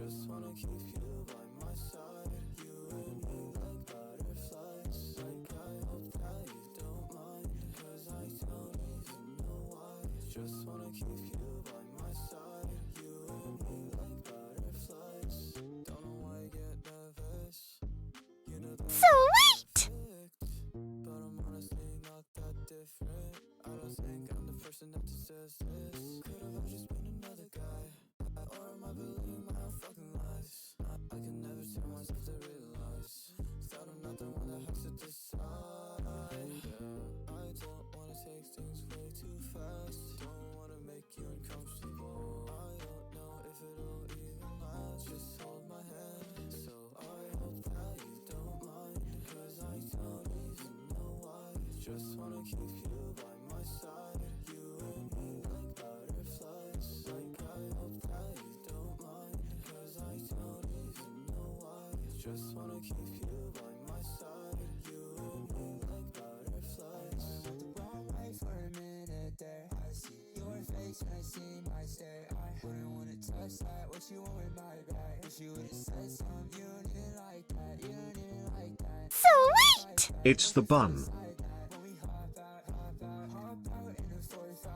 Just wanna keep you by my side. You and me like butterflies. Like I hope that you don't mind, 'cause I don't even know why. Just wanna keep you by my side. You and me like butterflies. Don't know why I get nervous. You know that Sweet! but I'm honestly not that different. I don't think I'm the person that deserves this. Could've just been another guy, or am I believing my own fucking lies? I can never tell myself to realize that I'm not the one that has to decide. Yeah, I don't wanna take things way too fast. Don't wanna make you uncomfortable. I don't know if it'll even last. Just hold my hand. So I hope that you don't mind, 'cause I don't even know why. Just wanna keep you by my side. You and me like butterflies. Like I hope that you don't mind, 'cause I don't even know why. Just wanna keep you by my side. You and me like butterflies. I went the wrong way for a minute there. I see your face and I see my stare. I wouldn't wanna touch that. What you want with my back? Wish you would've said something. You didn't like that. You didn't like that. Sweet! It's the bun. When we hop out in a 45.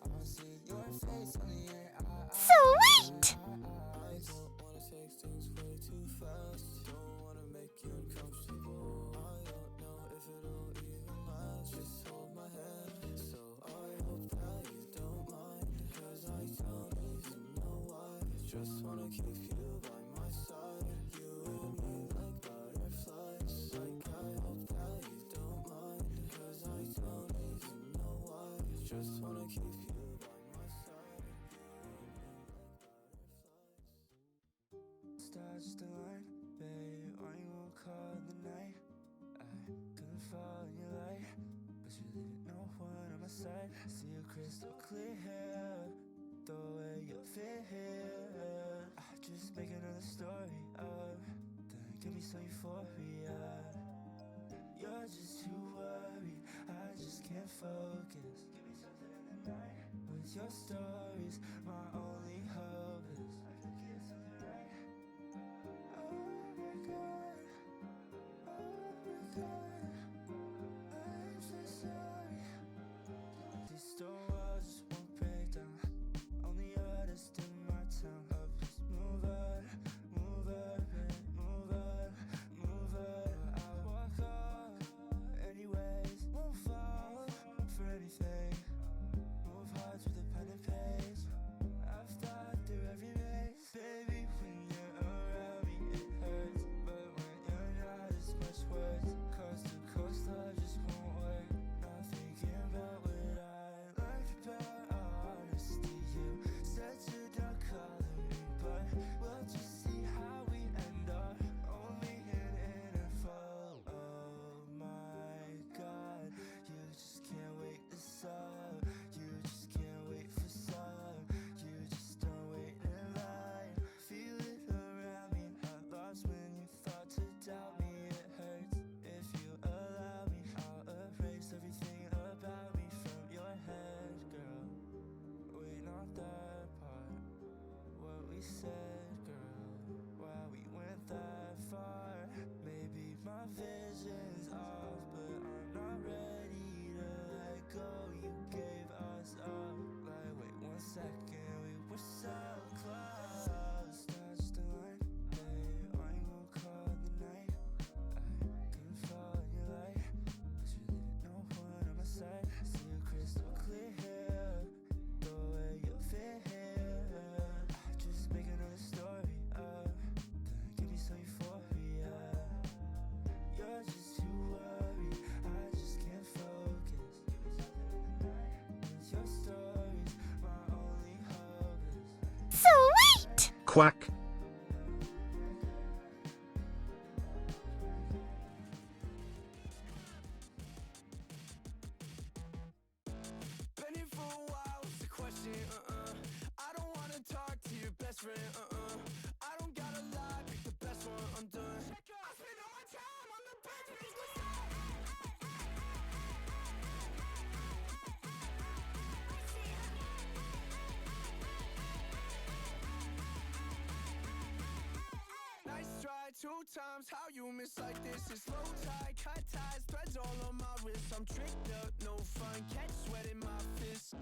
I don't see your face on the air. Sweet! I don't wanna take things way too fast. Don't wanna make you uncomfortable. I don't know if it'll even last. Just hold my hand. So I hope that you don't mind, 'cause I don't even know why. Just wanna keep you by my side. You and me like butterflies. Like I hope that you don't mind, 'cause I don't even know why. Just wanna keep you by my side. Stars just align, babe. Why you won't call in the night? I couldn't fall in your light, but you leave no one on my side. See you crystal clear, the way you fit here. I just make another story up, then give me some euphoria. You're just too worried, I just can't focus. Give me something in the night. With your stories, my only hope is I can get something right. Oh my god, I'm so sorry. These stone walls just won't break down. Only artist in my town. Just move on, move on, move on, move on. I'll walk on anyways, won't fall for anything. Move hard through the pen and page. I've thought through every maze. Baby, when you're around me it hurts, but when you're not it's much worse. Coast to coast love just won't work. Not thinking about what I learned about honesty. You said you don't call me, but we'll just see how we end up. Only an interval. Oh my god, you just can't wait this up. You just can't wait for some. You just don't wait in line. Feel it around me. I lost when you thought to doubt me. It hurts. If you allow me, I'll erase everything about me from your head, girl. Wait, not that part. What we said, girl. Why we went that far. Maybe my vision's off, but I'm not ready to let go. You gave us up. Like, wait 1 second, we were so close. Stars just align, babe. Why you won't call in the night? I couldn't fall in your light, but you leave no one on my side. See you crystal clear, the way you fit here. I just make another story up, then give me some euphoria. You're just too worried, I just can't focus. Give me something in the night. With your stories, my only hope is Sweet! Quack. Been here for a while, what's the question? I don't wanna talk to your best friend. I don't gotta lie, pick the best one, I'm done. I spend all my time on the bench, bitch, what's up? 2 times. How you miss like this? It's low tide, cut ties, threads all on my wrist. I'm tricked up, no fun, catch sweat in my fist.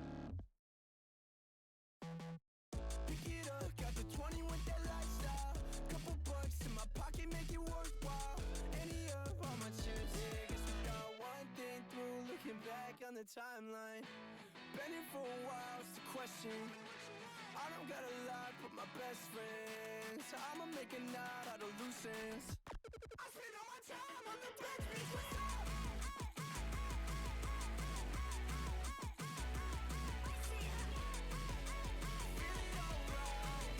Pick it up, got the 20 with that lifestyle. Couple bucks in my pocket, make it worthwhile. Any up on my chips, yeah, guess we got one thing through. Looking back on the timeline, been here for a while, it's the question. I don't got a lot but my best friends. I'ma make a knot out of loose ends. I spend all my time on the bench, bitch, what's up? Feeling alright,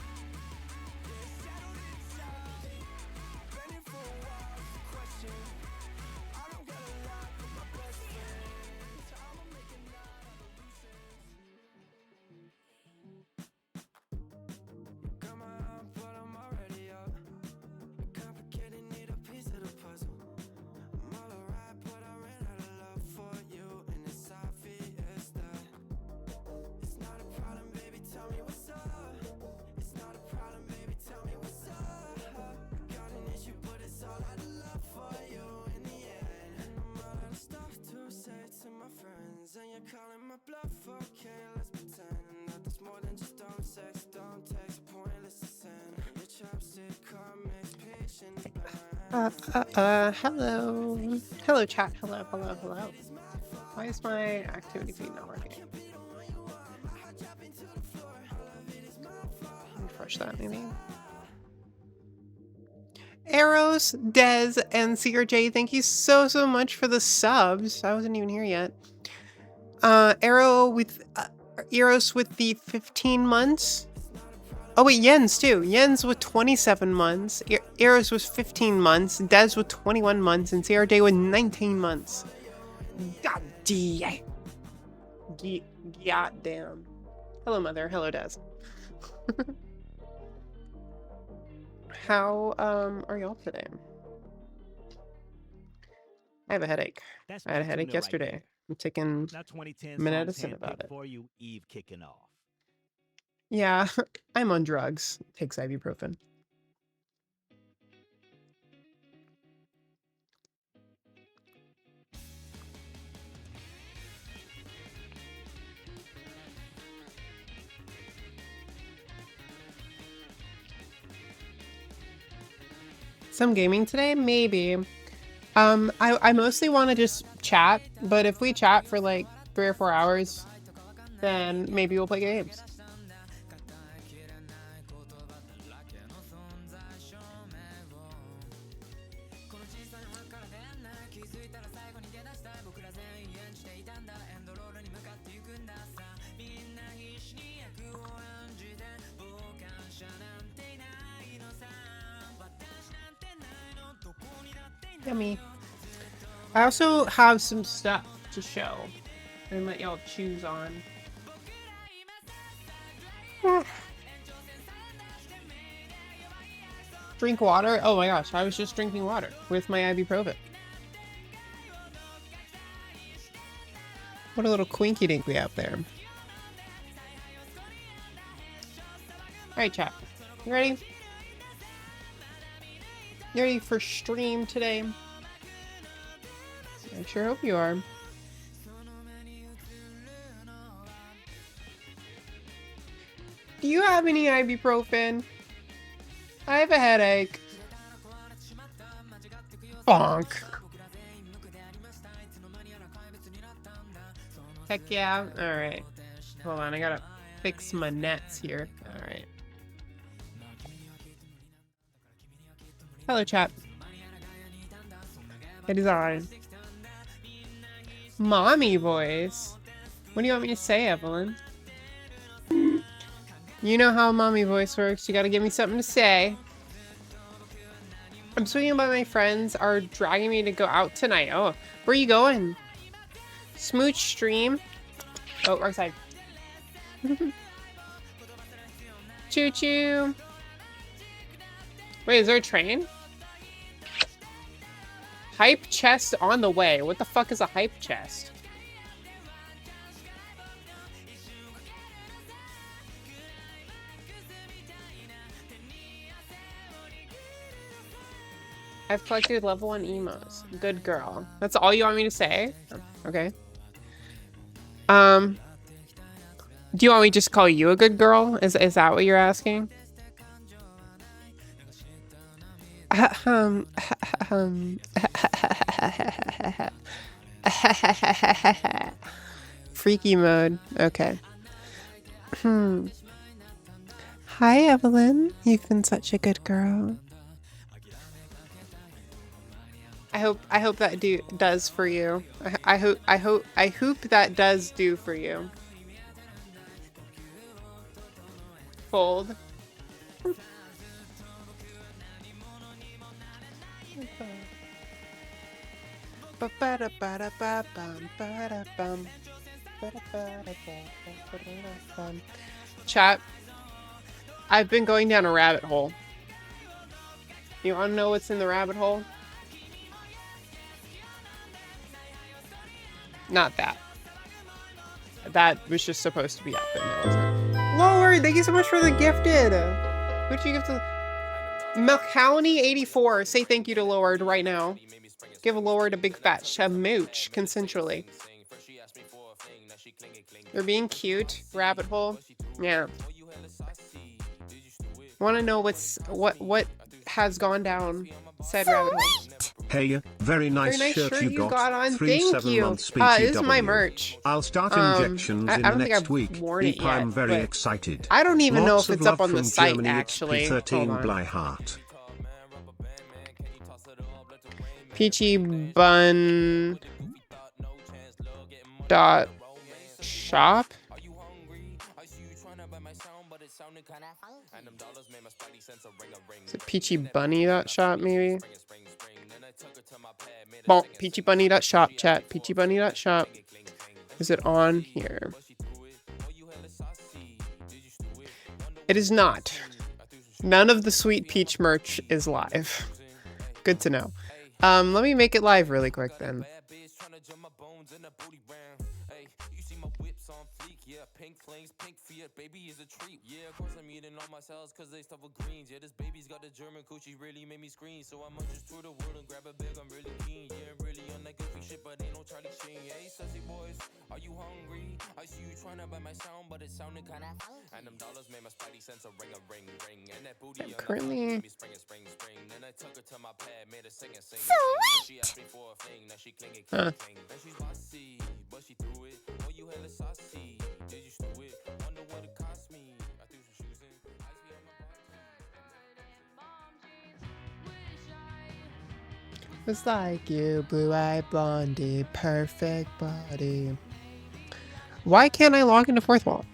yeah, settled inside. Been here for a while, it's the question. I don't got a lot but my best friends. I'ma make a knot out of loose ends. Got my arm, but I'm already up. Complicated, need a piece of the puzzle. I'm all alright, but I ran out of love for you, and it's obvious that it's not a problem, baby. Tell me what's up. It's not a problem, baby. Tell me what's up. Got an issue, but it's all out of love for you in the end. And I'm all out of stuff to say to my friends, and you're calling my bluff. Okay, let's pretend that there's more than just don't sex, don't text, pointless to send. Your chopstick car makes patience blind. Hello. Hello, chat. Hello, hello, hello. Why is my activity feed not working? Refresh that, maybe. Arrows, Dez, and CRJ, thank you so much for the subs. I wasn't even here yet. Eros with the 15 months. Oh wait, Jens too. Jens with 27 months. Eros was 15 months. Dez with 21 months. And CRJ with 19 months. God damn. Hello, Mother. Hello, Dez. How are y'all today? I have a headache. I had a headache yesterday. I'm taking medicine about it. For you, Eve kicking off. Yeah, I'm on drugs. Takes ibuprofen. Some gaming today? Maybe. I mostly want to just chat, but if we chat for like 3 or 4 hours, then maybe we'll play games. Yummy. I also have some stuff to show and let y'all choose on. Drink water? Oh my gosh, I was just drinking water with my ibuprofen. What a little quinky dink we have there. Alright, chat. You ready? You ready for stream today? I sure hope you are. Do you have any ibuprofen? I have a headache. Bonk. Heck yeah. Alright. Hold on, I gotta fix my nets here. Alright. Hello, chat. It is on. Mommy voice? What do you want me to say, Evelyn? You know how mommy voice works. You gotta give me something to say. I'm swinging by my friends are dragging me to go out tonight. Oh, where are you going? Smooch stream. Oh, wrong side. Choo choo. Wait, is there a train? Hype chest on the way. What the fuck is a hype chest? I've collected level 1 emos. Good girl. That's all you want me to say? Okay. Do you want me to just call you a good girl? Is that what you're asking? Freaky mode. Okay. Hi, Evelyn. You've been such a good girl. I hope that does for you. I hope that does do for you. Fold. Chat. I've been going down a rabbit hole. You want to know what's in the rabbit hole? Not that. That was just supposed to be up, but no, it wasn't. Lord, thank you so much for the gifted. Who'd you give to? Melcowney84. Say thank you to Lord right now. Give Lord a big fat smooch consensually. They're being cute. Rabbit hole. Yeah. Want to know what has gone down said rabbit hole? Hey, very nice shirt you got on. 3 Thank 7 you. months This is BTW. my merch. I'll start injections I in don't the think next I've week. worn it yet, I'm very but excited. I don't even know Lots if of it's up love on the from site, Germany, actually. XP13 Hold on. Blyheart. Peachybunnn dot shop. Is it Peachybunny dot shop maybe? Well, Peachybunny dot shop chat. Peachybunny dot shop. Is it on here? It is not. None of the Sweet Peach merch is live. Good to know. Let me make it live really quick then. Pink flings, pink Fiat, baby is a treat. Yeah, of course I'm eating all my cells cause they stuff with greens. Yeah, this baby's got a German coochie, really made me scream. So I might just tour the world and grab a bag, I'm really keen. Yeah, really on that goofy shit, but ain't no Charlie Sheen. Hey, sussy boys, are you hungry? I see you trying to buy my sound, but it sounded kinda and them dollars made my spidey sense a ring, ring. And that booty on currently the spring, spring. Then I took her to my pad, made her sing. She asked me for a thing, now she cling. And she's bossy, but she threw it. Oh, you hella saucy. Did you stew it? Wonder what it cost me. I threw some shoes in. Ice me on my it's like you, blue-eyed blondie, perfect body. Why can't I log into Fourth Wall?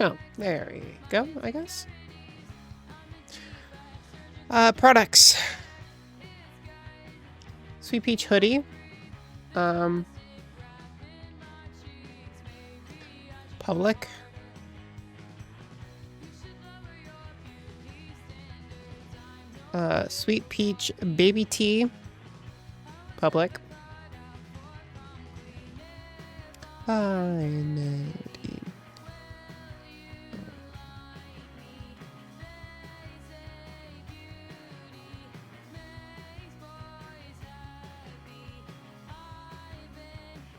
Oh, there we go, I guess. Products. Sweet Peach hoodie. Public. Sweet Peach baby tea. Public.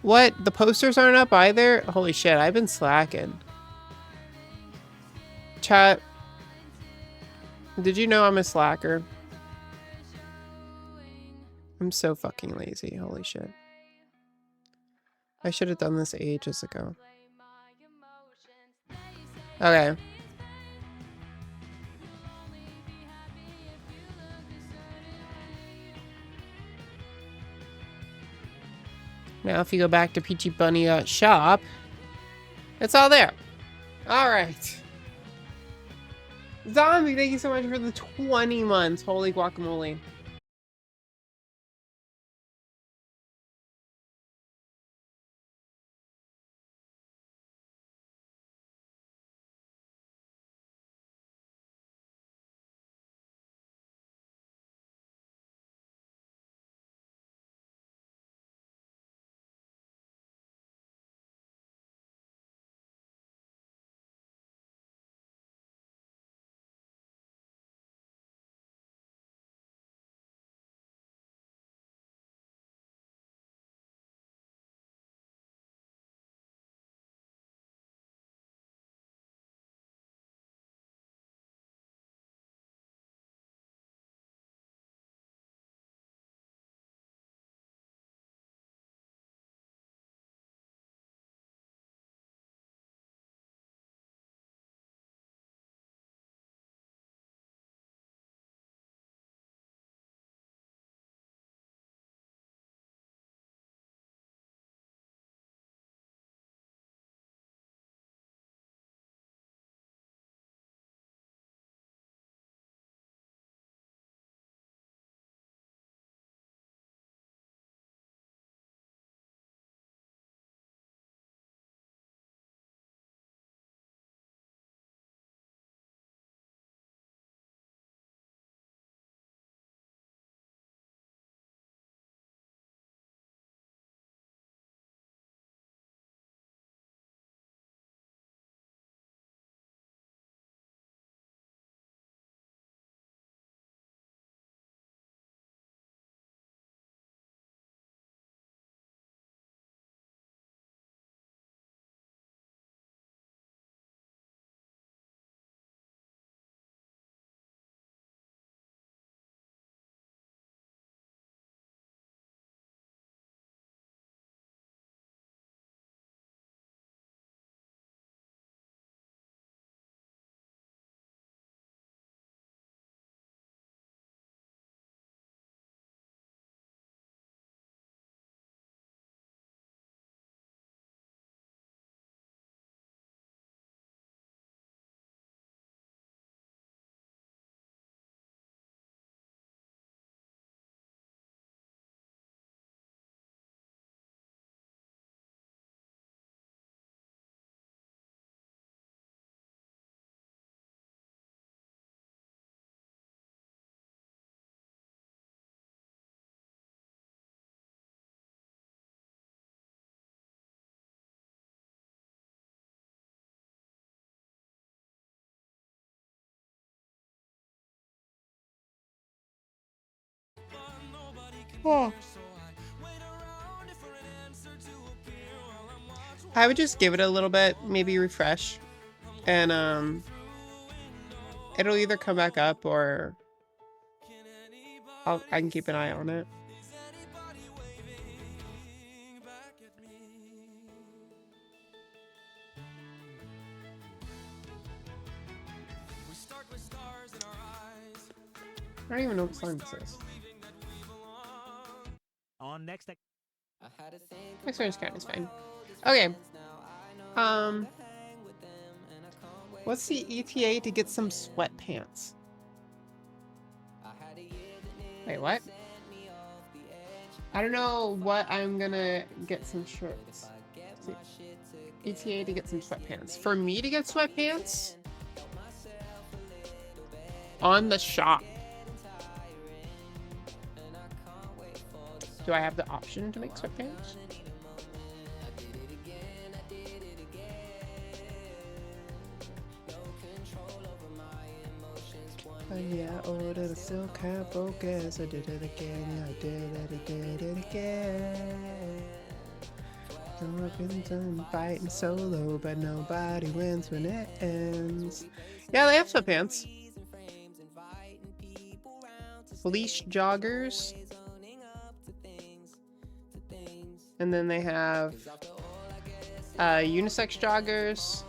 What? The posters aren't up either? Holy shit, I've been slacking. Chat. Did you know I'm a slacker? I'm so fucking lazy. Holy shit. I should have done this ages ago. Okay. Now if you go back to Peachybunnn shop, it's all there. All right. Zombie, thank you so much for the 20 months. Holy guacamole. Oh. I would just give it a little bit, maybe refresh, and it'll either come back up or I can keep an eye on it. I don't even know what song this is. On next. Next one is kind of fine. Okay. What's the ETA to get some sweatpants? Wait, what? I don't know what I'm gonna get some shirts. ETA to get some sweatpants. For me to get sweatpants? On the shop. Do I have the option to make sweatpants? Yeah, I ordered a silk hat focus. I did it again, yeah, I did it again. I'm fighting solo, but nobody wins when it ends. Yeah, they have sweatpants. Leash joggers. And then they have unisex joggers.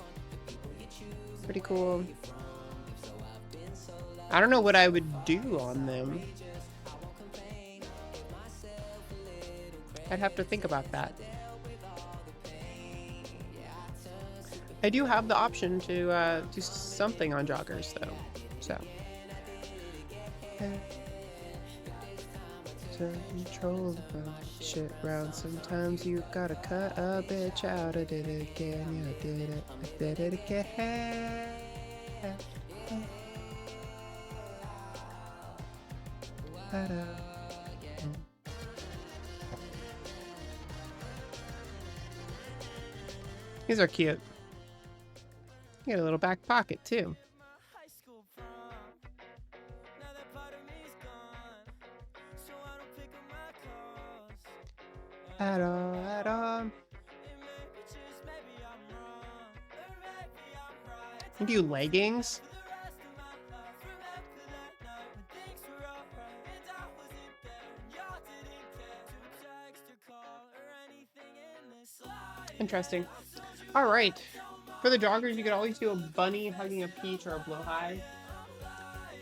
Pretty cool. I don't know what I would do on them. I'd have to think about that. I do have the option to do something on joggers though, so. To control the shit round. Sometimes you gotta cut a bitch out. I did it again, yeah, I did it again. These are cute. You get a little back pocket too. At all. You do leggings? Interesting. All right. For the joggers, you could always do a bunny hugging a peach or a blowhigh.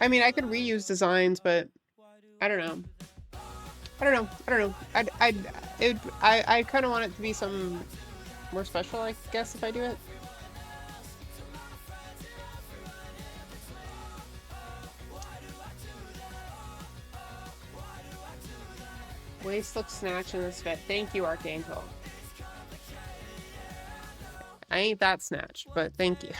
I mean, I could reuse designs, but I don't know. I kind of want it to be some more special, I guess, if I do it. Waist looks snatched in this fit. Thank you, Archangel. I ain't that snatched, but thank you.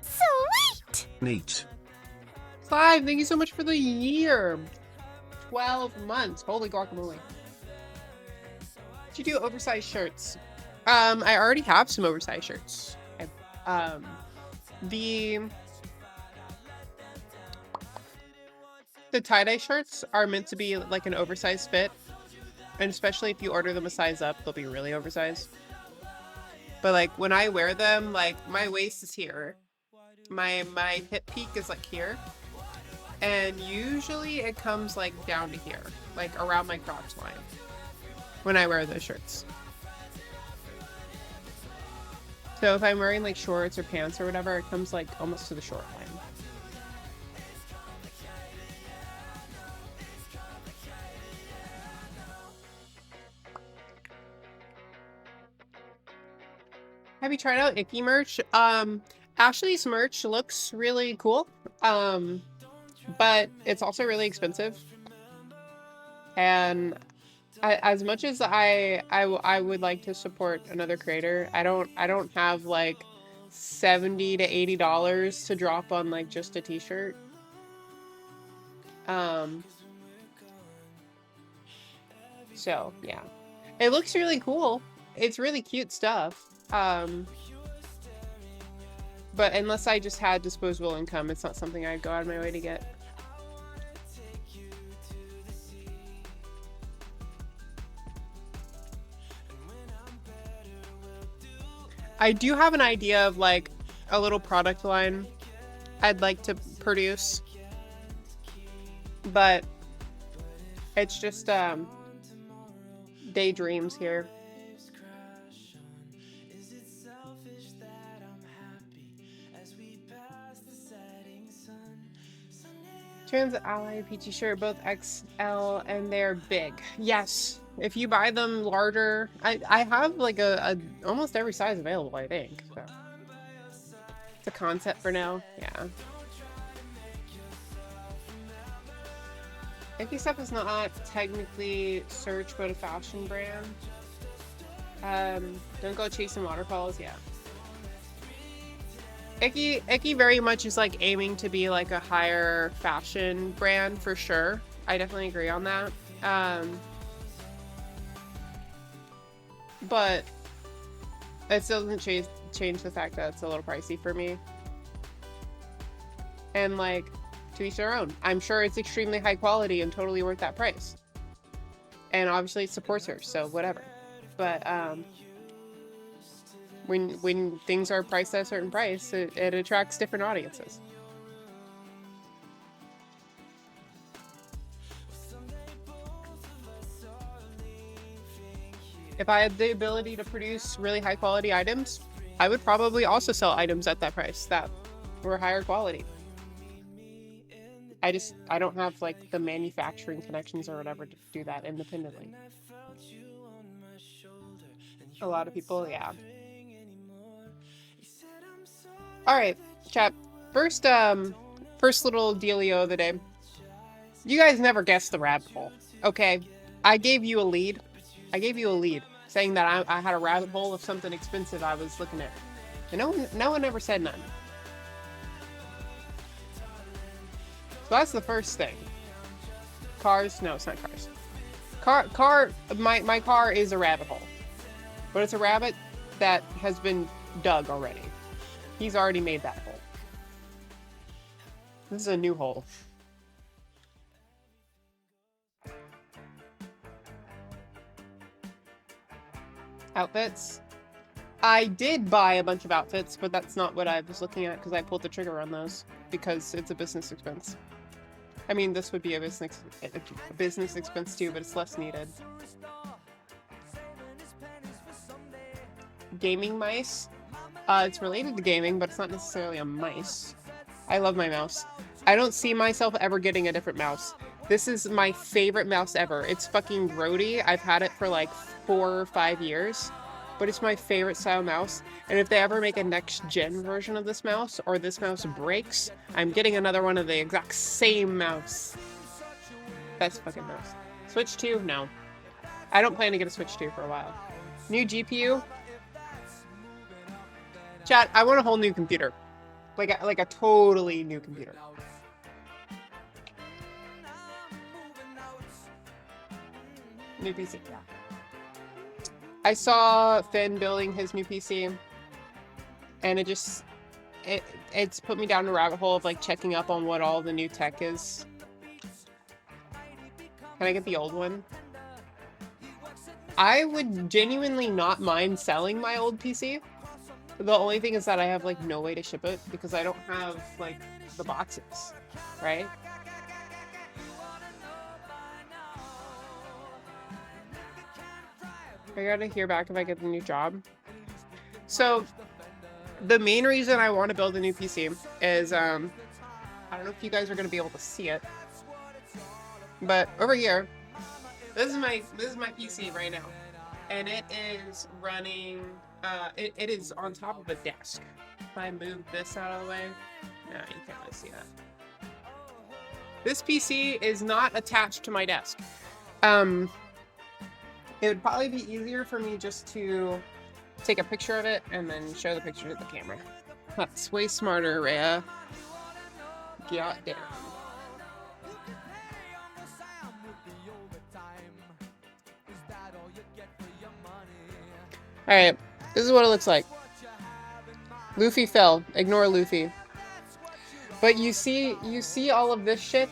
Sweet! Neat. Clive, thank you so much for the year. 12 months. Holy guacamole. Did you do oversized shirts? I already have some oversized shirts. The tie-dye shirts are meant to be like an oversized fit. And especially if you order them a size up, they'll be really oversized. But like when I wear them, like my waist is here. My hip peak is like here. And usually it comes like down to here, like around my crotch line when I wear those shirts. So if I'm wearing like shorts or pants or whatever, it comes like almost to the short line. Have you tried out Icky merch? Ashley's merch looks really cool. But it's also really expensive. And as much as I would like to support another creator, I don't have like $70 to $80 to drop on like just a t-shirt. So yeah. It looks really cool. It's really cute stuff. But unless I just had disposable income, it's not something I'd go out of my way to get. I do have an idea of like a little product line I'd like to produce, but it's just daydreams here. Transit Ally, Peachy shirt, both XL, and they're big. Yes. If you buy them larger, I have like a almost every size available, I think. So. It's a concept for now. Yeah. Icky Stuff is not technically search, but a fashion brand. Don't go chasing waterfalls. Yeah. Icky very much is like aiming to be like a higher fashion brand for sure. I definitely agree on that. But it still doesn't change the fact that it's a little pricey for me. And like, to each their own. I'm sure it's extremely high quality and totally worth that price. And obviously it supports her, so whatever. But when things are priced at a certain price, it attracts different audiences. If I had the ability to produce really high quality items, I would probably also sell items at that price that were higher quality. I don't have like the manufacturing connections or whatever to do that independently. A lot of people, yeah. All right, chat. First little dealio of the day. You guys never guessed the rabbit hole, okay? I gave you a lead, saying that I had a rabbit hole of something expensive I was looking at, and no one ever said nothing. So that's the first thing. Cars? No, it's not cars. My car is a rabbit hole, but it's a rabbit that has been dug already. He's already made that hole. This is a new hole. Outfits. I did buy a bunch of outfits, but that's not what I was looking at because I pulled the trigger on those because it's a business expense. I mean, this would be a business expense too, but it's less needed. Gaming mice. It's related to gaming, but it's not necessarily a mice. I love my mouse. I don't see myself ever getting a different mouse. This is my favorite mouse ever. It's fucking grody. I've had it for like 4 or 5 years, but it's my favorite style mouse. And if they ever make a next gen version of this mouse, or this mouse breaks, I'm getting another one of the exact same mouse. Best fucking mouse. Switch 2? No. I don't plan to get a Switch 2 for a while. New GPU? Chat, I want a whole new computer. Like a totally new computer. New PC, yeah. I saw Finn building his new PC, and it's put me down a rabbit hole of like checking up on what all the new tech is. Can I get the old one? I would genuinely not mind selling my old PC. The only thing is that I have like no way to ship it because I don't have like the boxes, right? I gotta hear back if I get the new job. So the main reason I want to build a new PC is I don't know if you guys are gonna be able to see it, but over here, this is my PC right now, and it is running. It is on top of a desk. If I move this out of the way, no, you can't really see that. This PC is not attached to my desk. It would probably be easier for me just to take a picture of it and then show the picture to the camera. That's way smarter, Rhea. God damn. Alright, this is what it looks like. Luffy fell. Ignore Luffy. But you see all of this shit?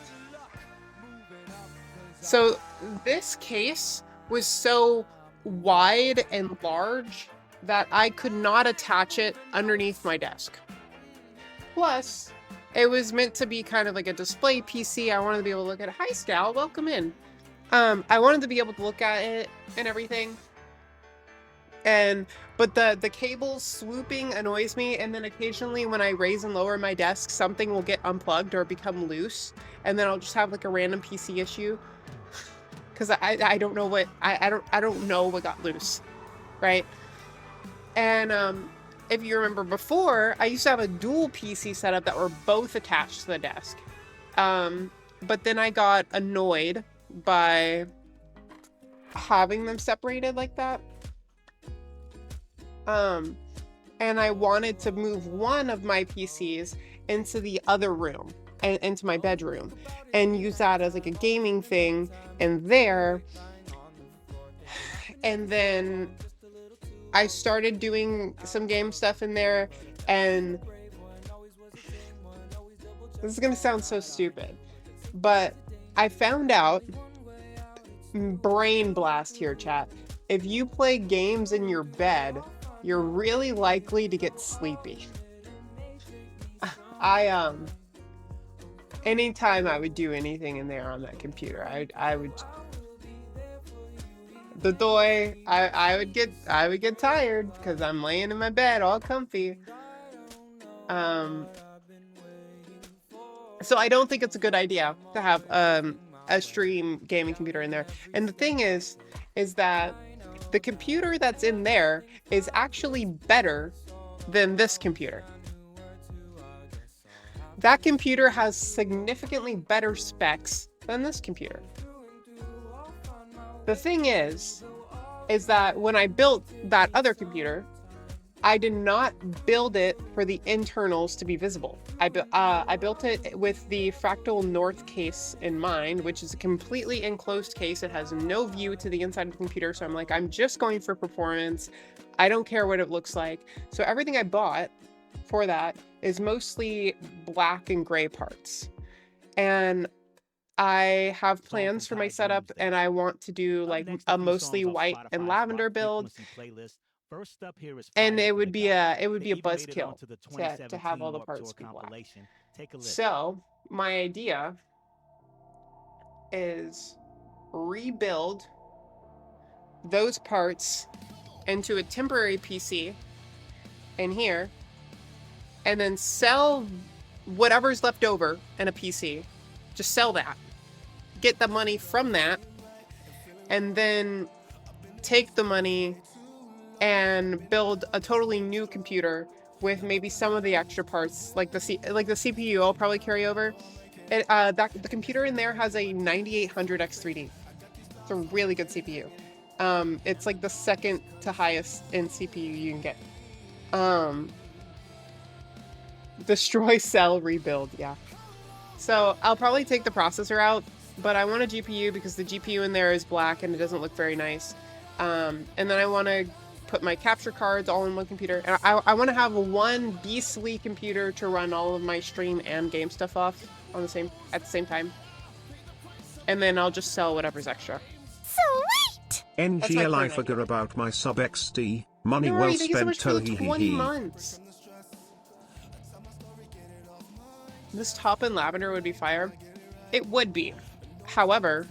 So this case was so wide and large that I could not attach it underneath my desk. Plus, it was meant to be kind of like a display PC. I wanted to be able to look at it. Hi, Scal. Welcome in. I wanted to be able to look at it and everything. But the cable swooping annoys me, and then occasionally when I raise and lower my desk, something will get unplugged or become loose, and then I'll just have like a random PC issue. Because I don't know what I don't know what got loose, right? And if you remember before, I used to have a dual PC setup that were both attached to the desk. But then I got annoyed by having them separated like that. And I wanted to move one of my PCs into the other room, and into my bedroom, and use that as like a gaming thing in there. And then I started doing some game stuff in there, and this is gonna sound so stupid, but I found out, brain blast here, chat, if you play games in your bed, you're really likely to get sleepy. Anytime I would do anything in there on that computer, I would get tired because I'm laying in my bed all comfy. So I don't think it's a good idea to have a stream gaming computer in there. And the thing is that the computer that's in there is actually better than this computer. That computer has significantly better specs than this computer. The thing is that when I built that other computer, I did not build it for the internals to be visible. I built it with the Fractal North case in mind, which is a completely enclosed case. It has no view to the inside of the computer. So I'm like, I'm just going for performance. I don't care what it looks like. So everything I bought for that is mostly black and gray parts. And I have plans for my setup, and I want to do like a mostly white and lavender build. First up here is and it would be a buzzkill to have all the parts be black. So my idea is rebuild those parts into a temporary PC in here, and then sell whatever's left over in a PC. Just sell that, get the money from that, and then take the money and build a totally new computer with maybe some of the extra parts, like the CPU. I'll probably carry over. The computer in there has a 9800 X3D. It's a really good CPU. It's like the second to highest in CPU you can get. Destroy, sell, rebuild. Yeah. So I'll probably take the processor out, but I want a GPU because the GPU in there is black and it doesn't look very nice. And then I want to put my capture cards all in one computer, and I want to have one beastly computer to run all of my stream and game stuff off at the same time, and then I'll just sell whatever's extra. Sweet! NGL, I forgot about my sub XD. Money well spent. So 20 months. This top in lavender would be fire. It would be. However,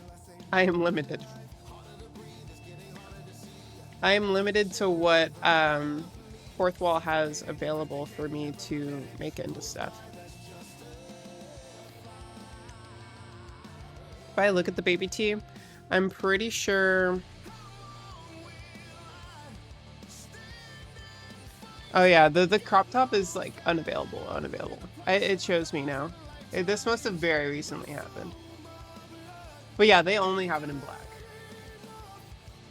I am limited. I am limited to what Fourth Wall has available for me to make into stuff. If I look at the baby tee, I'm pretty sure... Oh yeah, the crop top is like unavailable. It shows me now. This must have very recently happened. But yeah, they only have it in black.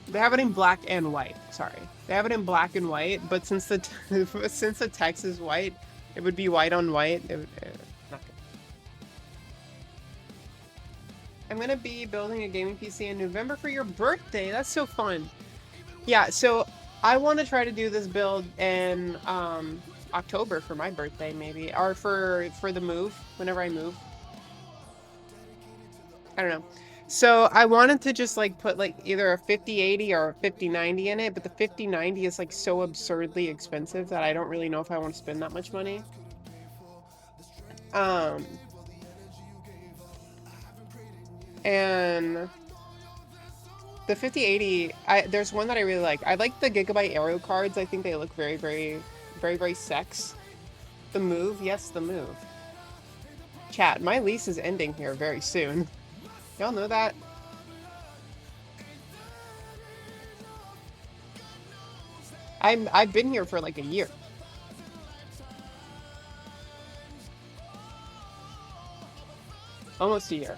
They have it in black and white. Sorry, they have it in black and white. But since the text is white, it would be white on white. Not good. I'm gonna be building a gaming PC in November for your birthday. That's so fun. Yeah. So I want to try to do this build in October for my birthday, maybe, or for the move, whenever I move. I don't know. So I wanted to just like put like either a 5080 or a 5090 in it, but the 5090 is like so absurdly expensive that I don't really know if I want to spend that much money. And the 5080, there's one that I really like. I like the Gigabyte Aero cards. I think they look very, very, very, very sex. The move, yes, the move. Chat, my lease is ending here very soon. Y'all know that? I've been here for like a year. Almost a year.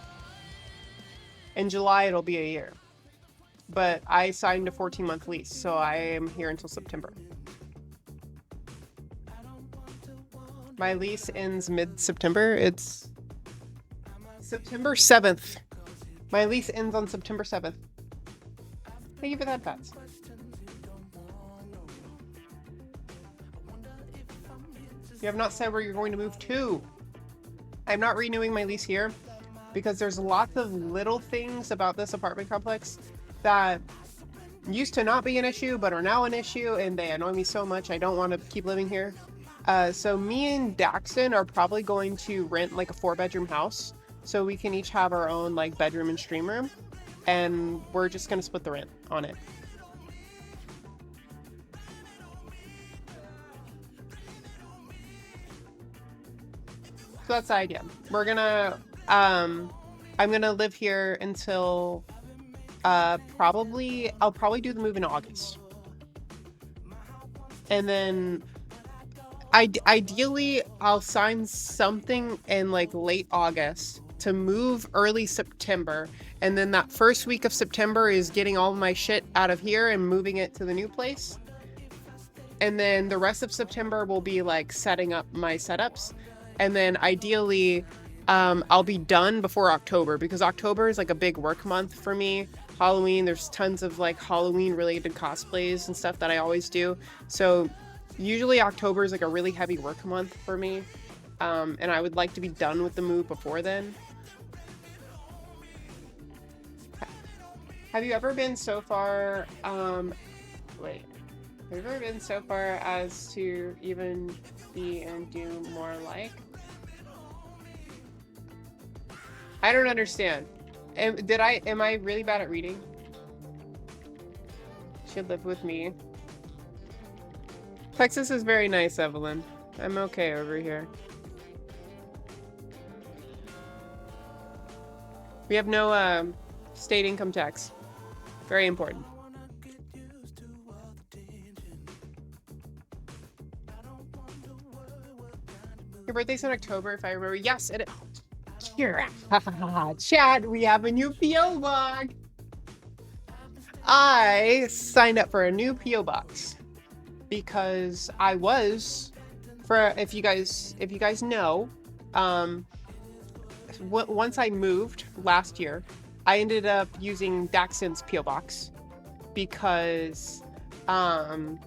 In July, it'll be a year. But I signed a 14-month lease, so I am here until September. My lease ends mid-September. It's September 7th. My lease ends on September 7th. Thank you for that, Pats. You have not said where you're going to move to. I'm not renewing my lease here because there's lots of little things about this apartment complex that used to not be an issue but are now an issue, and they annoy me so much I don't want to keep living here. So me and Daxon are probably going to rent like a 4-bedroom house so we can each have our own like bedroom and stream room, and we're just going to split the rent on it. So that's the idea. We're gonna I'm gonna live here until I'll probably do the move in August. And then ideally I'll sign something in like late August to move early September, and then that first week of September is getting all of my shit out of here and moving it to the new place. And then the rest of September will be like setting up my setups. And then ideally, I'll be done before October, because October is like a big work month for me. Halloween, there's tons of like Halloween related cosplays and stuff that I always do. So usually October is like a really heavy work month for me. And I would like to be done with the move before then. Have you ever been so far, have you ever been so far as to even be and do more like? I don't understand. Am I really bad at reading? Should live with me. Texas is very nice, Evelyn. I'm okay over here. We have no state income tax. Very important. Your birthday's in October, if I remember. Yes, it is. Here, Chad, we have a new P.O. box. I signed up for a new P.O. box because I was, if you guys know, once I moved last year, I ended up using Daxon's P.O. box because it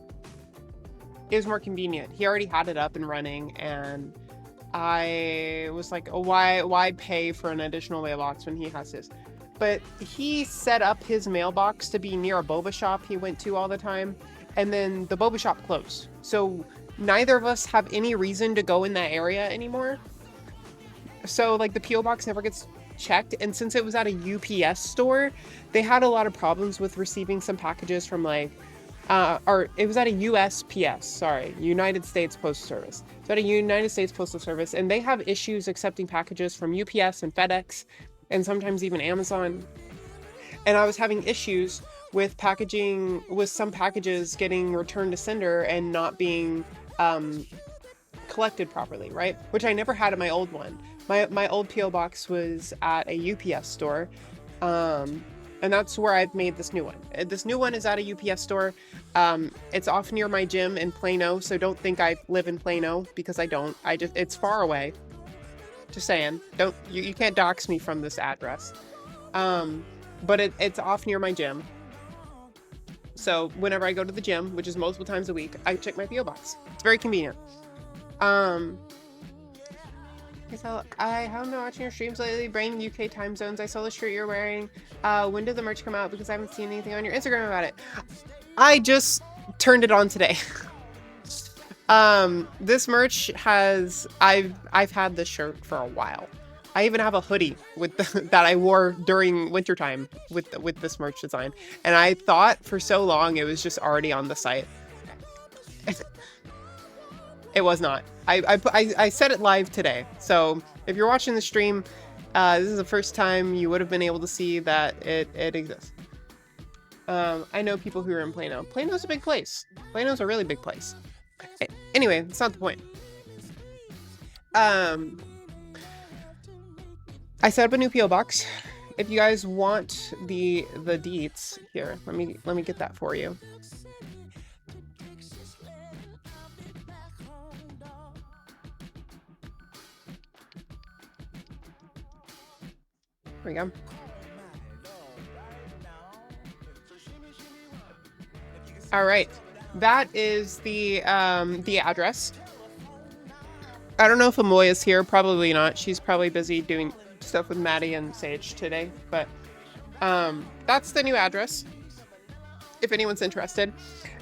was more convenient. He already had it up and running, and I was like, oh, why pay for an additional mailbox when he has his? But he set up his mailbox to be near a boba shop he went to all the time, and then the boba shop closed. So neither of us have any reason to go in that area anymore. So like the P.O. box never gets checked, and since it was at a UPS store, they had a lot of problems with receiving some packages from like or it was at a USPS, sorry, United States Postal Service. So at a United States Postal Service, and they have issues accepting packages from UPS and FedEx, and sometimes even Amazon. And I was having issues with some packages getting returned to sender and not being collected properly, right? Which I never had at my old one. My old P.O. box was at a UPS store. And that's where I've made this new one. This new one is at a UPS store. It's off near my gym in Plano, so don't think I live in Plano, because I don't. It's far away. Just saying. You can't dox me from this address. But it's off near my gym. So whenever I go to the gym, which is multiple times a week, I check my P.O. box. It's very convenient. Um, I haven't been watching your streams lately. Brain UK time zones. I saw the shirt you're wearing. When did the merch come out? Because I haven't seen anything on your Instagram about it. I just turned it on today. This merch has I've had this shirt for a while. I even have a hoodie with that I wore during wintertime with this merch design, and I thought for so long it was just already on the site. It was not. I said it live today, so if you're watching the stream, this is the first time you would have been able to see that it exists. I know people who are in Plano. Plano's a big place. Plano's a really big place. Anyway, that's not the point. I set up a new PO box. If you guys want the deets here, let me get that for you. There we go. All right, that is the address. I don't know if Amoy is here. Probably not. She's probably busy doing stuff with Maddie and Sage today. But that's the new address, if anyone's interested.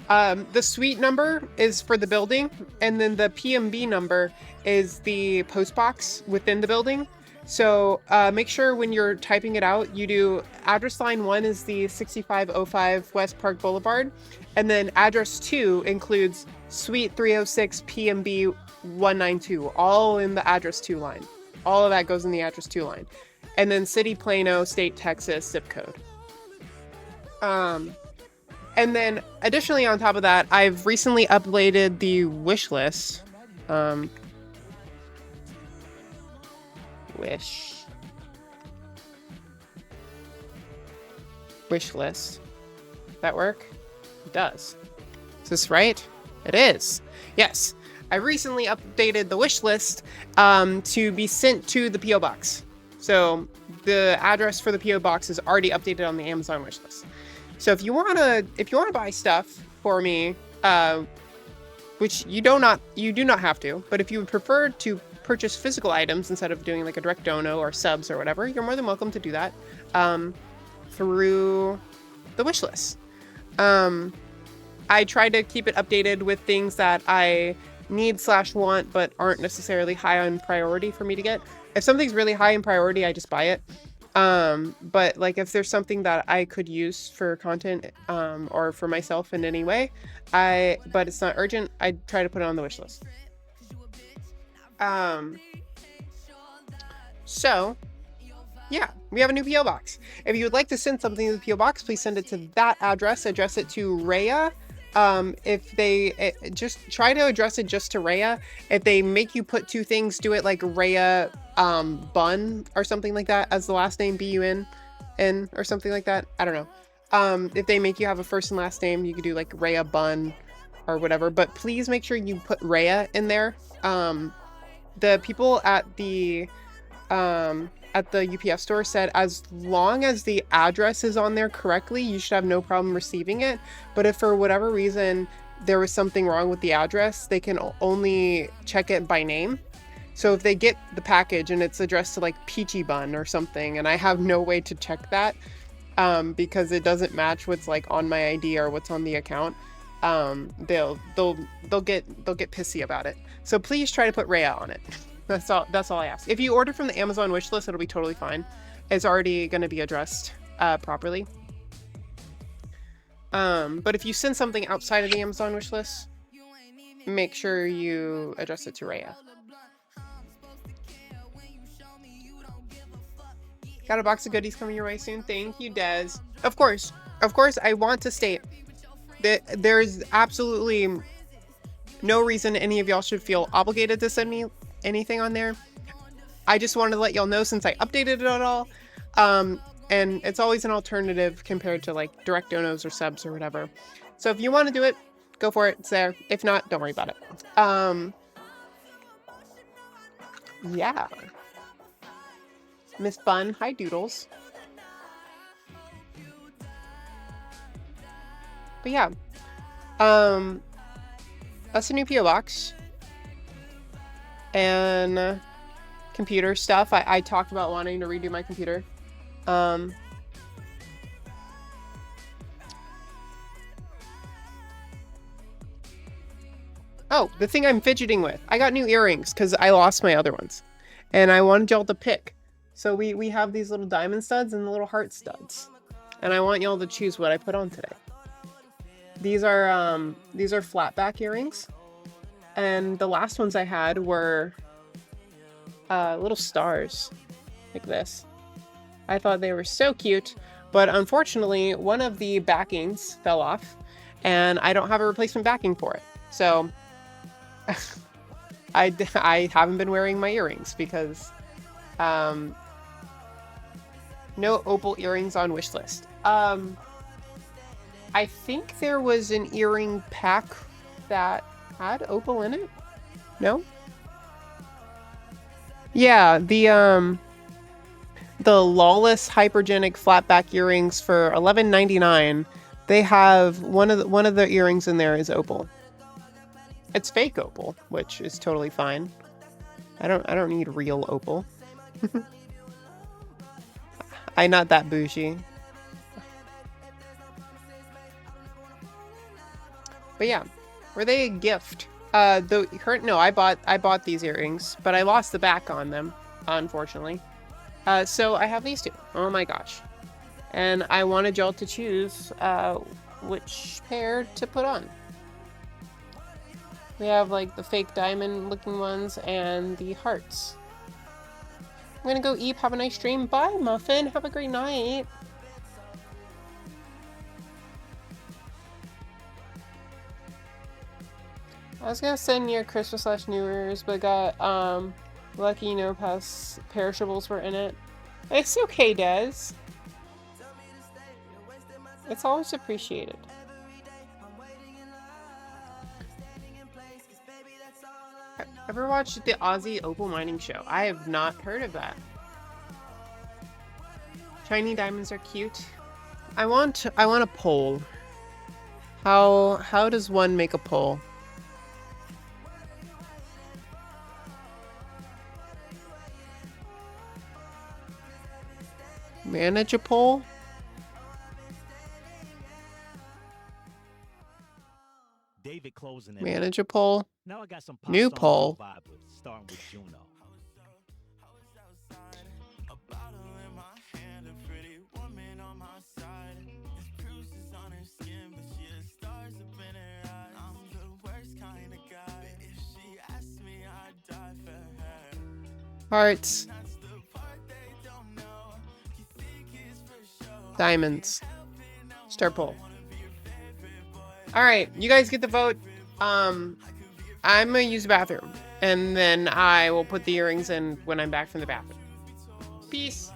The suite number is for the building, and then the PMB number is the post box within the building. So make sure when you're typing it out, you do address line 1 is the 6505 West Park Boulevard, and then address 2 includes suite 306 PMB 192, all in the address 2 line. All of that goes in the address 2 line. And then city, Plano, state, Texas, zip code. And then additionally on top of that, I've recently updated the wish list. Wish list. That work? It does. Is this right? It is. Yes. I recently updated the wish list to be sent to the PO box. So the address for the PO box is already updated on the Amazon wish list. So if you wanna buy stuff for me, which you do not have to, but if you would prefer to purchase physical items instead of doing like a direct dono or subs or whatever, you're more than welcome to do that through the wish list. I try to keep it updated with things that I need/want but aren't necessarily high on priority for me to get. If something's really high in priority, I just buy it. But like if there's something that I could use for content or for myself in any way, but it's not urgent, I try to put it on the wish list. So yeah, we have a new PO box. If you would like to send something to the PO box, please send it to that address. Address it to Rhea. Just try to address it just to Rhea. If they make you put two things, do it like Rhea Bunn or something like that as the last name, B-U-N-N or something like that. I don't know. If they make you have a first and last name, you could do like Rhea Bunn or whatever. But please make sure you put Rhea in there. The people at the UPS store said as long as the address is on there correctly, you should have no problem receiving it. But if for whatever reason there was something wrong with the address, they can only check it by name. So if they get the package and it's addressed to like Peachybunnn or something, and I have no way to check that because it doesn't match what's like on my ID or what's on the account, they'll get pissy about it. So please try to put Rhea on it. That's all I ask. If you order from the Amazon wishlist, it'll be totally fine. It's already going to be addressed properly. But if you send something outside of the Amazon wishlist, make sure you address it to Rhea. Got a box of goodies coming your way soon. Thank you, Des. Of course, I want to state that there's absolutely no reason any of y'all should feel obligated to send me anything on there. I just wanted to let y'all know since I updated it at all. And it's always an alternative compared to like direct donos or subs or whatever. So if you want to do it, go for it. It's there. If not, don't worry about it. Yeah. Miss Bunn, hi Doodles. But yeah. That's a new PO box. and computer stuff. I talked about wanting to redo my computer. Oh, the thing I'm fidgeting with. I got new earrings because I lost my other ones. And I wanted y'all to pick. So we have these little diamond studs and the little heart studs. And I want y'all to choose what I put on today. These are flat back earrings. And the last ones I had were little stars like this. I thought they were so cute, but unfortunately one of the backings fell off and I don't have a replacement backing for it. So I haven't been wearing my earrings because no opal earrings on wish list. I think there was an earring pack that had opal in it. No? Yeah, the Lawless Hypergenic flatback earrings for $11.99. They have one of the earrings in there is opal. It's fake opal, which is totally fine. I don't need real opal. I'm not that bougie. But yeah, were they a gift? No, I bought these earrings, but I lost the back on them, unfortunately. So I have these two. Oh my gosh. And I wanted y'all to choose which pair to put on. We have like the fake diamond looking ones and the hearts. I'm gonna go eat. Have a nice stream. Bye, Muffin. Have a great night. I was gonna send you Christmas / New Year's, but got lucky no perishables were in it. It's okay, Des. It's always appreciated. Ever watched the Aussie Opal Mining Show? I have not heard of that. Shiny diamonds are cute. I want a poll. How does one make a poll? Manage a poll? David closing in. Manage a poll? Now I got some New pop songs poll. to vibe with, starting with Juno. Hearts. Diamonds. Start poll. Alright, you guys get the vote. I'm gonna use the bathroom. And then I will put the earrings in when I'm back from the bathroom. Peace.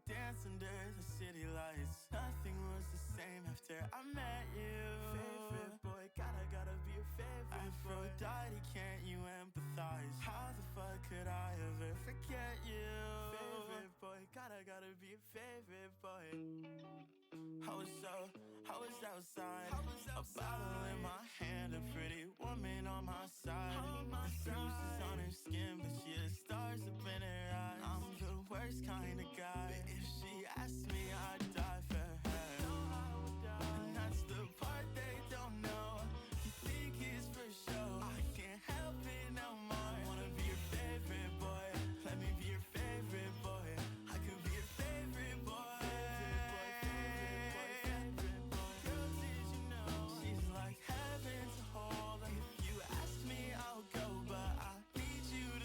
Dance under the city lights. Nothing was the same after I met you. Favorite boy, gotta be your favorite. Aphrodite, can't you empathize? How the fuck could I ever forget you? Favorite boy, gotta be your favorite boy. I was outside, a bottle in my hand, a pretty woman on my side. Bruises on her skin, but she has stars up in her eyes. I'm the worst kind of guy. If she asked me, I'd die for her. And that's the part they don't know. You think it's for show. I can't help it no more. I wanna be your favorite boy. Let me be your favorite boy. I could be your favorite boy. Girl, did you know she's like heaven to hold? And if you ask me, I'll go, but I need you to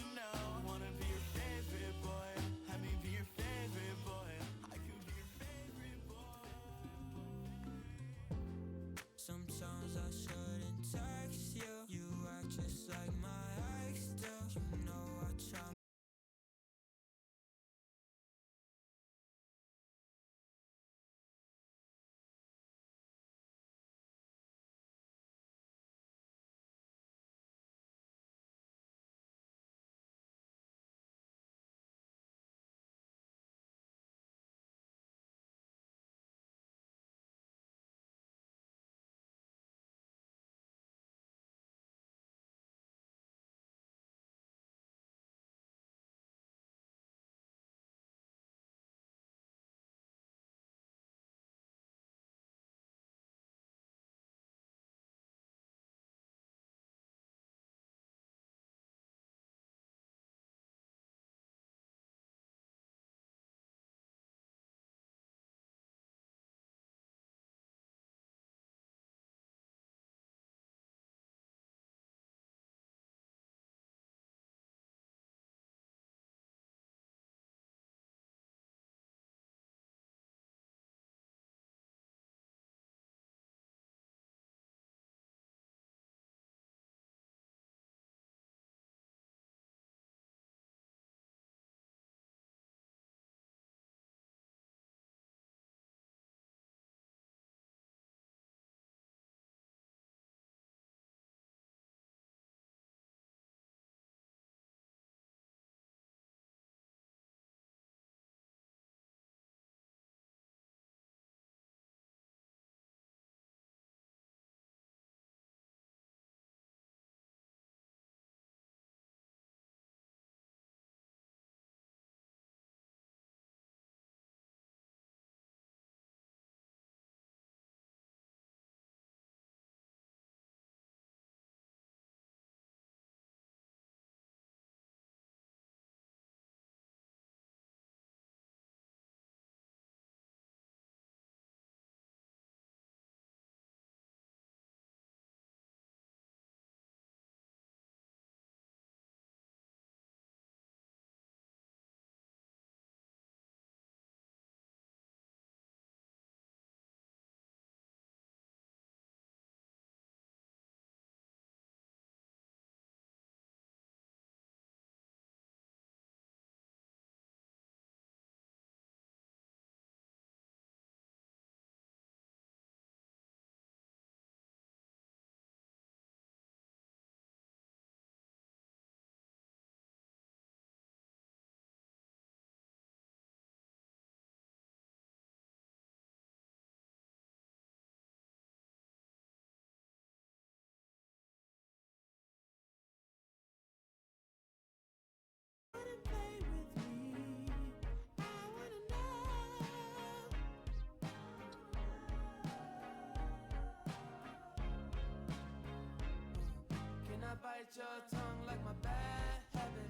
bite your tongue like my bad habit.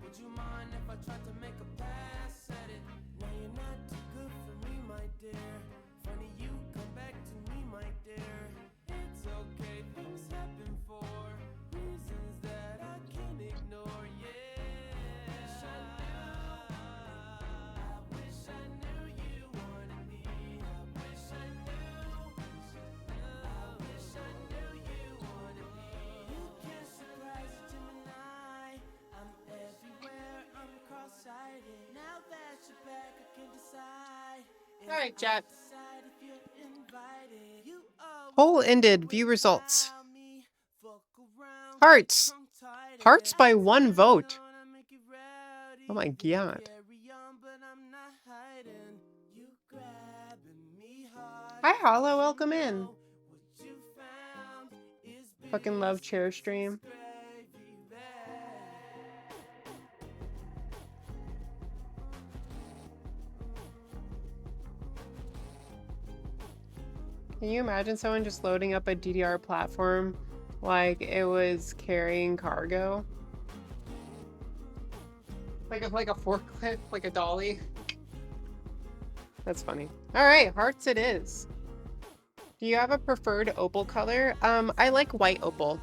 Would you mind if I tried to make a pass at it? Now you're not too good for me, my dear. Funny you come back to me, my dear. It's okay, things happen for reasons that I can't ignore, yeah. I wish I knew you wanted me. I wish I knew. I wish I knew you wanted me. You can't surprise a Gemini. I'm everywhere, I'm cross-sighted. Now that you're back, I can decide. All right, chat. Decide if you're invited. You Poll ended. View results. allow me. Fuck around. Hearts. Tongue-tied. Hearts by 1 vote. Wanna make it rowdy. Oh my god. Carry on, but I'm not hiding. You grabbing me hard. Hi, Hollow. Welcome in. What you found is Fucking love chair stream. gravy bag. Can you imagine someone just loading up a DDR platform like it was carrying cargo? Like a forklift, like a dolly. That's funny. All right, hearts it is. Do you have a preferred opal color? I like white opal.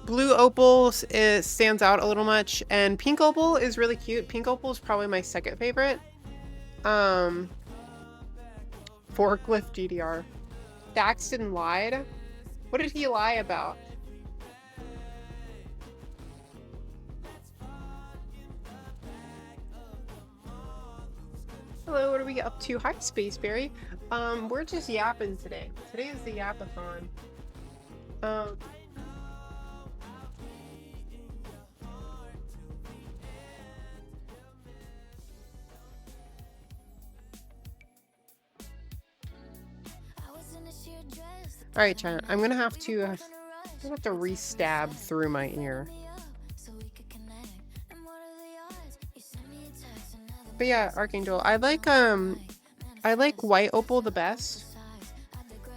Blue opal stands out a little much, and pink opal is really cute. Pink opal is probably my second favorite. Forklift DDR. Daxton lied. What did he lie about? Hello, what are we up to? Hi, Spaceberry. We're just yapping today. Today is the yapathon. All right, chat. I'm gonna have to re-stab through my ear. But yeah, Archangel, I like white opal the best.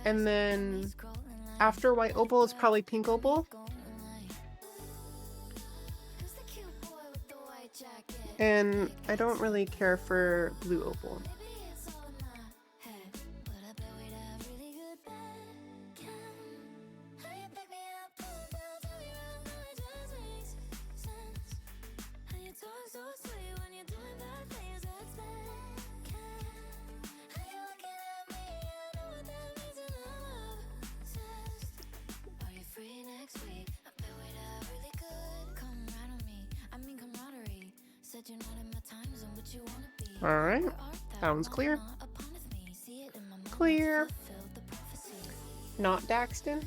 And then after white opal is probably pink opal. And I don't really care for blue opal. Alright, that one's clear. Clear. Not Daxton.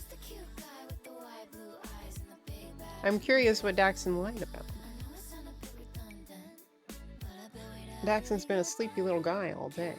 I'm curious what Daxton lied about. Daxton's been a sleepy little guy all day.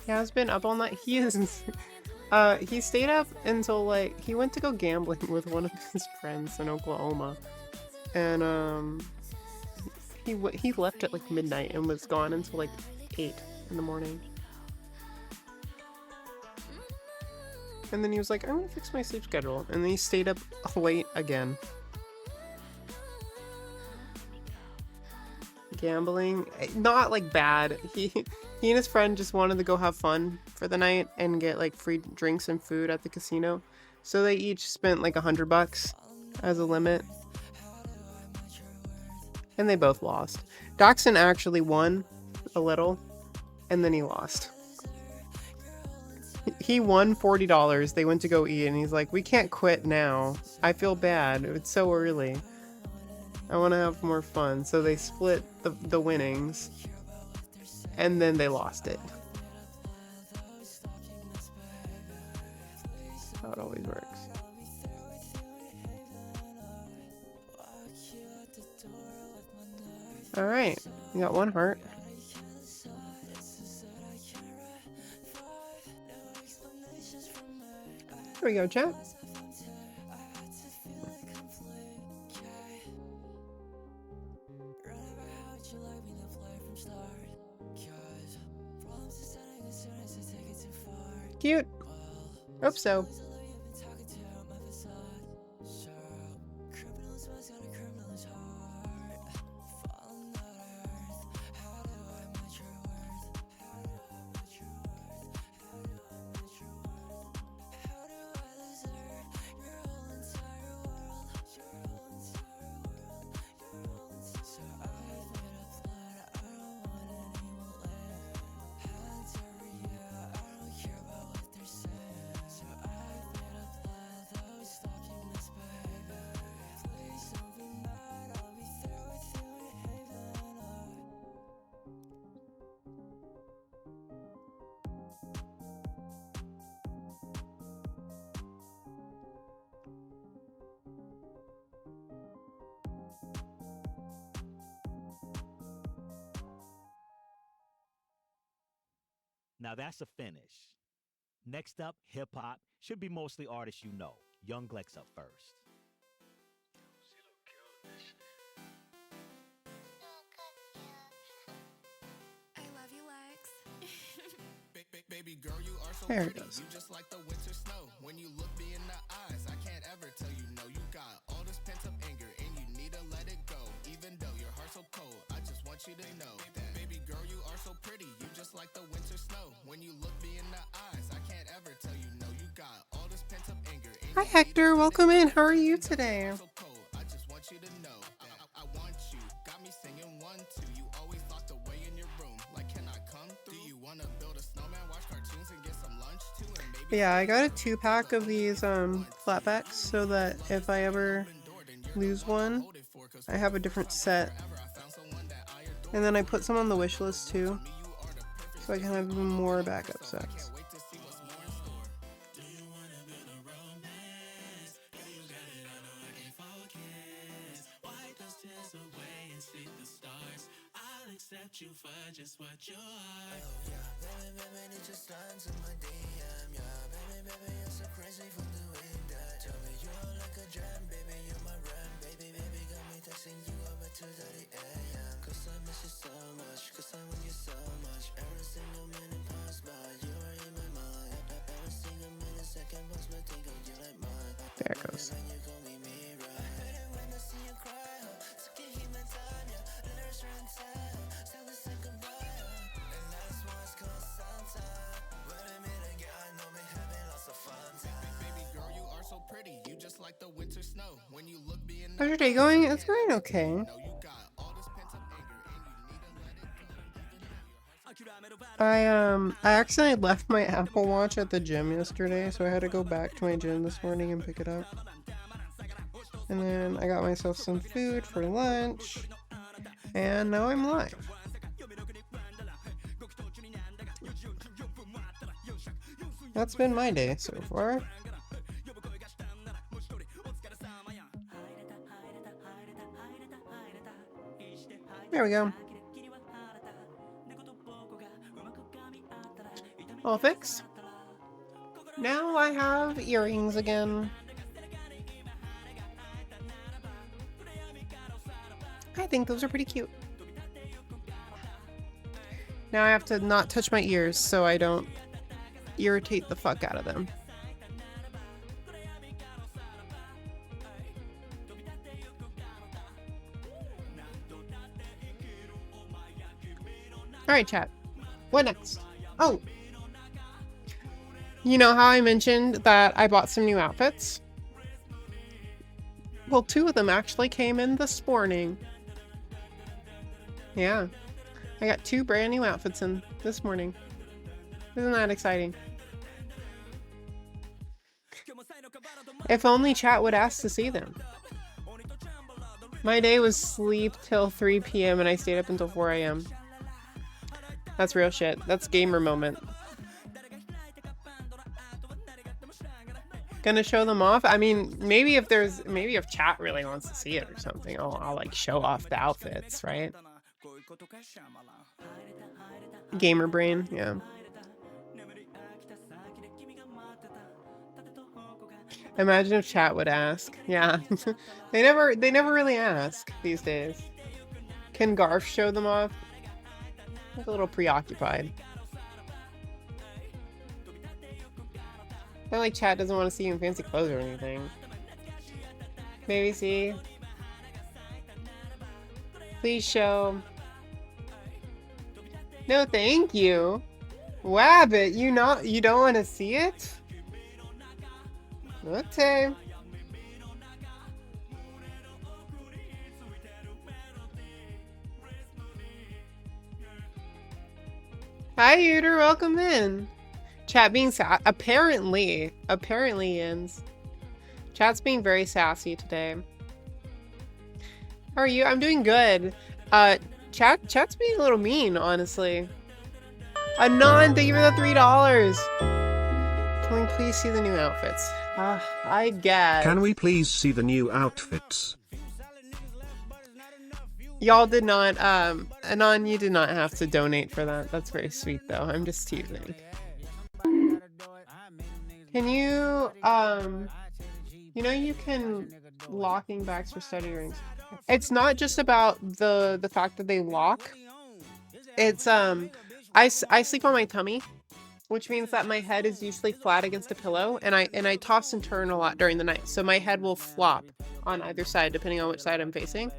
Yeah, I've been up all night. He is. He stayed up until like he went to go gambling with one of his friends in Oklahoma, and he left at like midnight and was gone until like 8 in the morning. And then he was like, "I'm gonna fix my sleep schedule," and then he stayed up late again. Gambling, not like bad. He and his friend just wanted to go have fun for the night and get like free drinks and food at the casino. So they each spent like $100 as a limit. And they both lost. Daxton actually won a little, and then he lost. He won $40. They went to go eat, and he's like, "We can't quit now. I feel bad. It's so early." I want to have more fun. So they split the winnings, and then they lost it. That's how it always works. All right, we got one heart. Here we go, chat. Cute. Hope so. Now that's a finish. Next up, hip hop. Should be mostly artists you know. Young Gleck's up first. I love you, Lex. Baby girl, you are so There it pretty. goes. You just like the winter snow. When you look me in the eyes, I can't ever tell you no. You got all this pent up anger and you need to let it go. Even though your heart's so cold, I just want you to know that. Baby girl, you are so pretty. You just like the winter snow. When you look me in the eyes, I can't ever tell you no. You got all this pent up anger. And Hi, Hector. Welcome in. How are you today? so cold, I just want you to know that I want you. Got me singing 1, 2. You always locked away in your room. Like, can I come through? Do you wanna build a snowman, watch cartoons, and get some lunch too? And maybe Yeah, I got a 2-pack of these flatbacks so that if I ever lose one, I have a different set. And then I put some on the wish list too, so I can have even more backup sets. wait to see what's more in store. There it goes. Baby girl, you are so pretty. You just like the winter snow. When you look me in the How's your day going? It's going okay. know you got all this pent up anger and you need to let it go. I accidentally left my Apple Watch at the gym yesterday, so I had to go back to my gym this morning and pick it up. And then I got myself some food for lunch, and now I'm live. That's been my day so far. There we go. All fixed. Now I have earrings again. I think those are pretty cute. Now I have to not touch my ears so I don't irritate the fuck out of them. Alright, chat. What next? Oh! You know how I mentioned that I bought some new outfits? Well, 2 of them actually came in this morning. Yeah. I got 2 brand new outfits in this morning. Isn't that exciting? If only chat would ask to see them. My day was sleep till 3 p.m. and I stayed up until 4 a.m. That's real shit. That's gamer moment. Gonna show them off? I mean, maybe if chat really wants to see it or something, I'll like show off the outfits, right? Gamer brain, yeah. Imagine if chat would ask. Yeah. they never really ask these days. Can Garf show them off? Like a little preoccupied. Not like chat doesn't want to see you in fancy clothes or anything. Maybe see. Please show. No, thank you. Wabbit, you don't want to see it? Okay. Hi, Uter, welcome in. Chat being apparently ends. Chat's being very sassy today. How are you? I'm doing good. Chat's being a little mean, honestly. Anon, thank you for the $3. Can we please see the new outfits? I guess. Can we please see the new outfits? Y'all did not, Anon, you did not have to donate for that. That's very sweet, though. I'm just teasing. Can you, you know you can locking backs for study rings. It's not just about the fact that they lock. It's, I sleep on my tummy, which means that my head is usually flat against a pillow, and I toss and turn a lot during the night, so my head will flop on either side depending on which side I'm facing.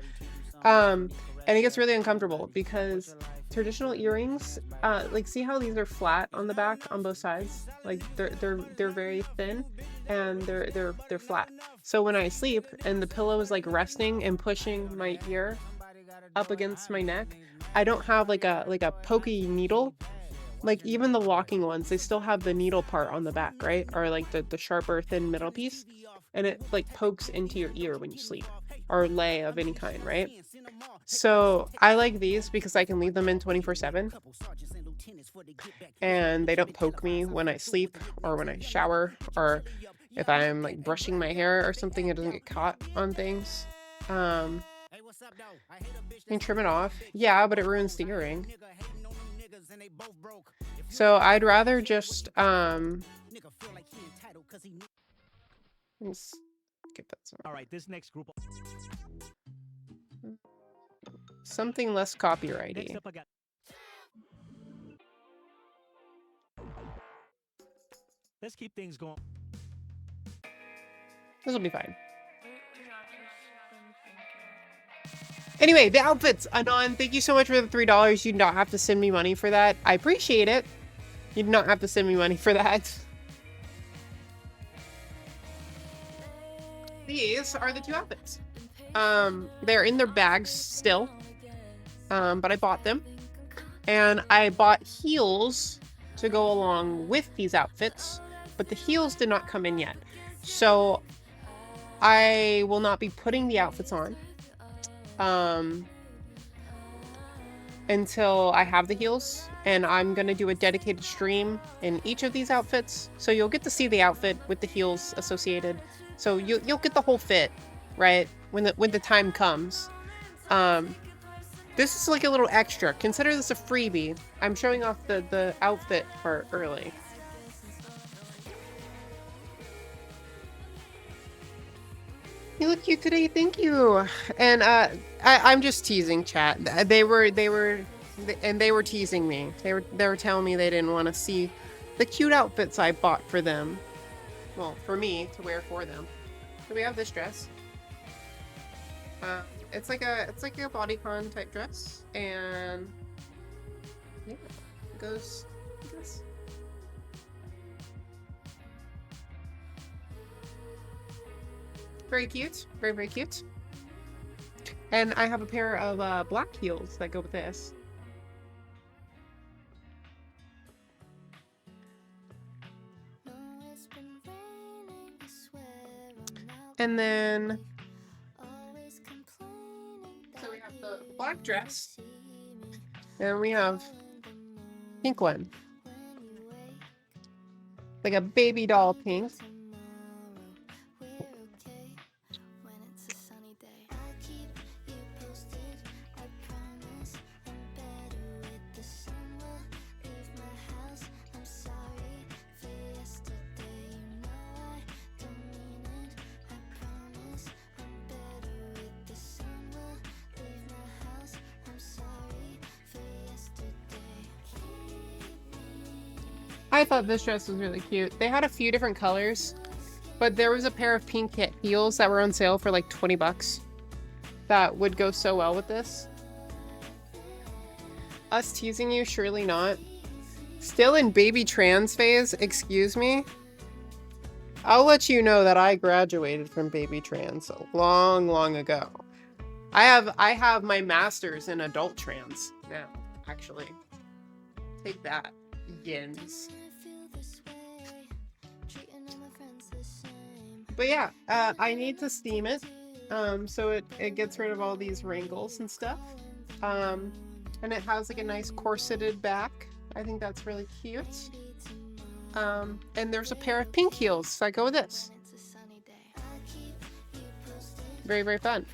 And it gets really uncomfortable because traditional earrings, like see how these are flat on the back on both sides? Like they're very thin and they're flat. So when I sleep and the pillow is like resting and pushing my ear up against my neck, I don't have like a pokey needle. Like even the locking ones, they still have the needle part on the back, right? Or like the sharper thin middle piece, and it like pokes into your ear when you sleep, or lay of any kind, right? So I like these because I can leave them in 24/7 and they don't poke me when I sleep or when I shower, or if I'm like brushing my hair or something, it doesn't get caught on things. You can trim it off. Yeah, but it ruins the earring. So I'd rather just let's get that some. All right, this next group. Something less copyrighty. Next up, I got. Let's keep things going. This will be fine. Anyway, the outfits. Anon, thank you so much for the $3. You do not have to send me money for that. I appreciate it. You do not have to send me money for that. These are the two outfits. They're in their bags still. But I bought them. And I bought heels to go along with these outfits. But the heels did not come in yet. So I will not be putting the outfits on. Until I have the heels, and I'm gonna do a dedicated stream in each of these outfits, so you'll get to see the outfit with the heels associated, so you'll get the whole fit, right, when the time comes. This is like a little extra. Consider this a freebie. I'm showing off the outfit part early. You look cute today, thank you. And I'm just teasing chat. They were teasing me. They were telling me they didn't want to see the cute outfits I bought for them. Well, for me to wear for them. So we have this dress. It's like a bodycon type dress, and yeah, it goes like this. Very cute. Very, very cute. And I have a pair of black heels that go with this. And then black dress. And we have pink one. Like a baby doll pink. I thought this dress was really cute. They had a few different colors, but there was a pair of pink heels that were on sale for like 20 bucks. That would go so well with this. Us teasing you? Surely not. Still in baby trans phase? Excuse me? I'll let you know that I graduated from baby trans long, long ago. I have my master's in adult trans now, actually. Take that, yins. But yeah, I need to steam it, so it gets rid of all these wrinkles and stuff. And it has like a nice corseted back. I think that's really cute. And there's a pair of pink heels, so I go with this. Very, very fun.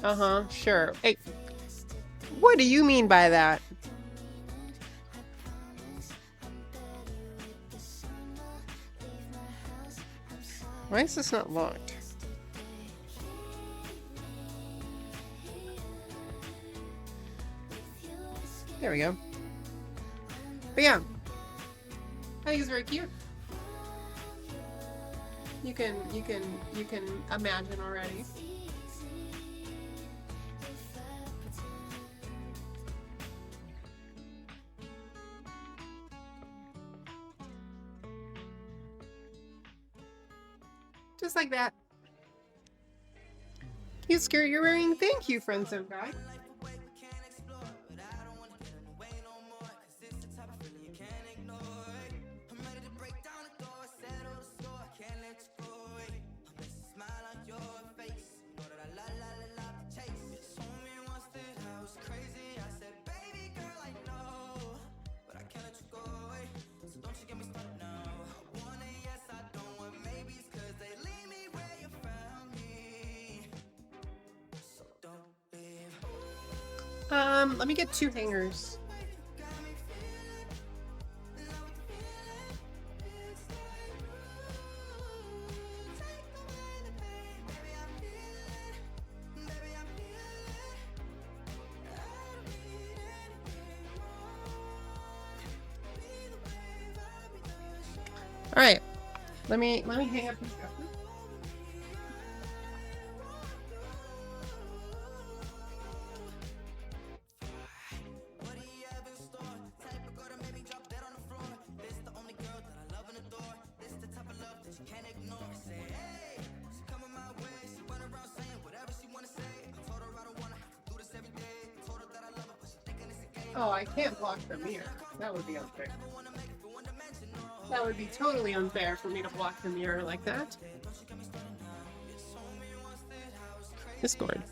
Uh-huh, sure. Hey, what do you mean by that? Why is this not locked? There we go. But yeah, I think it's very cute. You can imagine already. Just like that. Cute skirt you're wearing. Thank you, friend some guy. Let me get 2 hangers. All right, let me hang up this stuff. Oh, I can't block the mirror. That would be unfair. That would be totally unfair for me to block the mirror like that. Discord.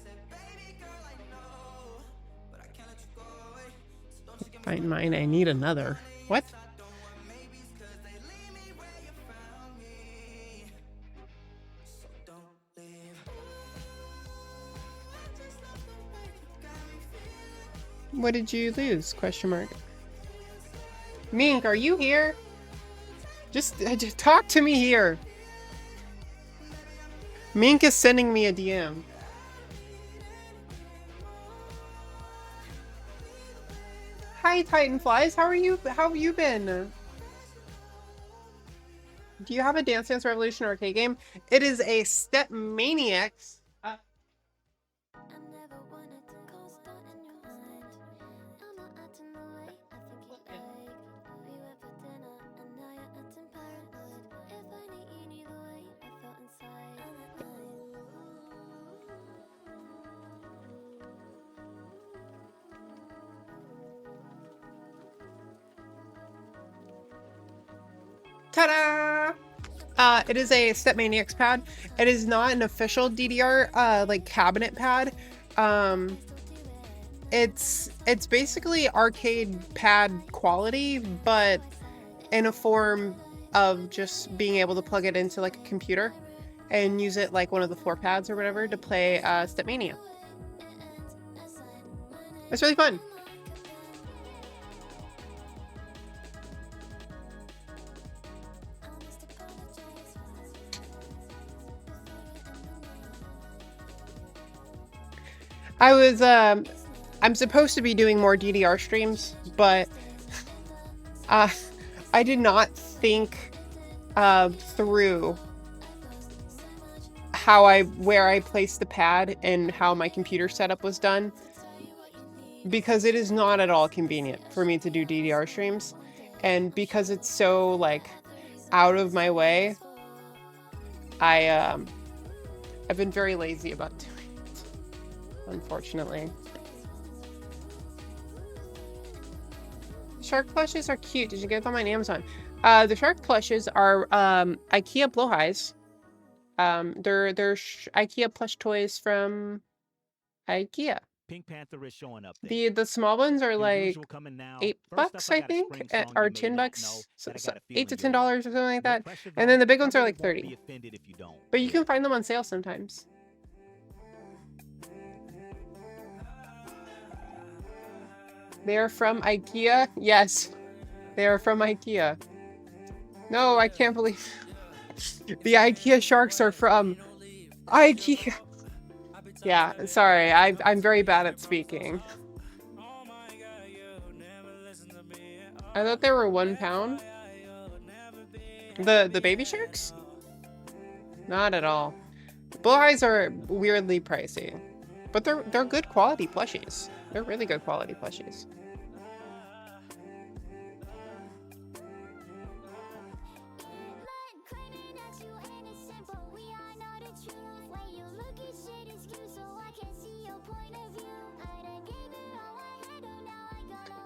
Find mine, I need another. What? What did you lose? Question mark. Mink, are you here? Just talk to me here. Mink is sending me a DM. Hi, Titanflies. How are you? How have you been? Do you have a Dance Dance Revolution arcade game? It is a Step Maniacs. Ta-da! It is a Stepmaniacs pad. It is not an official DDR like cabinet pad. It's basically arcade pad quality, but in a form of just being able to plug it into like a computer and use it like one of the floor pads or whatever to play Stepmania. It's really fun. I'm supposed to be doing more DDR streams, but I did not think through where I placed the pad and how my computer setup was done, because it is not at all convenient for me to do DDR streams, and because it's so like out of my way, I've been very lazy about doing it, unfortunately. Shark plushes are cute. Did you get them on Amazon? The shark plushes are IKEA blowhighs. They're IKEA plush toys from IKEA. Pink Panther is showing up there. The small ones are Your like usual coming now. $8, First up, I got a think, spring song or you may not $10, know that I got a $8 to feeling $10 you'll or something like No that. pressure, And though. then the big ones I are really like won't 30. be offended if you don't. But you can find them on sale sometimes. They are from IKEA? Yes, they are from IKEA. No, I can't believe the IKEA sharks are from IKEA. Yeah, sorry, I'm very bad at speaking. I thought they were £1. The baby sharks? Not at all. Bloweyes are weirdly pricey, but they're good quality plushies. They're really good quality plushies.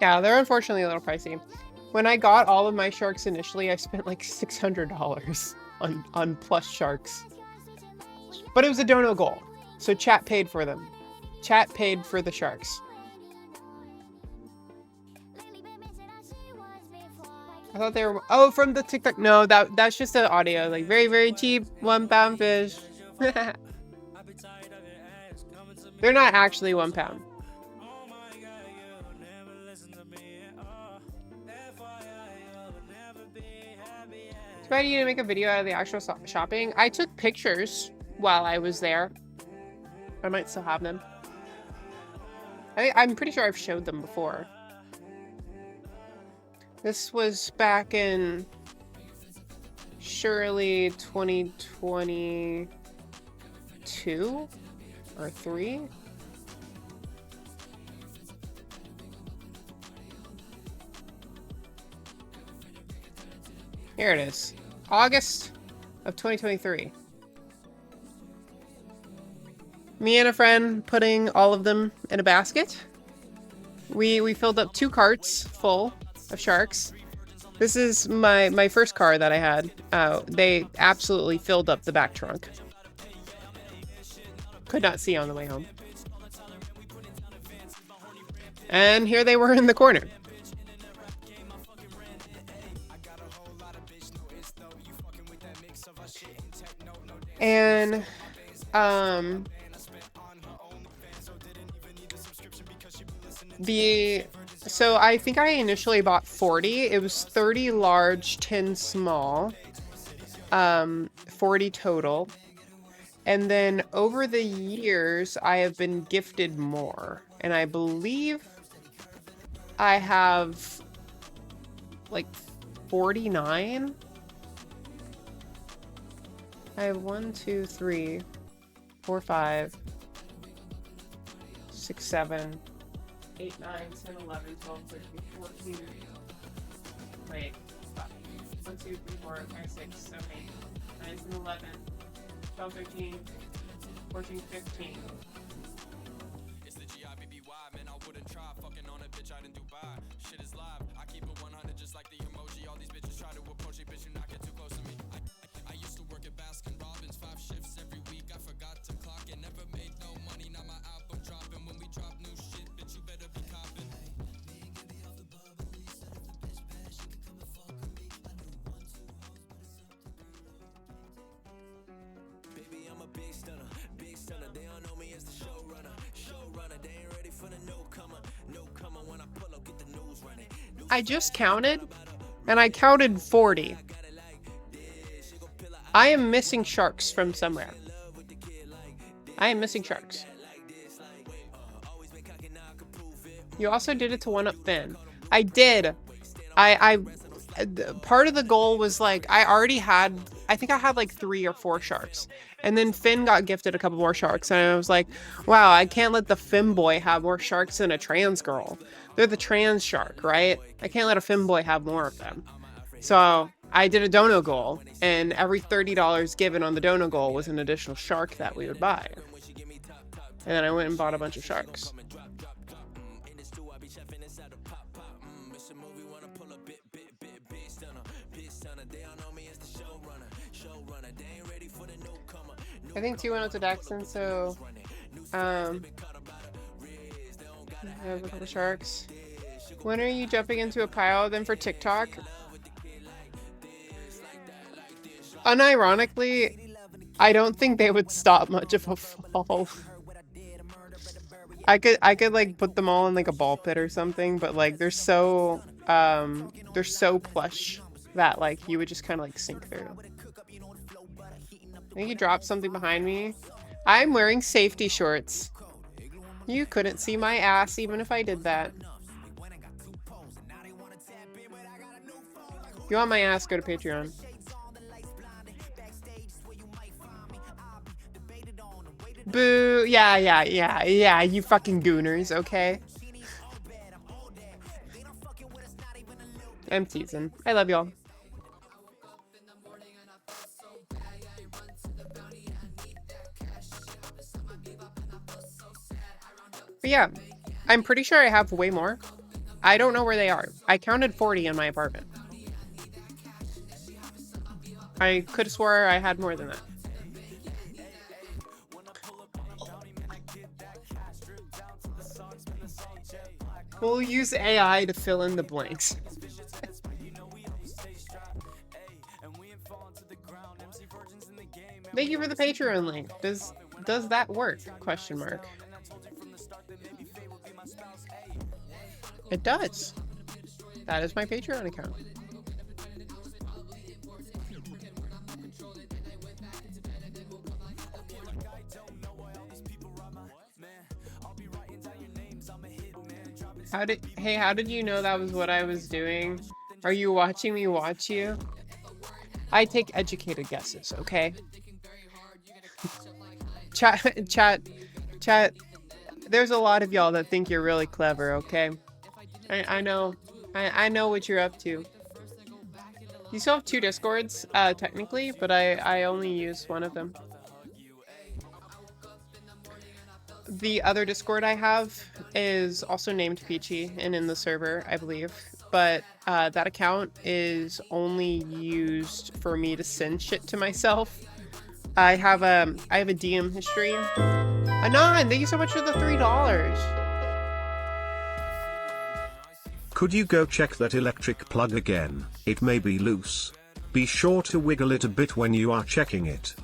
Yeah, they're unfortunately a little pricey. When I got all of my sharks initially, I spent like $600 on plush sharks. But it was a dono goal, so chat paid for them. Chat paid for the sharks. I thought they were... Oh, from the TikTok... No, that's just the audio. Like, very, very cheap. £1 fish. They're not actually £1. Ready to make a video out of the actual shopping. I took pictures while I was there. I might still have them. I'm pretty sure I've showed them before. This was back in surely 2022 or 3. Here it is. August of 2023. Me and a friend putting all of them in a basket. We filled up 2 carts full of sharks. This is my first car that I had. They absolutely filled up the back trunk. Could not see on the way home. And here they were in the corner. And so I think I initially bought 40. It was 30 large, 10 small, 40 total. And then over the years, I have been gifted more. And I believe I have like 49. I have 1, 2, 3, 4, 5, 6, 7, 8, 9, 10, 11, 12, 13, 14. Wait, stop. 1, 2, 3, 4, 5, 6, 7, 8, 9, 10, 11, 12, 13, 14, 15. It's the GIBBY, man. I wouldn't try fucking on a bitch out in Dubai. Shit is live. I keep it 100 just like the emoji. All these bitches try to approach me, bitch. You not get too close to me. I used I just counted, and I counted 40. I am missing sharks from somewhere. I am missing sharks. You also did it to one-up Finn. I did. Part of the goal was like, I think I had like 3 or 4 sharks. And then Finn got gifted a couple more sharks. And I was like, wow, I can't let the Finn boy have more sharks than a trans girl. They're the trans shark, right? I can't let a Finn boy have more of them. So I did a dono goal, and every $30 given on the dono goal was an additional shark that we would buy. And then I went and bought a bunch of sharks. I think 2 went out to Daxton, so I have a couple sharks. When are you jumping into a pile then for TikTok? Unironically, I don't think they would stop much of a fall. I could like put them all in like a ball pit or something, but like they're so plush that like you would just kind of like sink through. I think you dropped something behind me. I'm wearing safety shorts. You couldn't see my ass even if I did that. If you want my ass, go to Patreon. Boo! Yeah, you fucking gooners, okay? I'm teasing. I love y'all. But yeah, I'm pretty sure I have way more. I don't know where they are. I counted 40 in my apartment. I could have swore I had more than that. We'll use AI to fill in the blanks. Thank you for the Patreon link. Does that work? Question mark. It does. That is my Patreon account. How did you know that was what I was doing? Are you watching me watch you? I take educated guesses, okay? Chat. There's a lot of y'all that think you're really clever, okay? I know what you're up to. You still have 2 Discords, technically, but I only use one of them. The other Discord I have is also named Peachy and in the server, I believe. But that account is only used for me to send shit to myself. I have a DM history. Anon, thank you so much for the $3. Could you go check that electric plug again? It may be loose. Be sure to wiggle it a bit when you are checking it.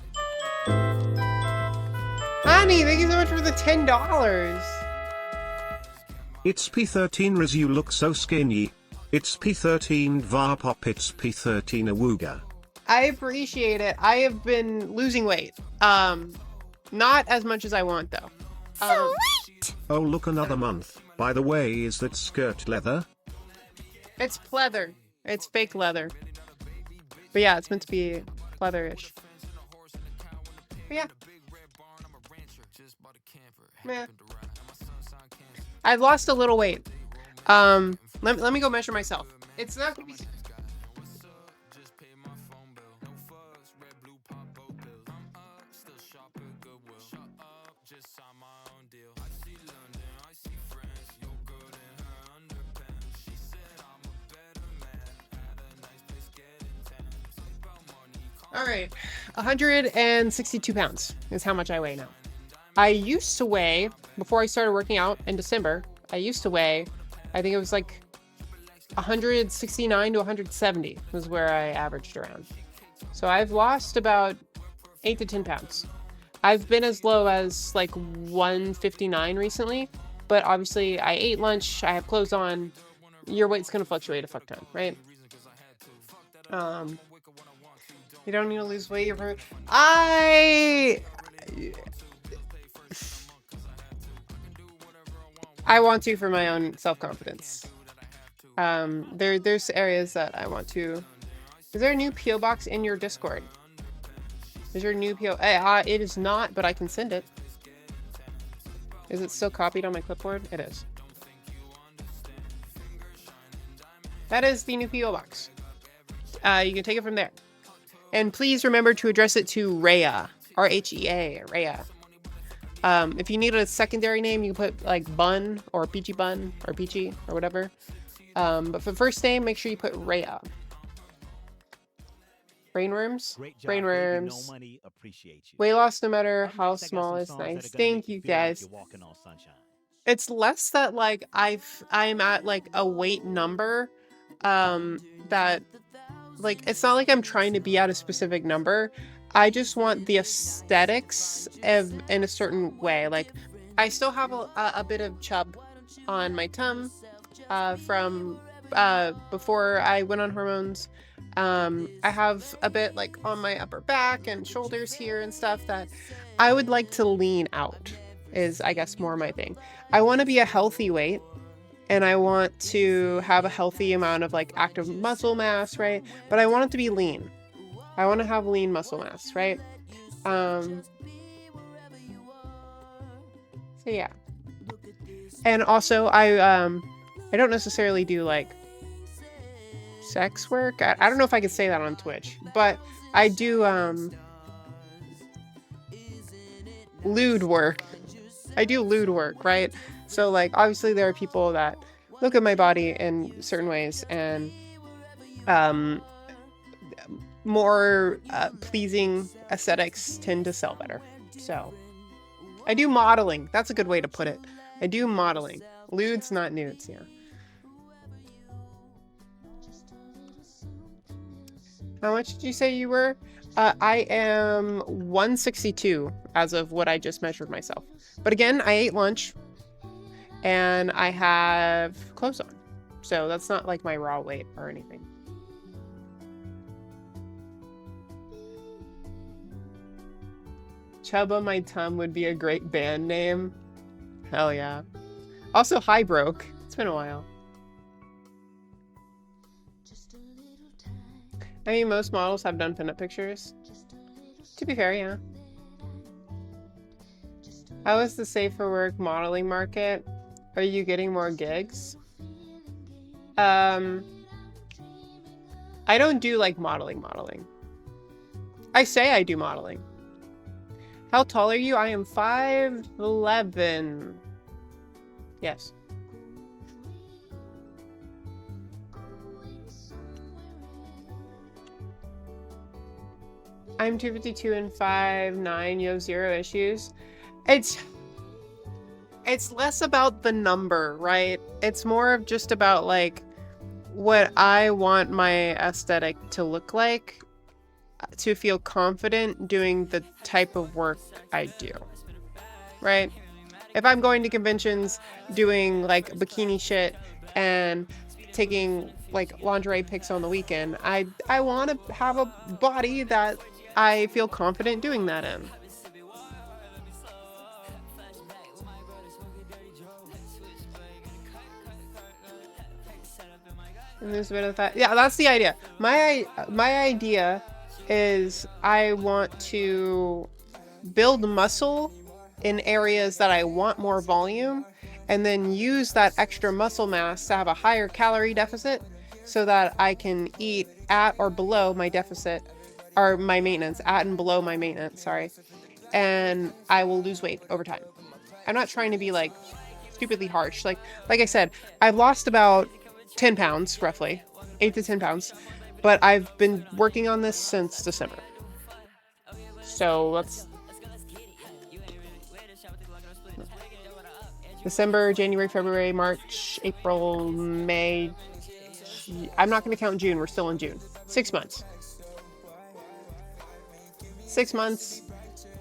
Annie, thank you so much for the $10. It's P13 Riz, you look so skinny. It's P13 Varpop, it's P13 Awooga. I appreciate it. I have been losing weight. Not as much as I want though. Sweet! Oh look, another month. By the way, is that skirt leather? It's pleather. It's fake leather. But yeah, it's meant to be pleather-ish. But yeah. Meh. I've lost a little weight. Let me go measure myself. It's not gonna be... Alright, 162 pounds is how much I weigh now. I used to weigh, before I started working out in December, I used to weigh, I think it was like 169 to 170 was where I averaged around. So I've lost about 8 to 10 pounds. I've been as low as like 159 recently, but obviously I ate lunch, I have clothes on, your weight's gonna fluctuate a fuck ton, right? You don't need to lose weight. I want to for my own self-confidence. There's areas that I want to. Is there a new PO box in your Discord? Is your new PO? It is not, but I can send it. Is it still copied on my clipboard? It is. That is the new PO box. You can take it from there. And please remember to address it to Rhea. R-H-E-A, Rhea. If you need a secondary name, you can put like Bun or Peachybunnn or Peachy or whatever. But for first name, make sure you put Rhea. Brainworms? Brainworms. No money, appreciate you. Weight loss, no matter how Next, I got small, some is songs that nice. are gonna Thank make you, feel like guys. you're walking on sunshine. It's less that like I'm at like a weight number, that like it's not like I'm trying to be at a specific number. I just want the aesthetics in a certain way. Like I still have a bit of chub on my tum from before I went on hormones. I have a bit like on my upper back and shoulders here and stuff that I would like to lean out, is I guess more my thing. I want to be a healthy weight, and I want to have a healthy amount of like active muscle mass, right? But I want it to be lean. I want to have lean muscle mass, right? So yeah. And also I don't necessarily do like sex work. I don't know if I could say that on Twitch, but I do lewd work. I do lewd work, right? So like obviously there are people that look at my body in certain ways, and more pleasing aesthetics tend to sell better. So I do modeling. That's a good way to put it. I do modeling. Lewds, not nudes, yeah. How much did you say you were? I am 162 as of what I just measured myself. But again, I ate lunch and I have clothes on. So that's not like my raw weight or anything. Chub on my tum would be a great band name. Hell yeah. Also, hi broke. It's been a while. I mean, most models have done pinup pictures. To be fair, yeah. How is the safe for work modeling market? Are you getting more gigs? I don't do like modeling. I say I do modeling. How tall are you? I am 5'11". Yes. I'm 252 and 5'9". You have 0 issues. It's less about the number, right? It's more of just about like what I want my aesthetic to look like, to feel confident doing the type of work I do, right? If I'm going to conventions doing like bikini shit and taking like lingerie pics on the weekend, I want to have a body that I feel confident doing that in. And there's a bit of that. Yeah, that's the idea. My idea is I want to build muscle in areas that I want more volume, and then use that extra muscle mass to have a higher calorie deficit so that I can eat at or below my deficit, or my maintenance, at and below my maintenance, sorry. And I will lose weight over time. I'm not trying to be like stupidly harsh. Like I said, I've lost about 10 pounds, roughly 8 to 10 pounds, but I've been working on this since December. So let's December, January, February, March, April, May. I'm not going to count June. We're still in June. 6 months. 6 months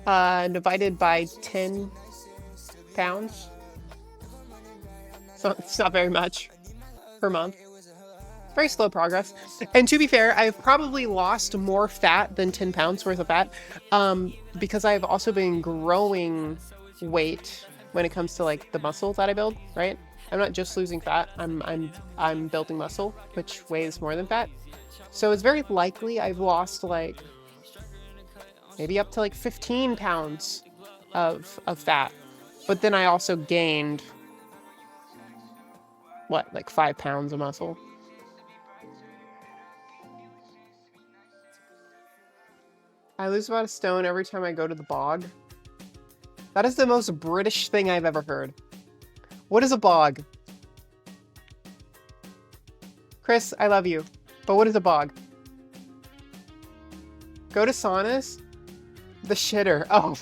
divided by 10 pounds. So it's not very much. per month. It's very slow progress. And to be fair, I've probably lost more fat than 10 pounds worth of fat, because I've also been growing weight when it comes to like the muscle that I build, right? I'm not just losing fat. I'm building muscle, which weighs more than fat. So it's very likely I've lost like maybe up to like 15 pounds of fat. But then I also gained what, like 5 pounds of muscle. I lose about a stone every time I go to the bog. That is the most British thing I've ever heard. What is a bog? Chris, I love you, but what is a bog? Go to saunas? The shitter. Oh.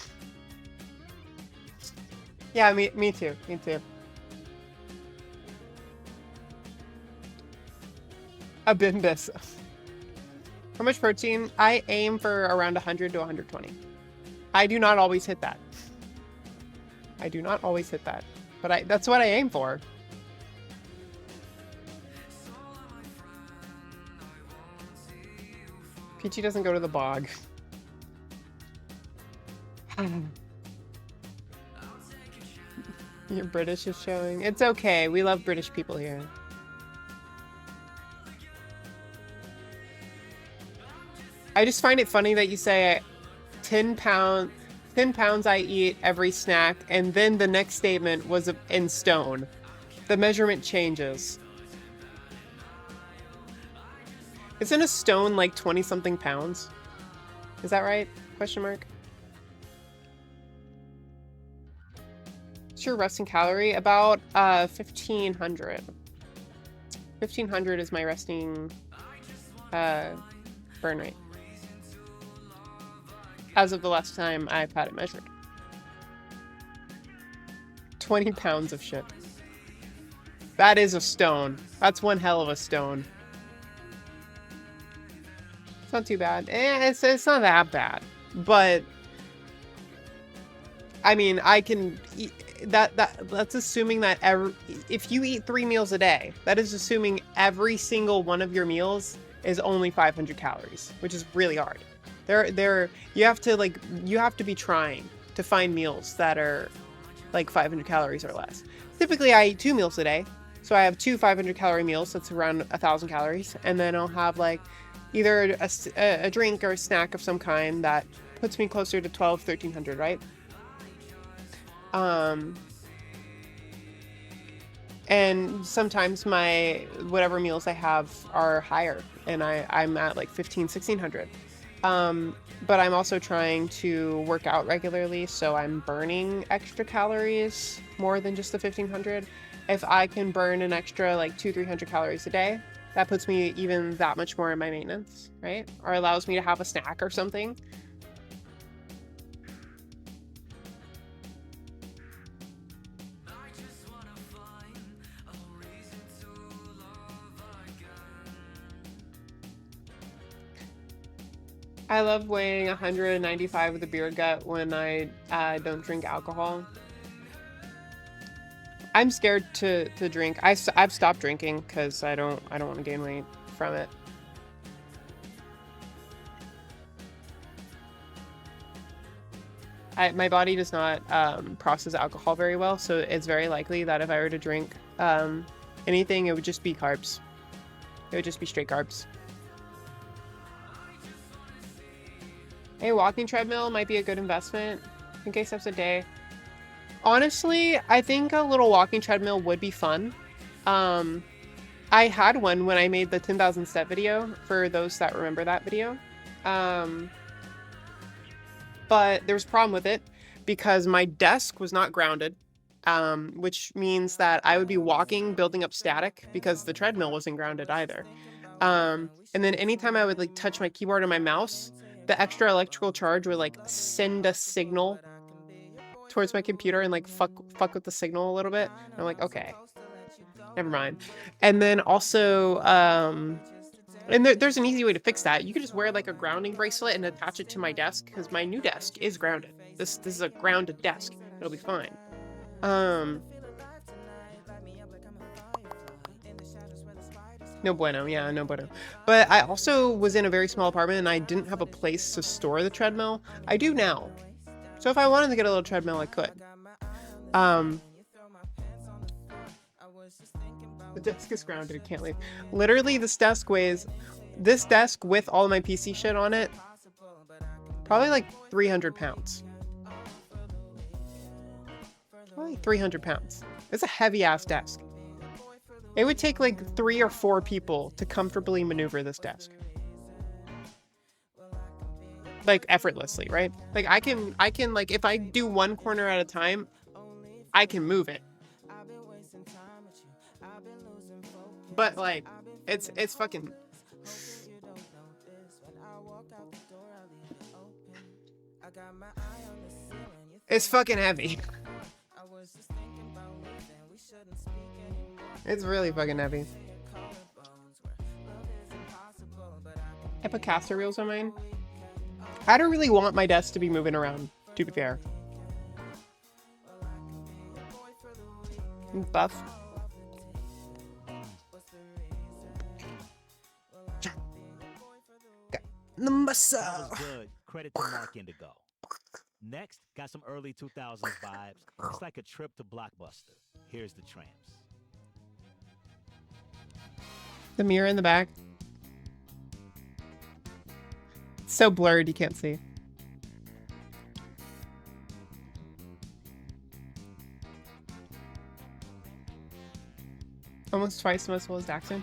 Yeah, me too. Me too. A bimbus. How much protein? I aim for around 100 to 120. I do not always hit that. I do not always hit that. But that's what I aim for. Peachy doesn't go to the bog. Your British is showing. It's okay. We love British people here. I just find it funny that you say 10 pounds I eat every snack, and then the next statement was in stone. The measurement changes. Isn't a stone like 20 something pounds? Is that right? Question mark. What's your resting calorie? About 1500. 1500 is my resting burn rate. As of the last time I've had it measured. 20 pounds of shit. That is a stone. That's one hell of a stone. It's not too bad. It's not that bad. But I mean, I can eat that's assuming that if you eat 3 meals a day, that is assuming every single one of your meals is only 500 calories, which is really hard. You have to be trying to find meals that are like 500 calories or less. Typically I eat 2 meals a day. So I have 2 500 calorie meals. That's around 1,000 calories. And then I'll have like either a drink or a snack of some kind that puts me closer to 1,300, right? And sometimes my whatever meals I have are higher, and I'm at like 1,500, 1,600. But I'm also trying to work out regularly, so I'm burning extra calories more than just the 1,500. If I can burn an extra like 200-300 calories a day, that puts me even that much more in my maintenance, right? Or allows me to have a snack or something. I love weighing 195 with a beer gut when I don't drink alcohol. I'm scared to drink. I've stopped drinking because I don't want to gain weight from it. My body does not process alcohol very well, so it's very likely that if I were to drink anything, it would just be carbs. It would just be straight carbs. A walking treadmill might be a good investment. I think 8 steps a day. Honestly, I think a little walking treadmill would be fun. I had one when I made the 10,000 step video, for those that remember that video. But there was a problem with it because my desk was not grounded, which means that I would be walking, building up static because the treadmill wasn't grounded either. And then anytime I would like touch my keyboard or my mouse, the extra electrical charge would like send a signal towards my computer and like fuck with the signal a little bit. And I'm like, okay, never mind. And then also, and there's an easy way to fix that. You could just wear like a grounding bracelet and attach it to my desk because my new desk is grounded. This is a grounded desk. It'll be fine. No bueno, yeah, no bueno. But I also was in a very small apartment and I didn't have a place to store the treadmill. I do now. So if I wanted to get a little treadmill, I could. The desk is grounded, can't leave. Literally, this desk with all my PC shit on it, probably like 300 pounds. Probably 300 pounds. It's a heavy ass desk. It would take like 3 or 4 people to comfortably maneuver this desk. Like effortlessly, right? Like I can like if I do one corner at a time, I can move it. But like it's fucking it's fucking heavy. It's really fucking heavy. I put caster wheels on mine. I don't really want my desk to be moving around, to be fair. Buff. The muscle. That was good. Credit to Mark Indigo. Next, got some early 2000s vibes. It's like a trip to Blockbuster. Here's the Tramps. The mirror in the back. It's so blurred you can't see. Almost twice the muscle as Daxton.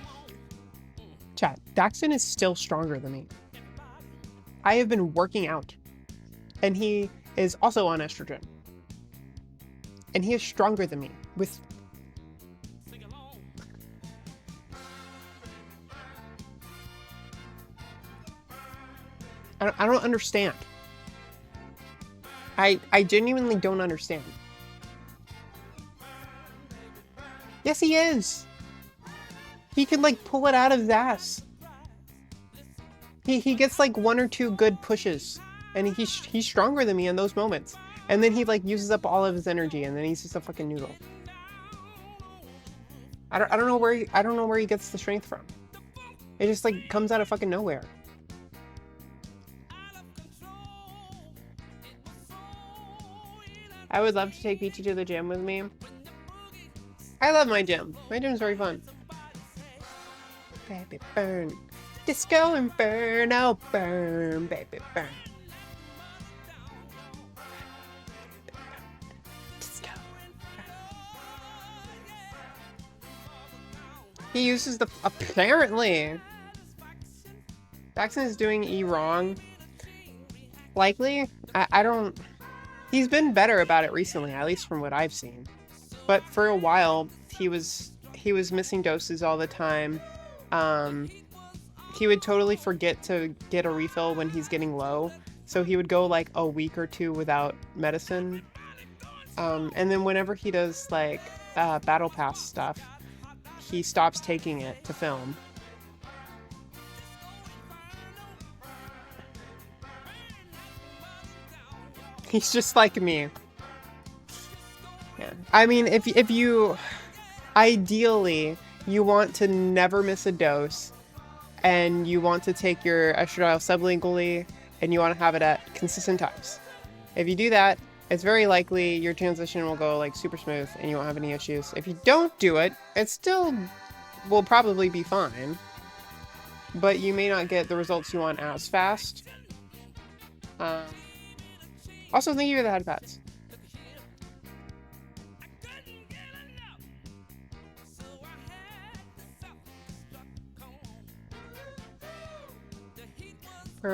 Chat, Daxton is still stronger than me. I have been working out. And he is also on estrogen. And he is stronger than me. With I don't understand. I genuinely don't understand. Yes, he is. He can like pull it out of his ass. He gets like 1 or 2 good pushes, and he's stronger than me in those moments. And then he like uses up all of his energy, and then he's just a fucking noodle. I don't know where he gets the strength from. It just like comes out of fucking nowhere. I would love to take Peachy to the gym with me. I love my gym. My gym's very fun. Baby burn. Disco Inferno burn. Baby burn. Disco. He uses the... Apparently. Jackson is doing E wrong. Likely. I don't... He's been better about it recently, at least from what I've seen. But for a while, he was missing doses all the time. He would totally forget to get a refill when he's getting low. So he would go like a week or 2 without medicine. And then whenever he does like battle pass stuff, he stops taking it to film. He's just like me. Yeah. I mean, if you... Ideally, you want to never miss a dose, and you want to take your estradiol sublingually, and you want to have it at consistent times. If you do that, it's very likely your transition will go like super smooth, and you won't have any issues. If you don't do it, it still will probably be fine, but you may not get the results you want as fast. Also, thank you for the head pats. For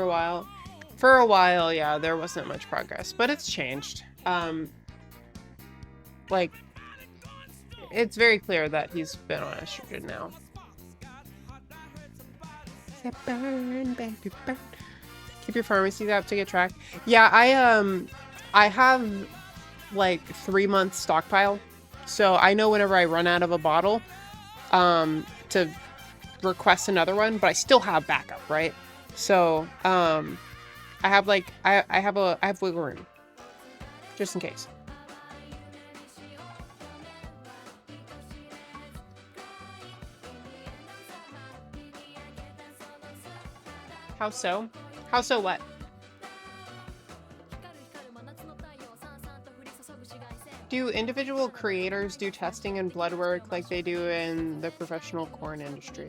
a while, yeah, there wasn't much progress, but it's changed. Like, it's very clear that he's been on estrogen now. Burn, baby, burn. Keep your pharmacy up to get tracked. Yeah, I have like 3 months stockpile, so I know whenever I run out of a bottle, to request another one, but I still have backup, right? So, I have like, I have wiggle room, just in case. How so? How so what? Do individual creators do testing and blood work like they do in the professional corn industry?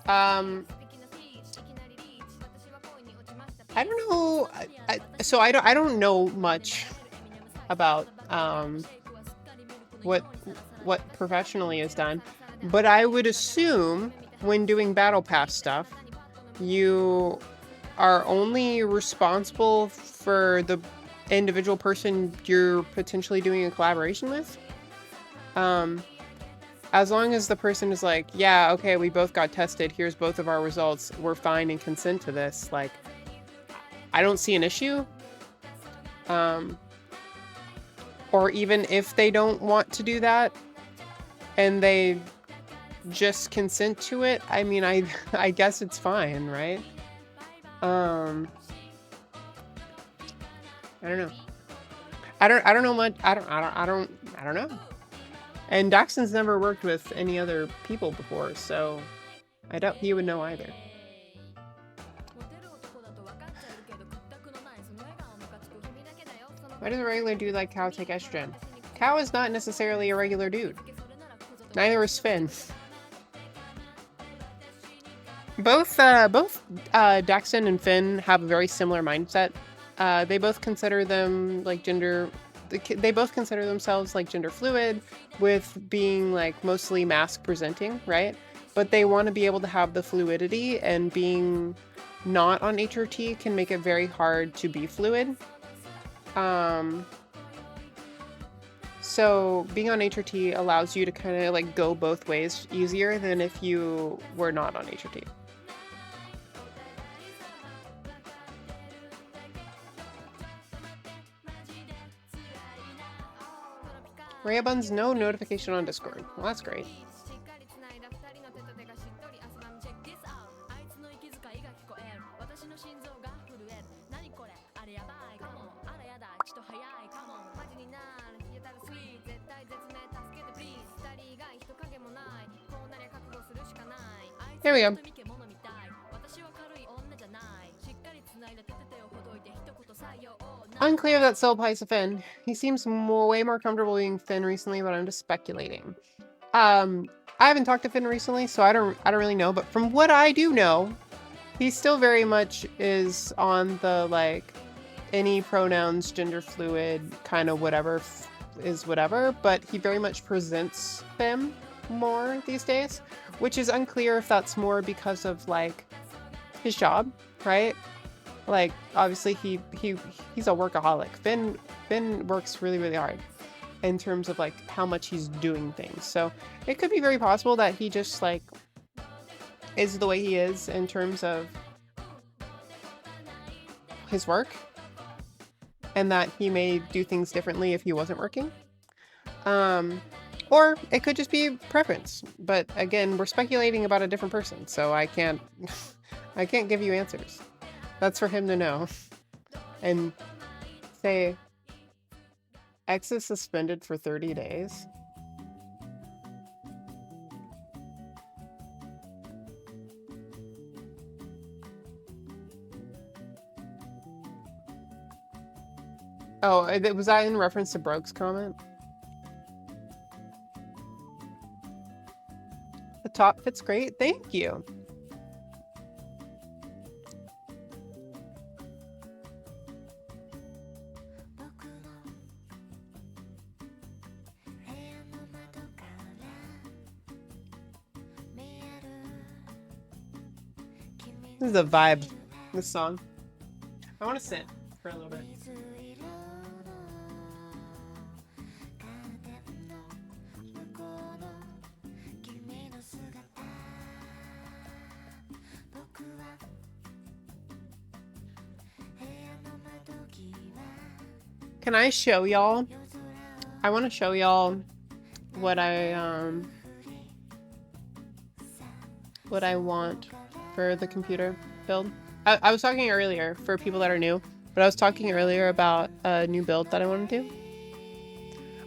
I don't know. So I don't know much about what professionally is done, but I would assume when doing battle pass stuff, you are only responsible for the individual person you're potentially doing a collaboration with. As long as the person is like, yeah, okay, we both got tested, here's both of our results, we're fine and consent to this, like, I don't see an issue. Or even if they don't want to do that and they just consent to it, I mean, I guess it's fine, right? I don't know. I don't know much. I don't know. And Daxton's never worked with any other people before, so I doubt he would know either. Why does a regular dude like Cow take estrogen? Cow is not necessarily a regular dude. Neither is Finn. Both Daxton and Finn have a very similar mindset. They both consider them like they both consider themselves like gender fluid, with being like mostly mask presenting, right? But they want to be able to have the fluidity, and being not on HRT can make it very hard to be fluid. So being on HRT allows you to kind of like go both ways easier than if you were not on HRT. Peachybunn's no notification on Discord. Well, that's great. There we go. Unclear if that still applies to Finn. He seems way more comfortable being Finn recently, but I'm just speculating. I haven't talked to Finn recently, so I don't really know. But from what I do know, he still very much is on the like any pronouns, gender fluid, kind of whatever is whatever. But he very much presents them more these days, which is unclear if that's more because of like his job, right? Like obviously he's a workaholic. Finn works really hard in terms of like how much he's doing things. So it could be very possible that he just like is the way he is in terms of his work, and that he may do things differently if he wasn't working. Or it could just be preference. But again, we're speculating about a different person, so I can't give you answers. That's for him to know. And say, X is suspended for 30 days. Oh, was that in reference to Broke's comment? The top fits great. Thank you. This is a vibe, this song. I want to sit for a little bit. Can I show y'all? I want to show y'all what I want for the computer build. I was talking earlier, for people that are new, but I was talking earlier about a new build that I want to do.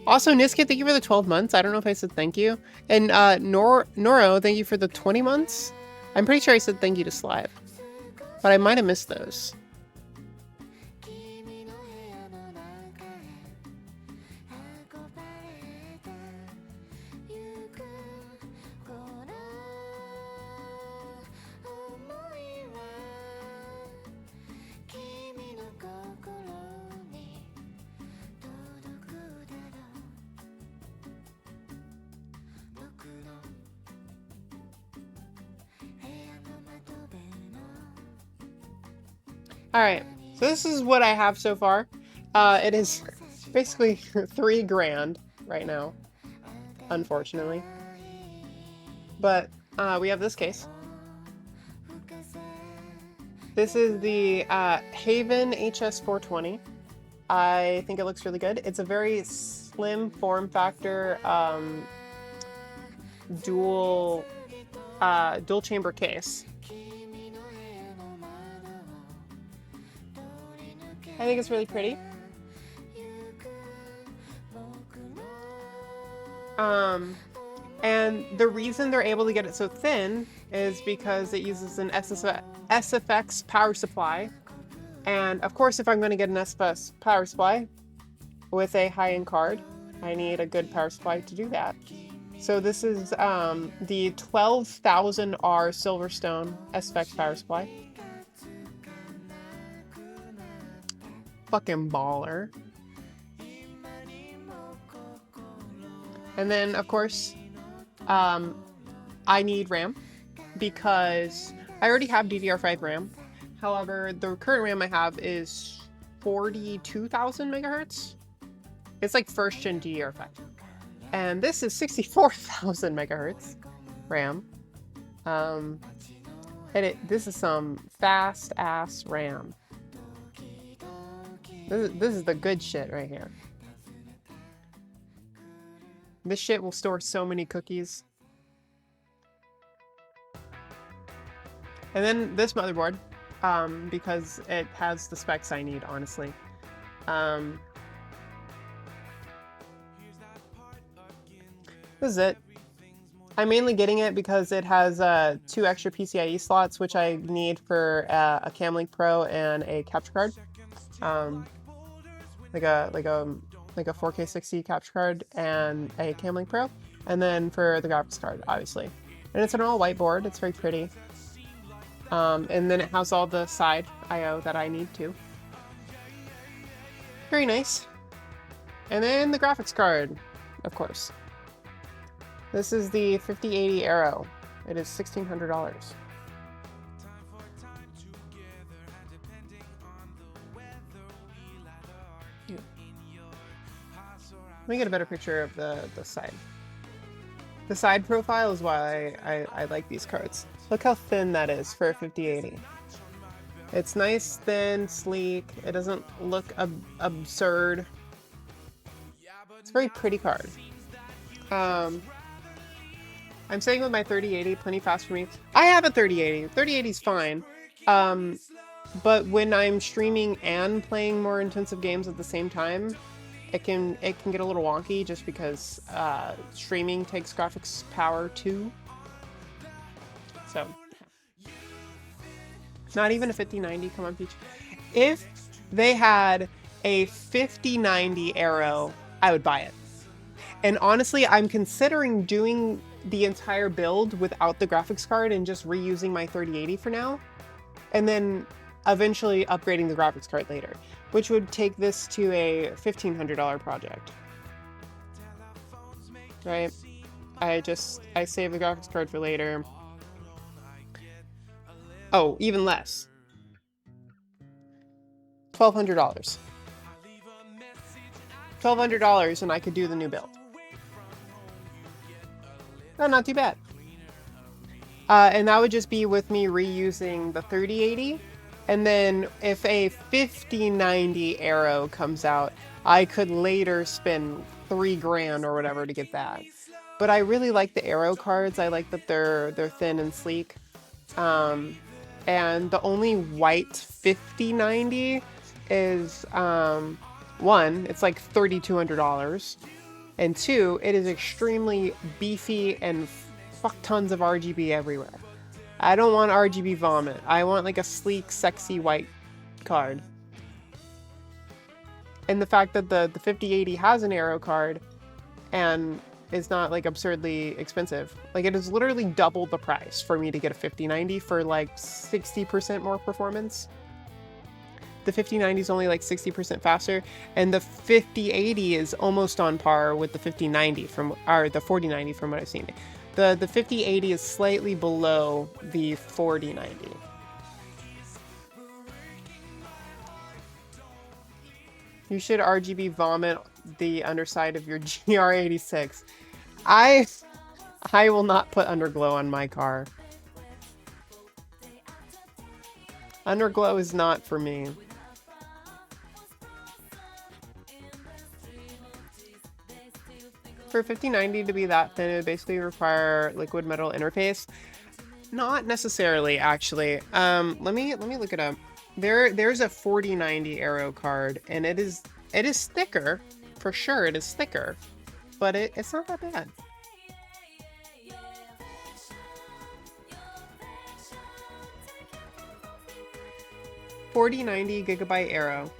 Also, Niska, thank you for the 12 months. I don't know if I said thank you. And Noro, thank you for the 20 months. I'm pretty sure I said thank you to Slive. But I might have missed those. Alright, so this is what I have so far. It is basically $3,000 right now, unfortunately. But we have this case. This is the Haven HS420. I think it looks really good. It's a very slim form factor dual chamber case. I think it's really pretty. And the reason they're able to get it so thin is because it uses an SFX power supply. And of course, if I'm going to get an SFX power supply with a high-end card, I need a good power supply to do that. So this is the 12,000R Silverstone SFX power supply. Fucking baller. And then, of course, I need RAM because I already have DDR5 RAM. However, the current RAM I have is 42,000 megahertz. It's like first gen DDR5. And this is 64,000 megahertz RAM. And this is some fast ass RAM. This is the good shit right here. This shit will store so many cookies. And then this motherboard, because it has the specs I need, honestly. This is it. I'm mainly getting it because it has 2 extra PCIe slots, which I need for a Camlink Pro and a capture card. Like a 4K 60 capture card and a Camlink Pro, and then for the graphics card, obviously. And it's an all white board. It's very pretty. And then it has all the side I/O that I need too. Very nice. And then the graphics card, of course. This is the 5080 Aero. It is $1,600. Let me get a better picture of the side. The side profile is why I like these cards. Look how thin that is for a 5080. It's nice, thin, sleek. It doesn't look absurd. It's a very pretty card. I'm saying with my 3080, plenty fast for me. I have a 3080. 3080 is fine. But when I'm streaming and playing more intensive games at the same time, it can get a little wonky just because streaming takes graphics power too. So, not even a 5090. Come on, Peach. If they had a 5090 Aero, I would buy it. And honestly, I'm considering doing the entire build without the graphics card and just reusing my 3080 for now, and then eventually upgrading the graphics card later, which would take this to a $1,500 project. Right? I save the graphics card for later. Oh, even less. $1,200. $1,200 and I could do the new build. Oh, not too bad. And that would just be with me reusing the 3080. And then if a 5090 Aero comes out, I could later spend $3,000 or whatever to get that. But I really like the Aero cards. I like that they're thin and sleek. And the only white 5090 is one, it's like $3,200. And 2, it is extremely beefy and fuck tons of RGB everywhere. I don't want RGB vomit. I want like a sleek, sexy white card. And the fact that the 5080 has an Aero card and is not like absurdly expensive. Like it is literally double the price for me to get a 5090 for like 60% more performance. The 5090 is only like 60% faster, and the 5080 is almost on par with the 5090 or the 4090 from what I've seen. The 5080 is slightly below the 4090. You should RGB vomit the underside of your GR86. I will not put underglow on my car. Underglow is not for me. For 5090 to be that thin, it would basically require liquid metal interface. Not necessarily, actually. Let me look it up. There's a 4090 Aero card, and it is thicker, for sure. It is thicker, but it's not that bad. $4090 gigabyte Aero.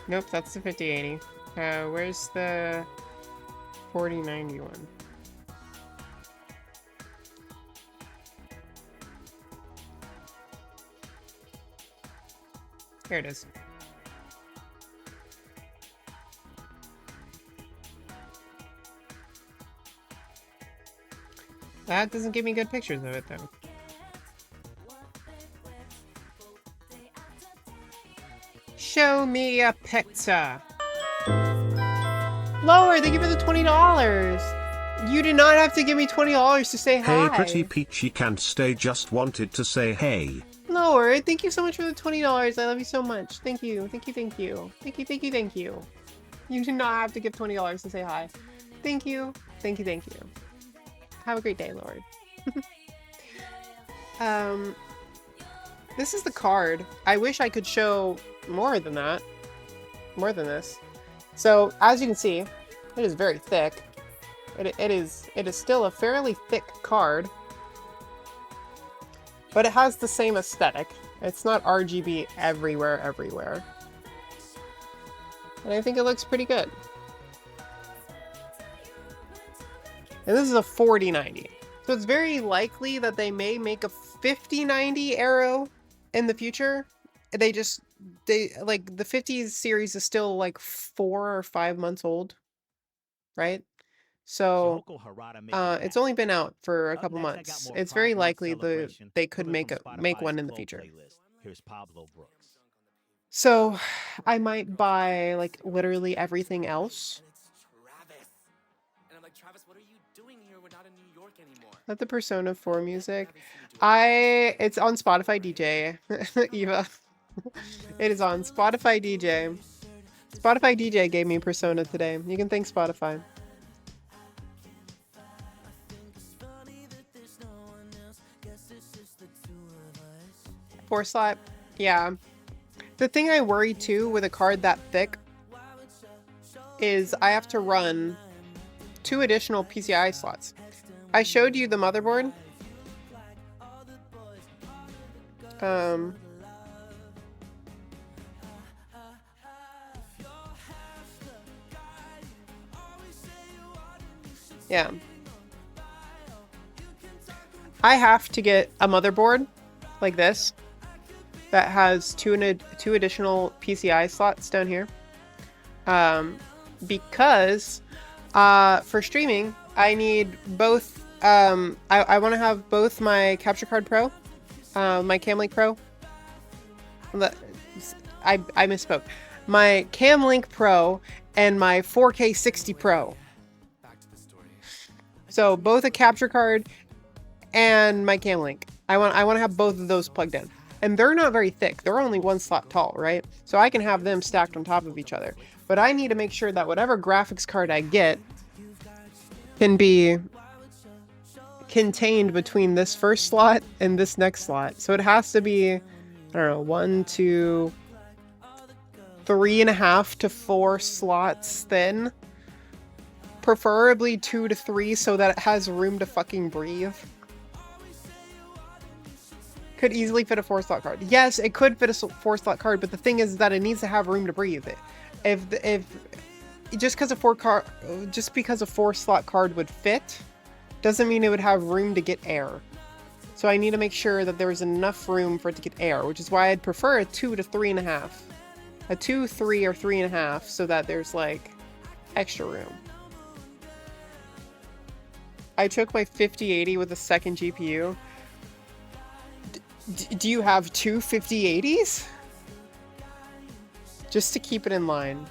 Nope, that's the 5080. Where's the 4090 one? Here it is. That doesn't give me good pictures of it, though. Show me a picture. Lower, thank you for the $20. You do not have to give me $20 to say hi. Hey, Pretty Peachy can't stay, just wanted to say hey. Lower, thank you so much for the $20. I love you so much. Thank you, thank you, thank you. Thank you, thank you, thank you. You do not have to give $20 to say hi. Thank you, thank you, thank you. Have a great day, Lord. This is the card. I wish I could show more than that. More than this. So, as you can see, it is very thick. It is still a fairly thick card. But it has the same aesthetic. It's not RGB everywhere. And I think it looks pretty good. And this is a 4090. So it's very likely that they may make a 5090 Aero in the future. They like the 50 series is still like 4 or 5 months old, right? So it's only been out for a couple months. It's very likely they could make one in the future. So I might buy like literally everything else. Not the Persona 4 music. It's on Spotify DJ. Eva. It is on Spotify DJ. Spotify DJ gave me Persona today. You can thank Spotify. Four slot. Yeah. The thing I worry too with a card that thick is I have to run 2 additional PCI slots. I showed you the motherboard. Yeah. I have to get a motherboard like this that has two additional PCI slots down here. Because for streaming, I need both. I want to have both my Capture Card Pro, my Camlink Pro. I misspoke. My Camlink Pro and my 4K 60 Pro. So both a capture card and my Camlink. I want to have both of those plugged in. And they're not very thick. They're only 1 slot tall, right? So I can have them stacked on top of each other. But I need to make sure that whatever graphics card I get can be contained between this first slot and this next slot. So it has to be, I don't know, 1, 2, 3.5 to 4 slots thin. Preferably 2 to 3 so that it has room to fucking breathe. Could easily fit a 4-slot card. Yes, it could fit a 4-slot card, but the thing is that it needs to have room to breathe. If just because a 4-slot card would fit, doesn't mean it would have room to get air. So I need to make sure that there's enough room for it to get air, which is why I'd prefer a 2 to 3.5. A 2, 3, or 3.5 so that there's like extra room. I took my 5080 with a second GPU. Do you have two 5080s? Just to keep it in line.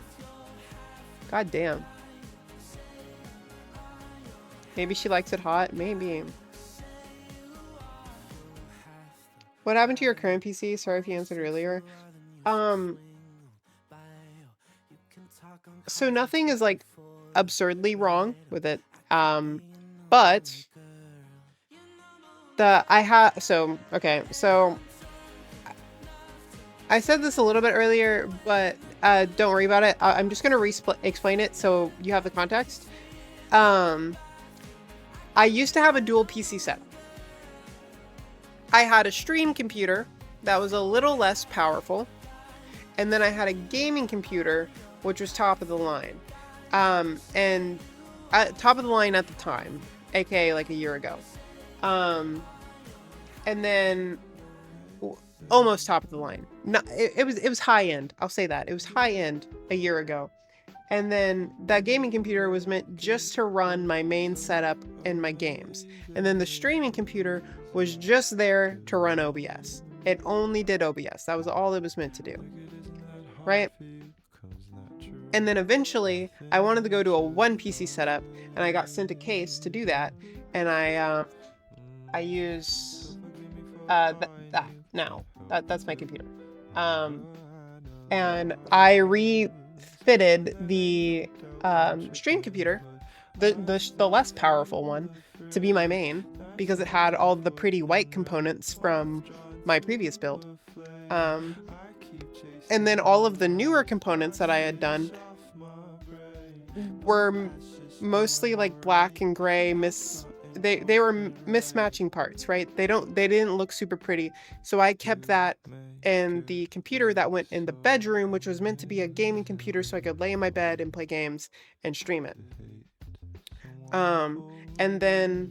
God damn. Maybe she likes it hot. Maybe. What happened to your current PC? Sorry if you answered earlier. So nothing is like absurdly wrong with it. But so I said this a little bit earlier, but don't worry about it. I'm just gonna explain it so you have the context. I used to have a dual PC setup. I had a stream computer that was a little less powerful, and then I had a gaming computer which was top of the line, and top of the line at the time, aka like a year ago, and then almost top of the line. No, it was high end. I'll say that it was high end a year ago, and then that gaming computer was meant just to run my main setup and my games, and then the streaming computer was just there to run OBS. It only did OBS. That was all it was meant to do, right? And then eventually I wanted to go to a 1 PC setup, and I got sent a case to do that, and I use that's my computer, and I refitted the stream computer, the less powerful one, to be my main because it had all the pretty white components from my previous build. And then all of the newer components that I had done were mostly like black and gray they were mismatching parts, right? They didn't look super pretty. So I kept that, and the computer that went in the bedroom, which was meant to be a gaming computer so I could lay in my bed and play games and stream it. And then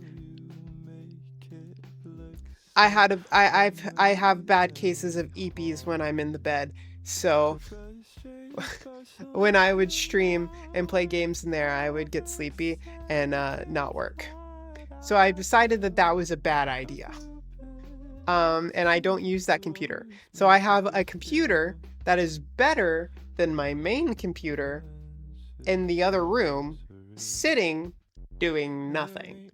I have bad cases of EPs when I'm in the bed. So when I would stream and play games in there, I would get sleepy and not work. So I decided that was a bad idea. And I don't use that computer. So I have a computer that is better than my main computer in the other room, sitting, doing nothing.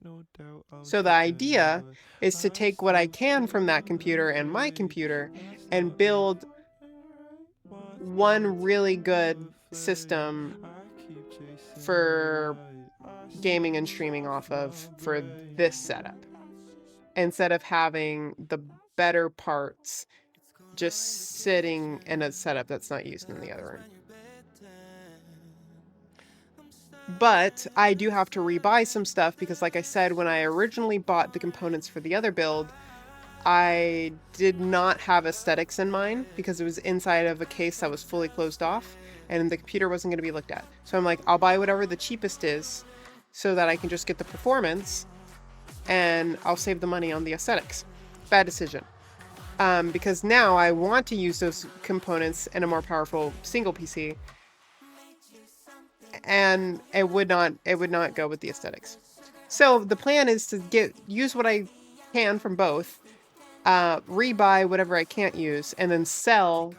So the idea is to take what I can from that computer and my computer and build one really good system for gaming and streaming off of for this setup, instead of having the better parts just sitting in a setup that's not used in the other room. But I do have to rebuy some stuff because, like I said, when I originally bought the components for the other build, I did not have aesthetics in mind because it was inside of a case that was fully closed off and the computer wasn't going to be looked at. So I'm like, I'll buy whatever the cheapest is so that I can just get the performance and I'll save the money on the aesthetics. Bad decision. Because now I want to use those components in a more powerful single PC, and it would not go with the aesthetics. So the plan is to use what I can from both, rebuy whatever I can't use, and then sell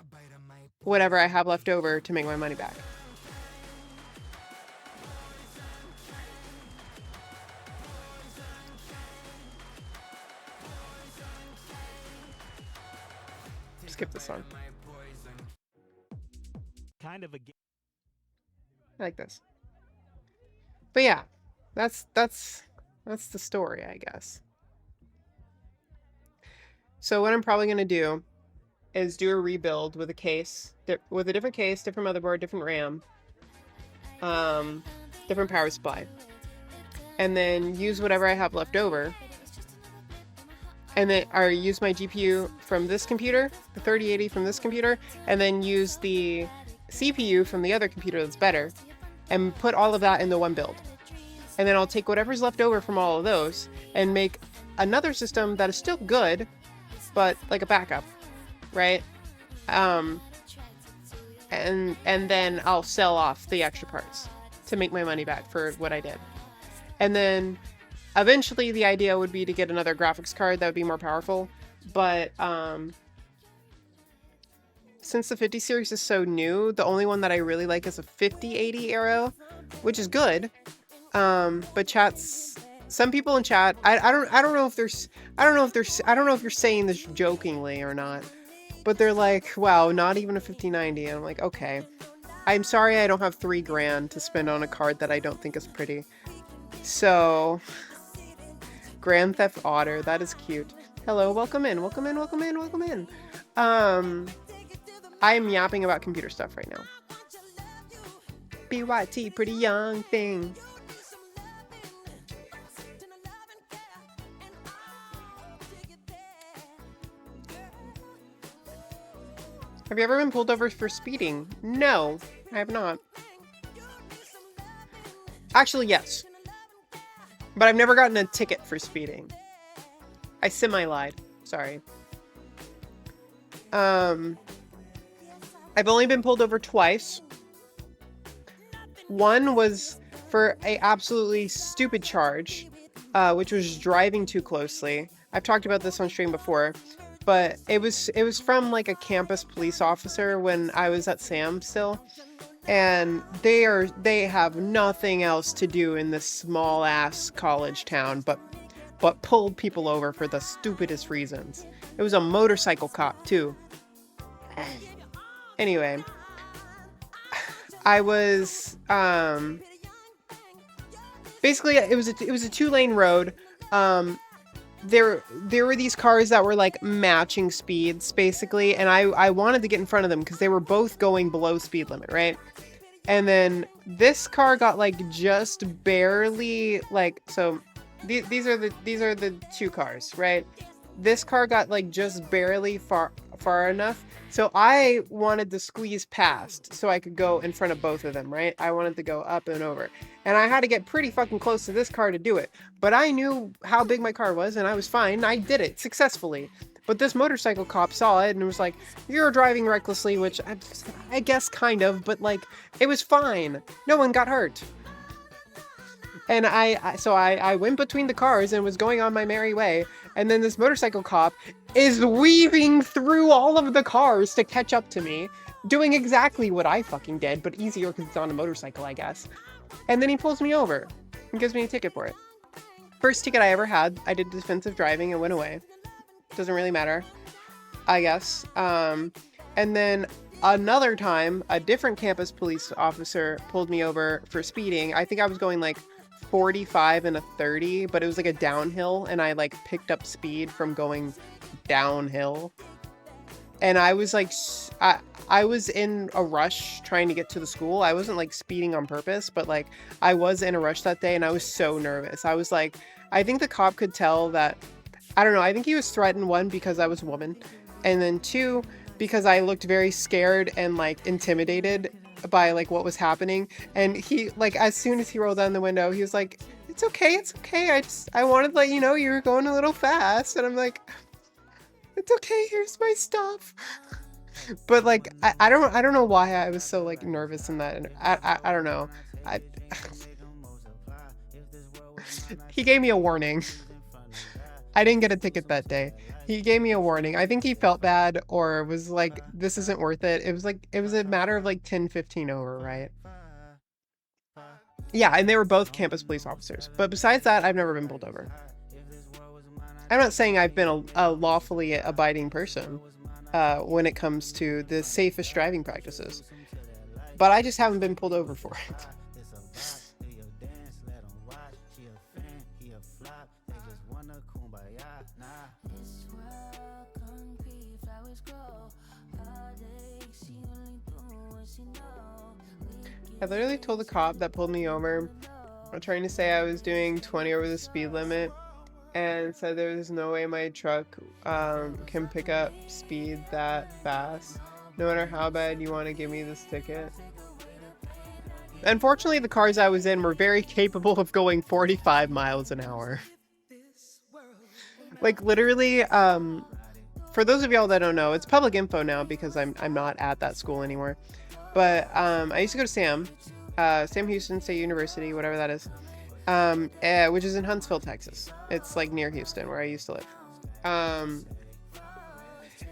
whatever I have left over to make my money back. Skip this song. Kind of a. I like this. But yeah, That's the story, I guess. So what I'm probably gonna do is do a rebuild with a case, with a different case, different motherboard, different RAM, different power supply, and then use whatever I have left over, and then or use my GPU from this computer, the 3080 from this computer, and then use the CPU from the other computer that's better, and put all of that into one build. And then I'll take whatever's left over from all of those and make another system that is still good, but like a backup, right? And then I'll sell off the extra parts to make my money back for what I did. And then eventually the idea would be to get another graphics card that would be more powerful. But since the 50 series is so new, the only one that I really like is a 5080 Aero, which is good. But some people in chat, I don't know if you're saying this jokingly or not, but they're like, wow, not even a 5090. And I'm like, okay, I'm sorry I don't have $3,000 to spend on a card that I don't think is pretty. So, Grand Theft Auto, that is cute. Hello, welcome in. I'm yapping about computer stuff right now. BYT, pretty young thing. Have you ever been pulled over for speeding? No, I have not. Actually, yes. But I've never gotten a ticket for speeding. I semi-lied. Sorry. I've only been pulled over twice. One was for a absolutely stupid charge, which was driving too closely. I've talked about this on stream before. But it was from like a campus police officer when I was at Sam still, and they have nothing else to do in this small ass college town but pulled people over for the stupidest reasons. It was a motorcycle cop too. Anyway, I was basically it was a 2-lane road. There were these cars that were like matching speeds basically, and I wanted to get in front of them because they were both going below speed limit, right? And then this car got like just barely like, so these are the two cars, right? This car got like just barely far enough, so I wanted to squeeze past so I could go in front of both of them, right? I wanted to go up and over. And I had to get pretty fucking close to this car to do it. But I knew how big my car was and I was fine. I did it successfully. But this motorcycle cop saw it and was like, "You're driving recklessly," which I guess kind of, but like, it was fine. No one got hurt. And I went between the cars and was going on my merry way. And then this motorcycle cop is weaving through all of the cars to catch up to me, doing exactly what I fucking did, but easier because it's on a motorcycle, I guess. And then he pulls me over and gives me a ticket for it. First ticket I ever had. I did defensive driving and went away. Doesn't really matter, I guess. And then another time, a different campus police officer pulled me over for speeding. I think I was going like 45 and a 30, but it was like a downhill, and I like picked up speed from going downhill. And I was like, I was in a rush trying to get to the school. I wasn't like speeding on purpose, but like I was in a rush that day and I was so nervous. I was like, I think the cop could tell that, I don't know, I think he was threatened, one, because I was a woman, and then two, because I looked very scared and like intimidated by like what was happening. And he, like, as soon as he rolled down the window, he was like, it's okay. I wanted to let you know you were going a little fast. And I'm like, it's okay, here's my stuff. But like, I don't know why I was so like nervous in that. I don't know. He gave me a warning. I didn't get a ticket that day. He gave me a warning. I think he felt bad or was like, this isn't worth it. It was a matter of like 10-15 over, right? Yeah, and they were both campus police officers. But besides that, I've never been pulled over. I'm not saying I've been a lawfully abiding person when it comes to the safest driving practices. But I just haven't been pulled over for it. I literally told the cop that pulled me over, trying to say I was doing 20 over the speed limit, and said there's no way my truck can pick up speed that fast, no matter how bad you want to give me this ticket. Unfortunately, the cars I was in were very capable of going 45 miles an hour. Like, literally, for those of y'all that don't know, it's public info now because I'm not at that school anymore. But I used to go to Sam Houston State University, whatever that is, which is in Huntsville, Texas. It's like near Houston, where I used to live.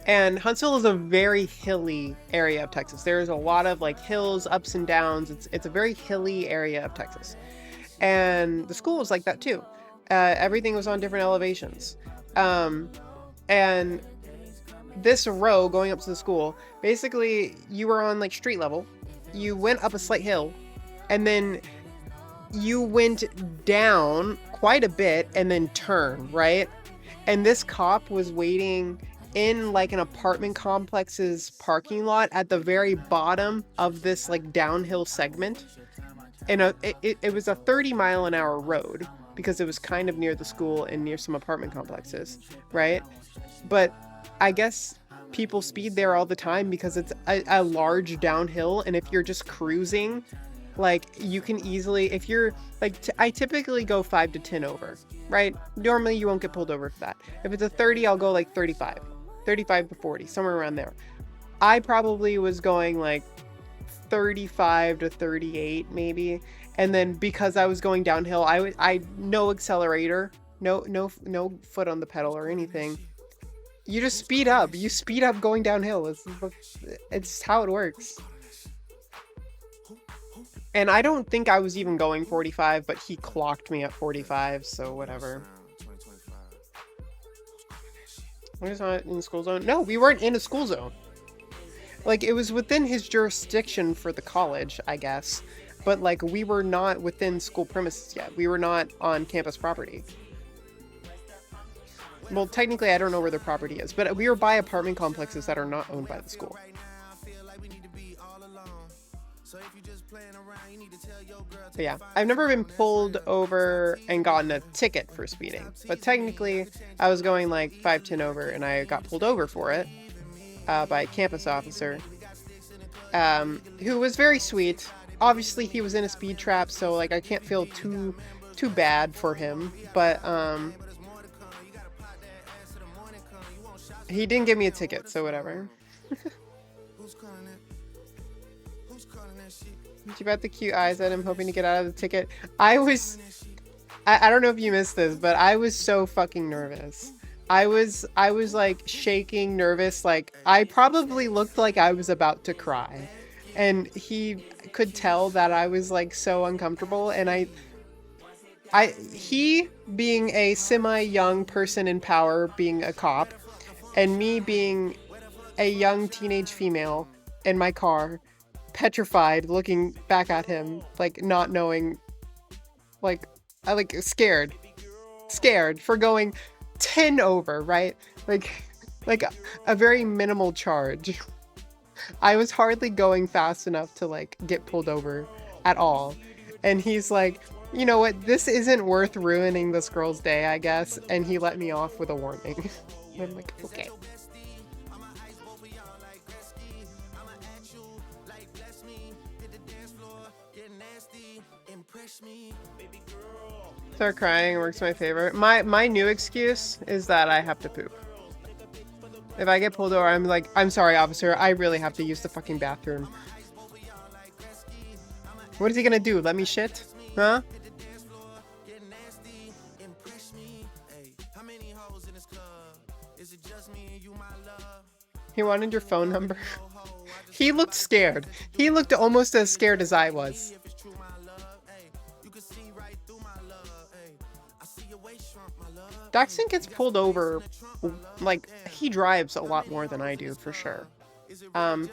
And Huntsville is a very hilly area of Texas. There's a lot of like hills, ups and downs. It's a very hilly area of Texas. And the school was like that too. Everything was on different elevations. And this row going up to the school, basically you were on like street level. You went up a slight hill and then you went down quite a bit and then turned, right? And this cop was waiting in like an apartment complex's parking lot at the very bottom of this like downhill segment. And it was a 30-mile-an-hour road because it was kind of near the school and near some apartment complexes, right? But I guess people speed there all the time because it's a large downhill, and if you're just cruising, like you can easily, if you're like, I typically go 5 to 10 over, right? Normally you won't get pulled over for that. If it's a 30, I'll go like 35 to 40, somewhere around there. I probably was going like 35 to 38 maybe, and then because I was going downhill, I no accelerator, no foot on the pedal or anything. You just speed up. You speed up going downhill. It's how it works. And I don't think I was even going 45, but he clocked me at 45, so whatever. We're just not in school zone. No, we weren't in a school zone. Like, it was within his jurisdiction for the college, I guess. But, like, we were not within school premises yet. We were not on campus property. Well, technically, I don't know where the property is, but we were by apartment complexes that are not owned by the school. But yeah, I've never been pulled over and gotten a ticket for speeding. But technically, I was going like 5-10 over, and I got pulled over for it by a campus officer who was very sweet. Obviously, he was in a speed trap, so like I can't feel too bad for him. But he didn't give me a ticket, so whatever. Too bad the cute eyes at him, hoping to get out of the ticket. I don't know if you missed this, but I was so fucking nervous. I was like shaking, nervous. Like I probably looked like I was about to cry, and he could tell that I was like so uncomfortable. And he being a semi-young person in power, being a cop, and me being a young teenage female in my car, petrified, looking back at him, like not knowing, like scared for going 10 over, right? Like a very minimal charge. I was hardly going fast enough to like get pulled over at all. And he's like, you know what, this isn't worth ruining this girl's day, I guess. And he let me off with a warning. I'm like, okay. Start crying works my favor. My new excuse is that I have to poop. If I get pulled over, I'm like, I'm sorry, officer, I really have to use the fucking bathroom. What is he gonna do? Let me shit? Huh? He wanted your phone number. He looked scared. He looked almost as scared as I was. Daxton gets pulled over, like, he drives a lot more than I do, for sure.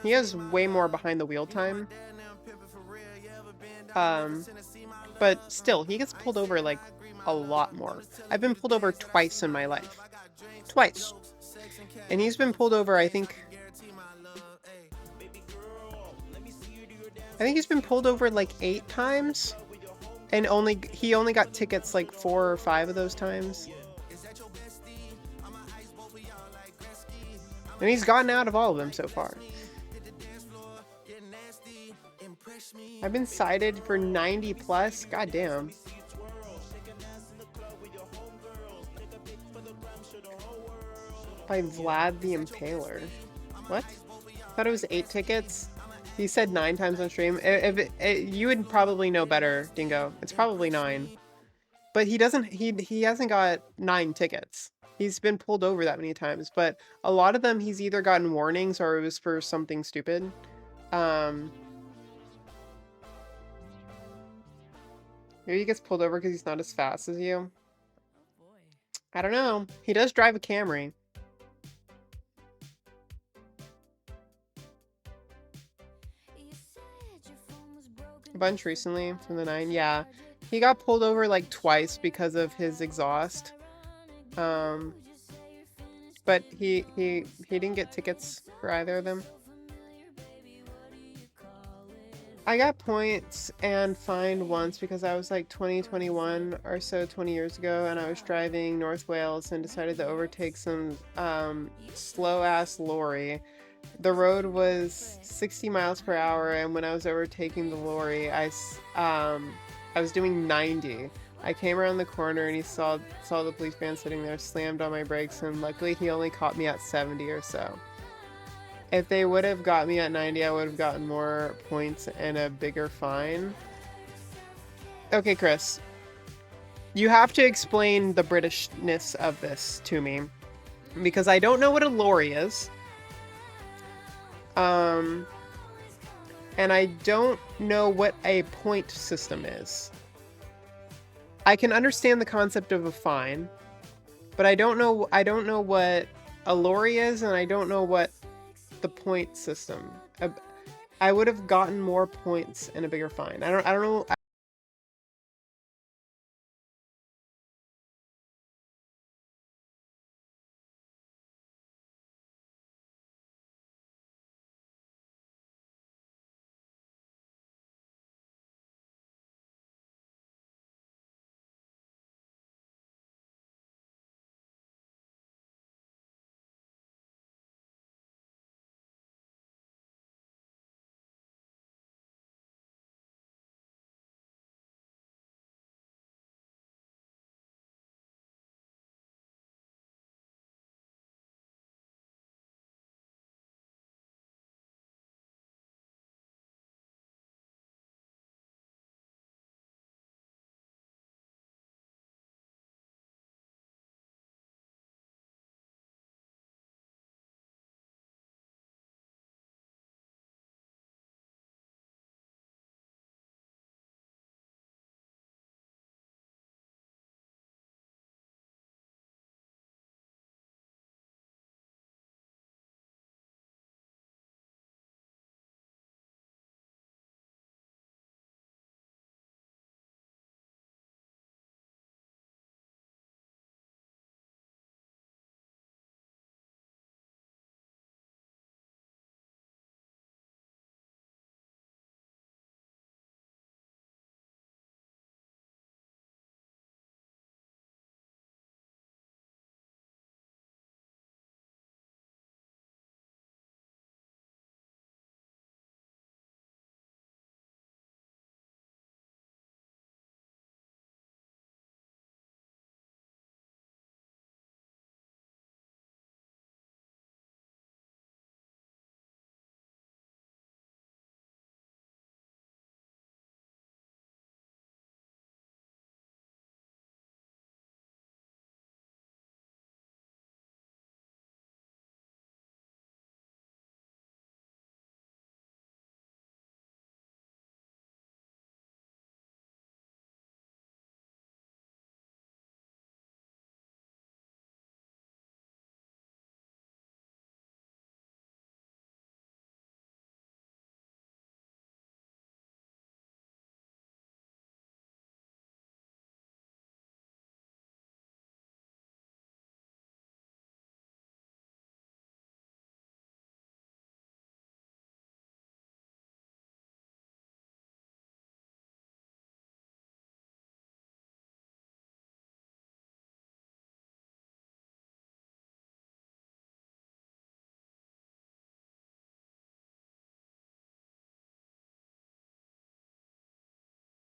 He has way more behind the wheel time. But still, he gets pulled over, like, a lot more. I've been pulled over twice in my life. Twice. And he's been pulled over, I think I think he's been pulled over like 8 times, and he only got tickets like 4 or 5 of those times. And he's gotten out of all of them so far. I've been cited for 90 plus. God damn. By Vlad the Impaler. What? I thought it was 8 tickets. He said 9 times on stream. You would probably know better, Dingo. It's probably 9. But he hasn't got 9 tickets. He's been pulled over that many times, but a lot of them he's either gotten warnings or it was for something stupid. Maybe he gets pulled over because he's not as fast as you. I don't know. He does drive a Camry. A bunch recently from the 9. Yeah. He got pulled over like twice because of his exhaust. But he didn't get tickets for either of them. I got points and fined once because I was like 21 or so, 20 years ago, and I was driving North Wales and decided to overtake some slow-ass lorry. The road was 60 miles per hour, and when I was overtaking the lorry, I was doing 90. I came around the corner and he saw the police van sitting there, slammed on my brakes, and luckily he only caught me at 70 or so. If they would have got me at 90, I would have gotten more points and a bigger fine. Okay, Chris. You have to explain the Britishness of this to me. Because I don't know what a lorry is. And I don't know what a point system is. I can understand the concept of a fine, but I don't know what a lorry is, and I don't know what the point system. I would have gotten more points and a bigger fine. I don't know.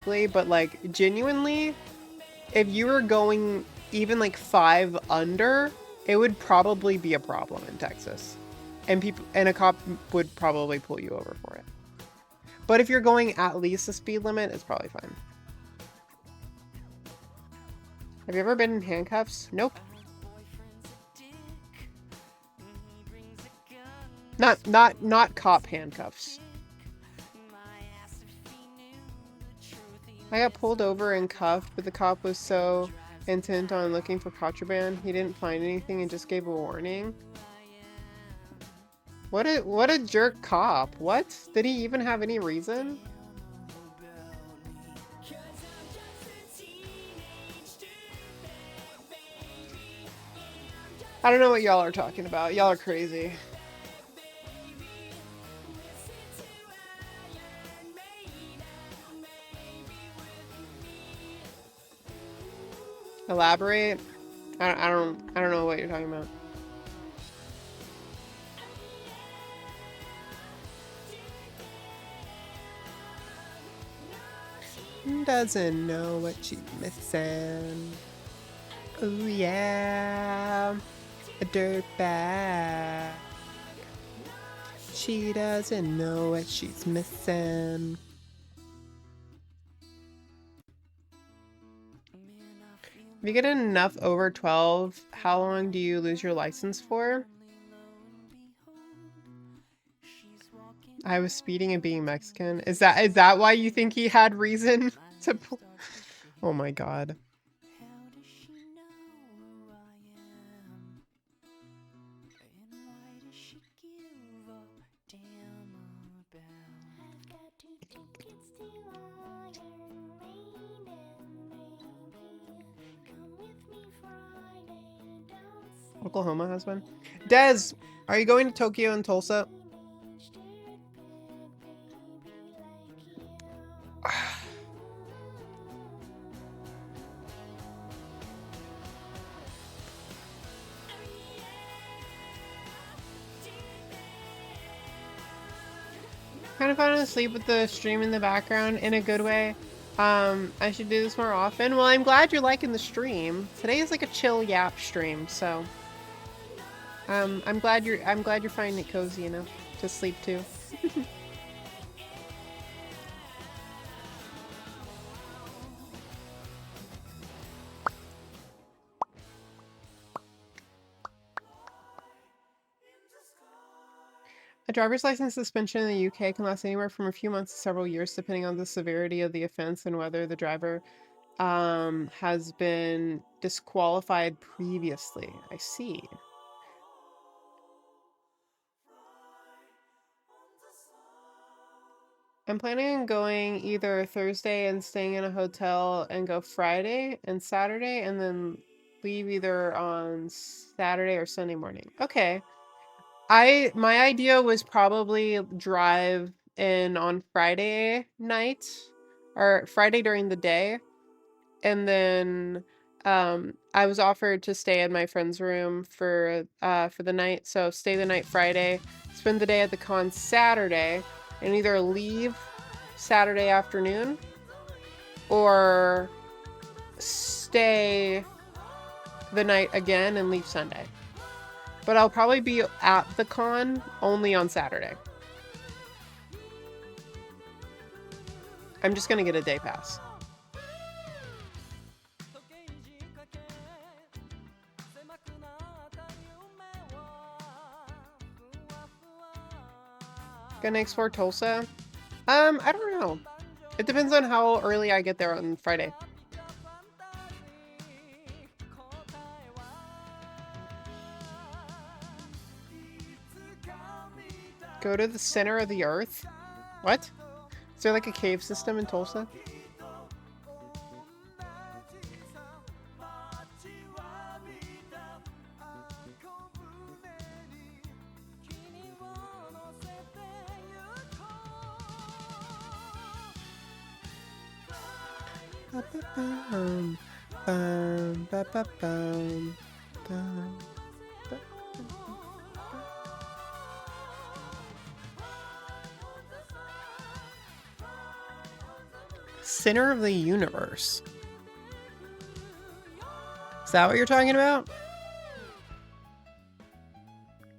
but like genuinely, if you were going even like 5 under, it would probably be a problem in Texas. And a cop would probably pull you over for it. But if you're going at least the speed limit, it's probably fine. Have you ever been in handcuffs? Nope. Not cop handcuffs. I got pulled over and cuffed, but the cop was so intent on looking for contraband, he didn't find anything and just gave a warning. What a jerk cop. What? Did he even have any reason? I don't know what y'all are talking about. Y'all are crazy. Elaborate? I don't know what you're talking about. Doesn't know what she's missing. Oh yeah, a dirtbag. She doesn't know what she's missing. If you get enough over 12, how long do you lose your license for? I was speeding and being Mexican. Is that why you think he had reason to pull? Oh my god. Oklahoma has one. Des, are you going to Tokyo and Tulsa? Kind of falling asleep with the stream in the background in a good way. I should do this more often. Well, I'm glad you're liking the stream. Today is like a chill yap stream, so I'm glad you're finding it cozy enough to sleep too. A driver's license suspension in the UK can last anywhere from a few months to several years, depending on the severity of the offense and whether the driver has been disqualified previously. I see. I'm planning on going either Thursday and staying in a hotel and go Friday and Saturday and then leave either on Saturday or Sunday morning. Okay. My idea was probably drive in on Friday night or Friday during the day, and then I was offered to stay in my friend's room for the night, so stay the night Friday, spend the day at the con Saturday, and either leave Saturday afternoon or stay the night again and leave Sunday. But I'll probably be at the con only on Saturday. I'm just gonna get a day pass. Gonna explore Tulsa? I don't know. It depends on how early I get there on Friday. Go to the center of the earth? What? Is there like a cave system in Tulsa? center of the universe? Is that what you're talking about?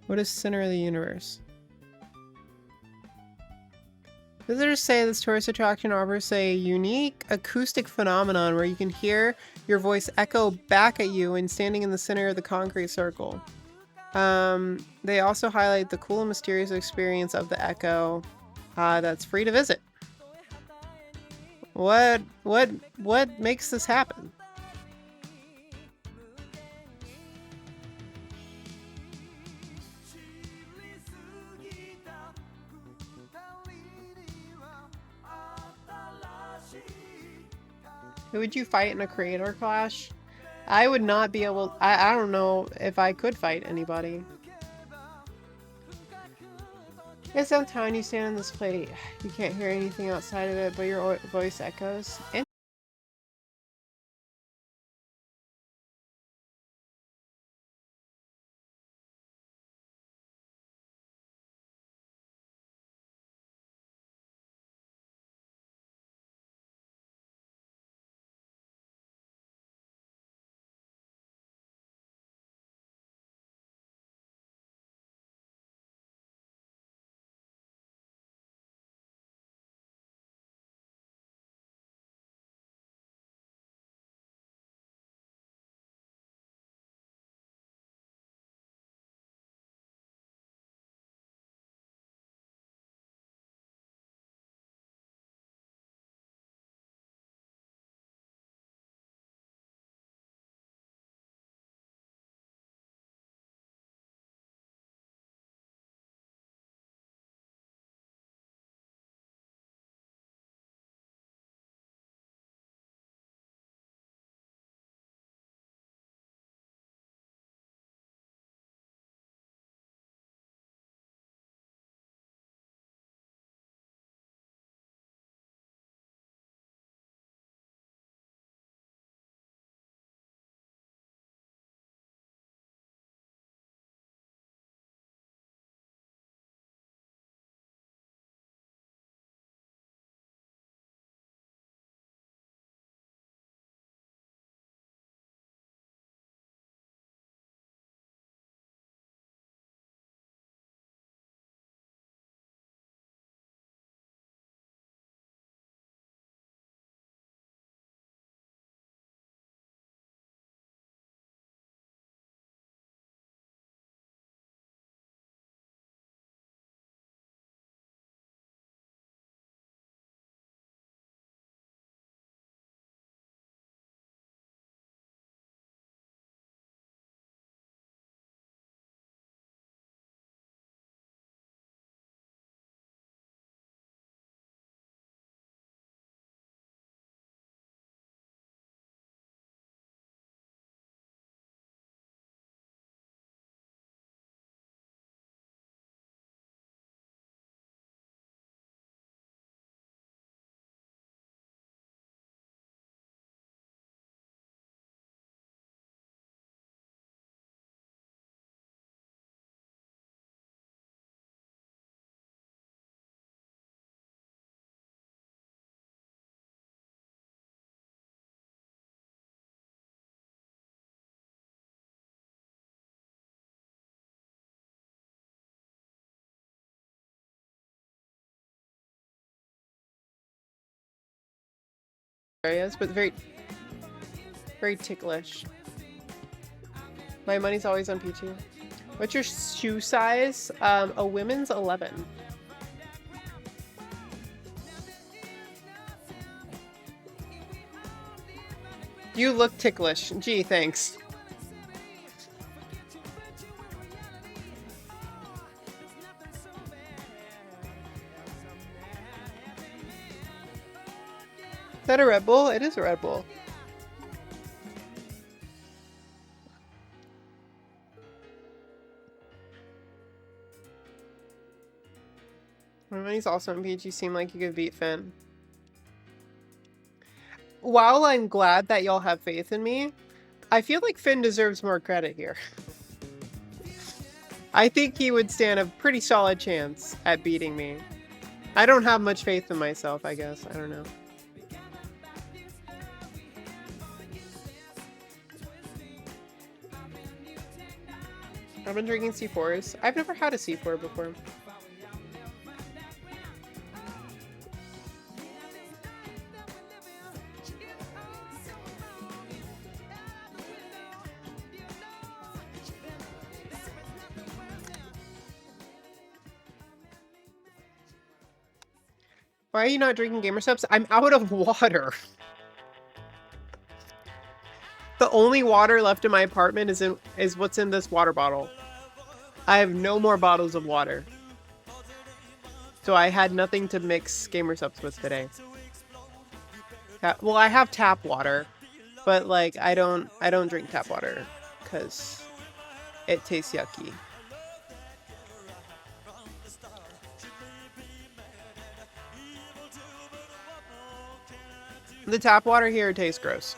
What is center of the universe? Visitors say this tourist attraction offers a unique acoustic phenomenon where you can hear your voice echo back at you when standing in the center of the concrete circle. They also highlight the cool and mysterious experience of the echo that's free to visit. What makes this happen? Who would you fight in a creator clash? I would not be able... I don't know if I could fight anybody. It's downtown, you stand on this plate. You can't hear anything outside of it, but your voice echoes. And areas, but very ticklish. My money's always on Peachy. What's your shoe size? A women's 11. You look ticklish. Gee, thanks. Is that a Red Bull? It is a Red Bull. My money's also on Peach. You seem like you could beat Finn. While I'm glad that y'all have faith in me, I feel like Finn deserves more credit here. I think he would stand a pretty solid chance at beating me. I don't have much faith in myself, I guess. I don't know. I've been drinking C4s. I've never had a C4 before. Why are you not drinking Gamer Subs? I'm out of water. The only water left in my apartment is what's in this water bottle. I have no more bottles of water. So I had nothing to mix Gamer Subs with today. Well, I have tap water, but like I don't drink tap water because it tastes yucky. The tap water here tastes gross.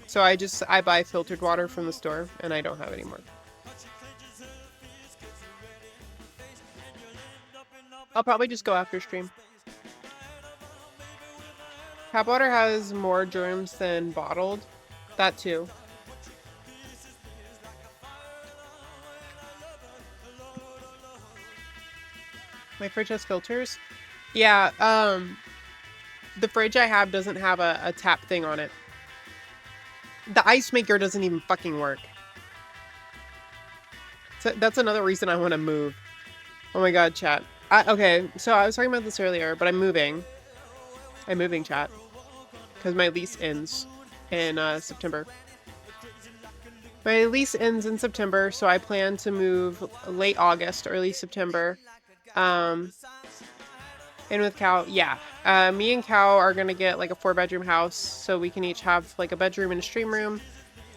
So I buy filtered water from the store and I don't have any more. I'll probably just go after stream. Tap water has more germs than bottled. That too. My fridge has filters? Yeah, the fridge I have doesn't have a tap thing on it. The ice maker doesn't even fucking work. So that's another reason I want to move. Oh my god, chat. Okay, so I was talking about this earlier, but I'm moving. I'm moving, chat. Because my lease ends in September. My lease ends in September, so I plan to move late August, early September. And with Cal, yeah. Me and Cal are gonna get like a 4-bedroom house, so we can each have like a bedroom and a stream room.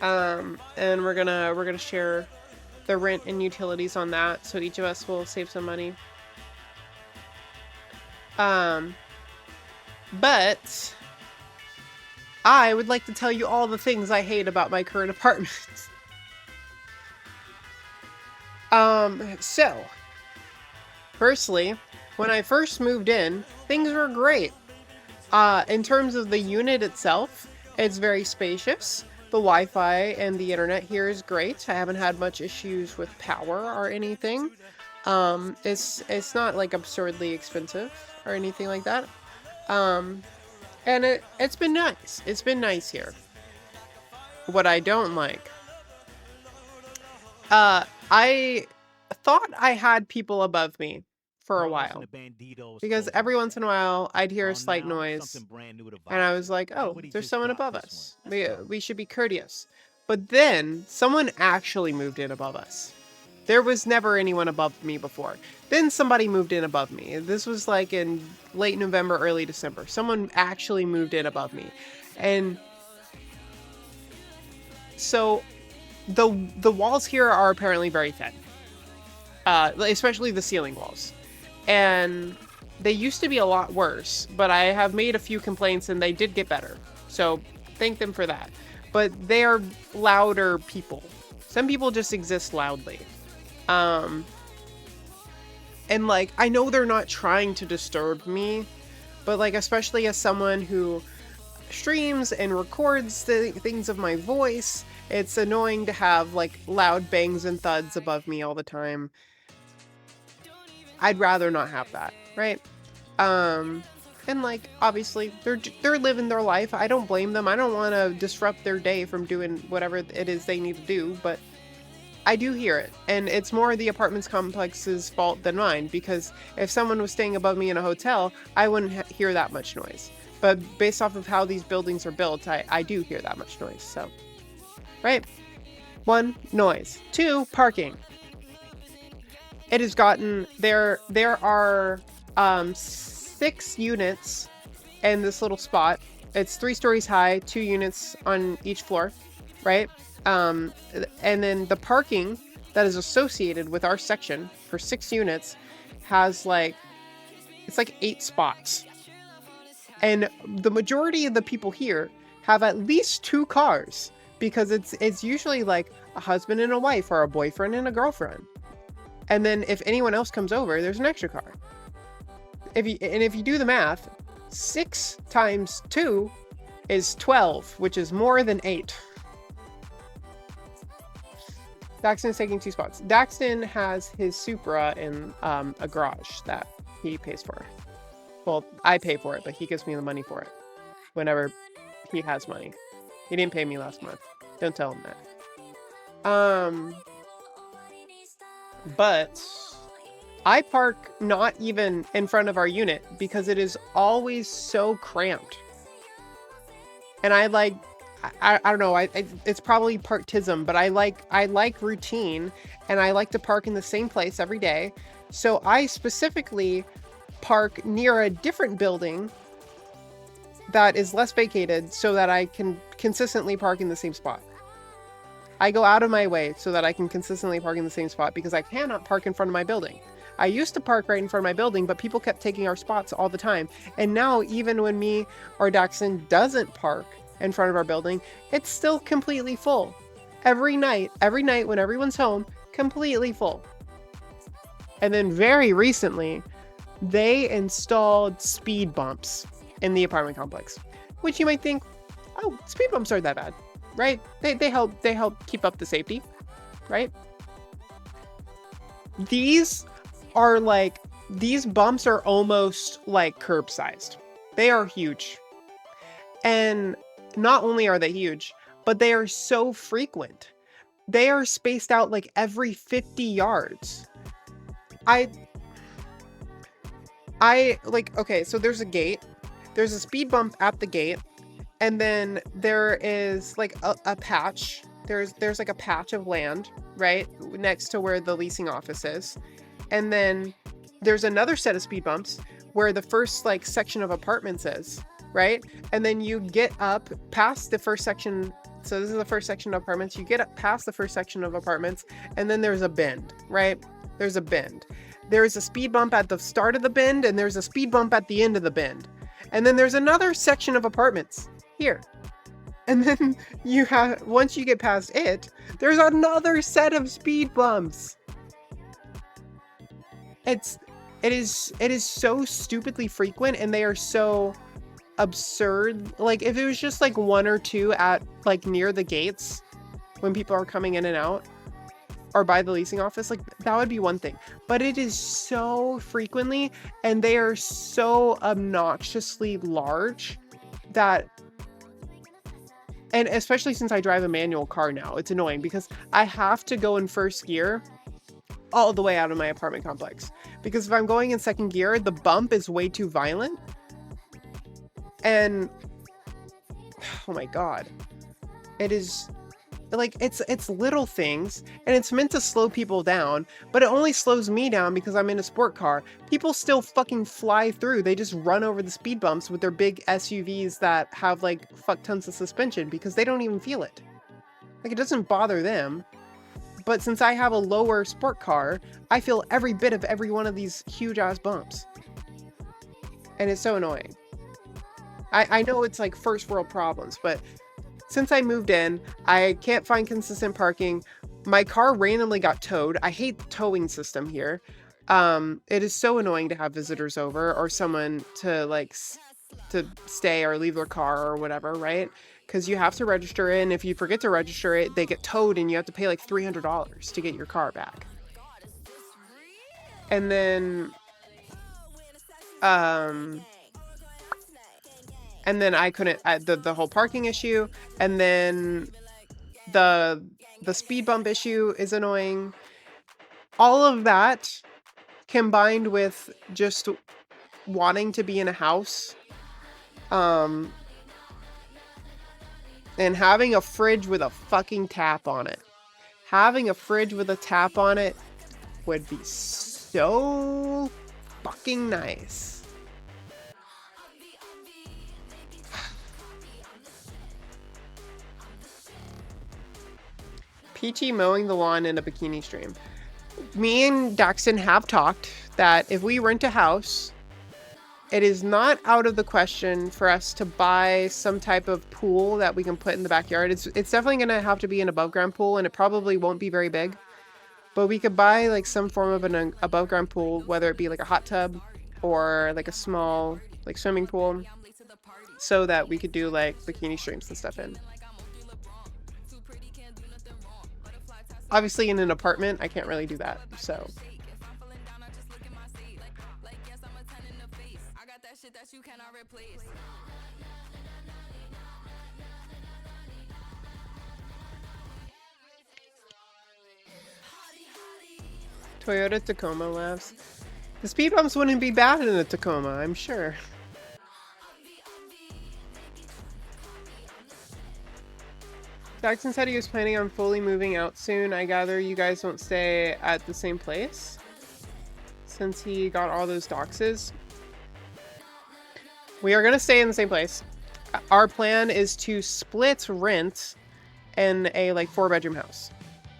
And we're gonna share the rent and utilities on that, so each of us will save some money. But I would like to tell you all the things I hate about my current apartment. So, firstly, when I first moved in, things were great. In terms of the unit itself, it's very spacious. The Wi-Fi and the internet here is great. I haven't had much issues with power or anything. It's not like absurdly expensive or anything like that. And it's been nice. It's been nice here. What I don't like, I thought I had people above me for a while, because every once in a while I'd hear a slight noise and I was like, oh, there's someone above us. We should be courteous. But then someone actually moved in above us. There was never anyone above me before. Then somebody moved in above me. This was like in late November, early December. Someone actually moved in above me. And so the walls here are apparently very thin. Especially the ceiling walls. And they used to be a lot worse, but I have made a few complaints and they did get better. So thank them for that. But they are louder people. Some people just exist loudly. And like, I know they're not trying to disturb me, but like, especially as someone who streams and records things of my voice, it's annoying to have like loud bangs and thuds above me all the time. I'd rather not have that, right? And like, obviously, they're living their life. I don't blame them. I don't want to disrupt their day from doing whatever it is they need to do, but I do hear it. And it's more the apartments complex's fault than mine, because if someone was staying above me in a hotel, I wouldn't hear that much noise. But based off of how these buildings are built, I do hear that much noise, so. Right? 1, noise. 2, parking. It has gotten, there are 6 units in this little spot. It's 3 stories high, 2 units on each floor, right? And then the parking that is associated with our section for 6 units has like, it's like 8 spots. And the majority of the people here have at least 2 cars, because it's usually like a husband and a wife or a boyfriend and a girlfriend. And then if anyone else comes over, there's an extra car. If you do the math, 6 times 2 is 12, which is more than 8. Daxton is taking 2 spots. Daxton has his Supra in a garage that he pays for. Well, I pay for it, but he gives me the money for it whenever he has money. He didn't pay me last month. Don't tell him that. But I park not even in front of our unit because it is always so cramped. And I like, I don't know, it's probably partism, but I like routine, and I like to park in the same place every day. So I specifically park near a different building that is less vacated so that I can consistently park in the same spot. I go out of my way so that I can consistently park in the same spot because I cannot park in front of my building. I used to park right in front of my building, but people kept taking our spots all the time. And now, even when me or Daxton doesn't park in front of our building, it's still completely full. Every night when everyone's home, completely full. And then very recently, they installed speed bumps in the apartment complex, which you might think, oh, speed bumps aren't that bad, right? They help keep up the safety, right? These bumps are almost like curb sized. They are huge. And not only are they huge, but they are so frequent. They are spaced out like every 50 yards. Okay, so there's a gate. There's a speed bump at the gate. And then there is like a patch. There's like a patch of land, right? Next to where the leasing office is. And then there's another set of speed bumps where the first like section of apartments is, right? And then you get up past the first section. So this is the first section of apartments. You get up past the first section of apartments, and then there's a bend, right? There's a bend. There's a speed bump at the start of the bend, and there's a speed bump at the end of the bend. And then there's another section of apartments here. And then you have, once you get past it, there's another set of speed bumps. It is so stupidly frequent, and they are so absurd. Like, if it was just like 1 or 2 at like near the gates when people are coming in and out, or by the leasing office, like that would be one thing. But it is so frequently, and they are so obnoxiously large that, and especially since I drive a manual car now, it's annoying because I have to go in first gear all the way out of my apartment complex. Because if I'm going in second gear, the bump is way too violent. And oh my god, it is like, it's little things, and it's meant to slow people down, but it only slows me down because I'm in a sport car. People still fucking fly through. They just run over the speed bumps with their big SUVs that have like fuck tons of suspension because they don't even feel it. Like, it doesn't bother them. But since I have a lower sport car, I feel every bit of every one of these huge ass bumps. And it's so annoying. I know it's like first world problems, but since I moved in, I can't find consistent parking. My car randomly got towed. I hate the towing system here. It is so annoying to have visitors over or someone to like to stay or leave their car or whatever, right? Because you have to register it, and if you forget to register it, they get towed and you have to pay like $300 to get your car back. And then I couldn't, the whole parking issue, and then the speed bump issue is annoying. All of that combined with just wanting to be in a house, and having a fridge with a fucking tap on it. Having a fridge with a tap on it would be so fucking nice. Peachy mowing the lawn in a bikini stream. Me and Daxton have talked that if we rent a house, it is not out of the question for us to buy some type of pool that we can put in the backyard. It's definitely going to have to be an above ground pool, and it probably won't be very big. But we could buy like some form of an above ground pool, whether it be like a hot tub or like a small like swimming pool, so that we could do like bikini streams and stuff in. obviously in an apartment, I can't really do that. So Toyota Tacoma laughs. The speed bumps wouldn't be bad in a Tacoma, I'm sure. Jackson said he was planning on fully moving out soon. I gather you guys won't stay at the same place since he got all those doxes. We are going to stay in the same place. Our plan is to split rent in a like 4-bedroom house.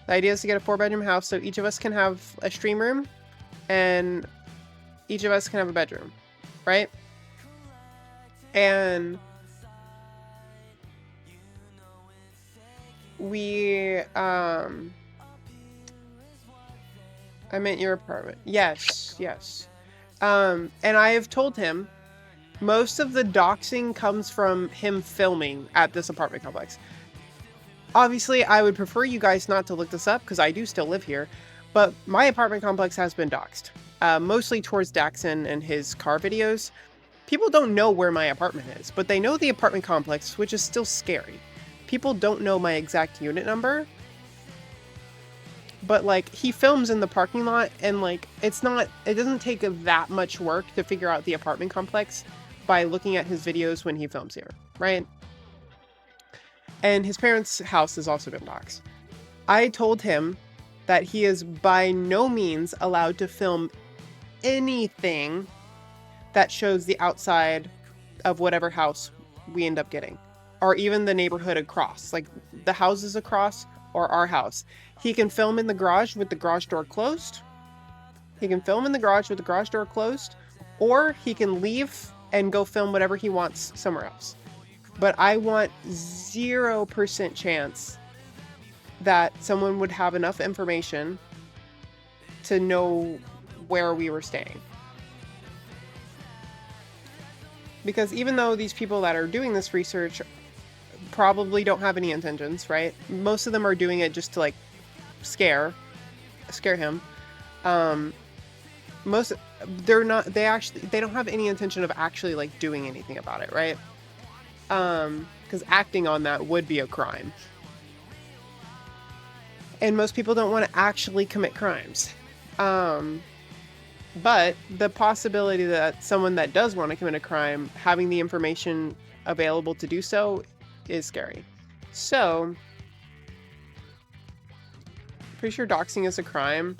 The idea is to get a 4-bedroom house so each of us can have a stream room and each of us can have a bedroom, right? And we I meant your apartment. Yes. And I have told him most of the doxing comes from him filming at this apartment complex. Obviously, I would prefer you guys not to look this up because I do still live here, but my apartment complex has been doxed, mostly towards Daxon and his car videos. People don't know where my apartment is, but they know the apartment complex, which is still scary. People don't know my exact unit number, but like he films in the parking lot and like it doesn't take that much work to figure out the apartment complex by looking at his videos when he films here, right? And his parents' house has also been doxed. I told him that he is by no means allowed to film anything that shows the outside of whatever house we end up getting, or even the neighborhood across, like the houses across or our house. He can film in the garage with the garage door closed. He can film in the garage with the garage door closed, or he can leave and go film whatever he wants somewhere else. But I want 0% chance that someone would have enough information to know where we were staying. Because even though these people that are doing this research probably don't have any intentions, right? Most of them are doing it just to like scare him. They don't have any intention of actually like doing anything about it, right? Because acting on that would be a crime. And most people don't want to actually commit crimes. But the possibility that someone that does want to commit a crime, having the information available to do so is scary. So, pretty sure doxing is a crime.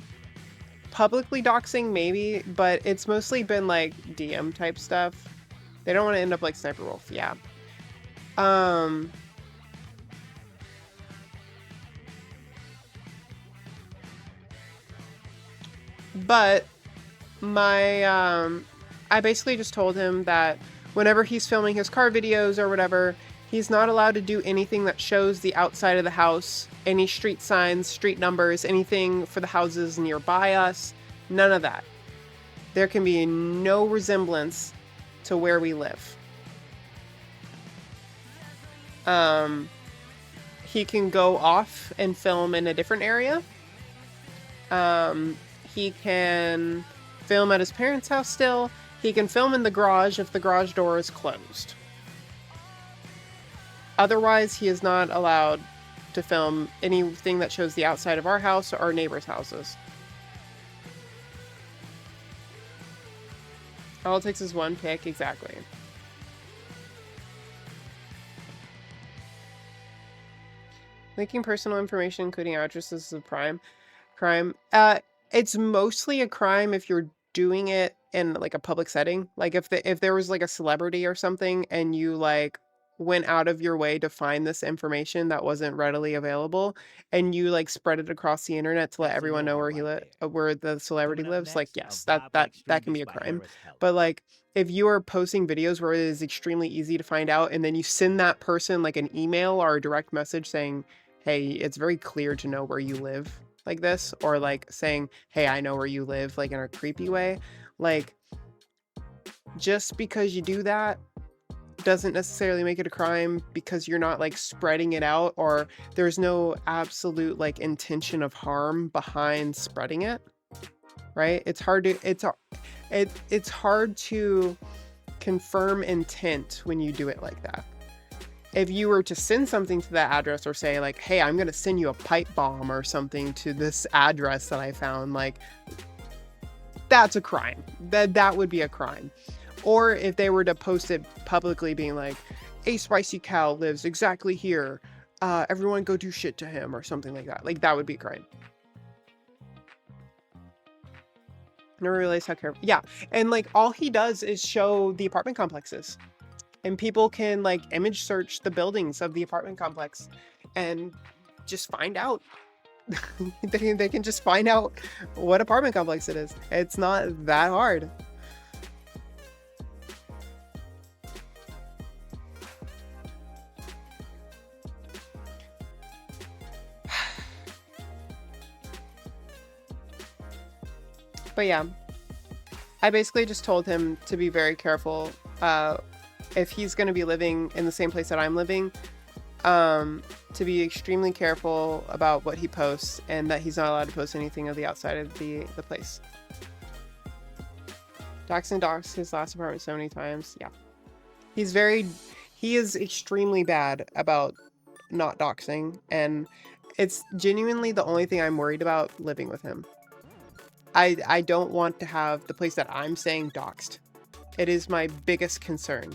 Publicly doxing, maybe, but it's mostly been like DM type stuff. They don't want to end up like Sniper Wolf, yeah. But I basically just told him that whenever he's filming his car videos or whatever, he's not allowed to do anything that shows the outside of the house, any street signs, street numbers, anything for the houses nearby us, none of that. There can be no resemblance to where we live. He can go off and film in a different area. He can film at his parents' house still. He can film in the garage if the garage door is closed. Otherwise, he is not allowed to film anything that shows the outside of our house or our neighbors' houses. All it takes is one pick, exactly. Leaking personal information, including addresses, is a crime. It's mostly a crime if you're doing it in like a public setting. Like if there was like a celebrity or something and you like went out of your way to find this information that wasn't readily available and you like spread it across the internet to let everyone know where the celebrity lives, like yes, that can be a crime. But like if you are posting videos where it is extremely easy to find out and then you send that person like an email or a direct message saying, hey, it's very clear to know where you live, like this, or like saying, hey, I know where you live, like in a creepy way, like just because you do that doesn't necessarily make it a crime because you're not like spreading it out, or there's no absolute like intention of harm behind spreading it, right? It's hard to confirm intent when you do it like that. If you were to send something to that address, or say like, hey, I'm gonna send you a pipe bomb or something to this address that I found, like, that's a crime. That would be a crime. Or if they were to post it publicly being like, a spicy cow lives exactly here, everyone go do shit to him, or something like that. Like, that would be a crime. Never realized how careful. Yeah, and like all he does is show the apartment complexes, and people can like image search the buildings of the apartment complex and just find out. They can just find out what apartment complex it is. It's not that hard. But yeah, I basically just told him to be very careful if he's going to be living in the same place that I'm living, to be extremely careful about what he posts, and that he's not allowed to post anything of the outside of the place. Daxon doxed his last apartment so many times. Yeah. He is extremely bad about not doxing, and it's genuinely the only thing I'm worried about living with him. I don't want to have the place that I'm staying doxed. It is my biggest concern.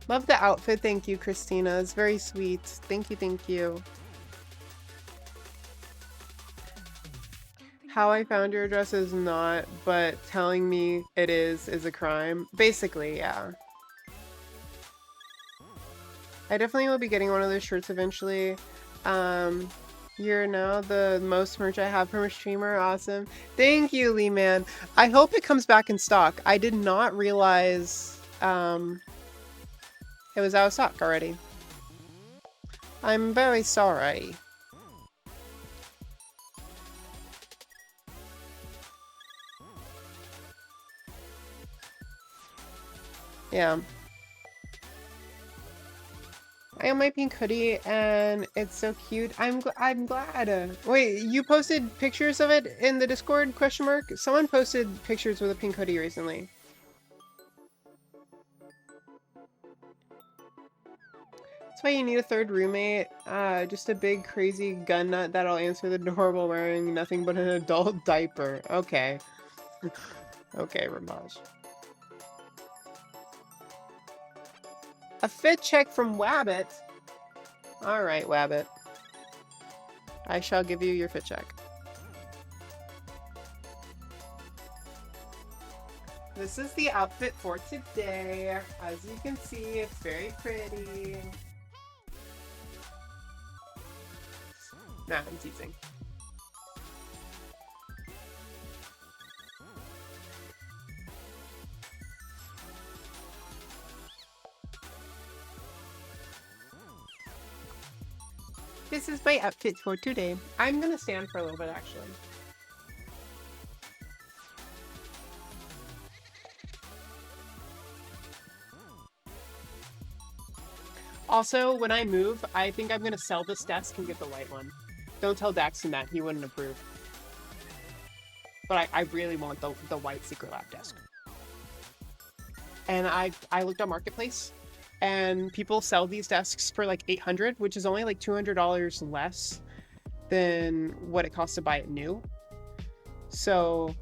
Love the outfit. Thank you, Christina. It's very sweet. Thank you, thank you. How I found your address is not, but telling me it is a crime. Basically, yeah. I definitely will be getting one of those shirts eventually. You're now the most merch I have from a streamer. Awesome. Thank you, Lee Man. I hope it comes back in stock. I did not realize it was out of stock already. I'm very sorry. Yeah. I have my pink hoodie and it's so cute. I'm glad. Wait, you posted pictures of it in the Discord? ? Someone posted pictures with a pink hoodie recently. That's why you need a third roommate. Just a big crazy gun nut that'll answer the door while wearing nothing but an adult diaper. Okay. Okay, Ramaj. A fit check from Wabbit. Alright, Wabbit. I shall give you your fit check. This is the outfit for today. As you can see, it's very pretty. Nah, I'm teasing. This is my outfit for today. I'm gonna stand for a little bit, actually. Also, when I move, I think I'm gonna sell this desk and get the white one. Don't tell Daxon that, he wouldn't approve. But I really want the white Secret Lab desk. And I looked on Marketplace, and people sell these desks for like $800, which is only like $200 less than what it costs to buy it new. So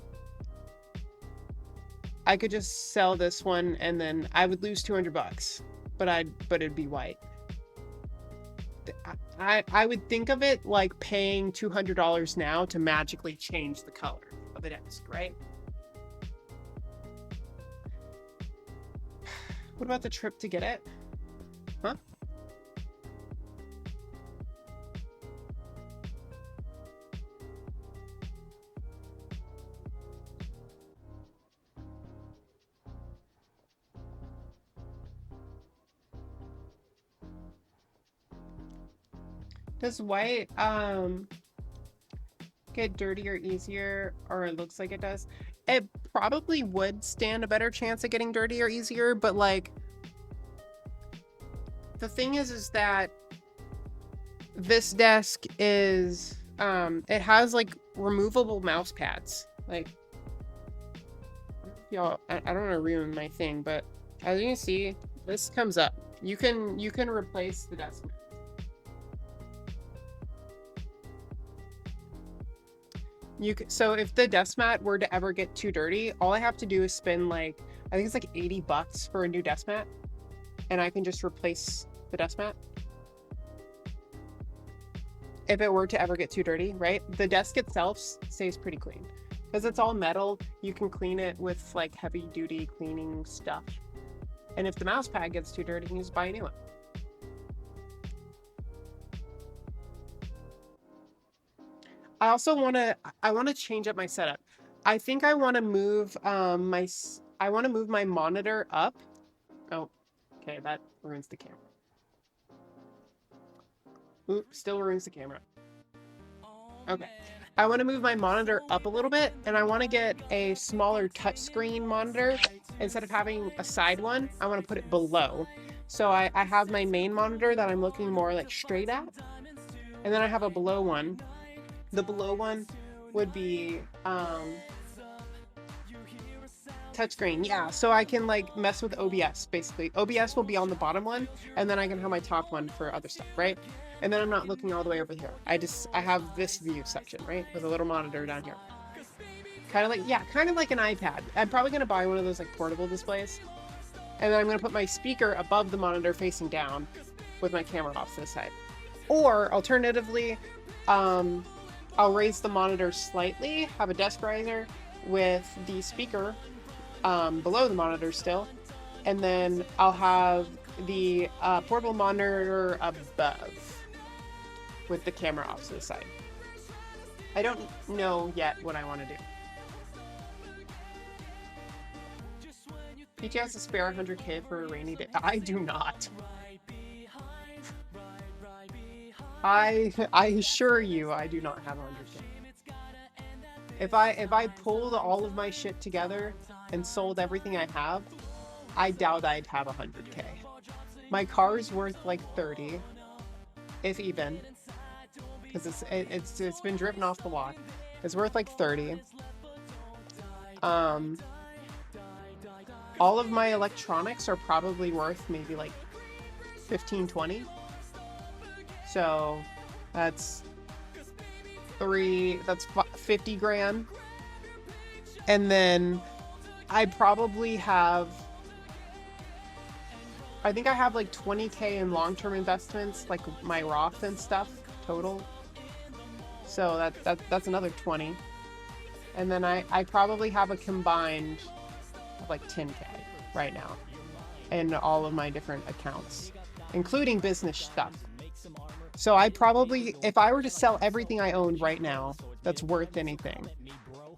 I could just sell this one and then I would lose $200, but it'd be white. I would think of it like paying $200 now to magically change the color of the desk, right? What about the trip to get it? Huh? Does white get dirtier easier, or it looks like it does? probably would stand a better chance at getting dirty or easier, but like the thing is that this desk is it has like removable mouse pads. Like, y'all, I don't want to ruin my thing, but as you can see, this comes up. You can replace the desk mat. So if the desk mat were to ever get too dirty, all I have to do is spend like, I think it's like $80 for a new desk mat, and I can just replace the desk mat. If it were to ever get too dirty, right? The desk itself stays pretty clean. Because it's all metal, you can clean it with like heavy duty cleaning stuff. And if the mouse pad gets too dirty, you can just buy a new one. I also want to change up my setup. I think I want to move my monitor up. Oh, okay, that ruins the camera. Oop, still ruins the camera. Okay. I want to move my monitor up a little bit, and I want to get a smaller touchscreen monitor. Instead of having a side one, I want to put it below. So I have my main monitor that I'm looking more like straight at, and then I have a below one. The below one would be touchscreen, yeah. So I can like mess with OBS, basically. OBS will be on the bottom one, and then I can have my top one for other stuff, right? And then I'm not looking all the way over here. I have this view section, right? With a little monitor down here. Kind of like an iPad. I'm probably going to buy one of those like portable displays. And then I'm going to put my speaker above the monitor facing down with my camera off to the side. Or alternatively, I'll raise the monitor slightly, have a desk riser with the speaker below the monitor still. And then I'll have the portable monitor above with the camera off to the side. I don't know yet what I want to do. Peachy has to spare 100K for a rainy day. I do not. I assure you, I do not have 100K. If I pulled all of my shit together and sold everything I have, I doubt I'd have 100K. My car's worth like 30, if even, because it's been driven off the lot. It's worth like 30. All of my electronics are probably worth maybe like 15, 20. So that's 50 grand. And then I probably have, I think I have like 20K in long-term investments, like my Roth and stuff total. So that's another 20. And then I probably have a combined of like 10K right now in all of my different accounts, including business stuff. So I probably, if I were to sell everything I own right now that's worth anything,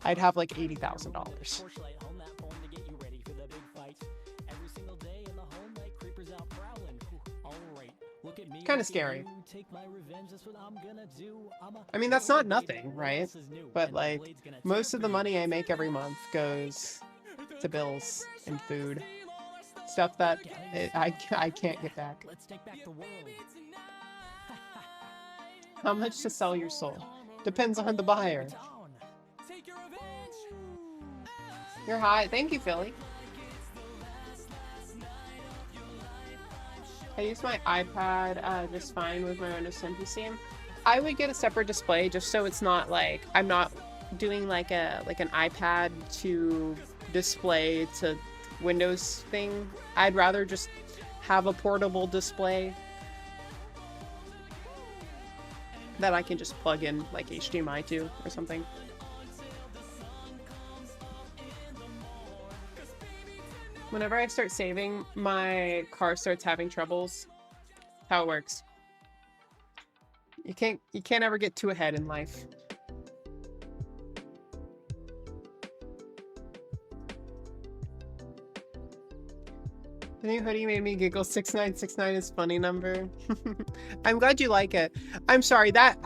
I'd have like $80,000. Kind of scary. I mean, that's not nothing, right? But like, most of the money I make every month goes to bills and food. Stuff that I can't get back. How much to sell your soul? Depends on the buyer. You're high. Thank you, Philly. I use my iPad just fine with my Windows 10 PC. I would get a separate display just so it's not like I'm not doing like an iPad to display to Windows thing. I'd rather just have a portable display that I can just plug in like HDMI to or something. Whenever I start saving, my car starts having troubles. That's how it works. You can't ever get too ahead in life. The new hoodie made me giggle. 6969 is funny number. I'm glad you like it. I'm sorry that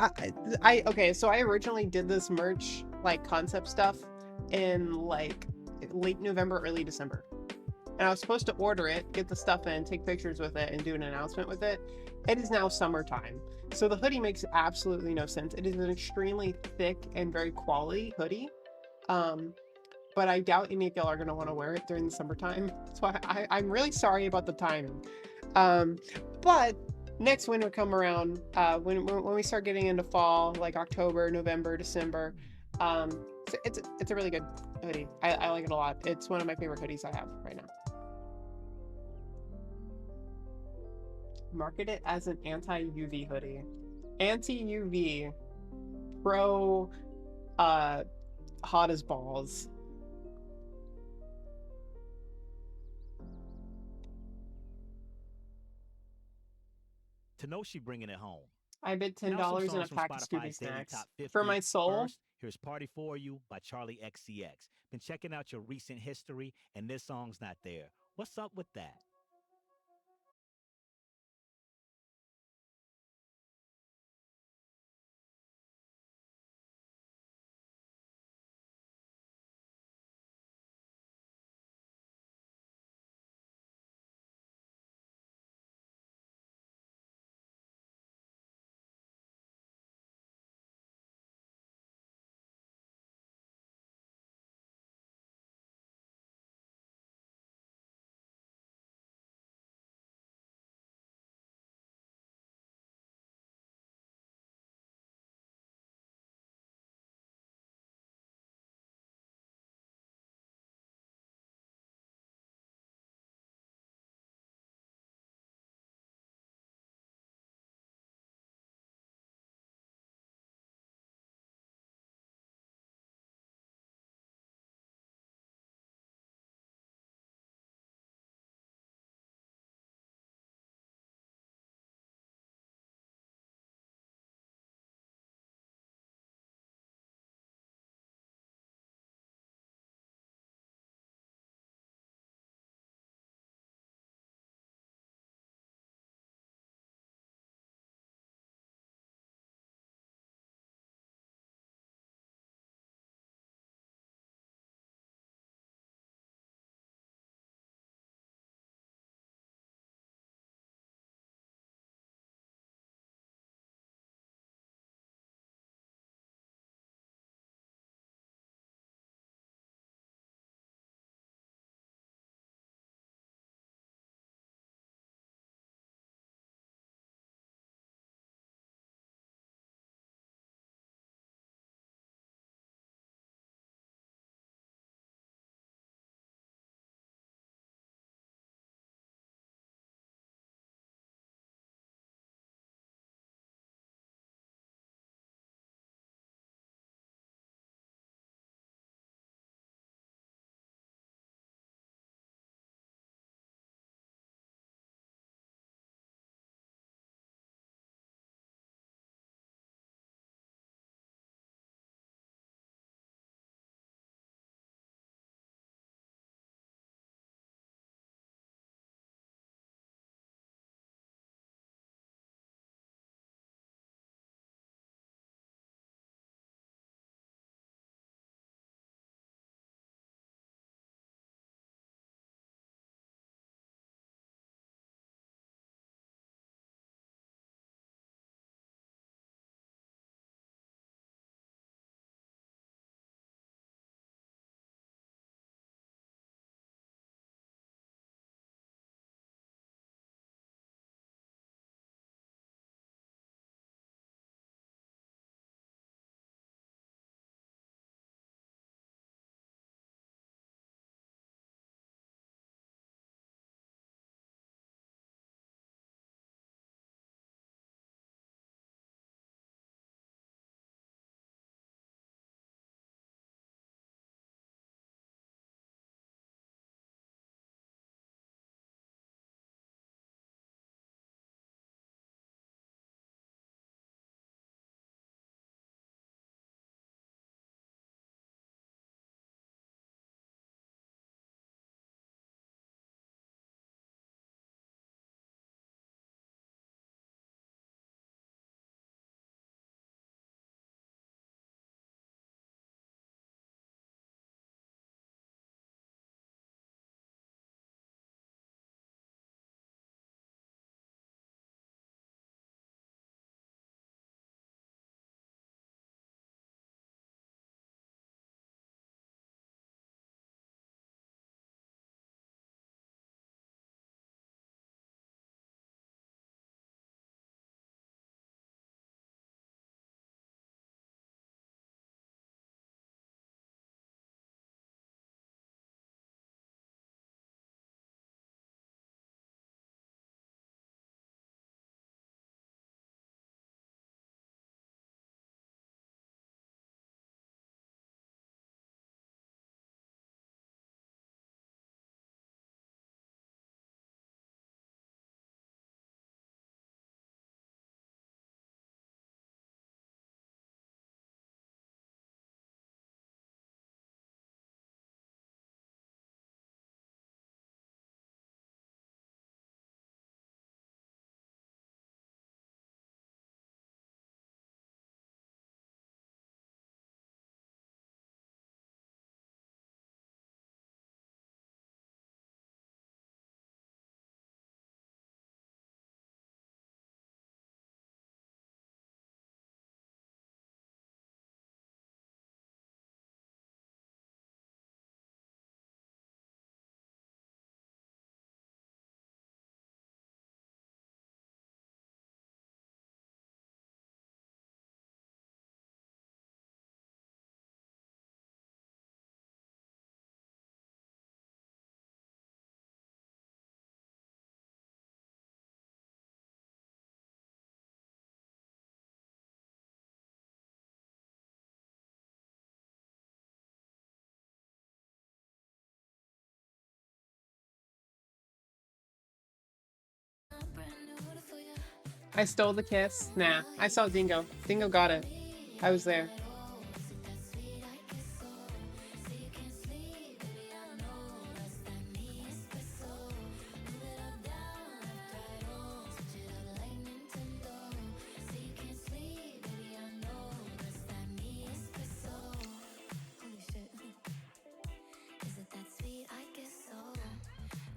okay, so I originally did this merch like concept stuff in like late November, early December. And I was supposed to order it, get the stuff in, take pictures with it, and do an announcement with it. It is now summertime. So the hoodie makes absolutely no sense. It is an extremely thick and very quality hoodie. But I doubt any of y'all are going to want to wear it during the summertime. So I'm really sorry about the timing. But next winter come around, when we start getting into fall, like October, November, December, it's a really good hoodie. I like it a lot. It's one of my favorite hoodies I have right now. Market it as an anti-UV hoodie. Anti-UV, pro, hot as balls. To know she bringing it home. I bid $10 Now some and a songs from pack of Scooby Spotify's Daily Snacks. Top 50. For my soul. First, here's Party For You by Charlie XCX. Been checking out your recent history, and this song's not there. What's up with that? I stole the kiss. Nah, I saw Dingo. Dingo got it. I was there. Holy shit. Is it that sweet? I guess so.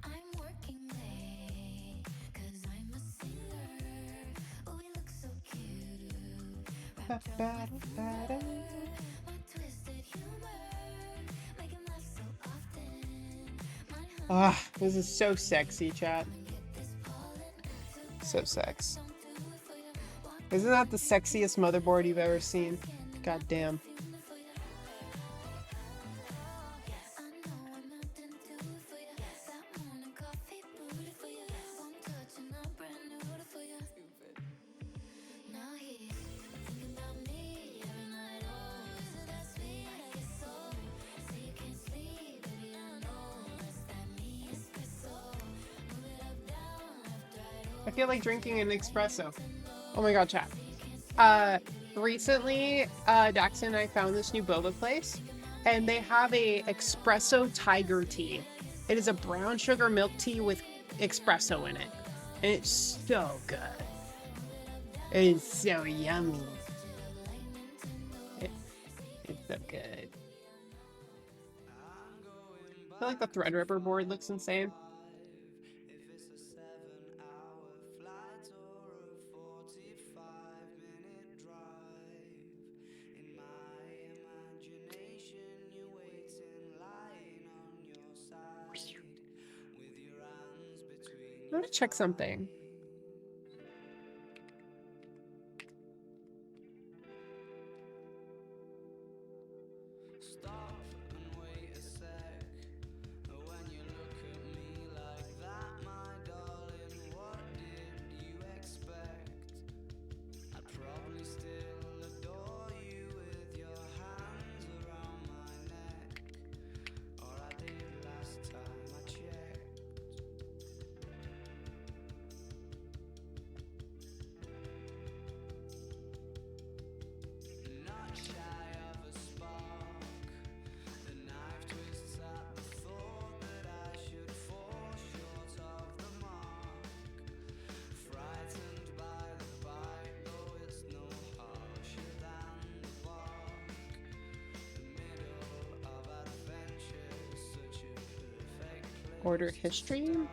I'm working late, cause I'm a singer. Oh, we look so cute. Wrapped up my fur, my twisted humor. Make him laugh so often. My honey, Ah, this is so sexy, chat. get this pollen to So sex. don't do it for you. Walk Isn't that the sexiest motherboard you've ever seen? God damn. in for you. I know I'm not into it for you. That morning coffee brewed it for you. One touch and I'm brand new to for you. Now he's thinking about me every night. Oh, is it that sweet? I guess so. Say you can't sleep, baby. I know that's that me espresso. Move it up, down, left, right. I feel like drinking an espresso. Oh my god, chat. Recently, Dax and I found this new boba place, and they have a espresso tiger tea. It is a brown sugar milk tea with espresso in it, and it's so good. It's so yummy. It, it's so good. I feel like the Threadripper board looks insane. If it's a 7-hour flight or a 45-minute drive, in my imagination you're waiting, lying on your side, with your hands between I'm gonna check something. Stop and wait a sec. When you look at me like that, my darling, what did you expect? I'd probably still adore you with your hands around my neck, or I did last time I checked. Not shy of a spark, the knife twists at the thought that I should fall short of the mark. Frightened by the bite, though it's no harsher than the bark. The middle of adventure, such a perfect place Order to history. start.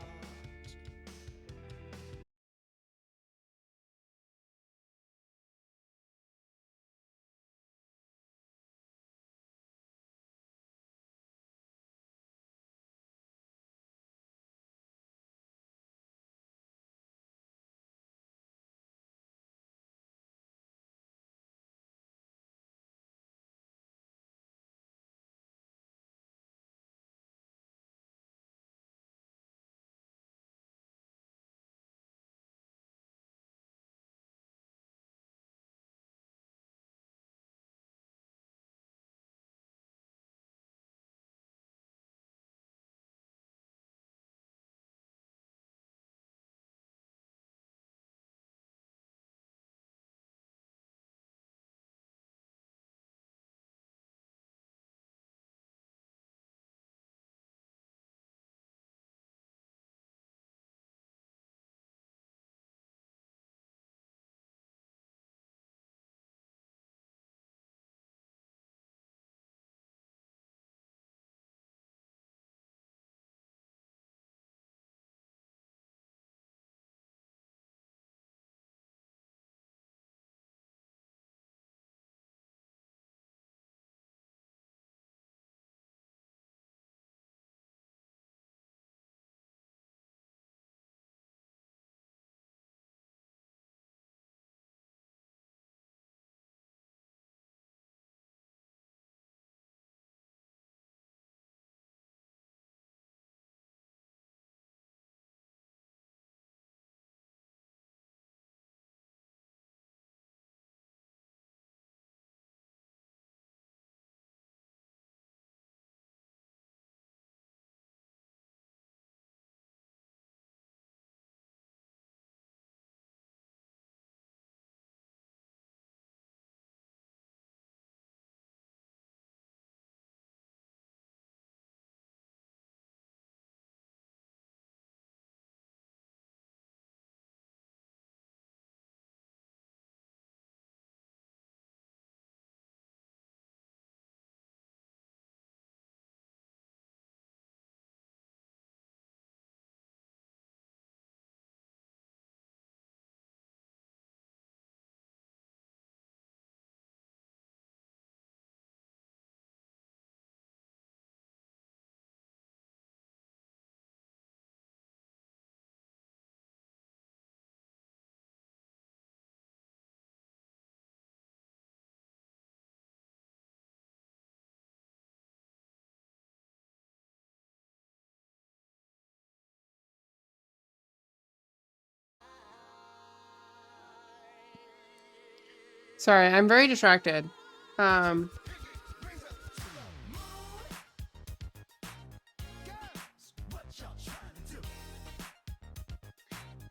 Sorry, I'm very distracted.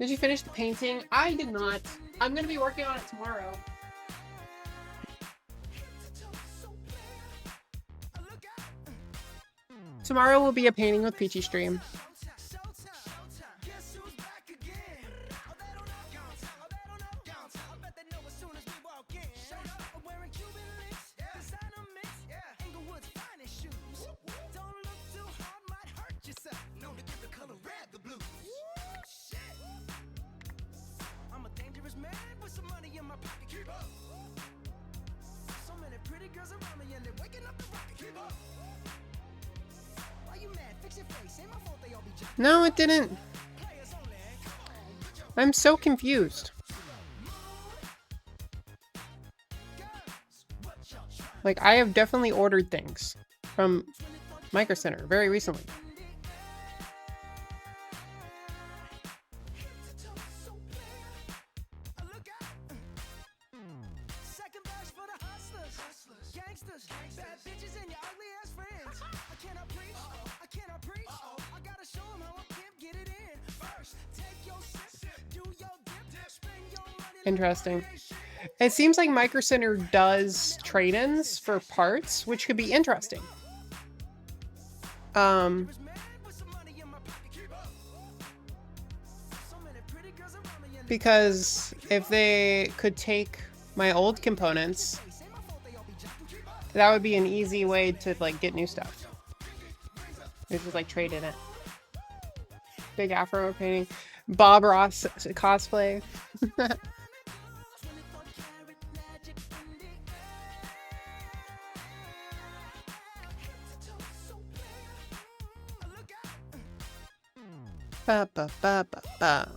Did you finish the painting? I did not. I'm gonna be working on it tomorrow. Tomorrow will be a painting with Peachy stream. No, it didn't. I'm so confused. Like, I have definitely ordered things from Micro Center very recently. Interesting. It seems like Micro Center does trade-ins for parts, which could be interesting. Because if they could take my old components, that would be an easy way to like get new stuff. It's just like trade in it. Big afro painting. Bob Ross cosplay. Ba ba ba ba ba.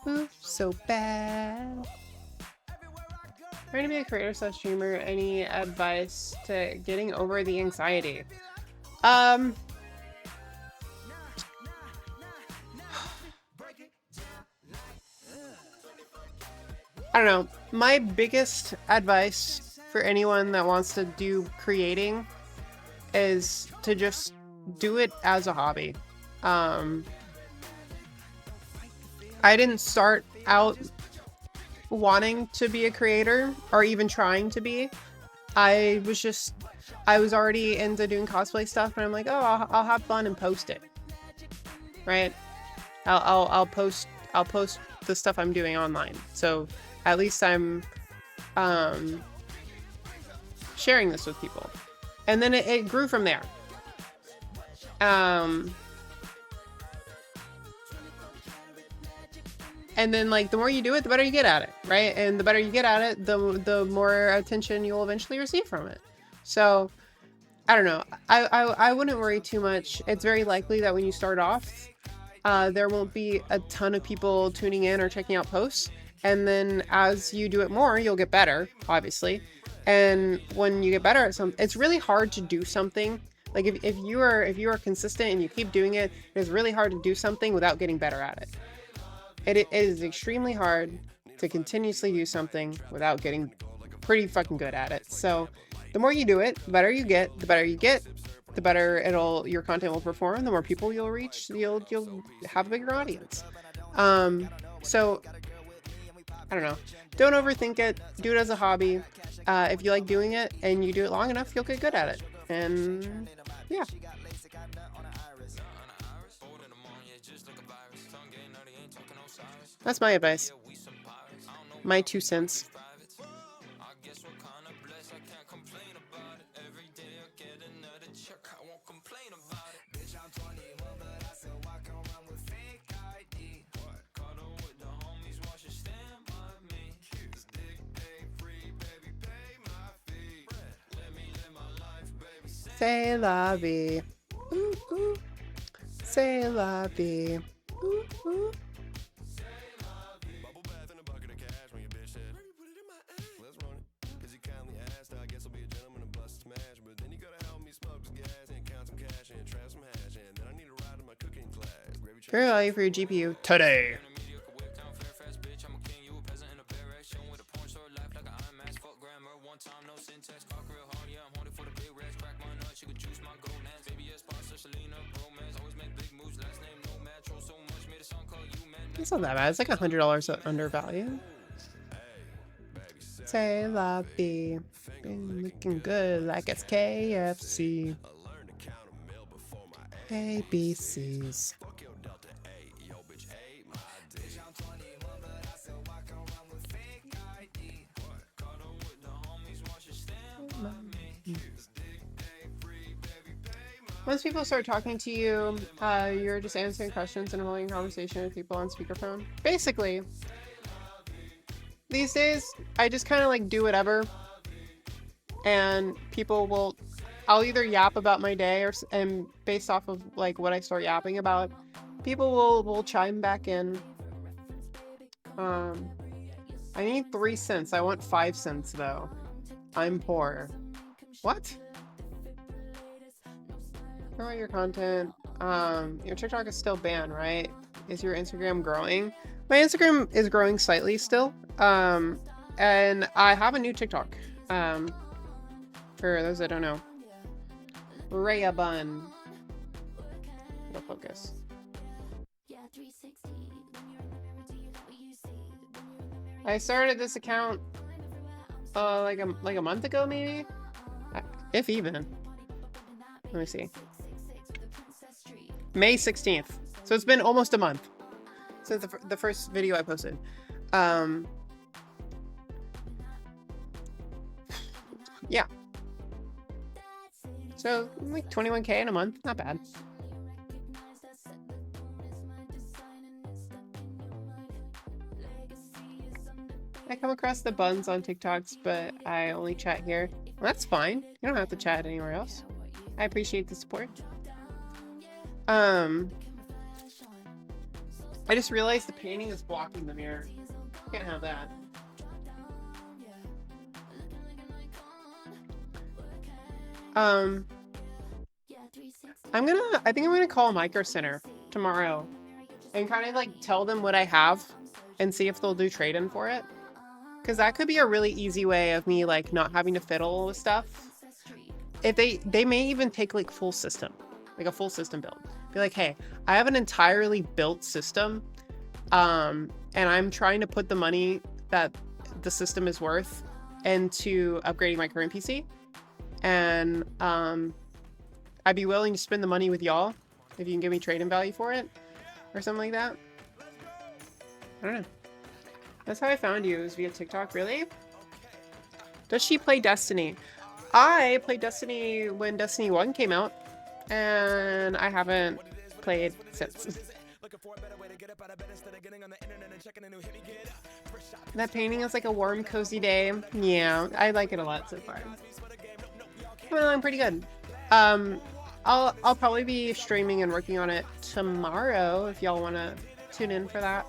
Ooh, so bad. Trying to be a creator slash streamer. Any advice to getting over the anxiety? I don't know. My biggest advice for anyone that wants to do creating is to just do it as a hobby. I didn't start out wanting to be a creator or even trying to be. I was already into doing cosplay stuff, and I'm like, oh, I'll have fun and post it, right? I'll post the stuff I'm doing online, so at least I'm sharing this with people. And then it grew from there. And then, like, the more you do it, the better you get at it, right? And the better you get at it, the more attention you'll eventually receive from it. So, I don't know. I wouldn't worry too much. It's very likely that when you start off, there won't be a ton of people tuning in or checking out posts. And then as you do it more, you'll get better, obviously. And when you get better at something, it's really hard to do something. Like, if you are consistent and you keep doing it, it's really hard to do something without getting better at it. It is extremely hard to continuously do something without getting pretty fucking good at it. So the more you do it, the better you get. The better you get, the better your content will perform. The more people you'll reach, you'll have a bigger audience. So I don't know. Don't overthink it. Do it as a hobby. If you like doing it and you do it long enough, you'll get good at it. And yeah. That's my advice. My 2 cents. C'est la vie. Ooh, ooh. C'est la vie. Ooh, ooh. Fair value for your GPU today. It's not that bad. It's like $100 undervalued. Say la B. Been looking good like it's KFC. ABCs. Once people start talking to you, you're just answering questions and holding a conversation with people on speakerphone. Basically, these days, I just kind of like do whatever, and people will, I'll either yap about my day and based off of like what I start yapping about, people will chime back in. I need 3 cents. I want 5 cents though. I'm poor. What? Promote your content. Your TikTok is still banned, right? Is your Instagram growing? My Instagram is growing slightly still. And I have a new TikTok. For those that don't know. Peachybunnn. It'll focus. I started this account like a month ago maybe? If even. Let me see. May 16th. So it's been almost a month since the first video I posted. Yeah. So like 21K in a month, not bad. I come across the buns on TikToks, but I only chat here. Well, that's fine. You don't have to chat anywhere else. I appreciate the support. I just realized the painting is blocking the mirror. Can't have that. I think I'm gonna call Micro Center tomorrow and kind of like tell them what I have and see if they'll do trade-in for it. Because that could be a really easy way of me like not having to fiddle with stuff. If they may even take like full system, like a full system build. Be like, hey, I have an entirely built system, and I'm trying to put the money that the system is worth into upgrading my current PC, and I'd be willing to spend the money with y'all if you can give me trade-in value for it, or something like that. I don't know. That's how I found you, is via TikTok. Really? Does she play Destiny? I played Destiny when Destiny 1 came out, and I haven't played since. That painting is like a warm, cozy day. Yeah, I like it a lot so far. Well, I'm pretty good. I'll probably be streaming and working on it tomorrow if y'all want to tune in for that.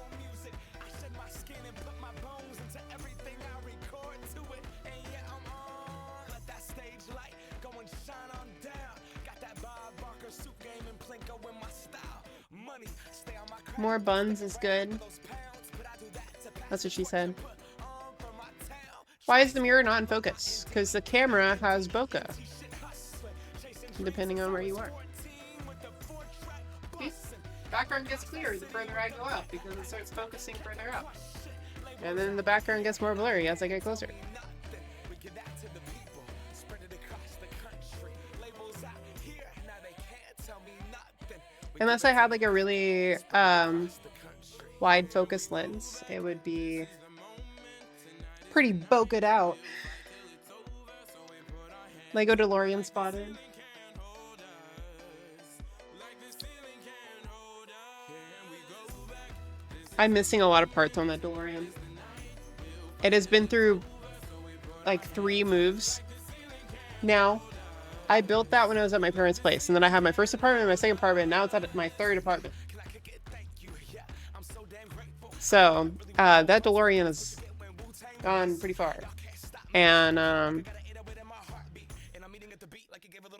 More buns is good. That's what she said. Why is the mirror not in focus? Because the camera has bokeh. Depending on where you are. See? Background gets clearer the further I go up because it starts focusing further up. And then the background gets more blurry as I get closer. Unless I had like a really wide focus lens, it would be pretty bokeh'd out. Lego DeLorean spotted. I'm missing a lot of parts on that DeLorean. It has been through like 3 moves now. I built that when I was at my parents' place, and then I had my first apartment and my second apartment, and now it's at my 3rd apartment. So, that DeLorean has gone pretty far. And,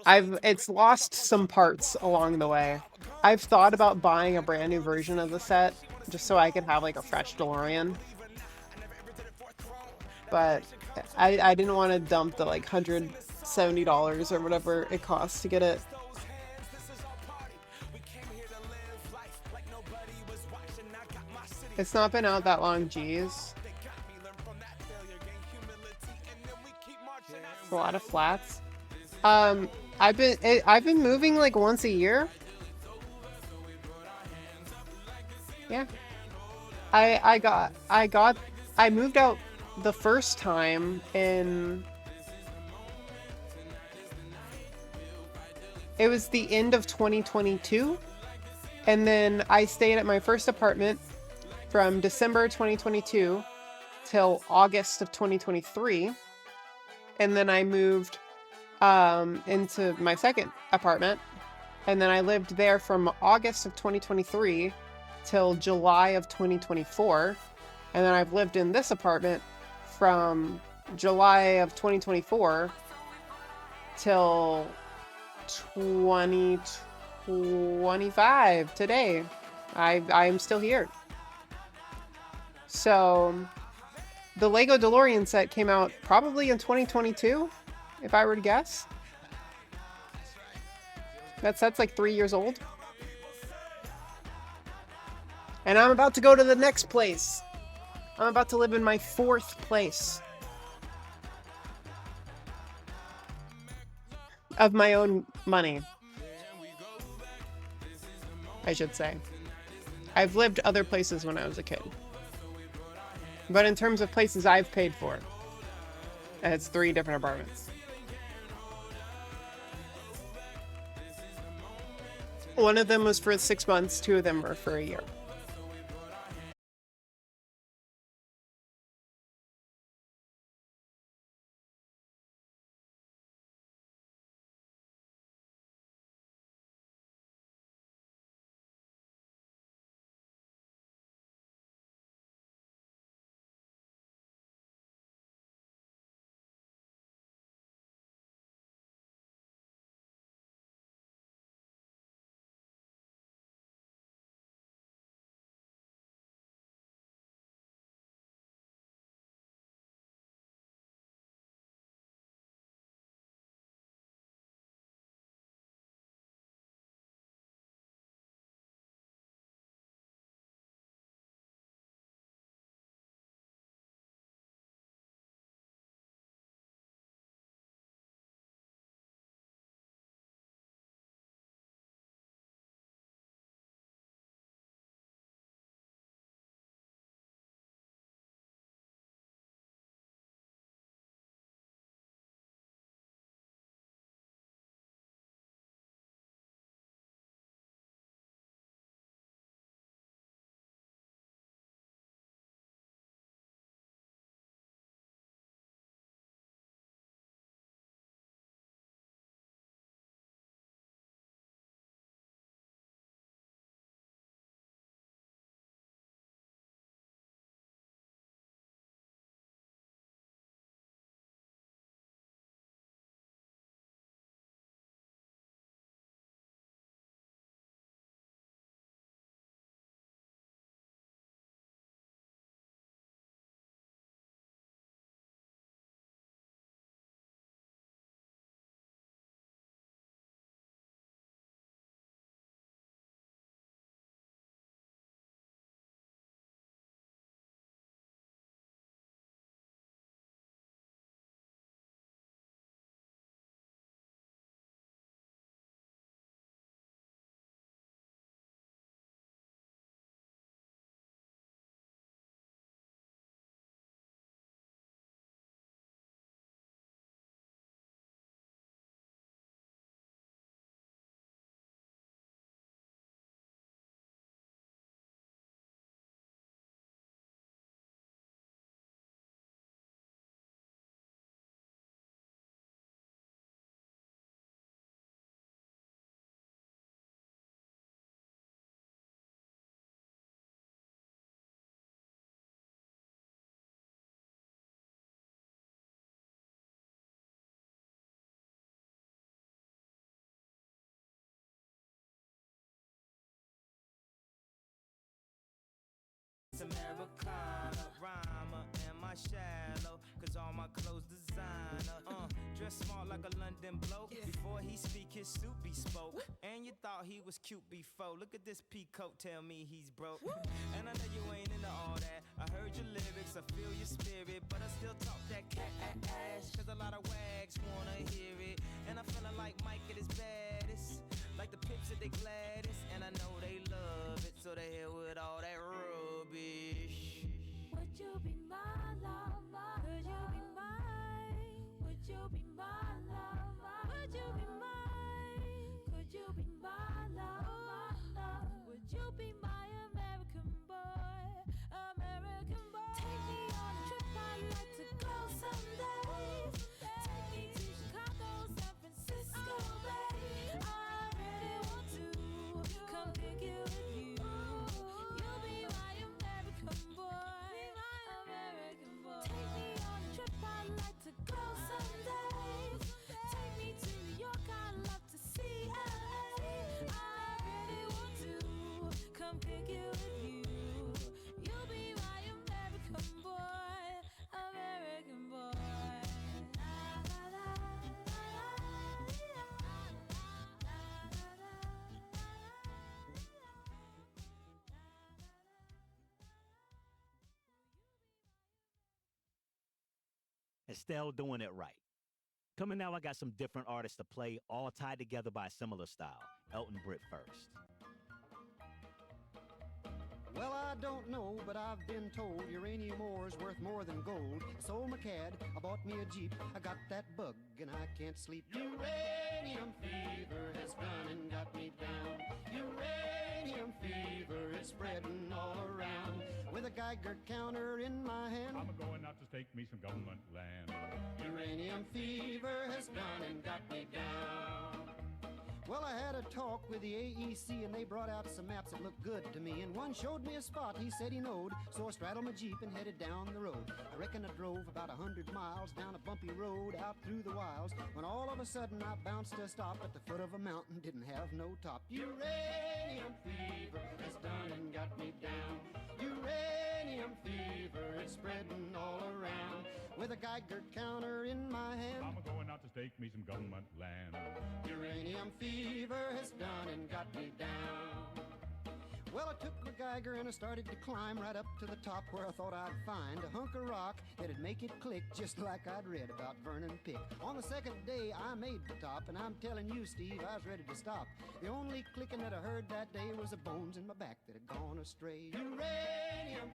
it's lost some parts along the way. I've thought about buying a brand new version of the set, just so I could have like a fresh DeLorean. But I didn't want to dump the like $170 or whatever it costs to get it. It's not been out that long, geez. It's a lot of flats. I've been moving like once a year. Yeah. I moved out the first time in, it was the end of 2022, and then I stayed at my first apartment from December 2022 till August of 2023, and then I moved into my second apartment, and then I lived there from August of 2023 till July of 2024, and then I've lived in this apartment from July of 2024 till 2025 today. I'm still here. So the Lego DeLorean set came out probably in 2022, if I were to guess. That set's like 3 years old. And I'm about to go to the next place. I'm about to live in my 4th place of my own money, I should say. I've lived other places when I was a kid. But in terms of places I've paid for, it's 3 different apartments. One of them was for 6 months, 2 of them were for a year. Americana, rhymer, am I shallow? Cause all my clothes designer, dress smart like a London bloke. Before he speak, his suit be spoke. And you thought he was cute before. Look at this peacoat, tell me he's broke. And I know you ain't into feel your spirit, but I still talk that cat ass. Cause a lot of wags wanna hear it. And I'm feeling like Mike at his baddest. Like the pips at they gladdest. And I know they love it, so they hell with all that rubbish. Would you be my lover? Could you be mine? Would you be my lover? Would you be mine? Could you be my lover? Would you be my American boy? American boy. Take me on a trip, I'd like to go someday. Take me to Chicago, San Francisco, babe. I really want to come pick you with you. You'll be my American boy. American boy. Take me on a trip, I'd like to go someday. Take me to New York, I'd love to see LA. I really want to come pick you with you. You'll be my American boy, American boy. La, la, la, la, Estelle doing it right. Coming now, I got some different artists to play, all tied together by a similar style. Elton Britt first. Well, I don't know, but I've been told uranium ore is worth more than gold. I sold my cad, I bought me a Jeep, I got that bug and I can't sleep. Uranium fever has gone and got me down. Uranium fever is spreading all around. With a Geiger counter in my hand, I'm going out to stake me some government land. uranium fever has gone and got me down. Well, I had a talk with the AEC and they brought out some maps that looked good to me. And one showed me a spot he said he knowed, so I straddled my Jeep and headed down the road. I reckon I drove about 100 miles down a bumpy road out through the wilds, when all of a sudden I bounced to a stop at the foot of a mountain, didn't have no top. Uranium fever has done and got me down. Uranium fever is spreading all around. With a Geiger counter in my hand, I'm going out to stake me some government land. uranium fever has done and got me down. Well, I took my Geiger and I started to climb right up to the top where I thought I'd find a hunk of rock that'd make it click just like I'd read about Vernon Pick. On the second day, I made the top, and I'm telling you, Steve, I was ready to stop. The only clicking that I heard that day was the bones in my back that had gone astray. Uranium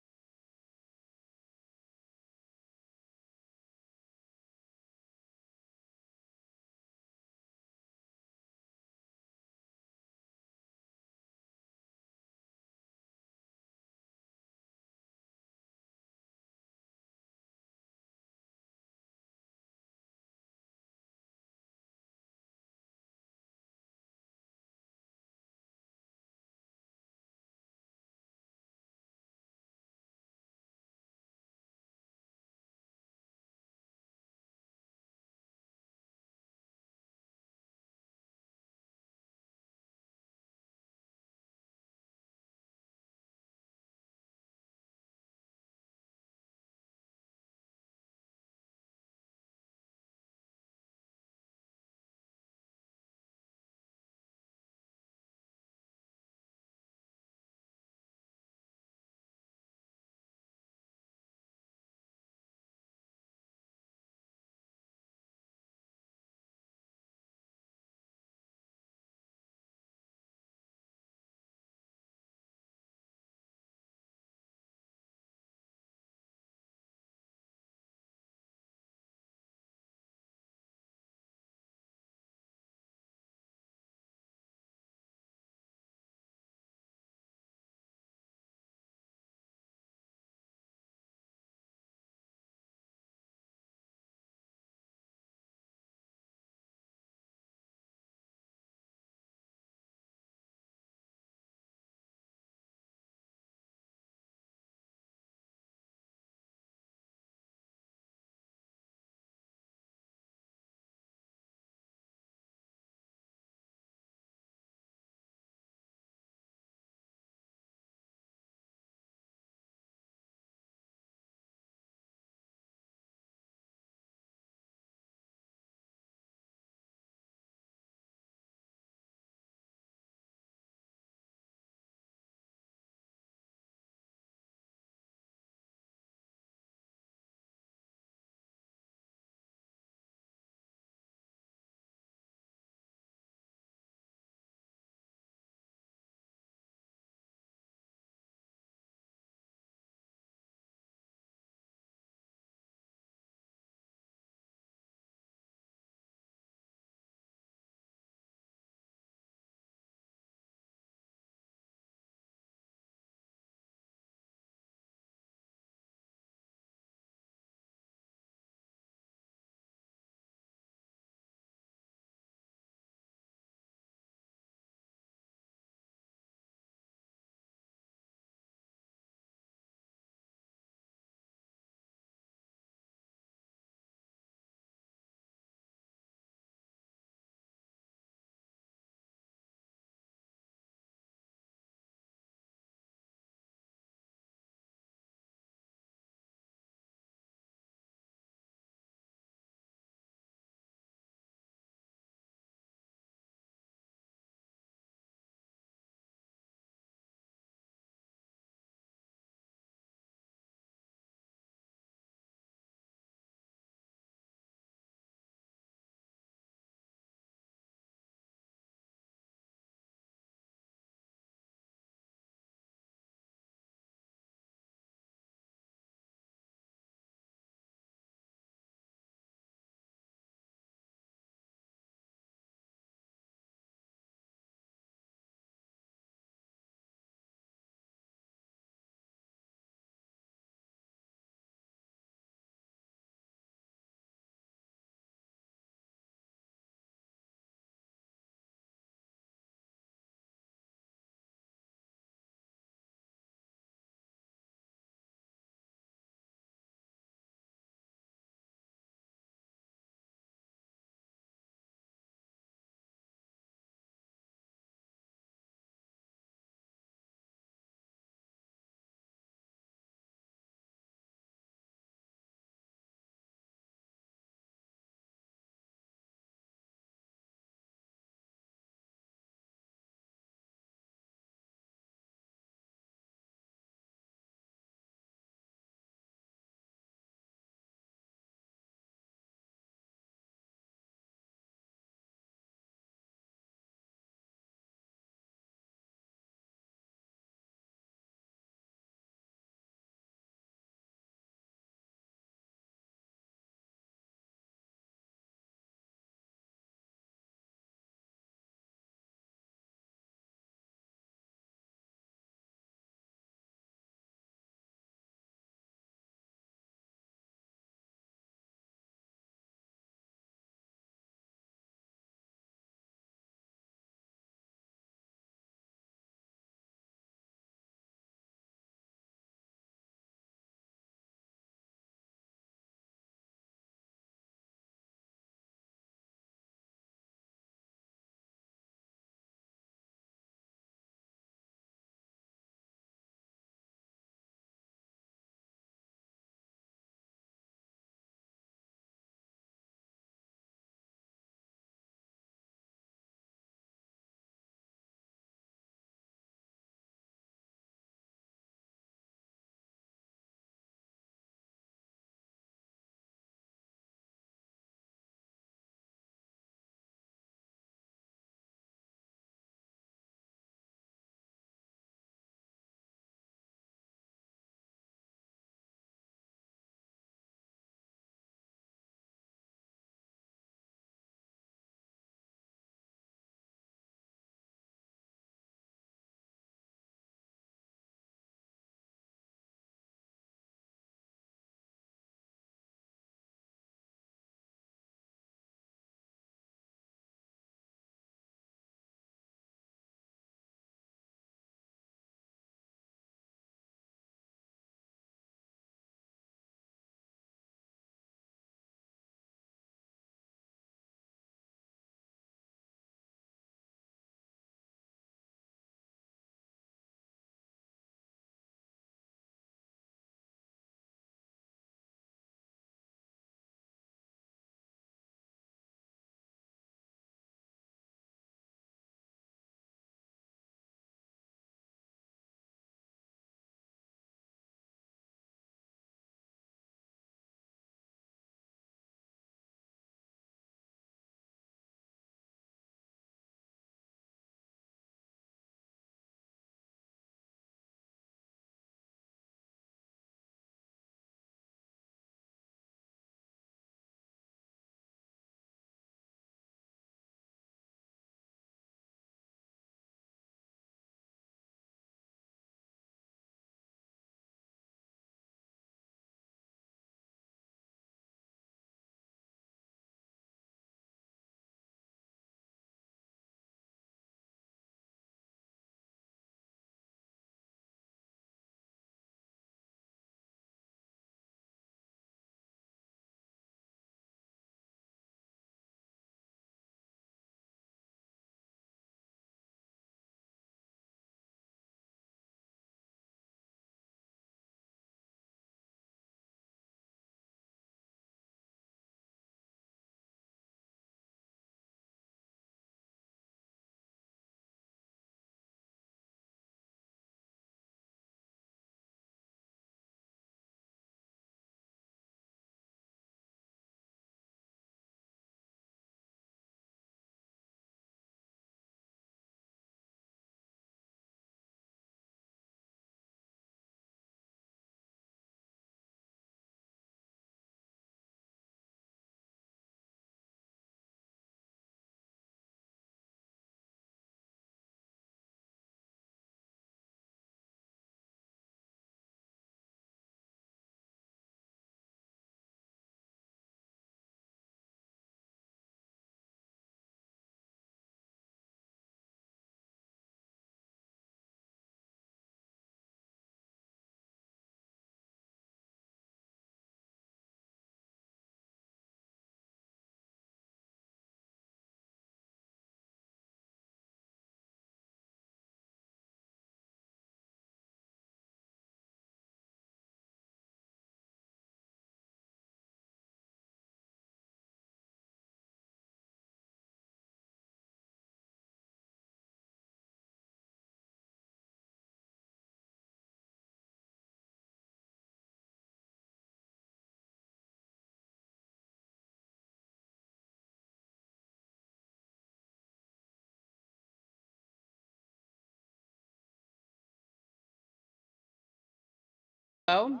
Oh.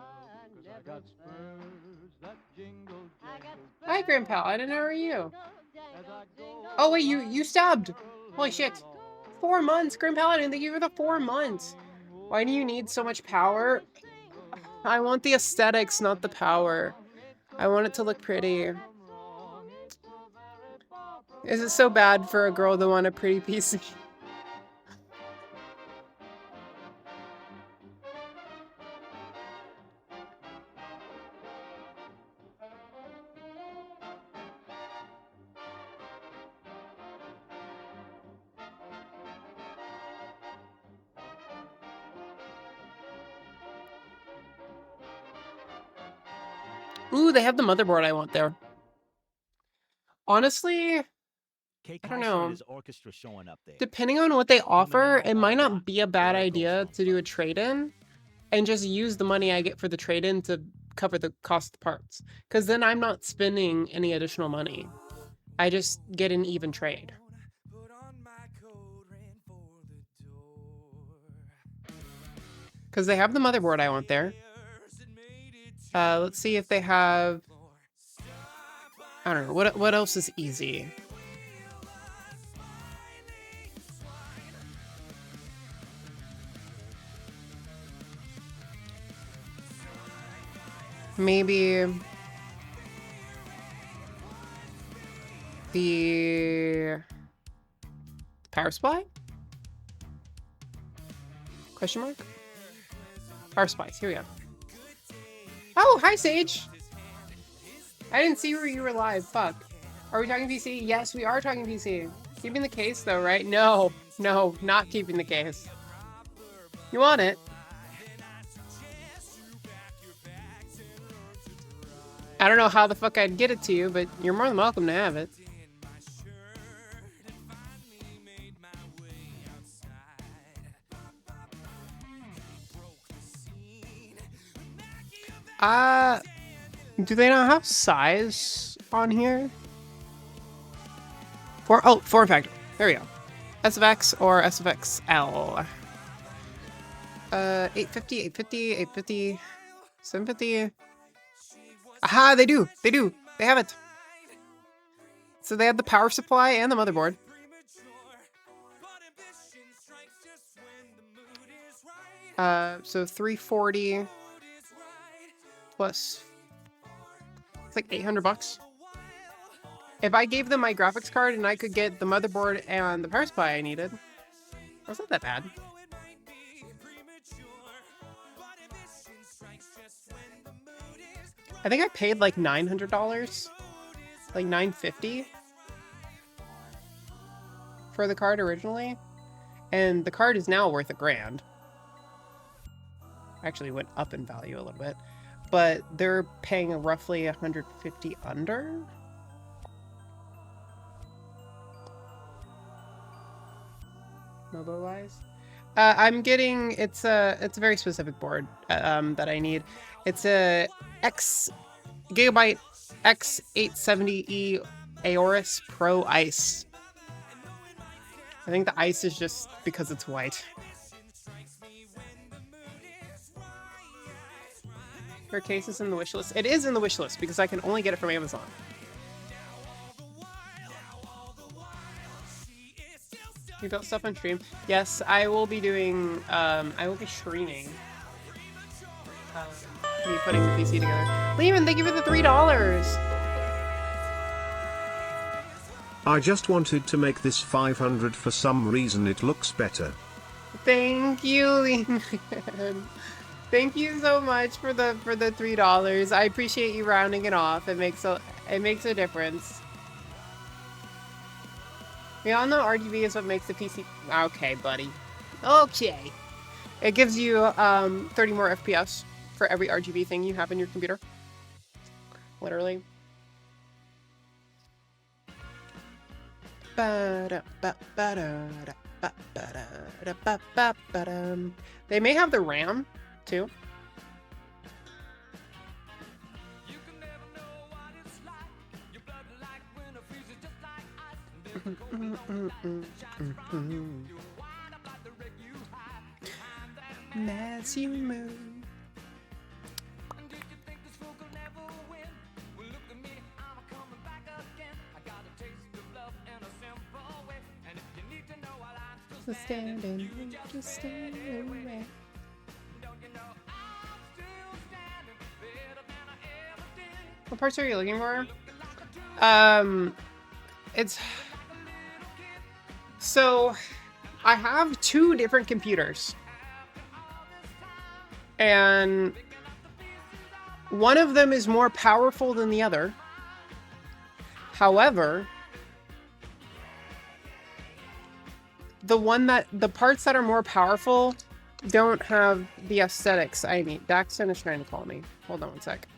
Hi, Grandpa. I don't know, how are you? Oh, wait, you stabbed. Holy shit. 4 months, Grandpa. I didn't think you were the 4 months. Why do you need so much power? I want the aesthetics, not the power. I want it to look pretty. Is it so bad for a girl to want a pretty PC? Ooh, they have the motherboard I want there. Honestly, I don't know. Orchestra showing up there. Depending on what they offer, it might not be a bad idea to do a trade-in and just use the money I get for the trade-in to cover the cost of the parts. Because then I'm not spending any additional money. I just get an even trade. Because they have the motherboard I want there. Let's see if they have... I don't know. What else is easy? Maybe... the power supply? Question mark? Power supplies. Here we go. Oh, hi, Sage. I didn't see where you were live. Fuck. Are we talking PC? Yes, we are talking PC. Keeping the case, though, right? No. No, not keeping the case. You want it? I don't know how the fuck I'd get it to you, but you're more than welcome to have it. Do they not have size on here? Form factor. There we go. SFX or SFXL. 850, 850, 850, 750. Aha, they do. They do. They have it. So they have the power supply and the motherboard. So 340 plus, it's like 800 bucks. If I gave them my graphics card and I could get the motherboard and the power supply I needed, that's not that bad. I think I paid like $900, like $950 for the card originally, and the card is now worth $1,000. Actually went up in value a little bit, but they're paying roughly 150 under. Mobile-wise, I'm getting, it's a very specific board that I need. It's a Gigabyte X870E Aorus Pro Ice. I think the ice is just because it's white. Your case is in the wish list. It is in the wish list because I can only get it from Amazon. You built stuff on stream? Yes, I will be doing, I will be streaming. Me putting the PC together. Lehman, thank you for the $3! I just wanted to make this 500 for some reason it looks better. Thank you, Lehman. Thank you so much for the $3. I appreciate you rounding it off. It makes a difference. We all know RGB is what makes the PC... Okay, buddy. Okay. It gives you 30 more FPS for every RGB thing you have in your computer. Literally. They may have the RAM, too. As you move. Just standing, just standing there. What parts are you looking for? It's so I have two different computers, and one of them is more powerful than the other. However, the parts that are more powerful don't have the aesthetics I need. Daxton is trying to call me. Hold on one sec.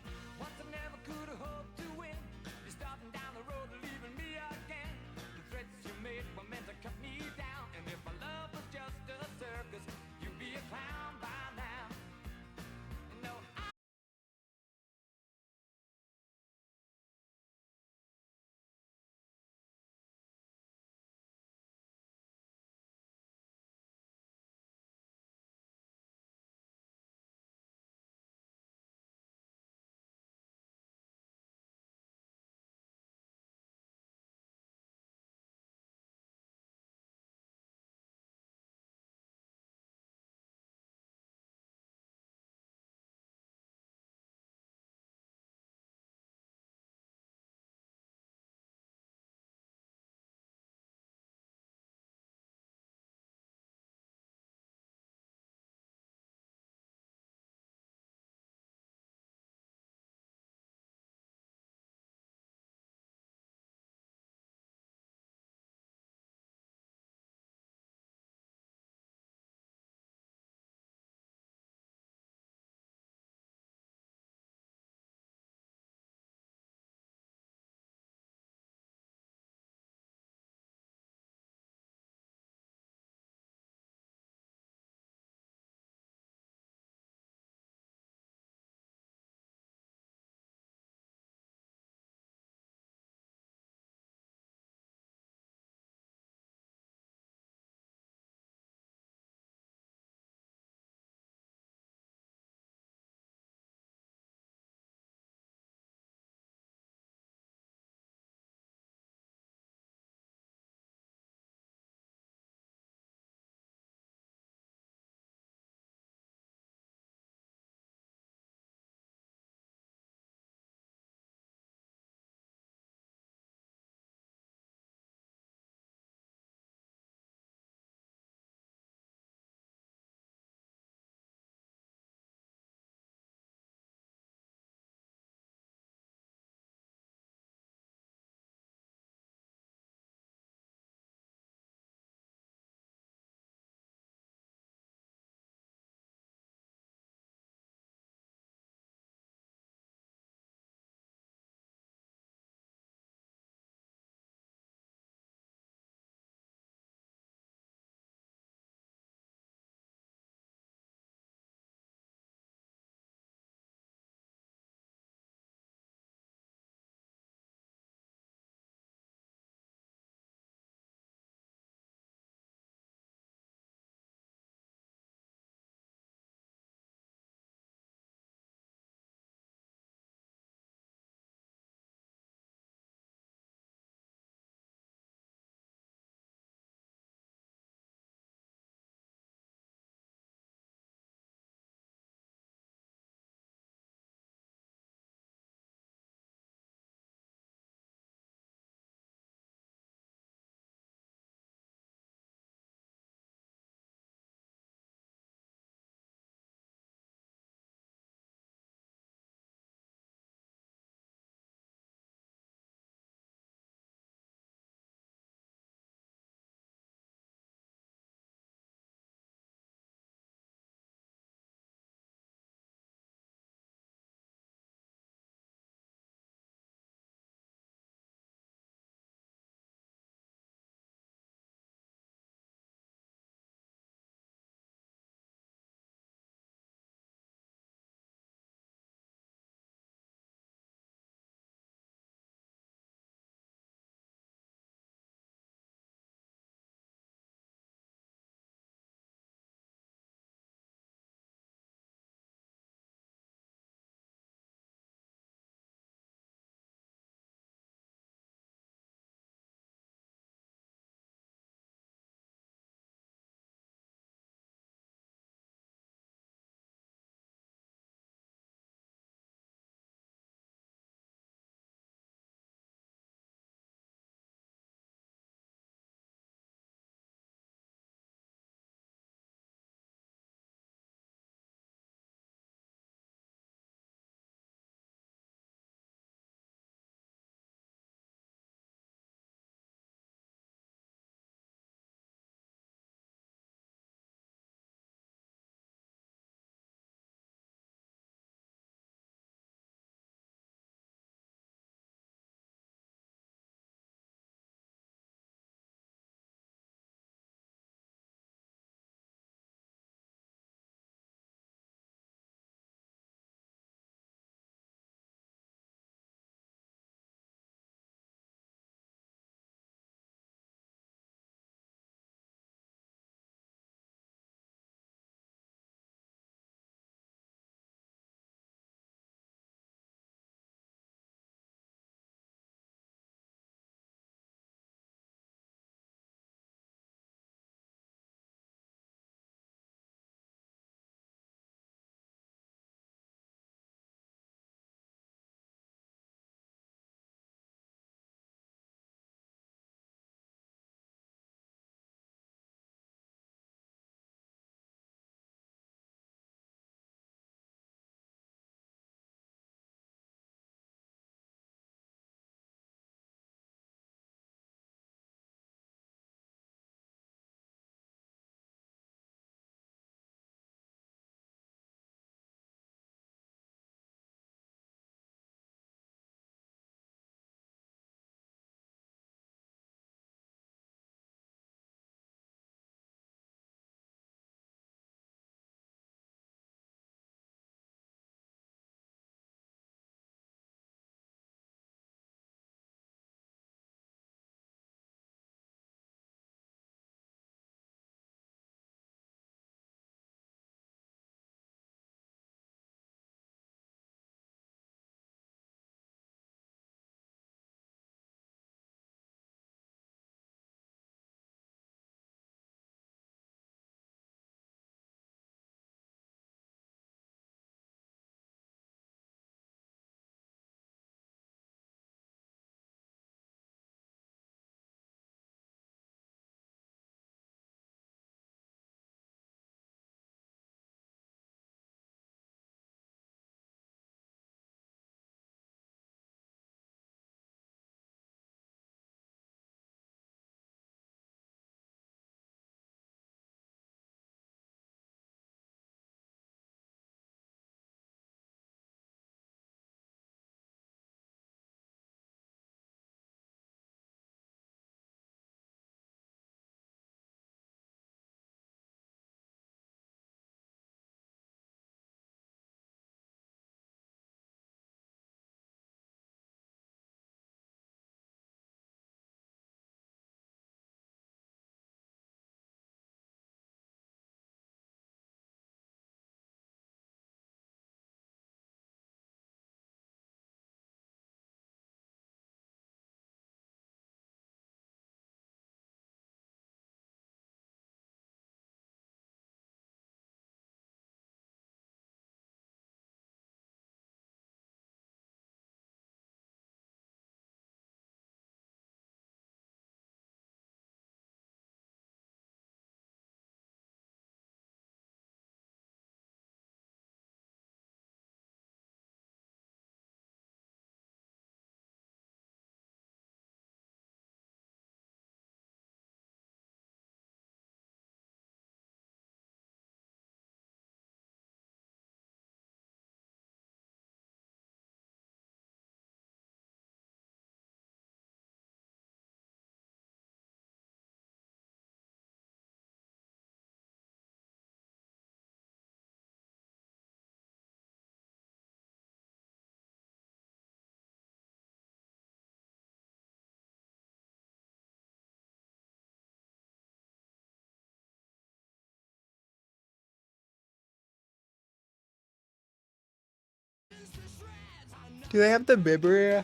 Do they have the memory?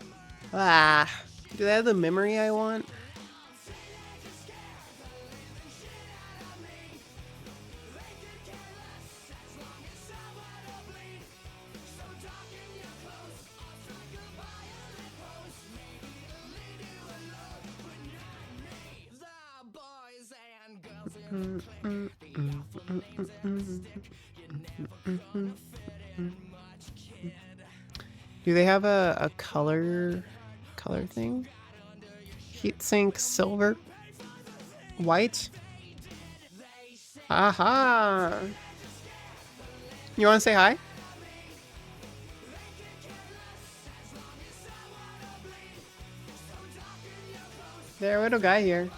Ah. Do they have the memory I want? Do they have a color thing? Heatsink silver? White? Aha! You want to say hi? There, little guy here.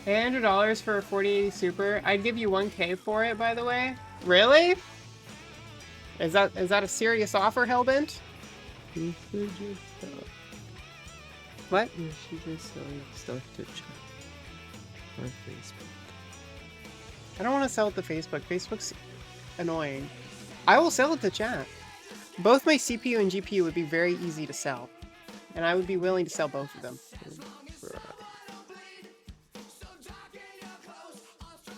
$800 for a 4080 Super. I'd give you 1K for it, by the way. Really? Is that a serious offer, Hellbent? What? You should just sell your stuff to chat or Facebook. I don't want to sell it to Facebook. Facebook's annoying. I will sell it to chat. Both my CPU and GPU would be very easy to sell. And I would be willing to sell both of them.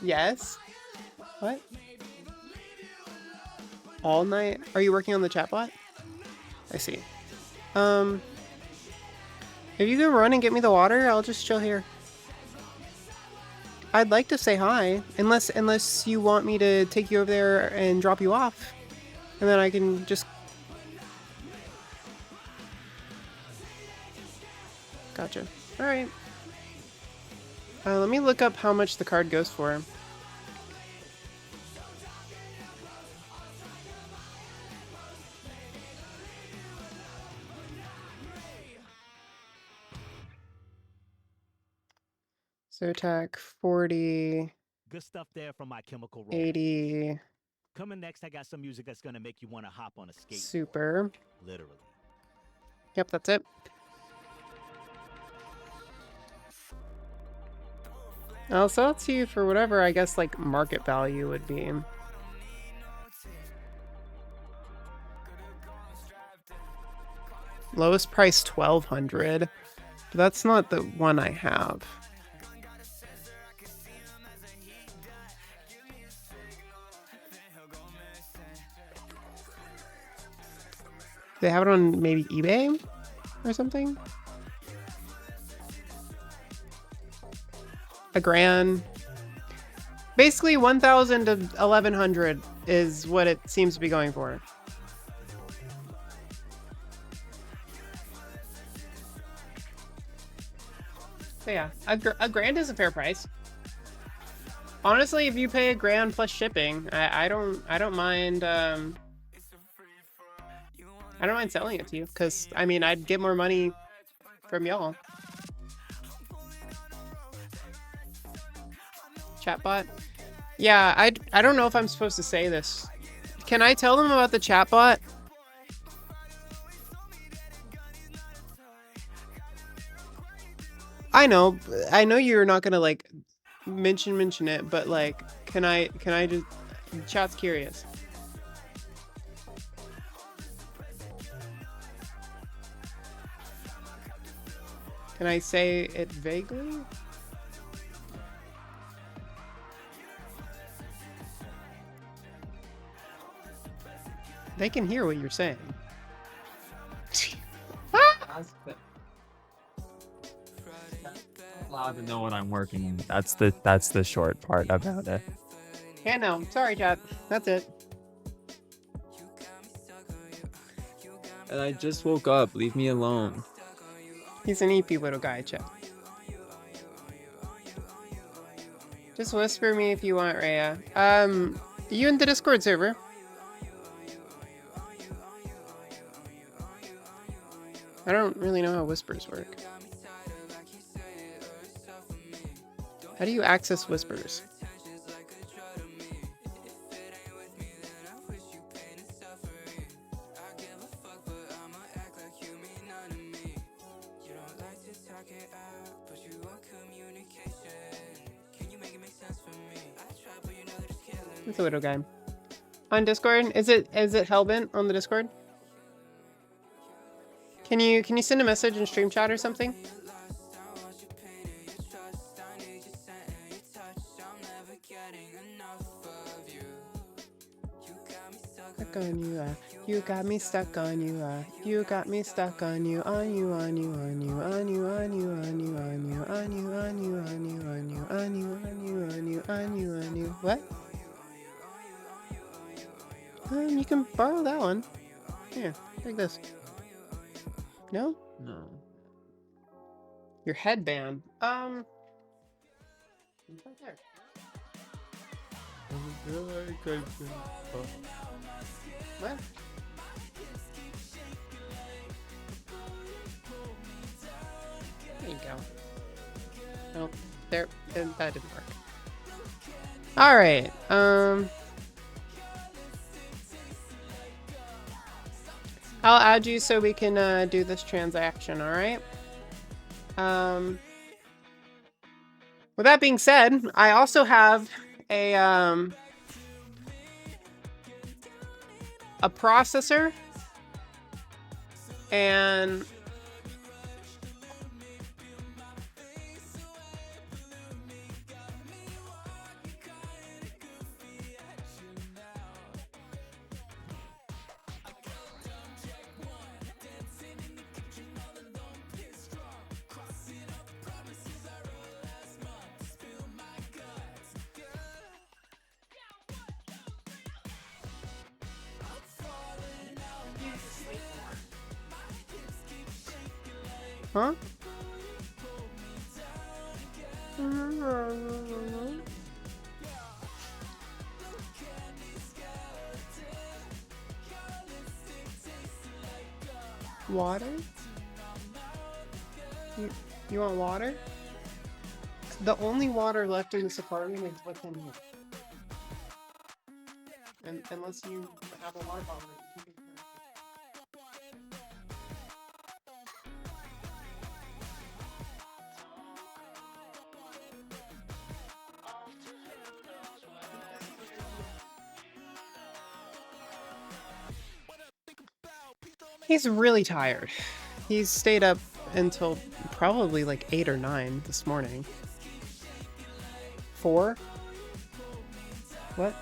Yes? What? All night? Are you working on the chatbot? I see. If you can run and get me the water, I'll just chill here. I'd like to say hi, unless you want me to take you over there and drop you off. And then I can just... Gotcha. Alright. Let me look up how much the card goes for. Zotac 40. Good stuff there from My Chemical Romance. 80. Coming next, I got some music that's gonna make you want to hop on a skate. Super. Literally. Yep, that's it. I'll sell it to you for whatever I guess like market value would be. Lowest price 1200, but that's not the one I have. They have it on maybe eBay or something? $1,000. Basically 1,000 to 1,100 is what it seems to be going for. So yeah, a grand is a fair price. Honestly, if you pay $1,000 plus shipping, I don't mind. I don't mind selling it to you, because, I mean, I'd get more money from y'all. Chatbot? Yeah, I don't know if I'm supposed to say this. Can I tell them about the chatbot? I know you're not gonna, like, mention it, but, like, can I just... Chat's curious. Can I say it vaguely? They can hear what you're saying. Allowed to know what I'm working in. That's the short part about it. Can't know. Sorry, chat. That's it. And I just woke up. Leave me alone. He's an EP little guy, chat. Just whisper me if you want, Rhea. You in the Discord server? I don't really know how whispers work. How do you access whispers? It's a little guy. On Discord? Is it Hellbent on the Discord? Can you send a message in stream chat or something? Stuck on you, you got me stuck on you, you got me stuck on you, on you, on you, on you, on you, on you, on you, on you, on you, on you, on you, on you, on you, on you, on you, on you, on you. What? You can borrow that one. Here, take this. No? No. Your headband. It's right there. What? There you go. Oh, there. That didn't work. All right. I'll add you so we can do this transaction. All right. With that being said, I also have a processor and huh? Water? You want water? The only water left in this apartment is what's in here. And unless you have a water bottle that you can carry. He's really tired. He's stayed up until probably like 8 or 9 this morning. 4? What?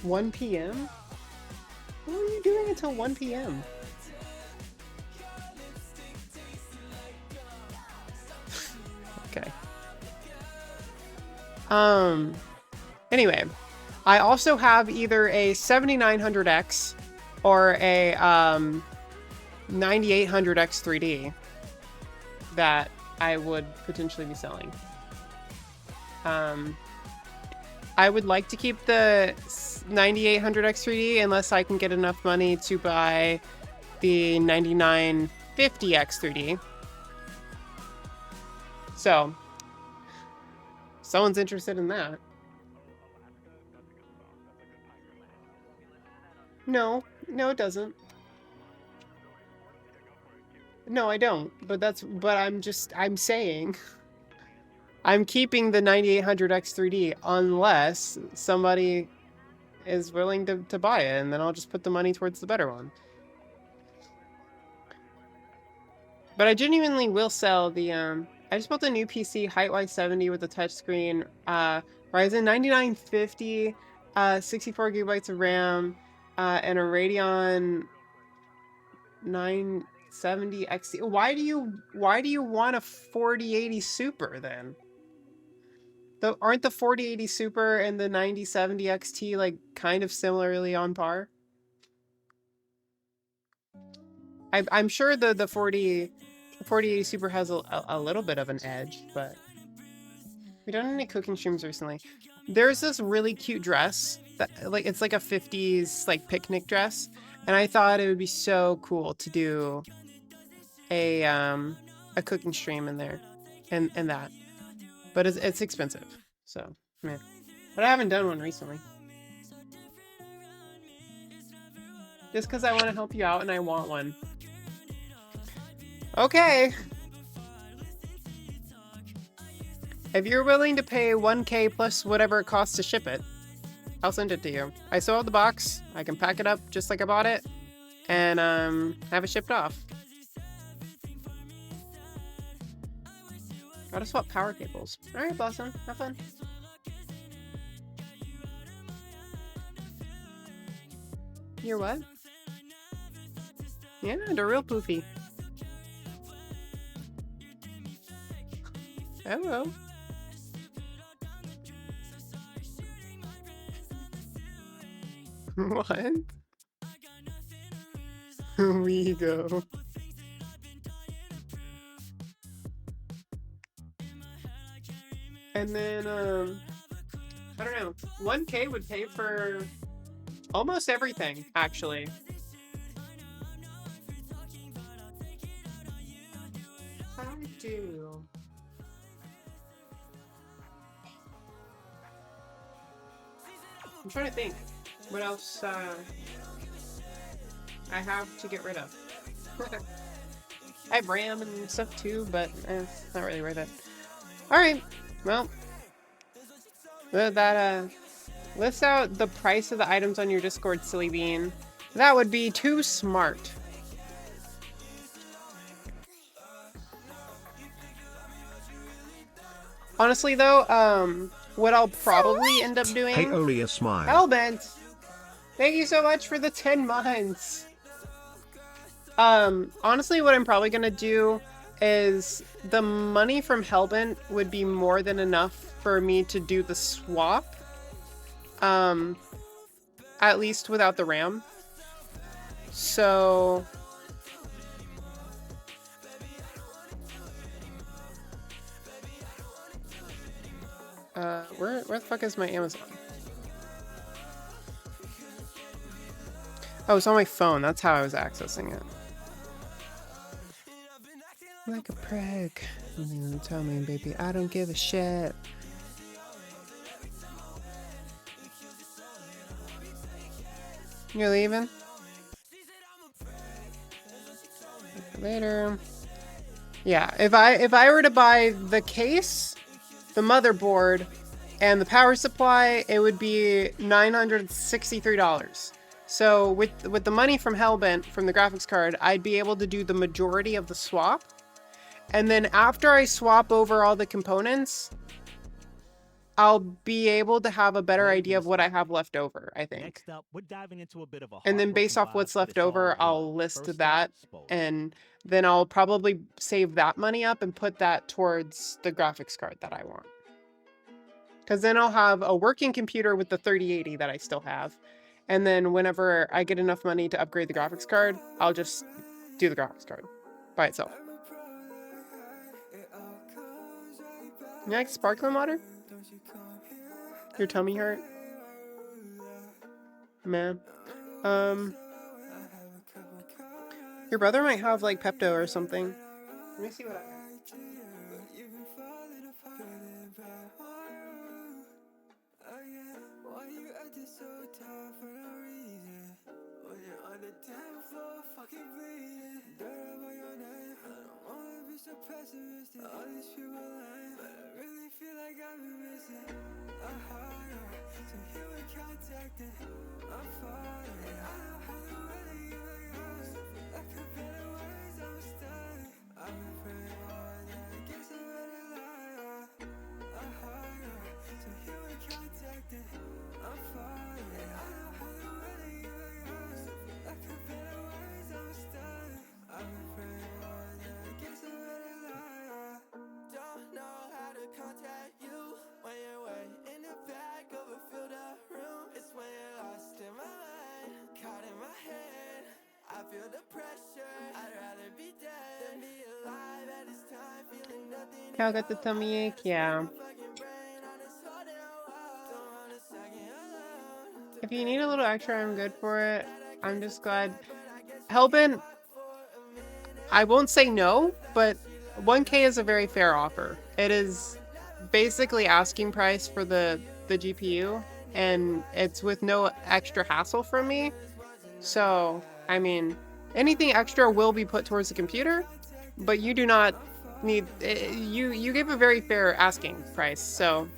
1 p.m.? What were you doing until 1 p.m.? Okay. Anyway, I also have either a 7900X or a 9800X 3D that I would potentially be selling. I would like to keep the 9800X 3D unless I can get enough money to buy the 9950X 3D. So, if someone's interested in that. No, it doesn't. No, I don't. But I'm saying I'm keeping the 9800X 3D unless somebody is willing to buy it, and then I'll just put the money towards the better one. But I genuinely will sell the I just built a new PC, height Y70 with a touchscreen, Ryzen 9950, 64 gigabytes of RAM, and a Radeon 970 XT. Why do you want a 4080 Super then? Aren't the 4080 Super and the 9070 XT like kind of similarly on par? I'm sure the 4080 Super has a little bit of an edge, but we done any cooking streams recently. There's this really cute dress that it's like a 50s like picnic dress, and I thought it would be so cool to do a cooking stream in there and that. But it's expensive, so yeah. But I haven't done one recently. Just because I want to help you out and I want one. Okay. If you're willing to pay 1K plus whatever it costs to ship it, I'll send it to you. I still have the box. I can pack it up just like I bought it. and have it shipped off. Gotta swap power cables. Alright, Blossom, have fun. You're what? Yeah, they're real poofy. Hello. What? We go. And then, I don't know. 1K would pay for almost everything, actually. I do. I'm trying to think what else I have to get rid of. I have RAM and stuff too, but it's not really worth it. Alright, well, that lists out the price of the items on your Discord, Silly Bean. That would be too smart. Honestly though, what I'll probably end up doing... Hey, only a smile. Hellbent! Thank you so much for the 10 months! Honestly, what I'm probably gonna do is the money from Hellbent would be more than enough for me to do the swap. At least without the RAM. So... where the fuck is my Amazon? Oh, it's on my phone. That's how I was accessing it. Like a prig. You tell me, baby, I don't give a shit. You're leaving? Later. Yeah, if I were to buy the case, the motherboard, and the power supply, it would be $963. So with the money from Hellbent, from the graphics card, I'd be able to do the majority of the swap. And then after I swap over all the components, I'll be able to have a better idea of what I have left over, I think. Next up, we're diving into a bit of a And then based off what's left over, I'll list that, and then I'll probably save that money up and put that towards the graphics card that I want. Because then I'll have a working computer with the 3080 that I still have. And then whenever I get enough money to upgrade the graphics card, I'll just do the graphics card by itself. You like sparkling water? Your tummy hurt? Man. Your brother might have like Pepto or something. Let me see what I have. All these people lying, but I really feel like I've been missing a heart, so here we're contacting. I'm falling, I know how to really get like us. Like a better words, I'm stunned. I've been praying hard, and I guess I better lie. A heart, so here we're contacting. I'm falling, I know how to really get like us. Like a better words, I'm stunned. I've been praying hard, and I guess I better lie. Don't know how to contact you when you're way in the back of a filled up room. It's when you're lost in my mind, caught in my head. I feel the pressure, I'd rather be dead than be alive at this time, feeling nothing. Y'all got the tummy ache? Yeah. If you need a little extra, I'm good for it. I'm just glad. Hellbent, I won't say no, but 1K is a very fair offer. It is basically asking price for the GPU, and it's with no extra hassle from me. So, I mean, anything extra will be put towards the computer, but you do not need... You give a very fair asking price, so...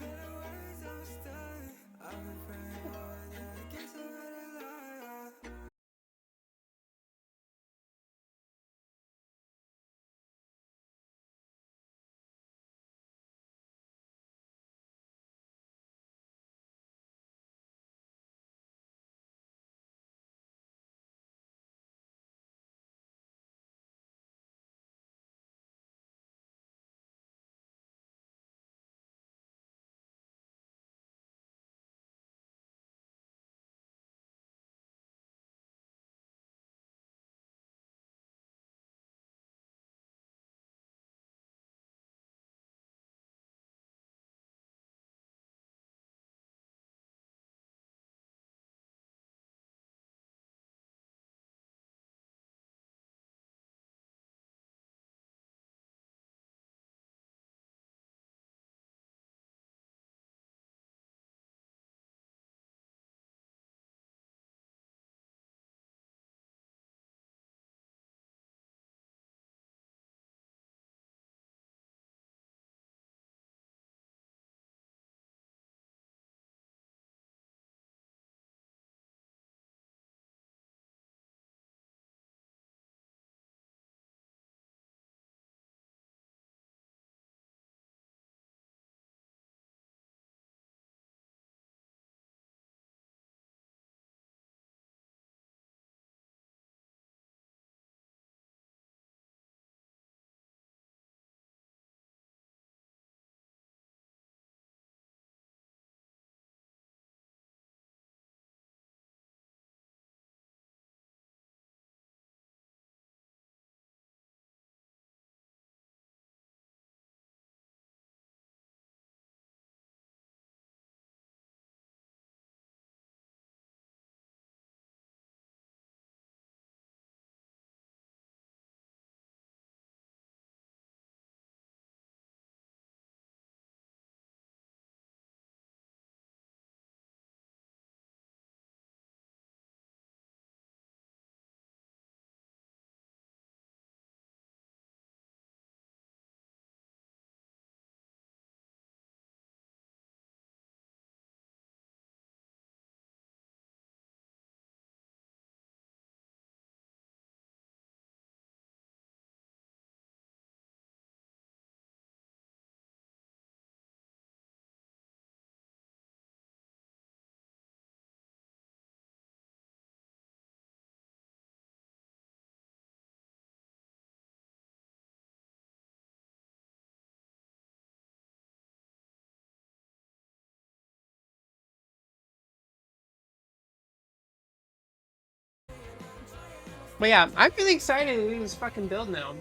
But yeah, I'm really excited to do this fucking build now.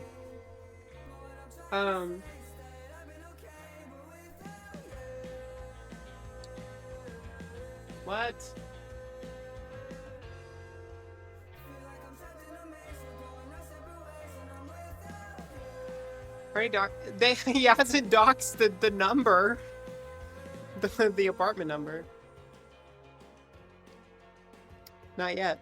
What? Right, doc. He hasn't doxed the number, the apartment number. Not yet.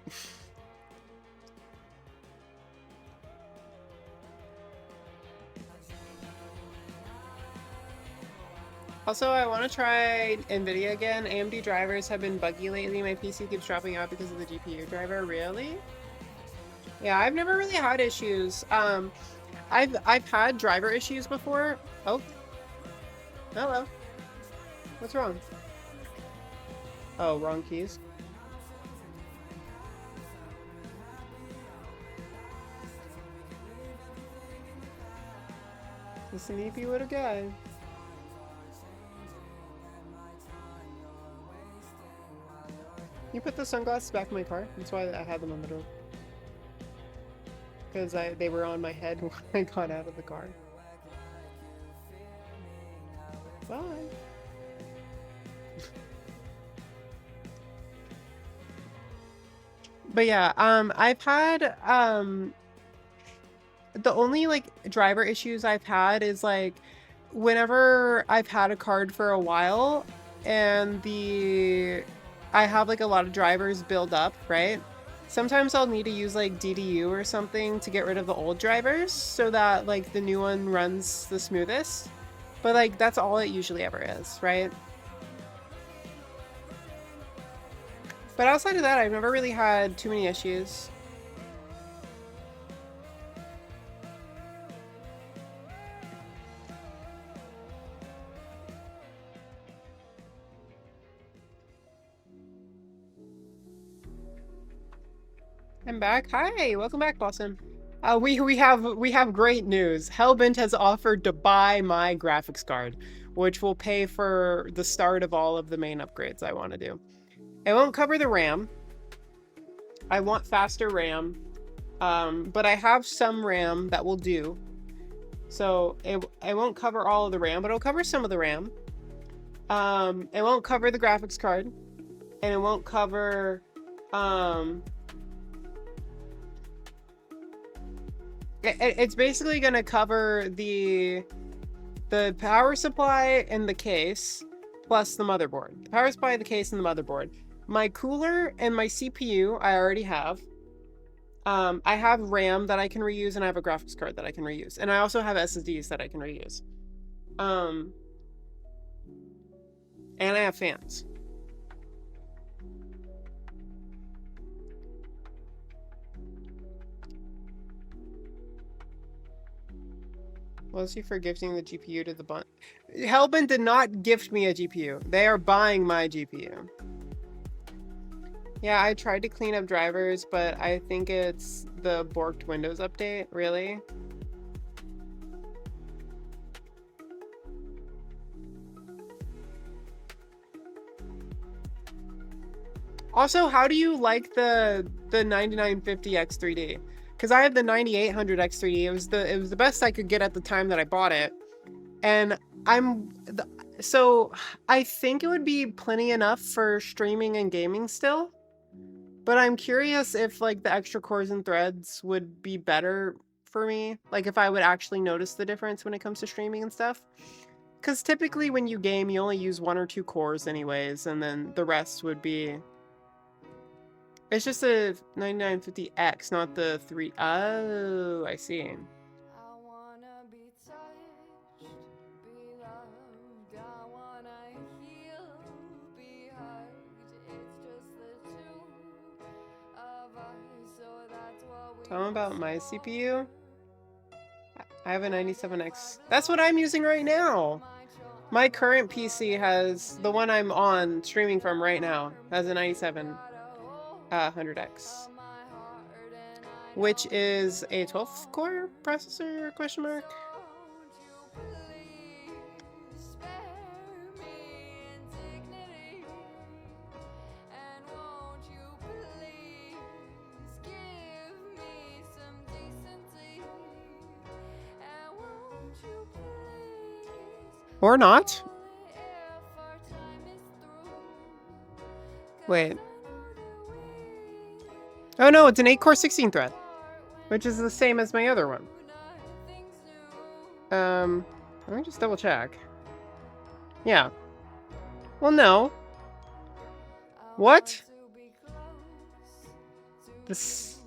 Also, I want to try NVIDIA again. AMD drivers have been buggy lately. My PC keeps dropping out because of the GPU driver. Really? Yeah, I've never really had issues. I've had driver issues before. Oh, hello. What's wrong? Oh, wrong keys. A sneaky little guy. You put the sunglasses back in my car? That's why I had them on the door. Because they were on my head when I got out of the car. Bye. But yeah, I've had, the only, like, driver issues I've had is, like, whenever I've had a card for a while, and I have, like, a lot of drivers build up, right? Sometimes I'll need to use, like, DDU or something to get rid of the old drivers, so that, like, the new one runs the smoothest. But, like, that's all it usually ever is, right? But outside of that, I've never really had too many issues. I'm back. Hi, welcome back, Blossom. We have great news. Hellbent has offered to buy my graphics card, which will pay for the start of all of the main upgrades I want to do. It won't cover the RAM. I want faster RAM, but I have some RAM that will do. So it won't cover all of the RAM, but it'll cover some of the RAM. It won't cover the graphics card, and it won't cover it's basically going to cover the power supply and the case, plus the motherboard. The power supply, the case, and the motherboard. My cooler and my CPU I already have. I have RAM that I can reuse, and I have a graphics card that I can reuse. And I also have SSDs that I can reuse. And I have fans. Was he for gifting the GPU to the bun? Hellbent did not gift me a GPU. They are buying my GPU. Yeah, I tried to clean up drivers, but I think it's the borked Windows update, really. Also, how do you like the 9950X3D? Because I have the 9800X3D. It was the best I could get at the time that I bought it. And so I think it would be plenty enough for streaming and gaming still. But I'm curious if, like, the extra cores and threads would be better for me. Like, if I would actually notice the difference when it comes to streaming and stuff. Because typically when you game, you only use 1 or 2 cores anyways, and then the rest would be... It's just a 9950X, not the 3... Oh, I see. Tell them about my CPU. I have a 97X. That's what I'm using right now. My current PC has, the one I'm on streaming from right now, has a 9700X. Which is a 12-core processor, question mark? Or not. Wait. Oh no, it's an 8-core 16 thread, which is the same as my other one. Let me just double check. Yeah. Well, no. What? This.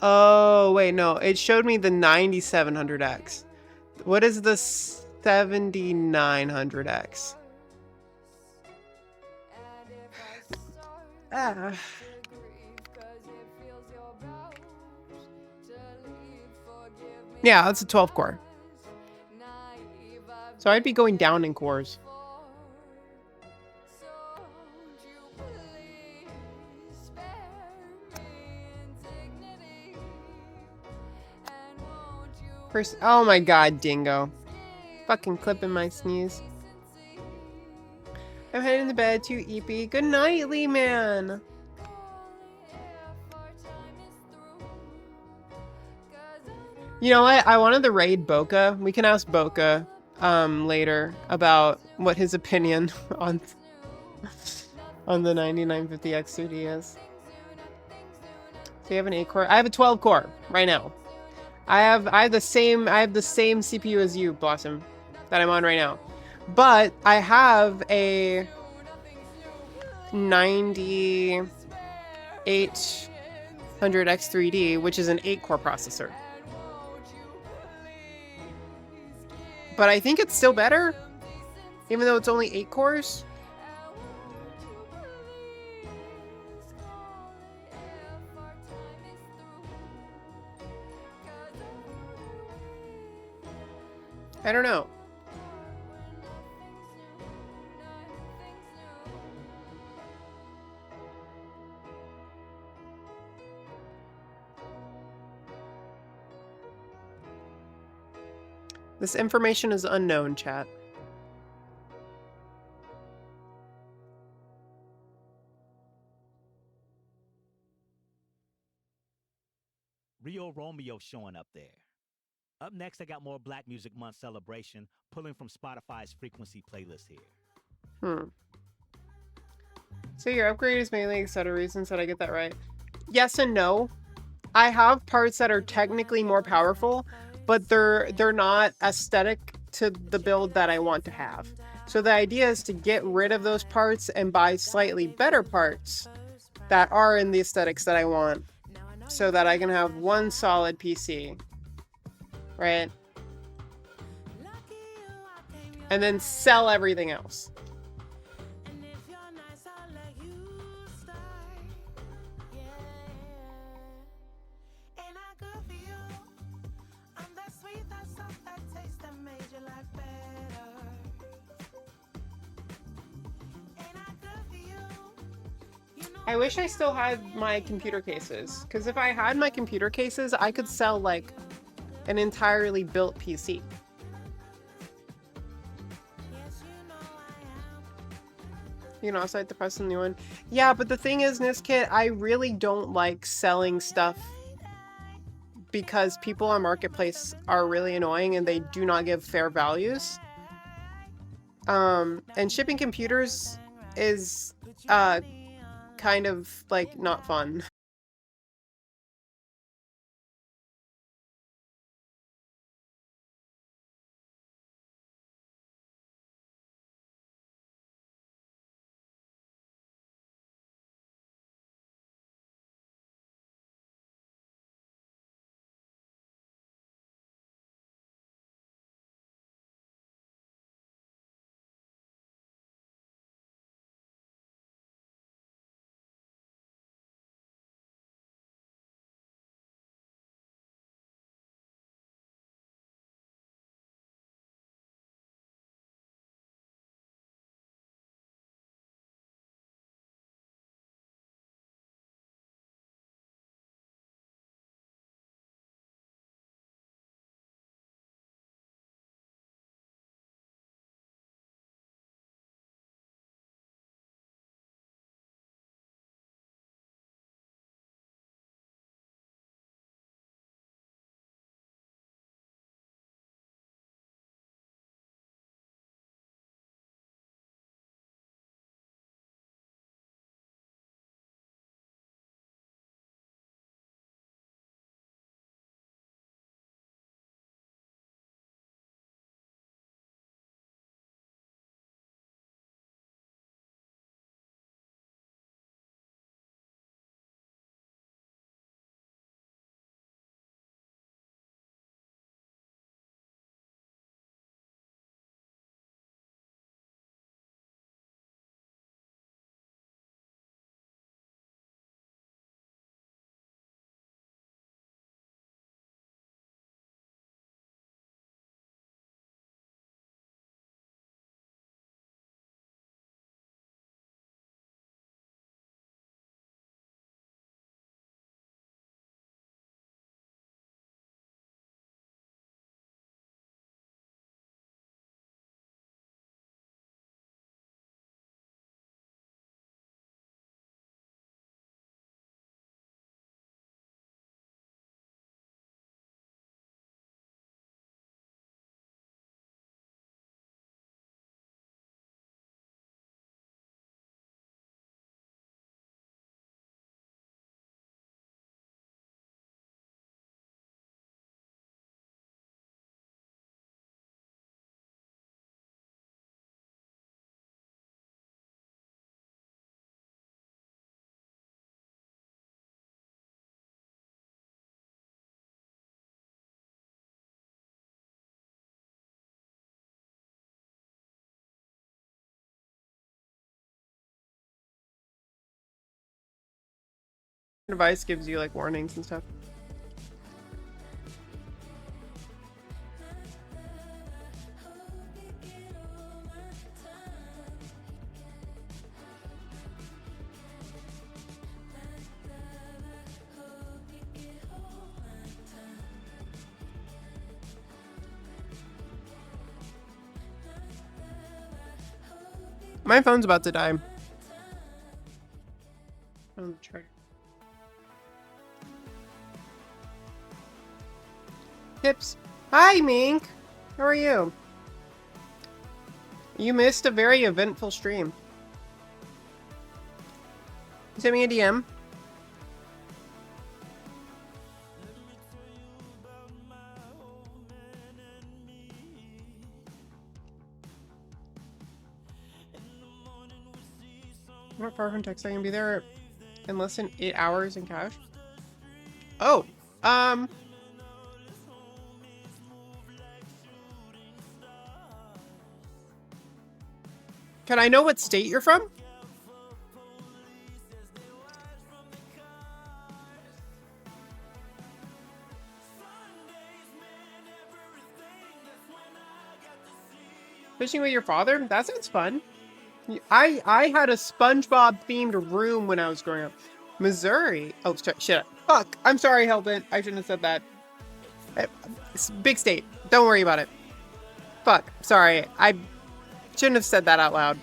Oh, wait, no. It showed me the 9700X. What is the 7900X? Ah. Yeah, that's a 12 core. So I'd be going down in cores. First, oh my god, Dingo. Fucking clipping my sneeze. I'm heading to bed too, Eepy. Good night, Lee man. You know what? I wanted to raid Boca. We can ask Boca later about what his opinion on the 9950X2D is. So you have an 8-core? I have a 12-core right now. I have the same CPU as you, Blossom, that I'm on right now. But I have a 9800X3D, which is an 8-core processor. But I think it's still better, even though it's only 8 cores. I don't know. This information is unknown, chat. Rio Romeo showing up there. Up next, I got more Black Music Month celebration, pulling from Spotify's frequency playlist here. So your upgrade is mainly accessories, said I get that right? Yes and no. I have parts that are technically more powerful, but they're not aesthetic to the build that I want to have. So the idea is to get rid of those parts and buy slightly better parts that are in the aesthetics that I want, so that I can have one solid PC, right? And then sell everything else. I wish I still had my computer cases, because if I had my computer cases, I could sell like an entirely built PC. You know, so I had to press a new one. Yeah, but the thing is, Niskit, I really don't like selling stuff because people on Marketplace are really annoying and they do not give fair values. And shipping computers is kind of like not fun. Device gives you like warnings and stuff. My phone's about to die. On the charger. Tips. Hi, Mink. How are you? You missed a very eventful stream. Send me a DM. I'm not far from Texas. I can be there in less than 8 hours in cash. Oh, can I know what state you're from? Fishing with your father? That sounds fun. I had a SpongeBob themed room when I was growing up. Missouri. Oh, shit. Fuck. I'm sorry, Hellbent. I shouldn't have said that. It's a big state. Don't worry about it. Fuck. Sorry. I shouldn't have said that out loud.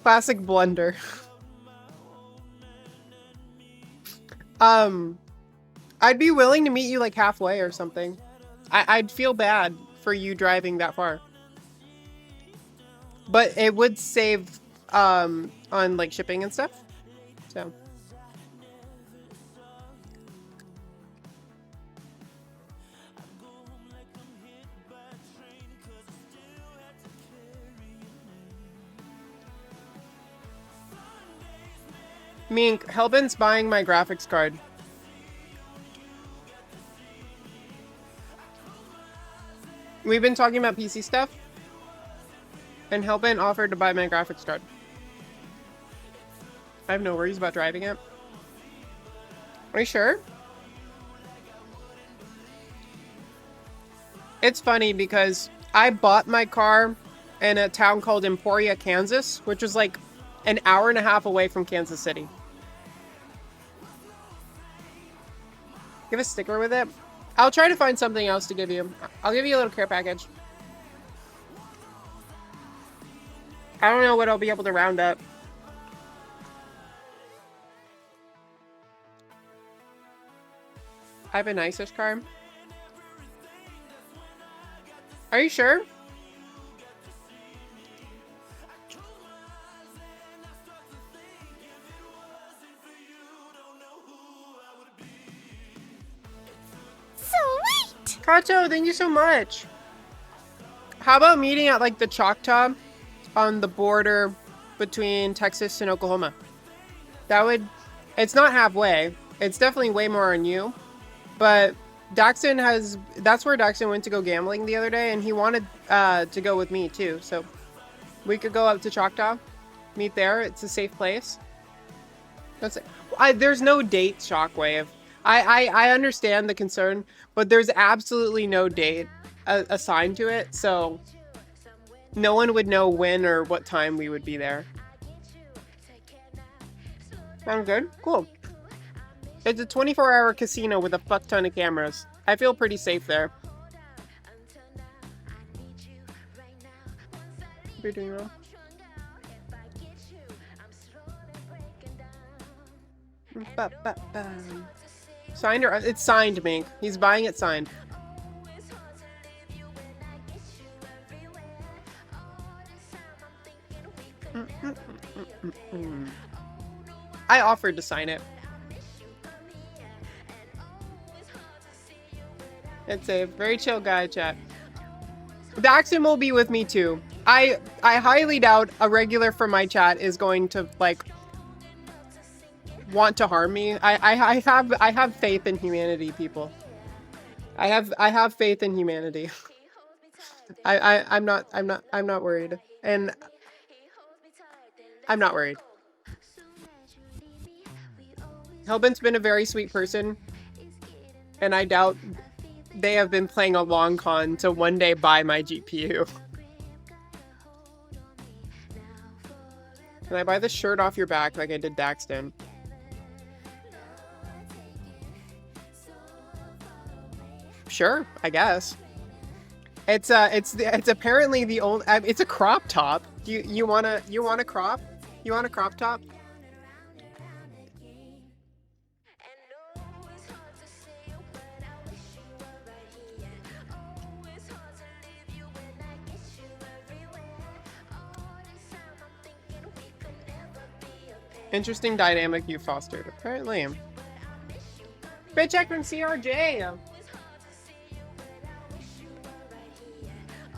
Classic blunder. I'd be willing to meet you like halfway or something. I'd feel bad for you driving that far. But it would save on like shipping and stuff. So Mink, Hellbent's buying my graphics card. We've been talking about PC stuff, and Hellbent offered to buy my graphics card. I have no worries about driving it. Are you sure? It's funny because I bought my car in a town called Emporia, Kansas, which was like an hour and a half away from Kansas City. You have a sticker with it? I'll try to find something else to give you. I'll give you a little care package. I don't know what I'll be able to round up. I have a nice-ish car. Are you sure? Sweet! Kacho, thank you so much. How about meeting at like the Choctaw on the border between Texas and Oklahoma? That would... It's not halfway. It's definitely way more on you. But Daxton has... That's where Daxton went to go gambling the other day, and he wanted to go with me too. So we could go up to Choctaw, meet there. It's a safe place. That's it. There's no date, Shockwave. I understand the concern, but there's absolutely no date assigned to it, so no one would know when or what time we would be there. Sound good? Cool. It's a 24-hour casino with a fuck ton of cameras. I feel pretty safe there. What are you doing wrong? Signed or... It's signed, Mink. He's buying it signed. I offered to sign it. It's a very chill guy, chat. Daxton will be with me too. I highly doubt a regular from my chat is going to like want to harm me. I have faith in humanity, people. I have faith in humanity. I'm not worried. And I'm not worried. Hellbent's been a very sweet person, and I doubt they have been playing a long con to one day buy my GPU. Can I buy the shirt off your back like I did Daxton? Sure, I guess. It's apparently the old. It's a crop top. Do you want a crop? You want a crop top? Interesting dynamic you fostered. Apparently. Great check from CRJ.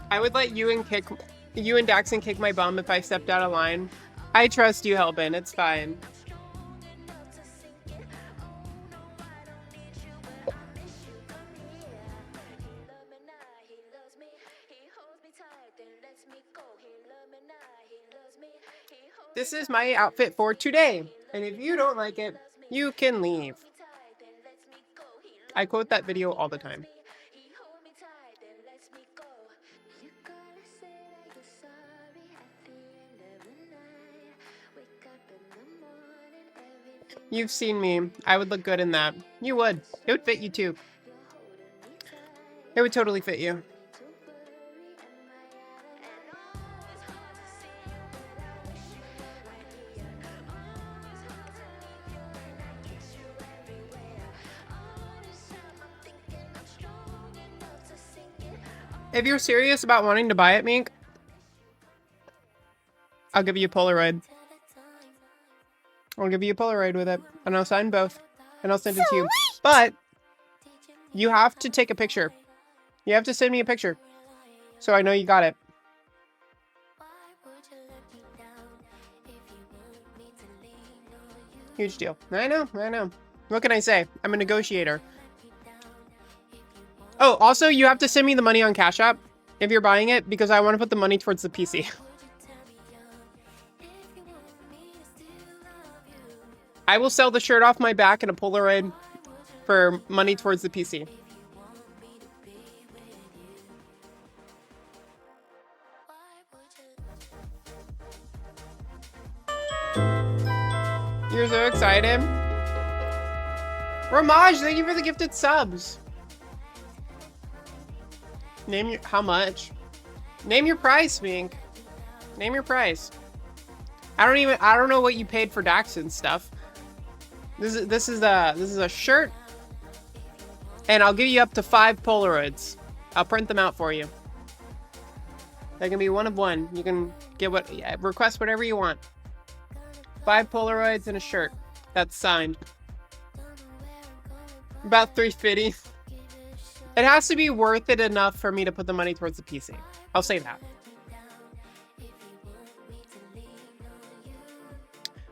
I would let you and Daxon kick my bum if I stepped out of line. I trust you, Hellbent. It's fine. This is my outfit for today. And if you don't like it, you can leave. I quote that video all the time. You've seen me. I would look good in that. You would. It would fit you too. It would totally fit you. If you're serious about wanting to buy it, Mink, I'll give you a Polaroid. I'll give you a Polaroid with it, and I'll sign both, and I'll send it to you. But you have to take a picture. You have to send me a picture, so I know you got it. Huge deal. I know, I know. What can I say? I'm a negotiator. Oh, also, you have to send me the money on Cash App if you're buying it, because I want to put the money towards the PC. I will sell the shirt off my back and a Polaroid for money towards the PC. You're so excited. Ramaj, thank you for the gifted subs. Name your... How much? Name your price, Mink. Name your price. I don't know what you paid for Daxton stuff. This is a shirt. And I'll give you up to 5 Polaroids. I'll print them out for you. They can be one of one. You can get request whatever you want. 5 Polaroids and a shirt. That's signed. About $350. It has to be worth it enough for me to put the money towards the PC. I'll say that.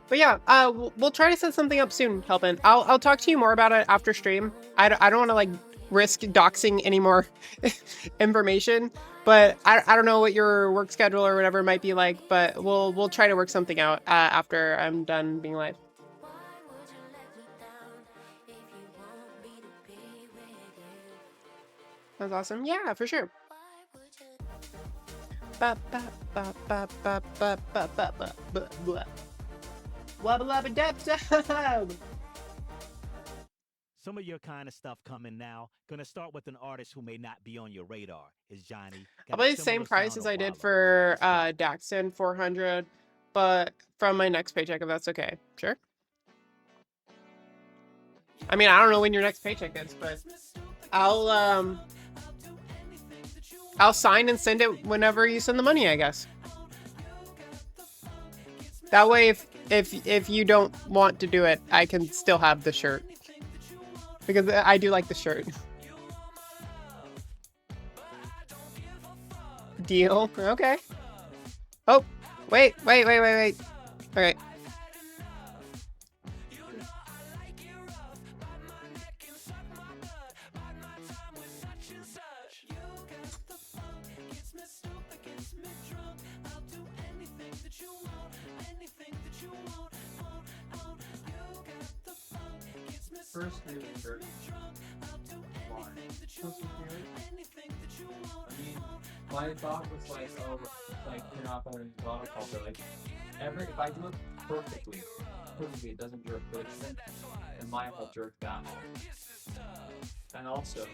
But yeah, we'll try to set something up soon, Hellbent. I'll talk to you more about it after stream. I don't want to like risk doxing any more information, but I don't know what your work schedule or whatever might be like. But we'll try to work something out after I'm done being live. That's awesome. Yeah, for sure. Some of your kind of stuff coming now. Gonna start with an artist who may not be on your radar. Is Johnny. I'll pay the same price as I did for Daxton, 400, but from my next paycheck, if that's okay. Sure. I mean, I don't know when your next paycheck is, but I'll sign and send it whenever you send the money, I guess. That way, if you don't want to do it, I can still have the shirt. Because I do like the shirt. Deal? Okay. Oh, wait. Okay. first really hurt. Why? I mean, my thought was like, oh, like you're not gonna bottle culture. Like, if I do it perfectly, it doesn't jerk good, then mine will jerk that much. And also,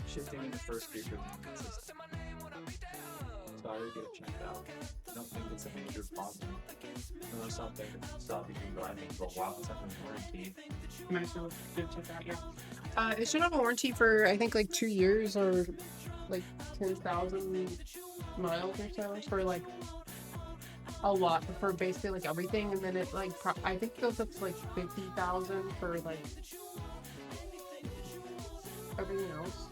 shifting in the first gear could be consistent. So I would get it checked out. I don't think it's a major problem. Or something to stop you from driving for a while. It's having a warranty. Might as well go check out, yeah. It should have a warranty for, I think, like 2 years or like 10,000 miles or so for like a lot for basically like everything, and then it like I think it goes up to like 50,000 for like everything else.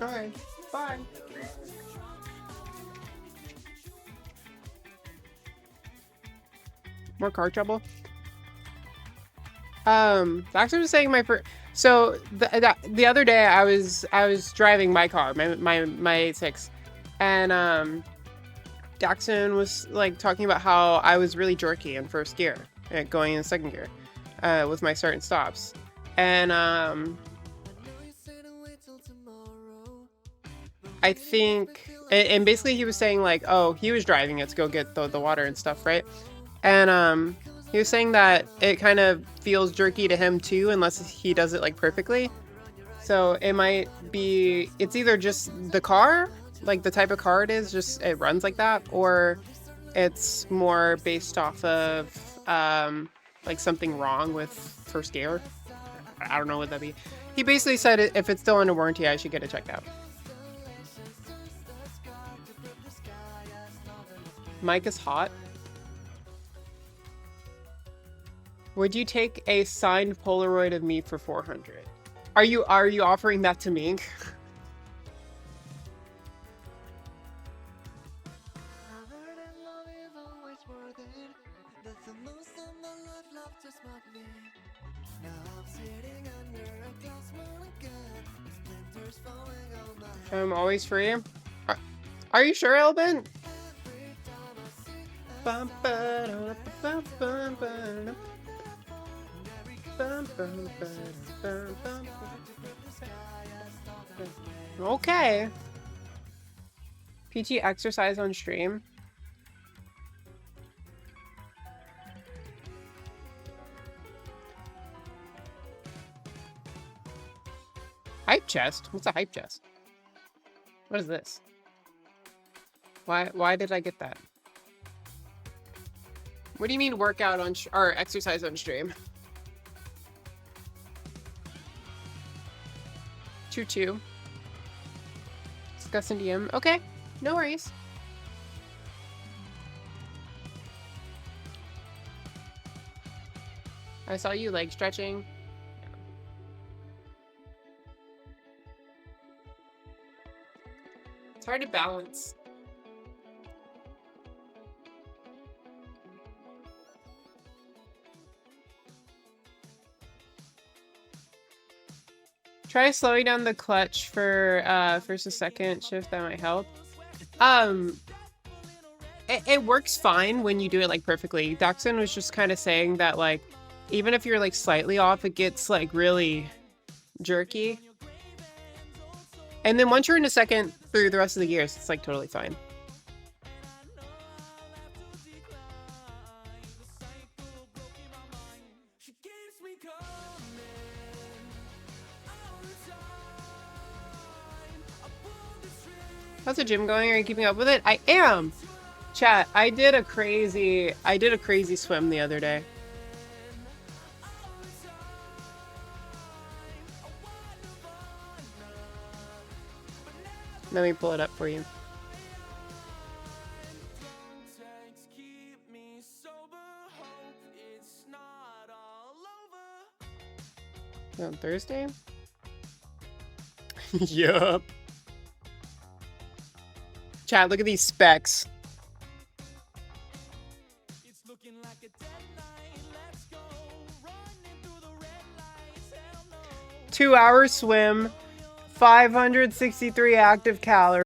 Alright, bye. More car trouble. Doctor was saying so the other day I was driving my car, my 86, and Daxon was like talking about how I was really jerky in first gear, going in second gear, with my start and stops, and I think, and basically he was saying like, oh, he was driving it to go get the water and stuff, right? And he was saying that it kind of feels jerky to him too, unless he does it like perfectly. So it might be, it's either just the car, like the type of car it is, just it runs like that, or it's more based off of like something wrong with first gear. I don't know what that'd be. He basically said if it's still under warranty, I should get it checked out. Mike is hot. Would you take a signed Polaroid of me for 400? Are you offering that to me? I'm always free. Are you sure, Elvin? Okay. Peachy exercise on stream. Hype chest? What's a hype chest? What is this? Why did I get that? What do you mean workout on or exercise on stream? 2-2. Discuss in DM. Okay, no worries. I saw you leg stretching. It's hard to balance. Try slowing down the clutch for first and second shift. That might help. It works fine when you do it like perfectly. Daxon was just kind of saying that like even if you're like slightly off, it gets like really jerky. And then once you're in a second through the rest of the gears, it's like totally fine. How's the gym going? Are you keeping up with it? I am. Chat, I did a crazy swim the other day. Let me pull it up for you. On Thursday? Yup. Chat, look at these specs. 2-hour swim, 563 active calories.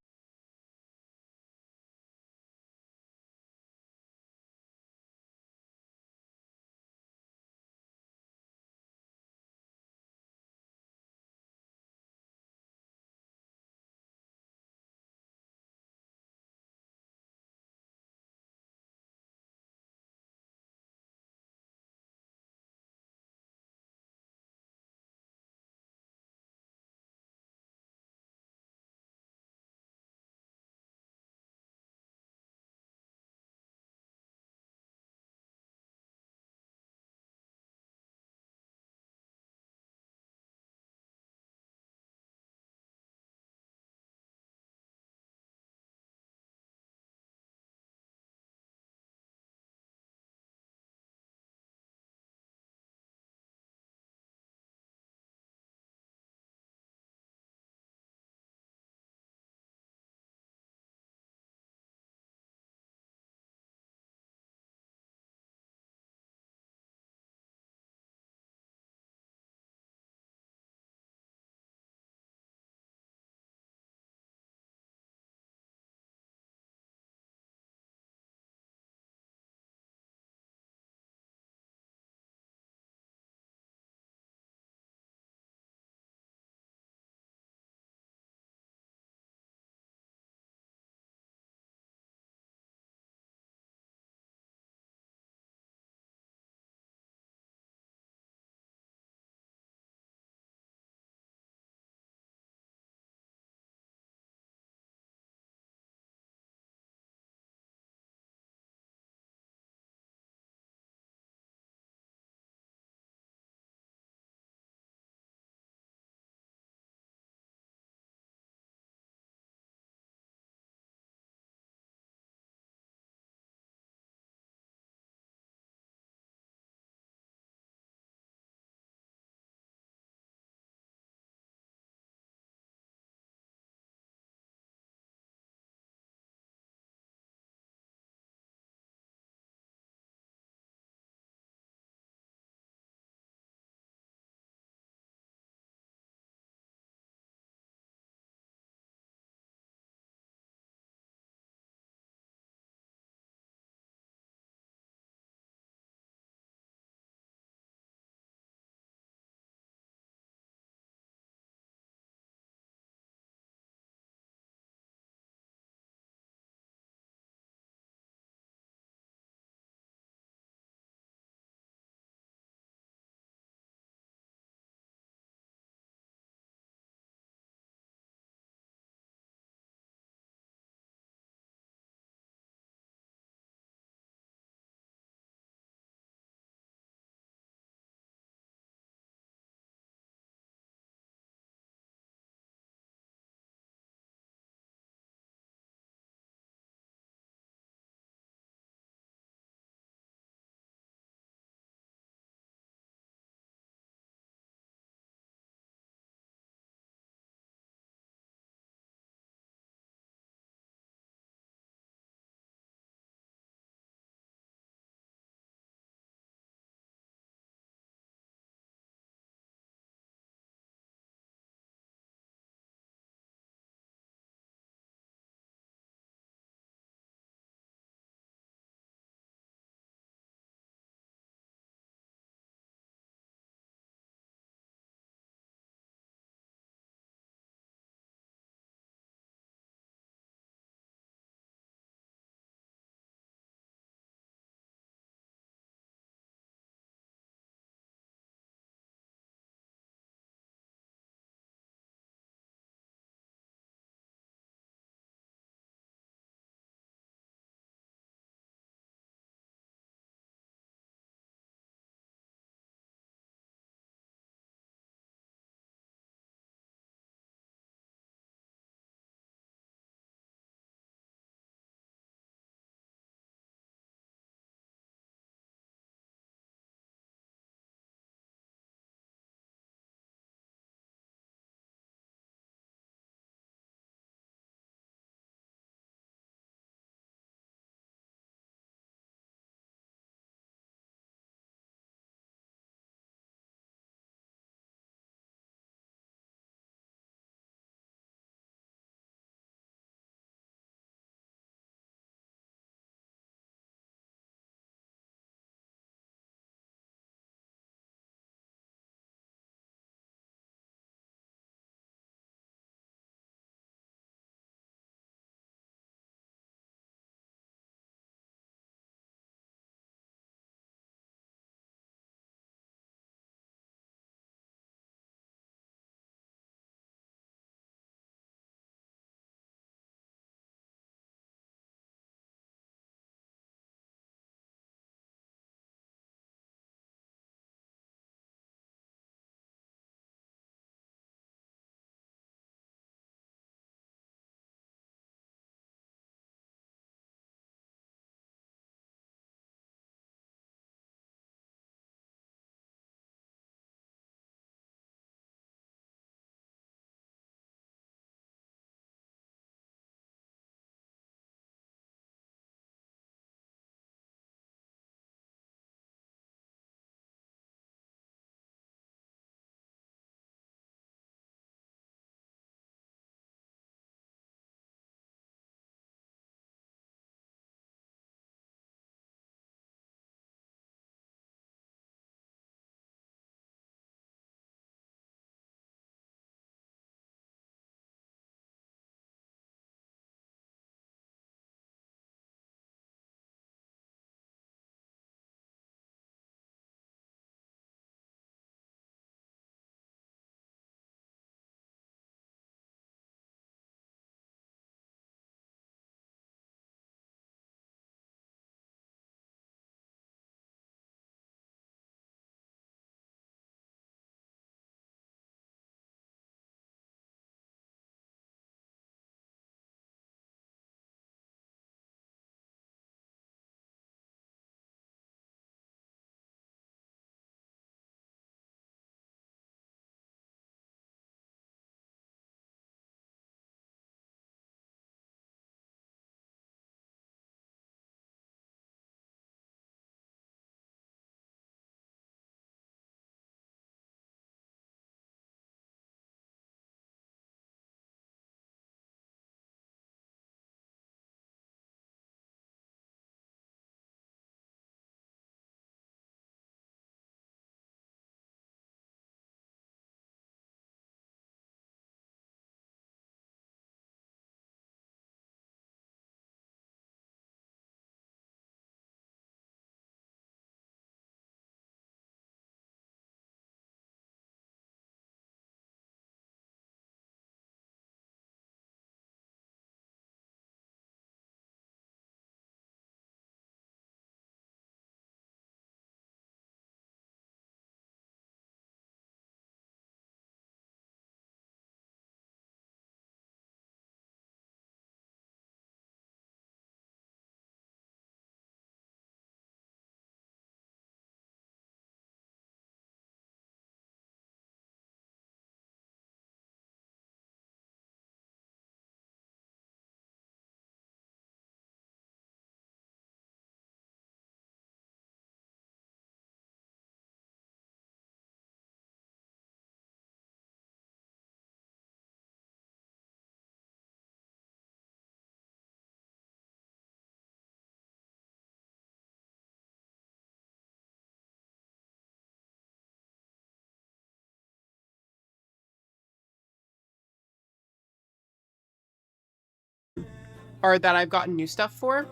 or that I've gotten new stuff for.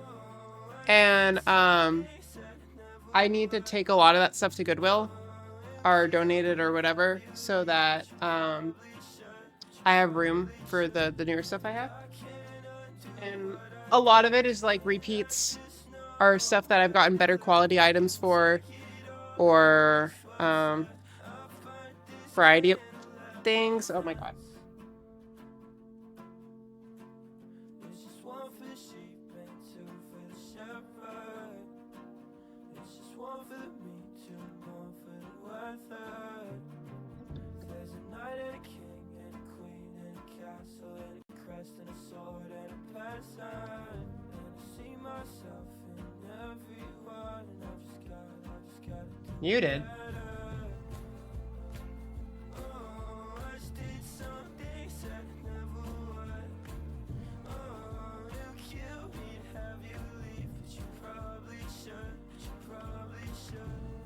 And I need to take a lot of that stuff to Goodwill or donate it or whatever so that I have room for the newer stuff I have. And a lot of it is like repeats or stuff that I've gotten better quality items for, or variety of things. Oh my god. It's just one for the sheep and two for the shepherd. It's just one for the meat, two more for the weather. There's a knight and a king and a queen and a castle and a crest and a sword and a peasant. And I see myself in everyone, and I just gotta do Muted. better. Oh, I just did some things that I never would. Oh, it'll kill me to have you leave, but you probably should,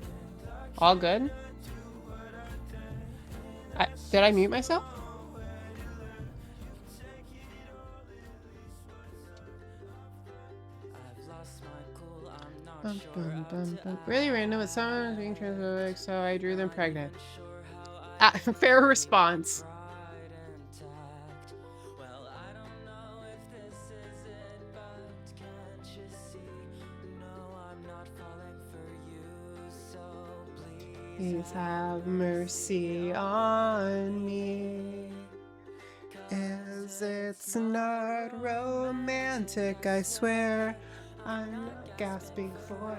And I All good? can't undo what I did. Did I mute myself? I've lost my cool, I'm not Bum, sure bum, how bum, to bum. act. Really random with someone being transphobic, so I drew them pregnant. Sure how I Fair response. pride and tact. Well, I don't know if this is it, but can't you see? No, I'm not falling for you, so Please have mercy on me. As it's not romantic, I swear. I'm not gasping for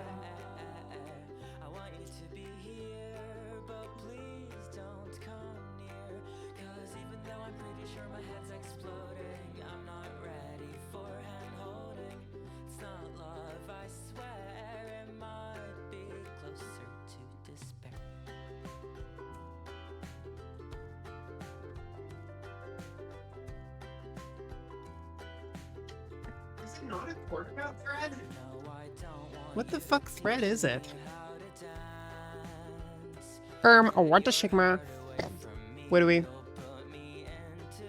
I want you to be here, but please don't come near. 'Cause even though I'm pretty sure my head's exploding, I'm not ready for hand holding. It's not love, I swear. It might be closer to despair. Is it not a quarterback thread? No, I don't want What the fuck thread is it? how to dance. What the Sigma? What do we? You'll put me into a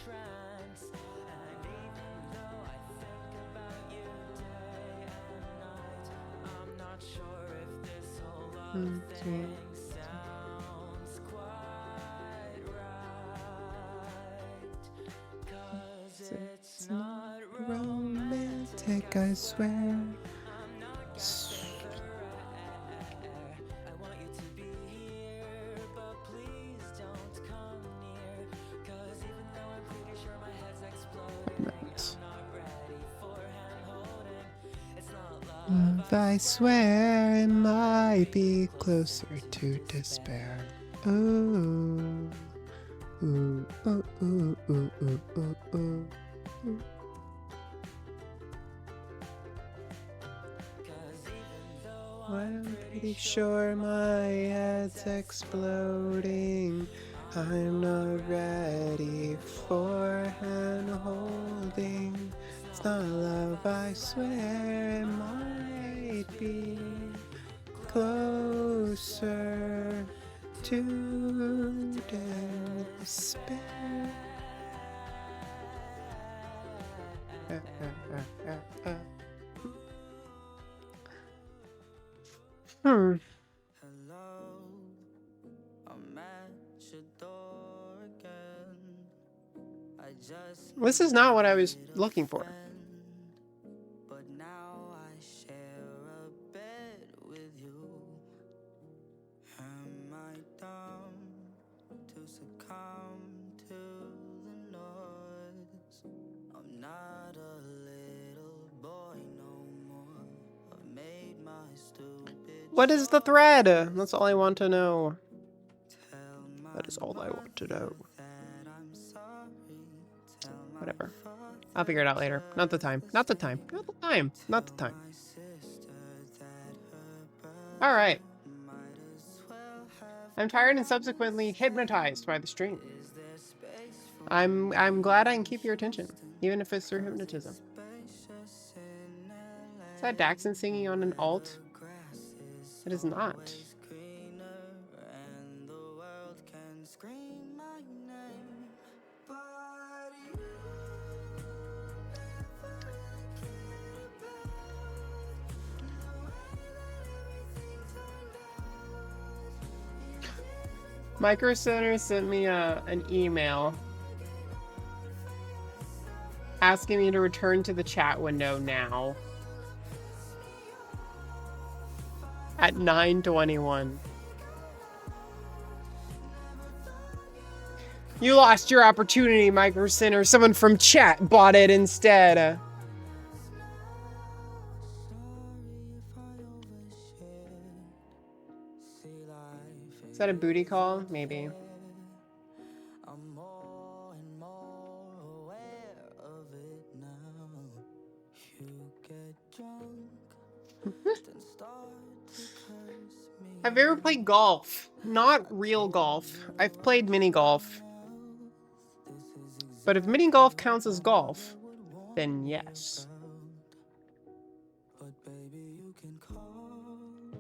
trance. And even though I think about you day and night, I'm not sure if this whole love thing sounds quite right. 'Cause it's not Romantic, I swear. I want you to be here, but please don't come near. 'Cause even though I'm pretty sure my head's exploding, I'm not ready for hand holding. It's not love. I swear it might be closer to despair. Ooh. Ooh, ooh, ooh, ooh, ooh, ooh, ooh. I'm pretty sure my head's exploding. I'm not ready for hand holding. It's not love, I swear it might be closer to despair. Hello, I'm at your door again. I just This is not what I was looking for. but now I share a bed with you. Am I dumb to succumb to the noise? I'm not a little boy no more. I've made my stupid. What is the thread? That's all I want to know. Tell my That is all I want to know. that I'm sorry. Tell my Whatever. father I'll figure it out later. Not the time. Not the time. Not the time. Not the time. my sister that her brother Alright. might as well have. I'm tired and subsequently hypnotized by the stream. Is there space for I'm glad I can keep your attention, even if it's through hypnotism. spacious in LA? Is that Daxon singing on an alt? Grass is It is not. always greener, and the world can scream my name, but you never Micro Center sent me an email asking me to return to the chat window now at 9:21. You lost your opportunity, Micro Center. Someone from chat bought it instead. Is that a booty call? Maybe. I'm more and more aware of it now. You get drunk, then start to curse me. Have you ever played golf? Not real golf. I've played mini golf. But if mini golf counts as golf, then yes. But baby, you can call me.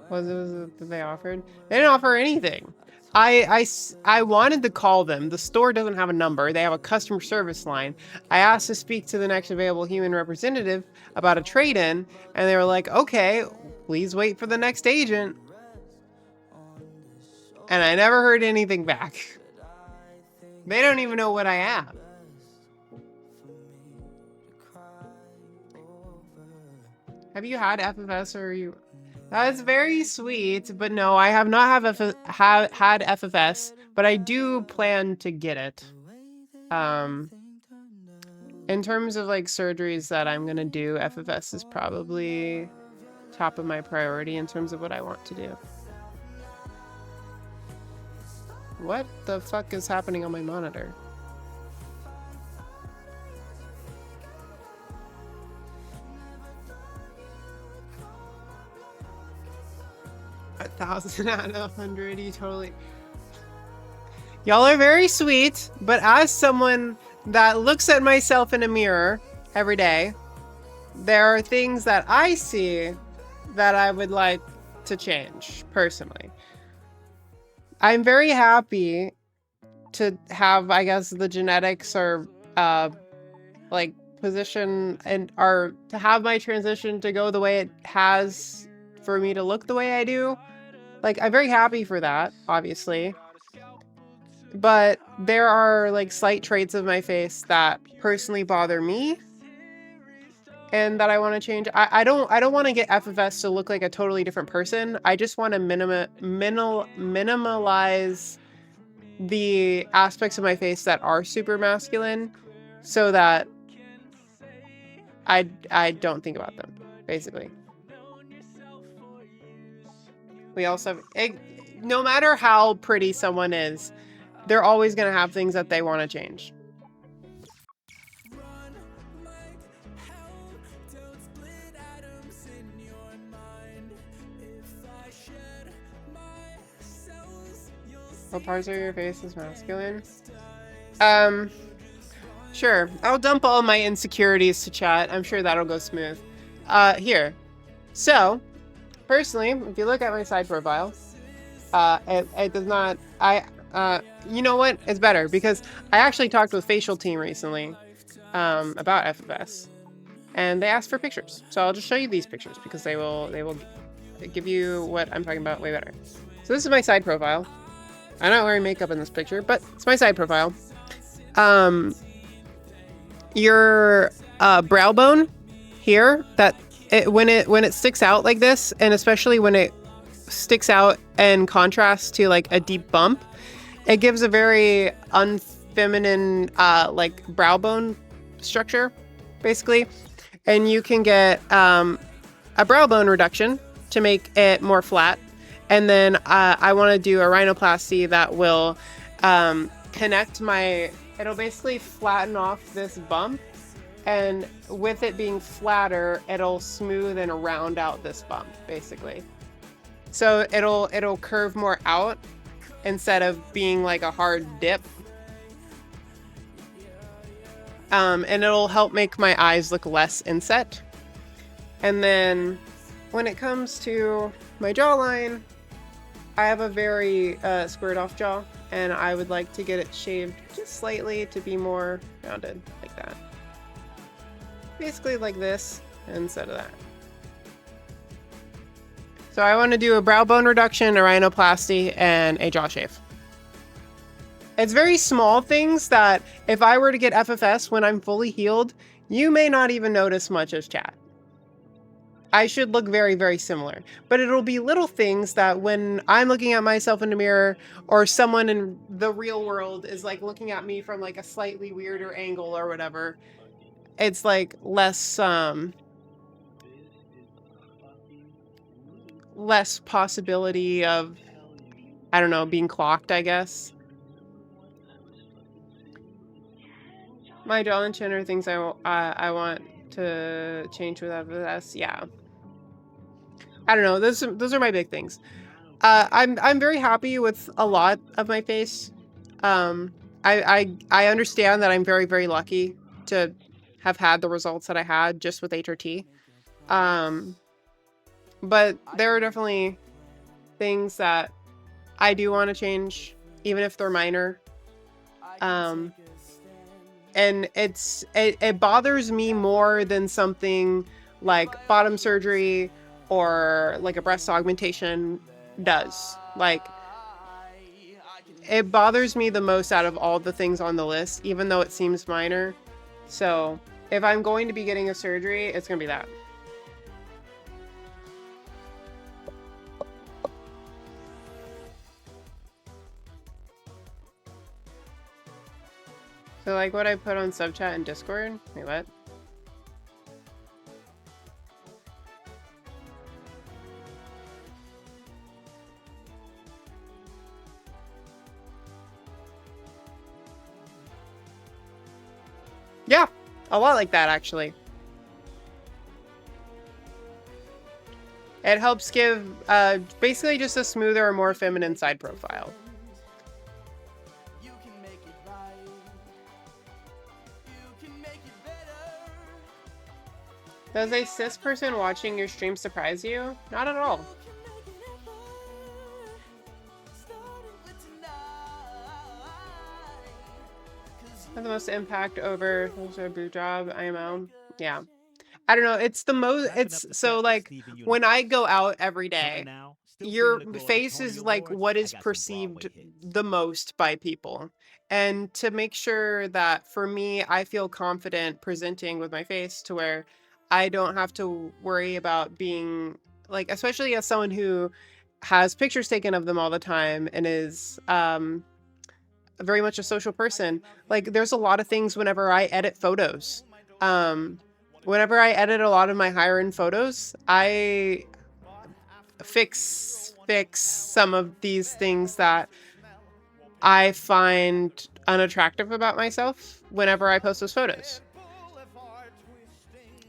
Was it that they offered? They didn't offer anything. I wanted to call them. The store doesn't have a number. They have a customer service line. I asked to speak to the next available human representative about a trade-in, and they were like, okay, please wait for the next agent. And I never heard anything back. They don't even know what I have. Have you had FFS or are you... That's very sweet, but no, I have not had FFS, but I do plan to get it. In terms of like surgeries that I'm gonna do, FFS is probably top of my priority in terms of what I want to do. What the fuck is happening on my monitor? A 1,000 out of 100, you totally... Y'all are very sweet, but as someone that looks at myself in a mirror every day, there are things that I see that I would like to change, personally. I'm very happy to have, I guess, the genetics or, like, position and, or to have my transition to go the way it has for me to look the way I do. Like, I'm very happy for that, obviously. But there are, like, slight traits of my face that personally bother me and that I want to change. I don't want to get FFS to look like a totally different person. I just want to minimalize the aspects of my face that are super masculine so that I don't think about them, basically. We also have, no matter how pretty someone is, they're always going to have things that they want to change. What parts of your face is masculine? Sure. I'll dump all my insecurities to chat. I'm sure that'll go smooth. Here. So, personally, if you look at my side profile, it does not... you know what? It's better because I actually talked with Facial Team recently about FFS, and they asked for pictures. So I'll just show you these pictures because they will give you what I'm talking about way better. So this is my side profile. I'm not wearing makeup in this picture, but it's my side profile. Your brow bone here, when it sticks out like this, and especially when it sticks out in contrast to like a deep bump, it gives a very unfeminine like brow bone structure, basically. And you can get a brow bone reduction to make it more flat. And then I want to do a rhinoplasty that will connect it'll basically flatten off this bump. And with it being flatter, it'll smooth and round out this bump, basically. So it'll curve more out instead of being like a hard dip. And it'll help make my eyes look less inset. And then when it comes to my jawline, I have a very squared off jaw, and I would like to get it shaved just slightly to be more rounded, like that. Basically like this instead of that. So I want to do a brow bone reduction, a rhinoplasty, and a jaw shave. It's very small things that if I were to get FFS when I'm fully healed, you may not even notice much as chat. I should look very, very similar. But it'll be little things that when I'm looking at myself in the mirror or someone in the real world is like looking at me from like a slightly weirder angle or whatever, it's like less possibility of, I don't know, being clocked, I guess. My jaw and chin are things I want to change with FFS. Yeah. I don't know. Those are my big things. I'm very happy with a lot of my face. I understand that I'm very, very lucky to have had the results that I had just with HRT. But there are definitely things that I do want to change, even if they're minor. And it bothers me more than something like bottom surgery or like a breast augmentation does. Like, it bothers me the most out of all the things on the list, even though it seems minor. So if I'm going to be getting a surgery, it's gonna be that. So like what I put on subchat and Discord? Wait, what? Yeah, a lot like that, actually. It helps give basically just a smoother or more feminine side profile. Does a cis person watching your stream surprise you? Not at all. Have the most impact over a boob job, IMO. Yeah. I don't know. It's the most, it's so like when I go out every day, your face is like what is perceived the most by people. And to make sure that for me, I feel confident presenting with my face to where I don't have to worry about being like, especially as someone who has pictures taken of them all the time and is very much a social person. Like there's a lot of things whenever I edit photos. Whenever I edit a lot of my higher end photos, I fix some of these things that I find unattractive about myself whenever I post those photos.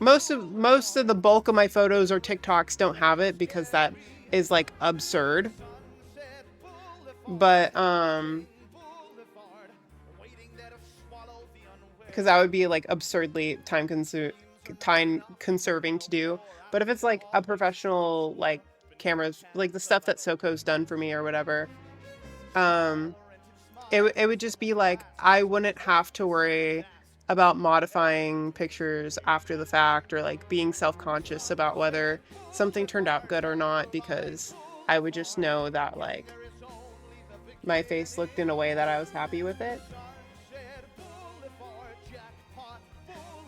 Most of the bulk of my photos or TikToks don't have it because that is like absurd. But because that would be like absurdly time conserving to do. But if it's like a professional like cameras, like the stuff that Soko's done for me or whatever, it would just be like I wouldn't have to worry about modifying pictures after the fact or like being self-conscious about whether something turned out good or not, because I would just know that like my face looked in a way that I was happy with it.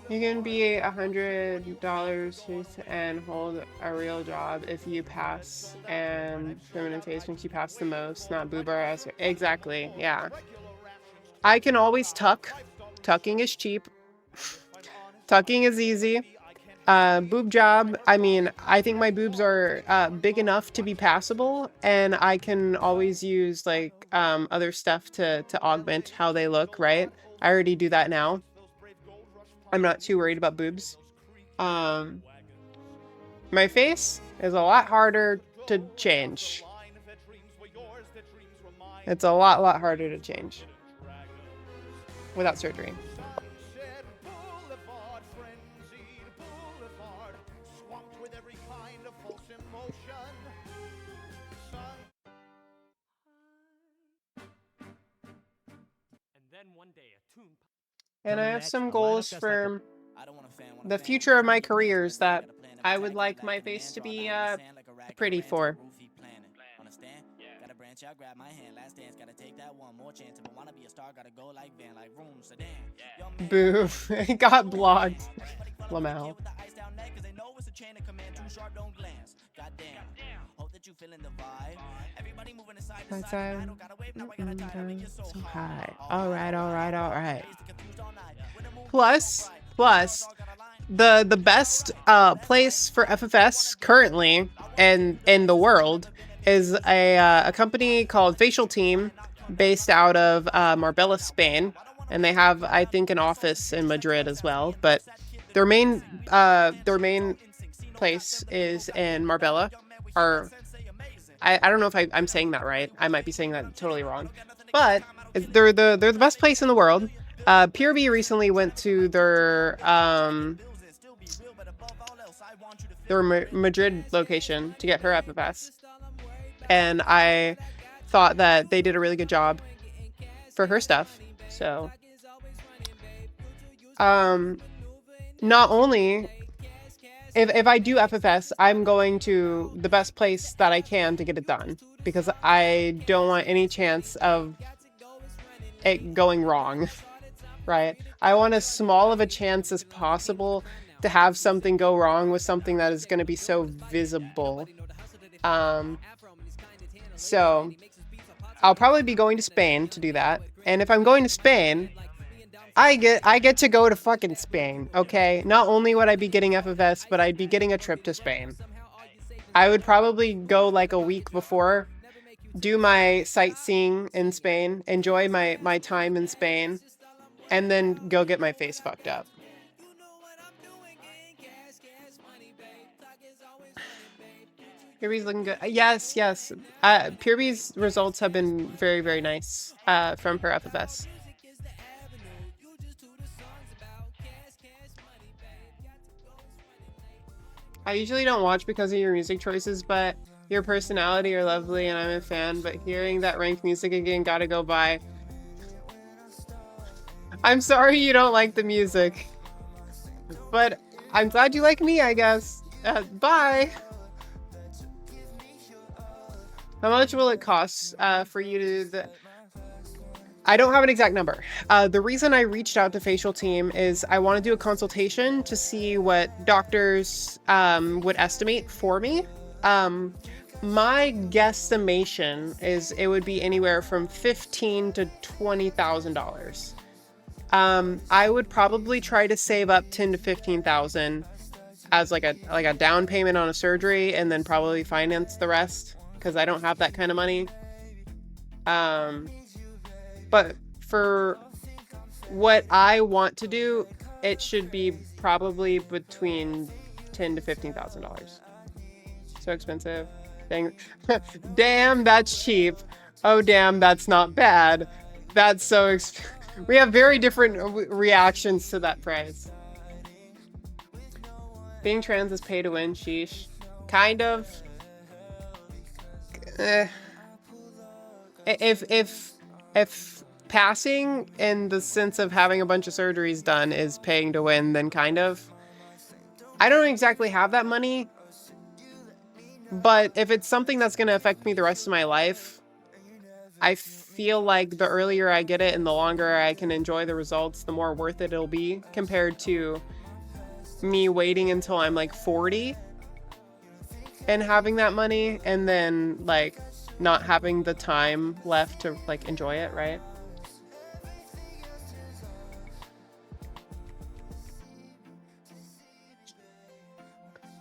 You can be $100 and hold a real job if you pass, and feminine face makes you pass the most, not boober. Exactly, yeah. I can always tuck. Tucking is cheap. Tucking is easy. Boob job, I mean, I think my boobs are big enough to be passable, and I can always use like other stuff to augment how they look, right? I already do that now. I'm not too worried about boobs. My face is a lot harder to change. It's a lot harder to change without surgery. And I have some goals for the future of my careers that I would like my face to be pretty for. Understand? Gotta branch out, grab my hand. Last dance, gotta take that one more chance. If I wanna be a star, gotta go like Van, like room sedan. Boo. It got blocked. Lamau. With the ice down neck, cause they know it's a chain of command. Too sharp, don't glance. Goddamn. Hope that you feeling the vibe. Everybody moving aside to side. I don't gotta wait, now I gotta die to make it so high. Alright. Plus, the best place for FFS currently and in the world is a company called Facial Team, based out of Marbella, Spain, and they have, I think, an office in Madrid as well. But their main place is in Marbella. Or I don't know if I'm saying that right. I might be saying that totally wrong, but they're the best place in the world. PRB recently went to their Madrid location to get her FFS, and I thought that they did a really good job for her stuff. So, not only if I do FFS, I'm going to the best place that I can to get it done, because I don't want any chance of it going wrong, right? I want as small of a chance as possible to have something go wrong with something that is going to be so visible. So I'll probably be going to Spain to do that. And if I'm going to Spain, I get to go to fucking Spain, okay? Not only would I be getting FFS, but I'd be getting a trip to Spain. I would probably go like a week before, do my sightseeing in Spain, enjoy my time in Spain, and then go get my face fucked up. Purby's looking good. Yes. Purby's results have been very, very nice from her FFS. I usually don't watch because of your music choices, but your personality are lovely and I'm a fan, but hearing that ranked music again gotta go by. I'm sorry you don't like the music, but I'm glad you like me, I guess. Bye! How much will it cost for you to do the... I don't have an exact number. The reason I reached out to Facial Team is I want to do a consultation to see what doctors would estimate for me. My guesstimation is it would be anywhere from $15,000 to $20,000. I would probably try to save up $10,000 to $15,000 as like a down payment on a surgery, and then probably finance the rest because I don't have that kind of money. But for what I want to do, it should be probably between $10,000 to $15,000. So expensive. Dang. Damn, that's cheap. Oh, damn, that's not bad. That's so expensive. We have very different reactions to that price. Being trans is pay to win, sheesh. Kind of. If passing in the sense of having a bunch of surgeries done is paying to win, then kind of. I don't exactly have that money, but if it's something that's going to affect me the rest of my life, I feel like the earlier I get it and the longer I can enjoy the results, the more worth it it'll be compared to me waiting until I'm like 40 and having that money and then like not having the time left to like enjoy it, right?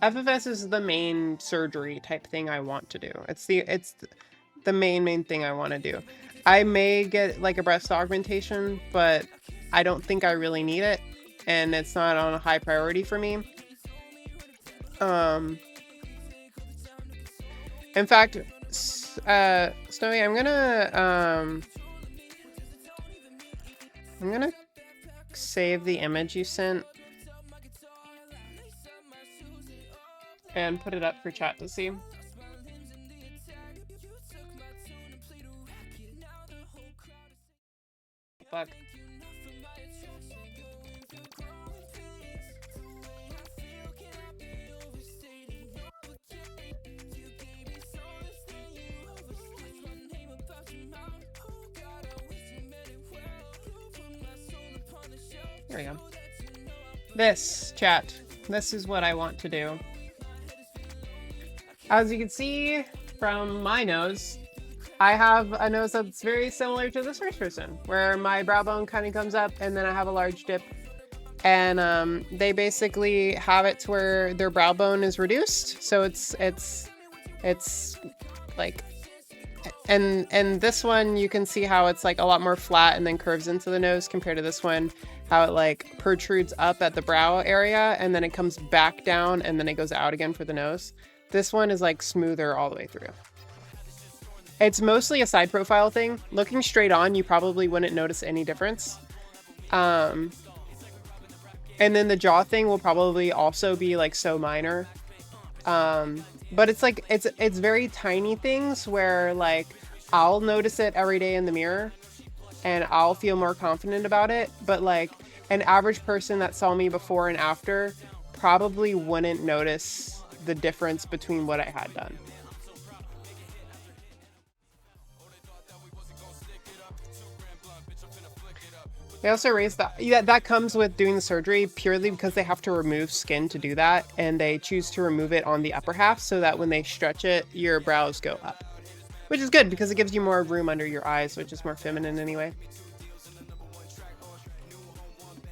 FFS is the main surgery type thing I want to do. It's the main thing I want to do. I may get like a breast augmentation, but I don't think I really need it, and it's not on a high priority for me. In fact, Snowy, I'm gonna save the image you sent and put it up for chat to see. Fuck. There we go. This, chat. This is what I want to do. As you can see from my nose, I have a nose that's very similar to this first person, where my brow bone kind of comes up and then I have a large dip. And they basically have it to where their brow bone is reduced. So it's like, and this one you can see how it's like a lot more flat and then curves into the nose compared to this one, how it like protrudes up at the brow area and then it comes back down and then it goes out again for the nose. This one is like smoother all the way through. It's mostly a side profile thing. Looking straight on, you probably wouldn't notice any difference. And then the jaw thing will probably also be like so minor. But it's like, it's very tiny things where like, I'll notice it every day in the mirror and I'll feel more confident about it. But like an average person that saw me before and after probably wouldn't notice the difference between what I had done. They also raised that. Yeah, that comes with doing the surgery purely because they have to remove skin to do that, and they choose to remove it on the upper half so that when they stretch it, your brows go up. Which is good because it gives you more room under your eyes, which is more feminine anyway.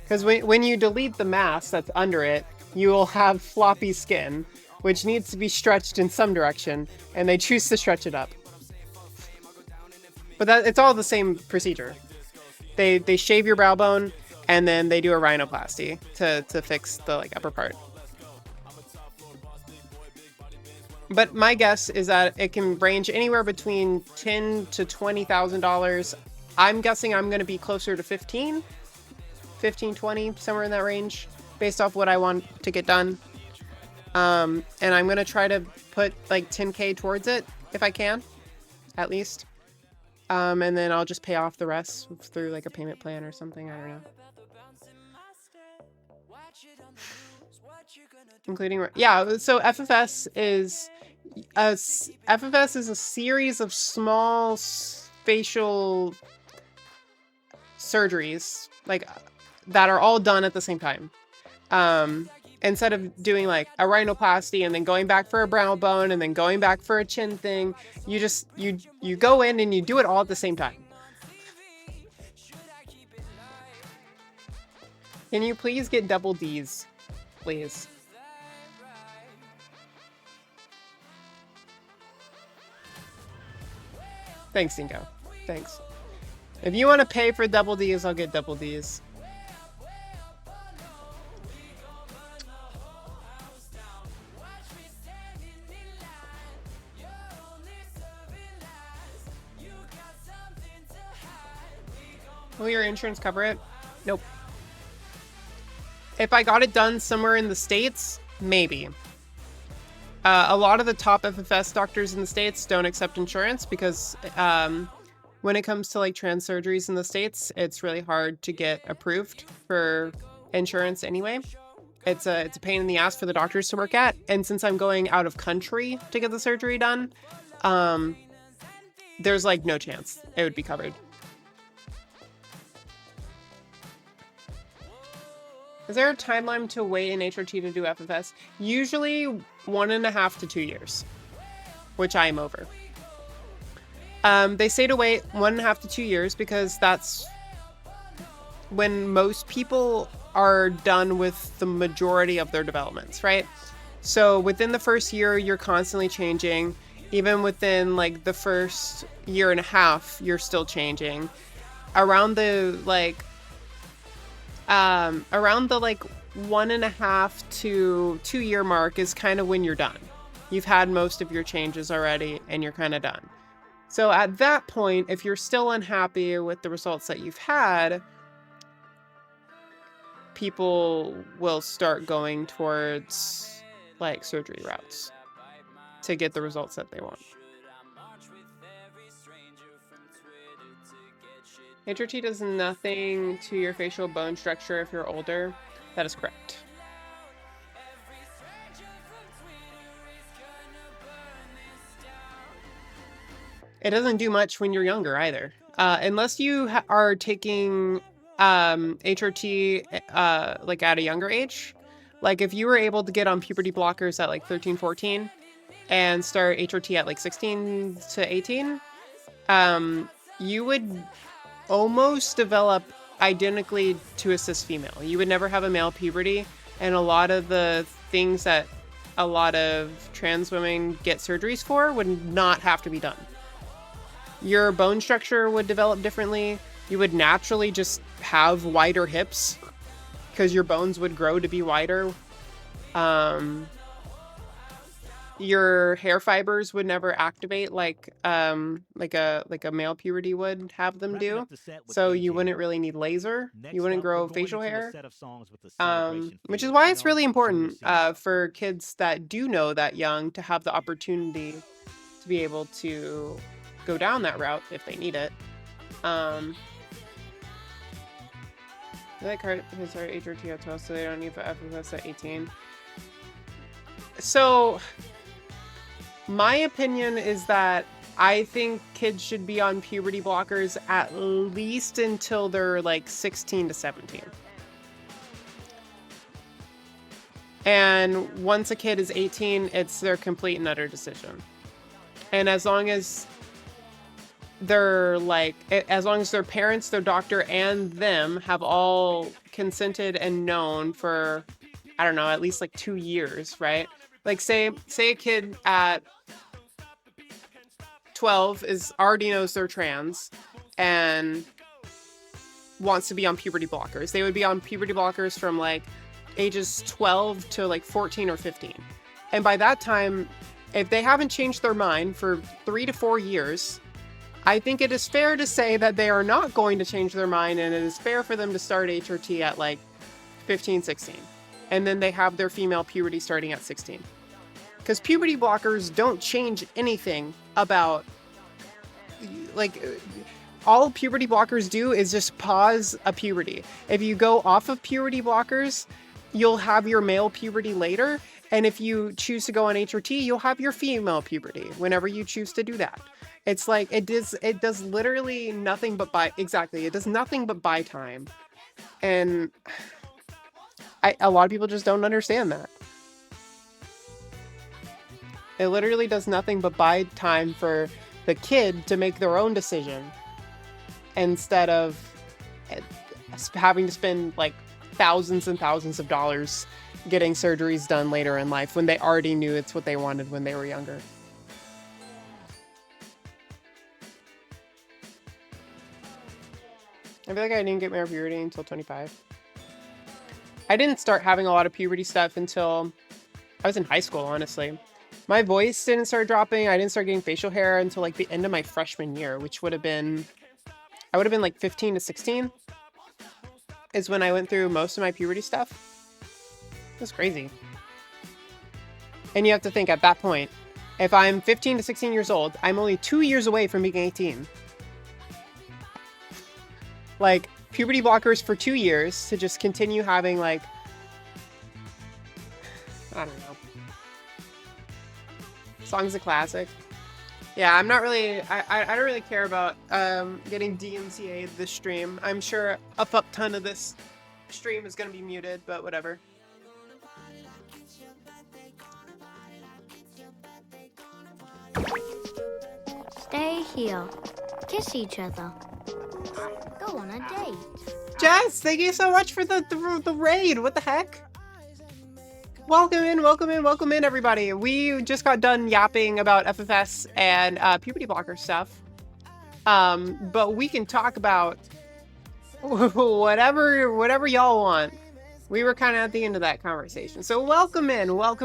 Because when you delete the mask that's under it, you will have floppy skin, which needs to be stretched in some direction, and they choose to stretch it up. But it's all the same procedure. They shave your brow bone and then they do a rhinoplasty to fix the like upper part. But my guess is that it can range anywhere between $10,000 to $20,000. I'm guessing I'm going to be closer to 15, 20, somewhere in that range, based off what I want to get done. And I'm going to try to put like 10K towards it if I can, at least. And then I'll just pay off the rest through like a payment plan or something. I don't know. Including, yeah. So FFS is a series of small facial surgeries, like that are all done at the same time. Instead of doing like a rhinoplasty and then going back for a brow bone and then going back for a chin thing, you just, you go in and you do it all at the same time. Can you please get double Ds, please? Thanks, Dingo. Thanks. If you want to pay for double Ds, I'll get double Ds. Will your insurance cover it? Nope. If I got it done somewhere in the States, maybe. A lot of the top FFS doctors in the States don't accept insurance because when it comes to like trans surgeries in the States, it's really hard to get approved for insurance anyway. It's a pain in the ass for the doctors to work at. And since I'm going out of country to get the surgery done, there's like no chance it would be covered. Is there a timeline to wait in HRT to do FFS? Usually 1.5 to 2 years, which I am over. They say to wait 1.5 to 2 years because that's when most people are done with the majority of their developments, right? So within the first year, you're constantly changing. Even within like the first 1.5 years, you're still changing. Around the 1.5 to 2 year mark is kind of when you're done. You've had most of your changes already and you're kind of done. So at that point, if you're still unhappy with the results that you've had, people will start going towards like surgery routes to get the results that they want. HRT does nothing to your facial bone structure if you're older. That is correct. It doesn't do much when you're younger either. Unless you are taking HRT like at a younger age. Like if you were able to get on puberty blockers at like 13, 14 and start HRT at like 16 to 18, you would almost develop identically to a cis female. You would never have a male puberty, and a lot of the things that a lot of trans women get surgeries for would not have to be done. Your bone structure would develop differently. You would naturally just have wider hips because your bones would grow to be wider. Your hair fibers would never activate like a male puberty would have them do. So you wouldn't really need laser. You wouldn't grow facial hair. Which is why it's really important for kids that do know that young to have the opportunity to be able to go down that route if they need it. I like card because our HRT at 12, so they don't need the FFS at 18. So my opinion is that I think kids should be on puberty blockers at least until they're like 16 to 17. And once a kid is 18, it's their complete and utter decision. And as long as their parents, their doctor, and them have all consented and known for, I don't know, at least like 2 years, right? Like say a kid at 12 already knows they're trans and wants to be on puberty blockers. They would be on puberty blockers from like ages 12 to like 14 or 15. And by that time, if they haven't changed their mind for 3 to 4 years, I think it is fair to say that they are not going to change their mind, and it is fair for them to start HRT at like 15, 16. And then they have their female puberty starting at 16. Because puberty blockers don't change anything about, like, all puberty blockers do is just pause a puberty. If you go off of puberty blockers, you'll have your male puberty later. And if you choose to go on HRT, you'll have your female puberty whenever you choose to do that. It's like, it does literally nothing but it does nothing but buy time. And a lot of people just don't understand that. It literally does nothing but buy time for the kid to make their own decision instead of having to spend like thousands and thousands of dollars getting surgeries done later in life when they already knew it's what they wanted when they were younger. I feel like I didn't get my puberty until 25. I didn't start having a lot of puberty stuff until I was in high school, honestly. My voice didn't start dropping. I didn't start getting facial hair until like the end of my freshman year, which would have been, I would have been like 15 to 16 is when I went through most of my puberty stuff. It was crazy. And you have to think at that point, if I'm 15 to 16 years old, I'm only 2 years away from being 18. Like, puberty blockers for 2 years to just continue having, like, I don't know. Song's a classic. Yeah, I'm not really, I don't really care about getting DMCA'd this stream. I'm sure a fuck ton of this stream is going to be muted, but whatever. Stay here. Kiss each other. Go on a date. Jess, thank you so much for the raid. What the heck? Welcome in, everybody. We just got done yapping about FFS and puberty blocker stuff. But we can talk about whatever y'all want. We were kind of at the end of that conversation. So welcome in. I'll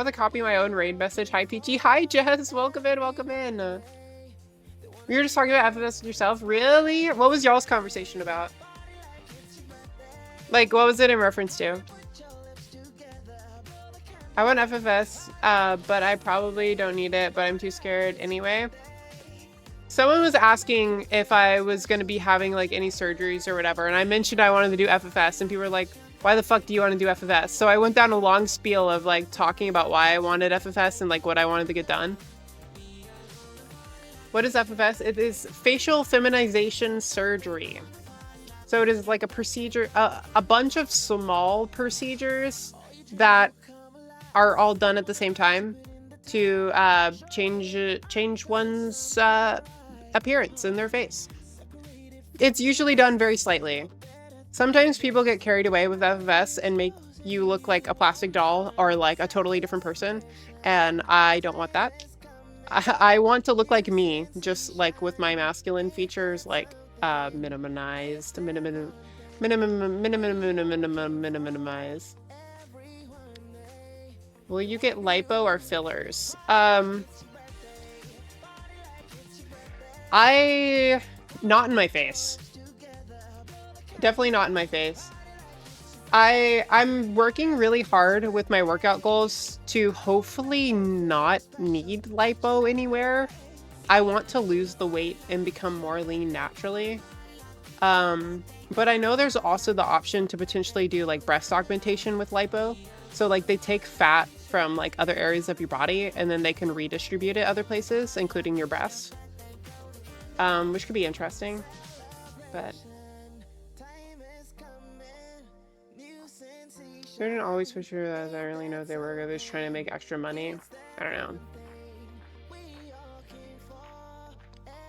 have to copy my own raid message. Hi, Peachy. Hi, Jess. Welcome in. We were just talking about FFS with yourself. Really? What was y'all's conversation about? Like, what was it in reference to? I want FFS, but I probably don't need it, but I'm too scared anyway. Someone was asking if I was going to be having, like, any surgeries or whatever, and I mentioned I wanted to do FFS, and people were like, why the fuck do you want to do FFS? So I went down a long spiel of, like, talking about why I wanted FFS and, like, what I wanted to get done. What is FFS? It is facial feminization surgery. So it is like a procedure, a bunch of small procedures that are all done at the same time to change one's appearance in their face. It's usually done very slightly. Sometimes people get carried away with FFS and make you look like a plastic doll or like a totally different person, and I don't want that. I want to look like me, just like with my masculine features, like minimized. Will you get lipo or fillers? Not in my face. Definitely not in my face. I'm working really hard with my workout goals to hopefully not need lipo anywhere. I want to lose the weight and become more lean naturally. But I know there's also the option to potentially do like breast augmentation with lipo. So like they take fat from like other areas of your body and then they can redistribute it other places, including your breasts. Which could be interesting, but I didn't always for sure that I really know if they were just trying to make extra money. I don't know.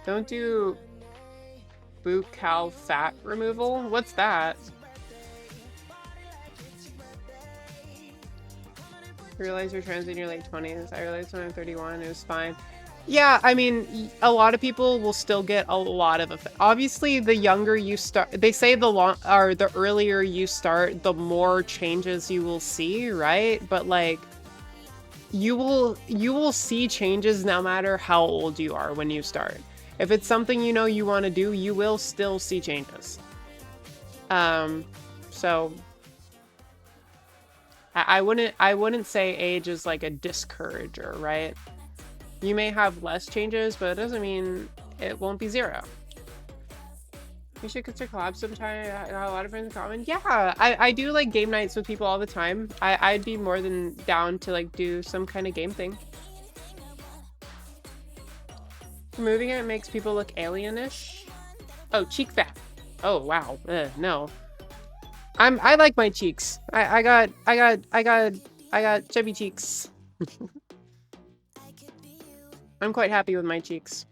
Don't do buccal fat removal? What's that? You realize you're trans in your late 20s. I realized when I'm 31, it was fine. Yeah, I mean, a lot of people will still get a lot of effect. Obviously, the younger you start, they say the earlier you start, the more changes you will see, right? But like, you will see changes no matter how old you are when you start. If it's something you know you want to do, you will still see changes. So I wouldn't say age is like a discourager, right? You may have less changes, but it doesn't mean it won't be zero. We should consider collabs sometime. I have a lot of friends in common. Yeah, I do like game nights with people all the time. I'd be more than down to like do some kind of game thing. Removing it makes people look alienish. Oh, cheek fat. Oh wow. No. I like my cheeks. I got chubby cheeks. I'm quite happy with my cheeks.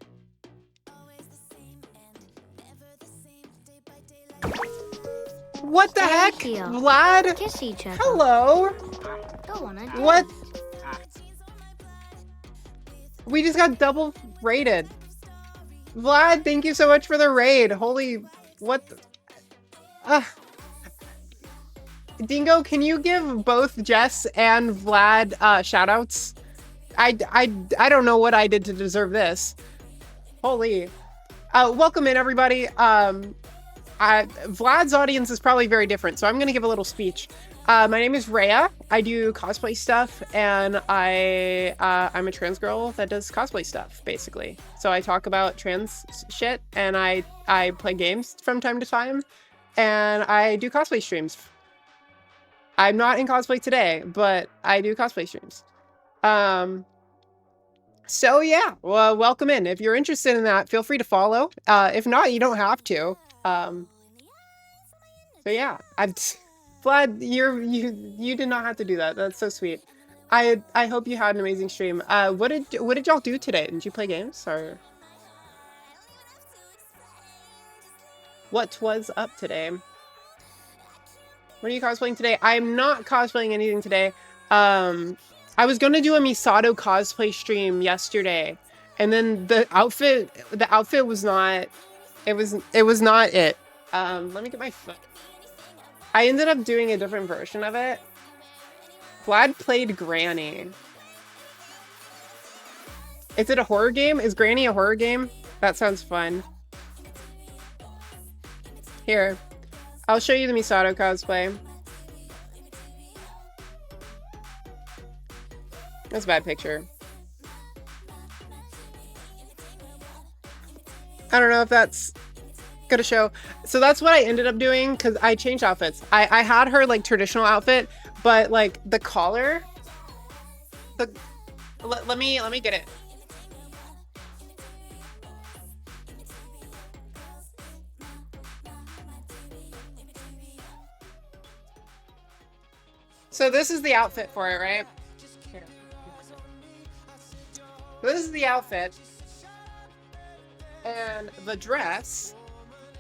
What the heck? Vlad? Kiss each other. Hello? Go on, What? We just got double raided. Vlad, thank you so much for the raid. Holy, what the... Dingo, can you give both Jess and Vlad shoutouts? I don't know what I did to deserve this. Holy. Welcome in, everybody. Vlad's audience is probably very different, so I'm going to give a little speech. My name is Rhea. I do cosplay stuff, and I'm a trans girl that does cosplay stuff, basically. So I talk about trans shit, and I play games from time to time, and I do cosplay streams. I'm not in cosplay today, but I do cosplay streams. So yeah, well, welcome in. If you're interested in that, feel free to follow. If not, you don't have to. So yeah, Vlad, you did not have to do that. That's so sweet. I hope you had an amazing stream. What did y'all do today? Did you play games or what was up today? What are you cosplaying today? I'm not cosplaying anything today. I was gonna do a Misato cosplay stream yesterday, and then the outfit was not. It was not it. Let me get my phone. I ended up doing a different version of it. Vlad played Granny. Is it a horror game? Is Granny a horror game? That sounds fun. Here, I'll show you the Misato cosplay. That's a bad picture. I don't know if that's gonna show. So that's what I ended up doing because I changed outfits. I had her like traditional outfit, but like the collar. Let me get it. So this is the outfit for it, right? Here. This is the outfit. And the dress,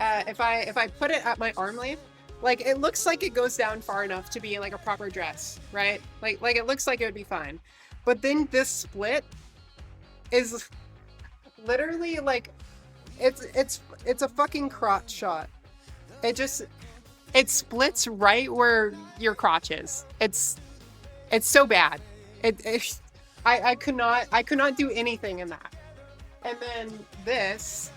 if I put it at my arm length, like it looks like it goes down far enough to be like a proper dress, right? Like it looks like it would be fine. But then this split is literally like it's a fucking crotch shot. It splits right where your crotch is. It's so bad. I could not do anything in that. And then this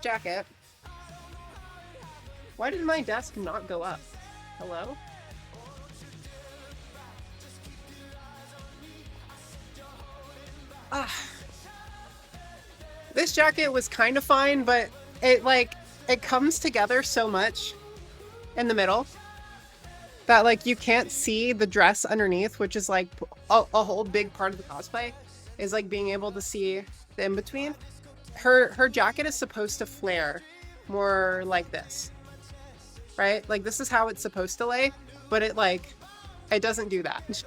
jacket. Why did my desk not go up? Hello? This jacket was kind of fine, but it comes together so much in the middle that like you can't see the dress underneath, which is like a whole big part of the cosplay is like being able to see the in-between. Her jacket is supposed to flare more like this, right? Like this is how it's supposed to lay, but it doesn't do that.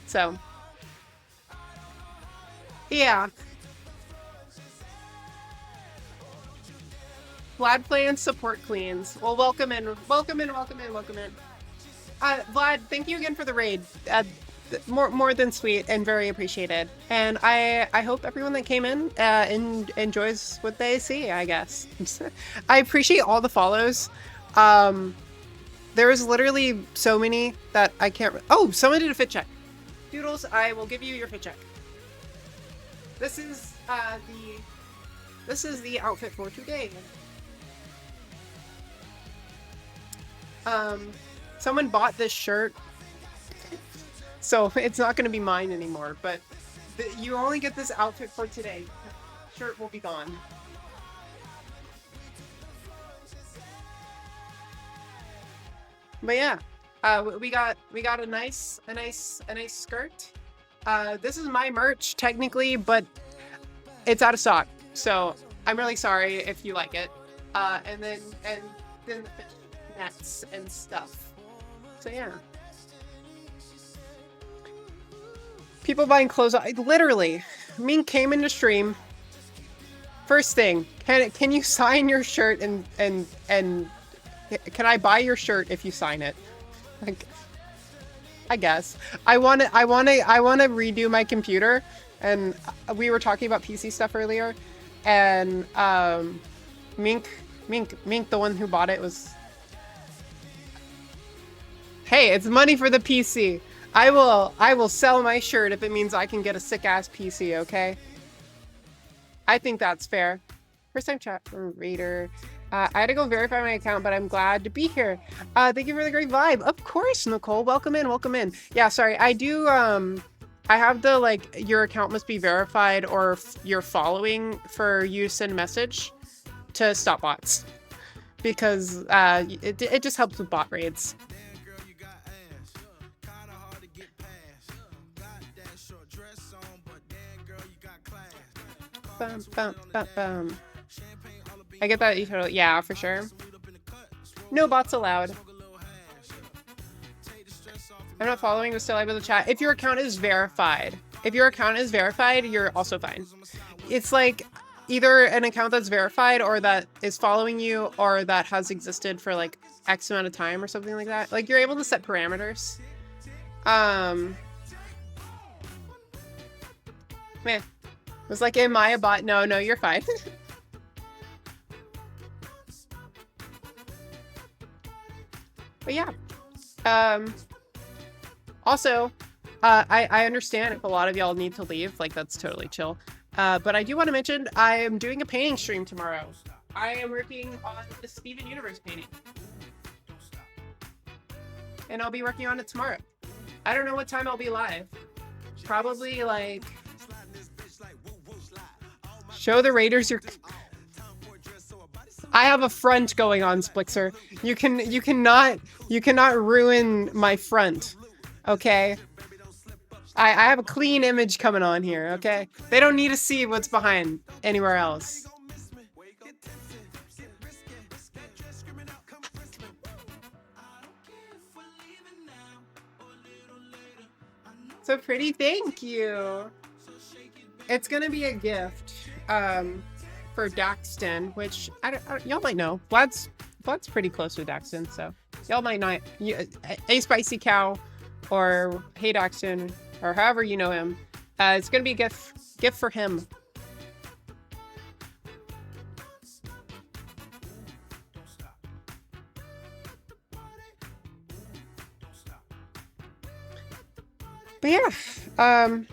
So yeah. Vlad plans support cleans. Well, welcome in. Vlad, thank you again for the raid. More than sweet and very appreciated. And I hope everyone that came in enjoys what they see, I guess. I appreciate all the follows. There is literally so many that I can't... Oh, someone did a fit check. Doodles, I will give you your fit check. This is the outfit for today. Someone bought this shirt, so it's not going to be mine anymore, but you only get this outfit for today. Shirt will be gone. But yeah, we got a nice skirt. This is my merch technically, but it's out of stock, so I'm really sorry if you like it. And then the nets and stuff. So yeah. People buying clothes. Literally, Ming came into stream. First thing, can you sign your shirt and can I buy your shirt if you sign it? Like, I guess I want to redo my computer, and we were talking about PC stuff earlier, and Mink, the one who bought it was. Hey, it's money for the PC. I will sell my shirt if it means I can get a sick ass PC, okay? I think that's fair. First time chat from Raider. I had to go verify my account, but I'm glad to be here. Thank you for the great vibe. Of course, Nicole. Welcome in. Yeah, sorry. I do, I have the, like, your account must be verified or you're following for you to send a message to stop bots. Because it just helps with bot raids. Bum. I get that. Yeah, for sure. No bots allowed. I'm not following, but still able to chat. If your account is verified, you're also fine. It's like either an account that's verified or that is following you or that has existed for like X amount of time or something like that. Like you're able to set parameters. Man. It was like, am I a bot? No, you're fine. But yeah. Also, I understand if a lot of y'all need to leave. Like, that's totally chill. But I do want to mention I am doing a painting stream tomorrow. I am working on the Steven Universe painting. And I'll be working on it tomorrow. I don't know what time I'll be live. Probably like... Show the Raiders your... I have a front going on, Splixer. You cannot ruin my front. Okay? I have a clean image coming on here, okay? They don't need to see what's behind anywhere else. So pretty, thank you. It's gonna be a gift for Daxton, which y'all might know. Vlad's pretty close with Daxton, so y'all might not. A Spicy Cow or Hey Daxton or however you know him. It's gonna be a gift for him. But yeah, that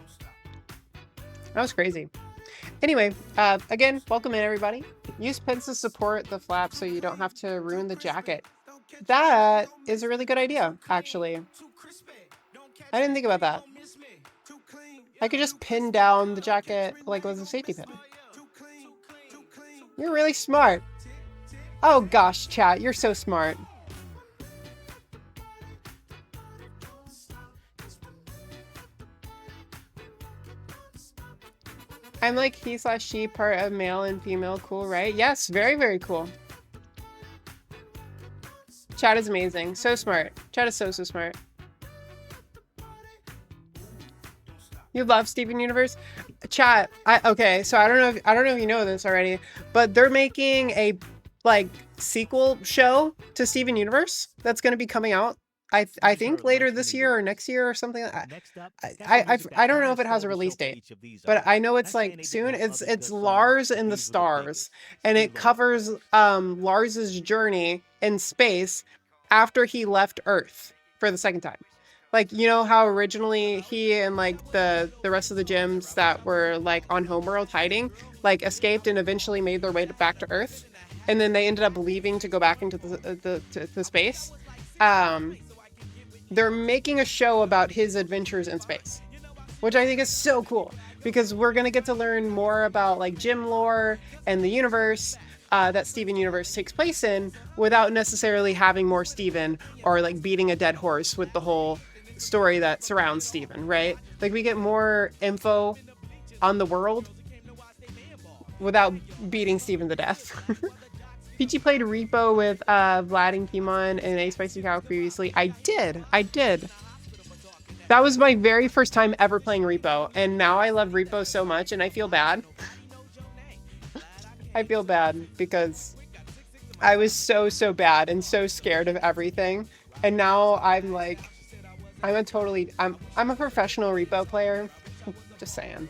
was crazy. Anyway, again, welcome in everybody. Use pins to support the flap so you don't have to ruin the jacket. That is a really good idea, actually. I didn't think about that. I could just pin down the jacket like with a safety pin. You're really smart. Oh gosh, chat, you're so smart. I'm like he/she, part of male and female. Cool, right? Yes, very, very cool. Chat is amazing. So smart. Chat is so smart. You love Steven Universe? Chat, okay, so I don't know if you know this already, but they're making a like sequel show to Steven Universe that's going to be coming out. I think later this year or next year or something. I don't know if it has a release date, but I know it's like soon. It's Lars in the Stars, and it covers Lars's journey in space after he left Earth for the second time. Like, you know how originally he and like the rest of the gyms that were like on Homeworld hiding, like escaped and eventually made their way back to Earth, and then they ended up leaving to go back into the space. They're making a show about his adventures in space, which I think is so cool because we're going to get to learn more about like gym lore and the universe that Steven Universe takes place in without necessarily having more Steven or like beating a dead horse with the whole story that surrounds Steven, right? Like we get more info on the world without beating Steven to death. Peachy played Repo with Vlad and Peachybunnn and A Spicy Cow previously. I did. That was my very first time ever playing Repo, and now I love Repo so much, and I feel bad. I feel bad because I was so bad and so scared of everything, and now I'm like, I'm a professional Repo player. Just saying.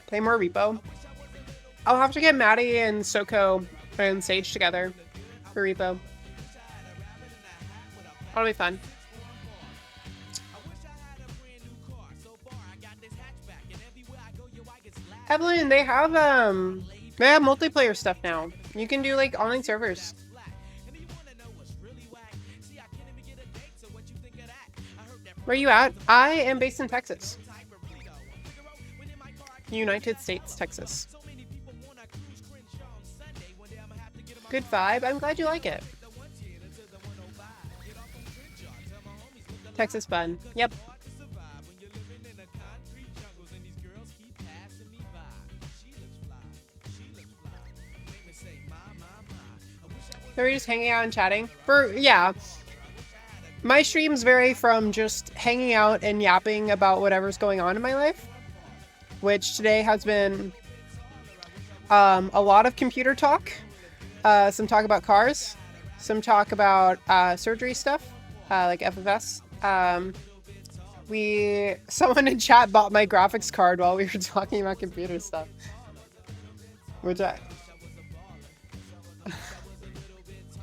Play more Repo. I'll have to get Maddie and Soko and Sage together for Repo. That'll be fun. Evelyn, they have multiplayer stuff now. You can do like online servers. Where are you at? I am based in Texas. United States, Texas. Good vibe. I'm glad you like it. Texas bun. Yep. So we're just hanging out and chatting. Yeah. My streams vary from just hanging out and yapping about whatever's going on in my life, which today has been a lot of computer talk, some talk about cars, some talk about surgery stuff, like FFS. Someone in chat bought my graphics card while we were talking about computer stuff, which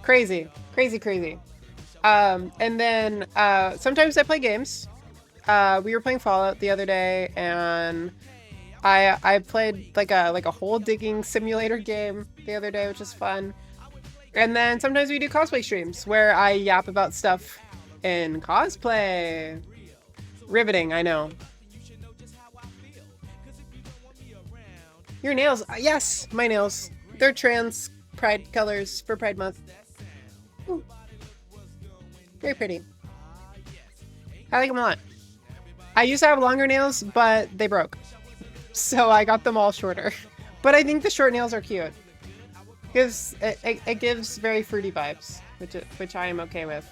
crazy. And then sometimes I play games. We were playing Fallout the other day, and I played like a hole digging simulator game the other day, which is fun. And then sometimes we do cosplay streams where I yap about stuff in cosplay. Riveting, I know. Your nails. Yes, my nails. They're trans pride colors for Pride Month. Ooh. Very pretty. I like them a lot. I used to have longer nails, but they broke. So I got them all shorter. But I think the short nails are cute. It gives very fruity vibes. which I am okay with.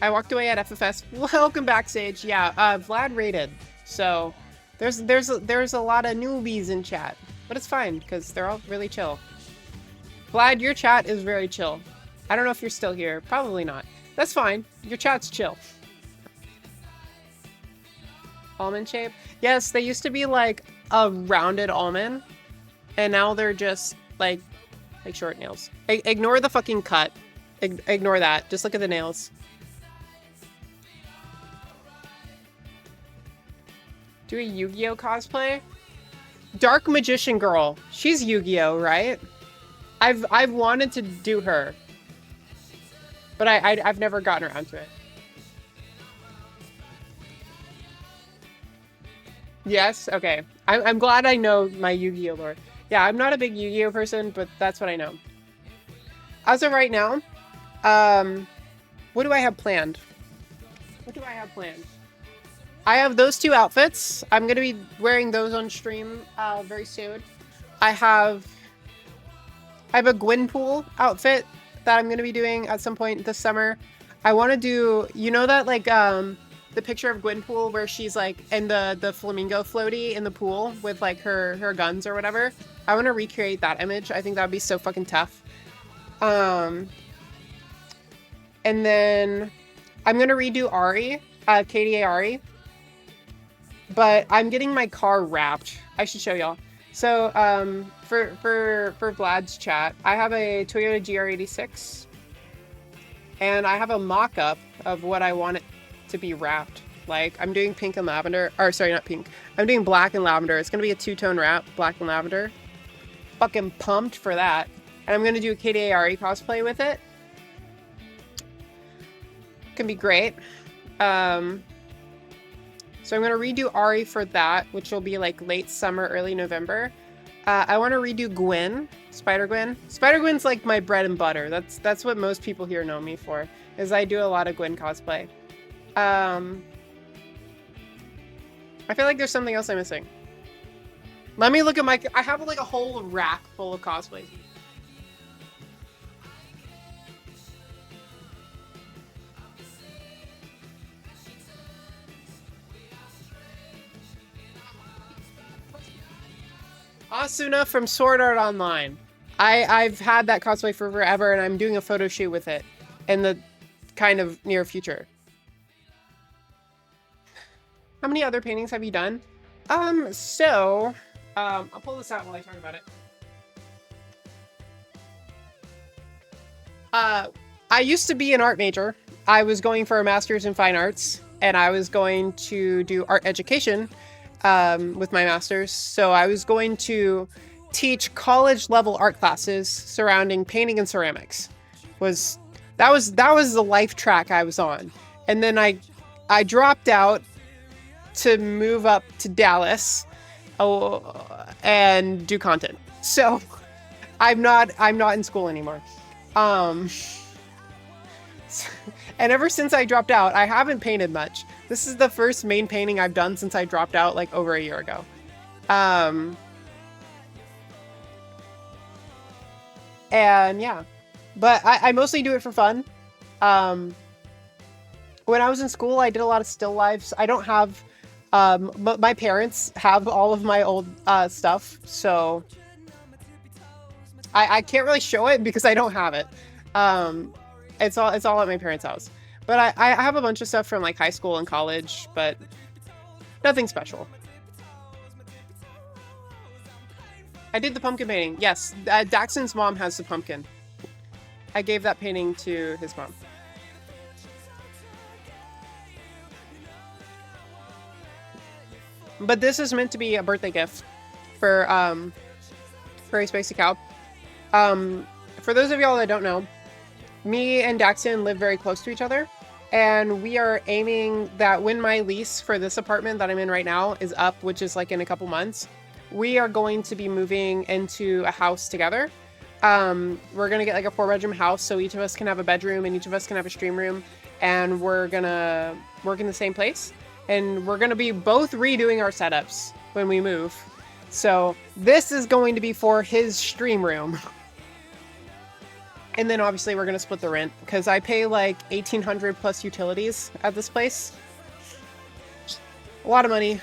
I walked away at FFS. Welcome backstage. Yeah, Vlad rated. So there's a lot of newbies in chat, but it's fine because they're all really chill. Vlad, your chat is very chill. I don't know if you're still here. Probably not. That's fine. Your chat's chill. Almond shape? Yes, they used to be like a rounded almond, and now they're just like short nails. Ignore the fucking cut. Ignore that. Just look at the nails. Do a Yu-Gi-Oh cosplay? Dark Magician Girl. She's Yu-Gi-Oh, right? I've wanted to do her, but I've never gotten around to it. Yes? Okay. I'm glad I know my Yu-Gi-Oh lore. Yeah, I'm not a big Yu-Gi-Oh person, but that's what I know. As of right now, what do I have planned? I have those two outfits. I'm going to be wearing those on stream very soon. I have a Gwenpool outfit that I'm going to be doing at some point this summer. I want to do, you know that like the picture of Gwenpool where she's like in the flamingo floaty in the pool with like her guns or whatever? I want to recreate that image. I think that would be so fucking tough. And then I'm going to redo Ari, KDA Ari. But I'm getting my car wrapped. I should show y'all. So, for Vlad's chat, I have a Toyota GR86. And I have a mock-up of what I want it to be wrapped. Like, I'm doing pink and lavender. Or, sorry, not pink. I'm doing black and lavender. It's going to be a two-tone wrap, black and lavender. Fucking pumped for that. And I'm going to do a KDA Ari cosplay with it. Can be great. So I'm going to redo Ari for that, which will be like late summer, early November. I want to redo Gwen, Spider-Gwen. Spider-Gwen's like my bread and butter. That's what most people here know me for, is I do a lot of Gwen cosplay. I feel like there's something else I'm missing. Let me look at I have like a whole rack full of cosplays. Asuna from Sword Art Online. I've had that cosplay for forever, and I'm doing a photo shoot with it in the kind of near future. How many other paintings have you done? I'll pull this out while I talk about it. I used to be an art major. I was going for a master's in fine arts, and I was going to do art education with my master's. So I was going to teach college level art classes surrounding painting and ceramics. That was the life track I was on. And then I dropped out to move up to Dallas and do content. So I'm not in school anymore. And ever since I dropped out, I haven't painted much. This is the first main painting I've done since I dropped out like over a year ago. And yeah, but I mostly do it for fun. When I was in school, I did a lot of still lifes. I don't have, my parents have all of my old stuff, so I can't really show it because I don't have it. It's all at my parents' house. But I have a bunch of stuff from like high school and college, but nothing special. I did the pumpkin painting. Yes, Daxon's mom has the pumpkin. I gave that painting to his mom. But this is meant to be a birthday gift for a Spicy Cow. For those of y'all that don't know, me and Daxon live very close to each other, and we are aiming that when my lease for this apartment that I'm in right now is up, which is like in a couple months, we are going to be moving into a house together. We're gonna get like a 4-bedroom house, so each of us can have a bedroom and each of us can have a stream room, and we're gonna work in the same place, and we're gonna be both redoing our setups when we move. So this is going to be for his stream room. And then obviously we're going to split the rent because I pay like 1,800 plus utilities at this place. A lot of money.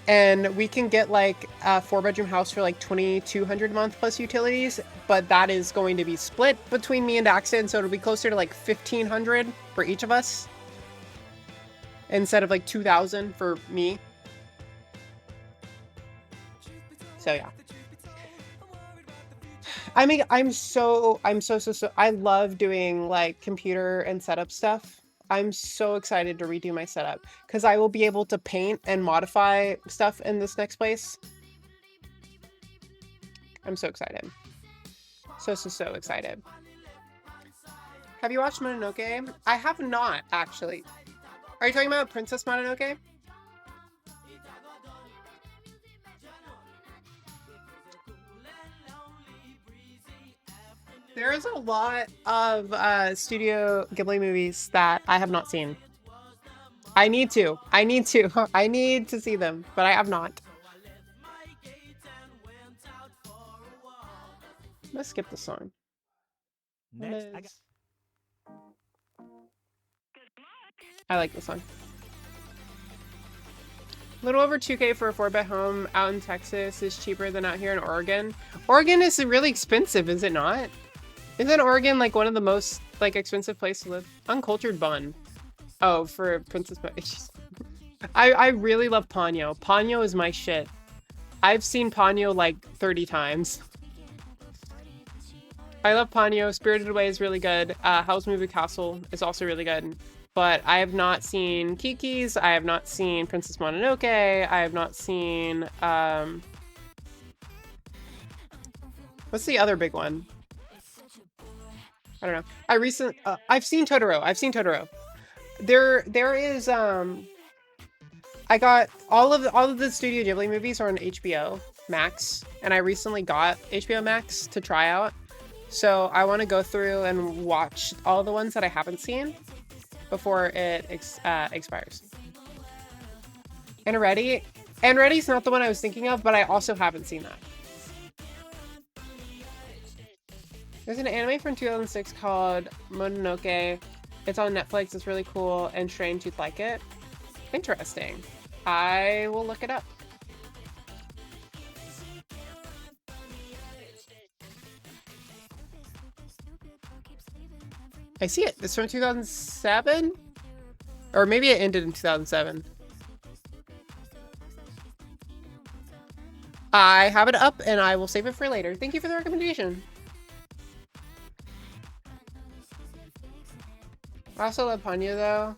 And we can get like a 4-bedroom house for like 2,200 a month plus utilities, but that is going to be split between me and Daxton, so it'll be closer to like 1,500 for each of us instead of like 2,000 for me. So yeah. I mean, I love doing like computer and setup stuff. I'm so excited to redo my setup because I will be able to paint and modify stuff in this next place. I'm so excited. So excited. Have you watched Mononoke? I have not, actually. Are you talking about Princess Mononoke? There's a lot of Studio Ghibli movies that I have not seen. I need to. I need to see them, but I have not. Let's skip the song. Next, I like this song. A little over 2K for a 4-bed home out in Texas is cheaper than out here in Oregon. Oregon is really expensive, is it not? Isn't Oregon like one of the most like expensive places to live? Uncultured bun. Oh, for Princess Bun. I really love Ponyo. Ponyo is my shit. I've seen Ponyo like 30 times. I love Ponyo. Spirited Away is really good. Howl's Moving Castle is also really good. But I have not seen Kiki's. I have not seen Princess Mononoke. I have not seen what's the other big one? I don't know. I've seen Totoro. I've seen Totoro. There is I got all of the Studio Ghibli movies are on HBO Max, and I recently got HBO Max to try out. So I want to go through and watch all the ones that I haven't seen before it expires. And Ready's not the one I was thinking of, but I also haven't seen that. There's an anime from 2006 called Mononoke. It's on Netflix. It's really cool and strange. You'd like it. Interesting. I will look it up. I see it. It's from 2007? Or maybe it ended in 2007. I have it up and I will save it for later. Thank you for the recommendation. I also love Ponyo though.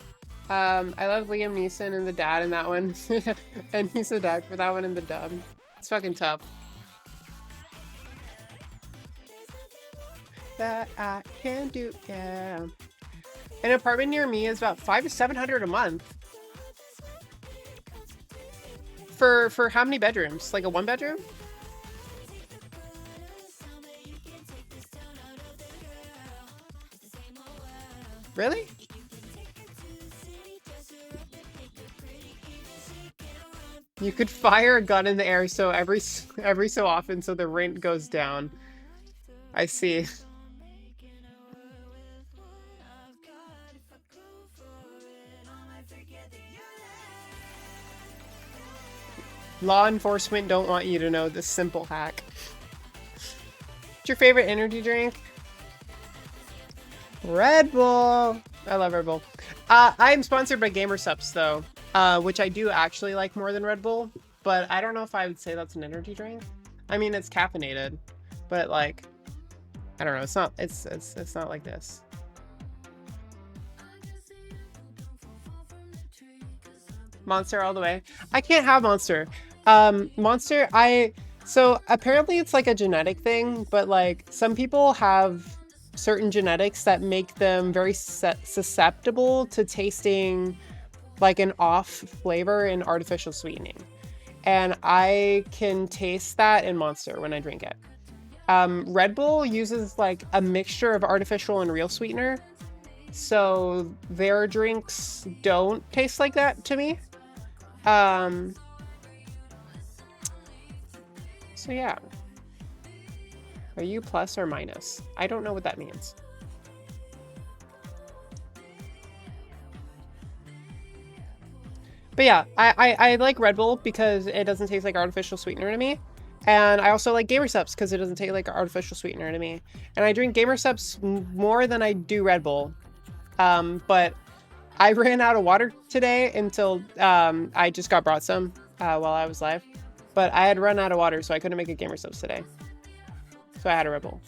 I love Liam Neeson and the dad in that one. And he's the dad for that one in the dub. It's fucking tough. That I can do, yeah. An apartment near me is about $500 to $700 a month. For how many bedrooms? Like a 1-bedroom? Really? You could fire a gun in the air so every so often so the rent goes down. I see. Law enforcement don't want you to know this simple hack. What's your favorite energy drink? Red Bull. I love Red Bull. I'm sponsored by Gamersupps though, which I do actually like more than Red Bull, but I don't know if I would say that's an energy drink. I mean, it's caffeinated, but like, I don't know. It's not. It's not like this. Monster all the way. I can't have Monster. Monster. So apparently it's like a genetic thing, but like some people have certain genetics that make them very susceptible to tasting like an off flavor in artificial sweetening. And I can taste that in Monster when I drink it. Red Bull uses like a mixture of artificial and real sweetener. So their drinks don't taste like that to me. So yeah. Are you plus or minus? I don't know what that means. But yeah, I like Red Bull because it doesn't taste like artificial sweetener to me. And I also like Gamer Subs because it doesn't taste like artificial sweetener to me. And I drink Gamer Subs more than I do Red Bull. But I ran out of water today until I just got brought some while I was live. But I had run out of water, so I couldn't make a Gamer Subs today. So I had a Red Bull.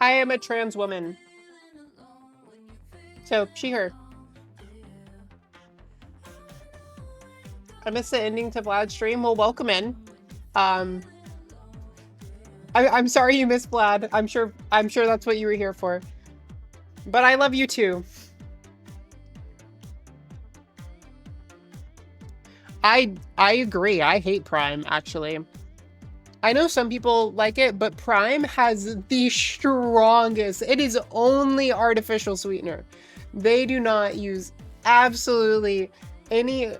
I am a trans woman. So, she, her. I missed the ending to Vlad's stream. Well, welcome in. I'm sorry you missed Vlad. I'm sure that's what you were here for. But I love you too. I agree. I hate Prime, actually. I know some people like it, but Prime has the strongest. It is only artificial sweetener. They do not use absolutely any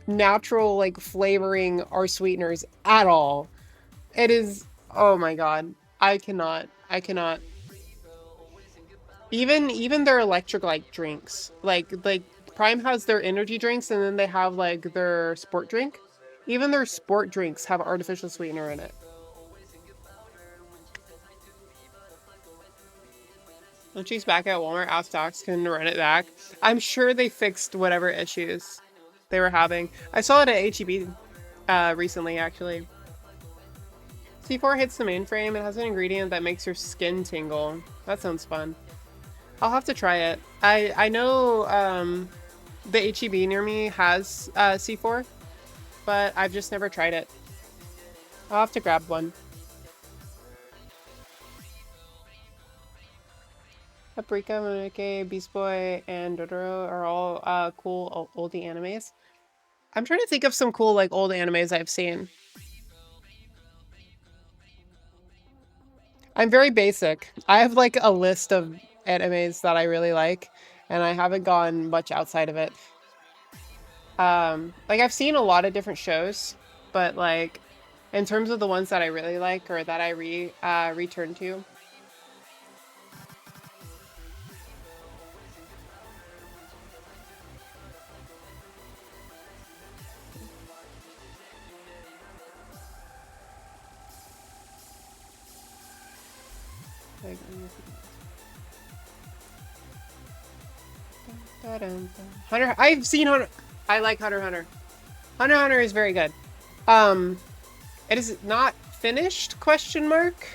natural like flavoring or sweeteners at all. It is, oh my god. I cannot. Even their electric like drinks. Like Prime has their energy drinks and then they have like their sport drink. Even their sport drinks have artificial sweetener in it. When she's back at Walmart, ask Docs can run it back. I'm sure they fixed whatever issues they were having. I saw it at H-E-B recently, actually. C4 hits the mainframe. It has an ingredient that makes your skin tingle. That sounds fun. I'll have to try it. I know the H-E-B near me has C4, but I've just never tried it. I'll have to grab one. Paprika, Mononoke, Beast Boy, and Dodoro are all cool oldie animes. I'm trying to think of some cool like old animes I've seen. I'm very basic. I have like a list of animes that I really like, and I haven't gone much outside of it. Like I've seen a lot of different shows, but like in terms of the ones that I really like or that I return to. Like, Hunter, I've seen Hunter. I like Hunter x Hunter. Hunter x Hunter is very good. It is not finished? Question mark.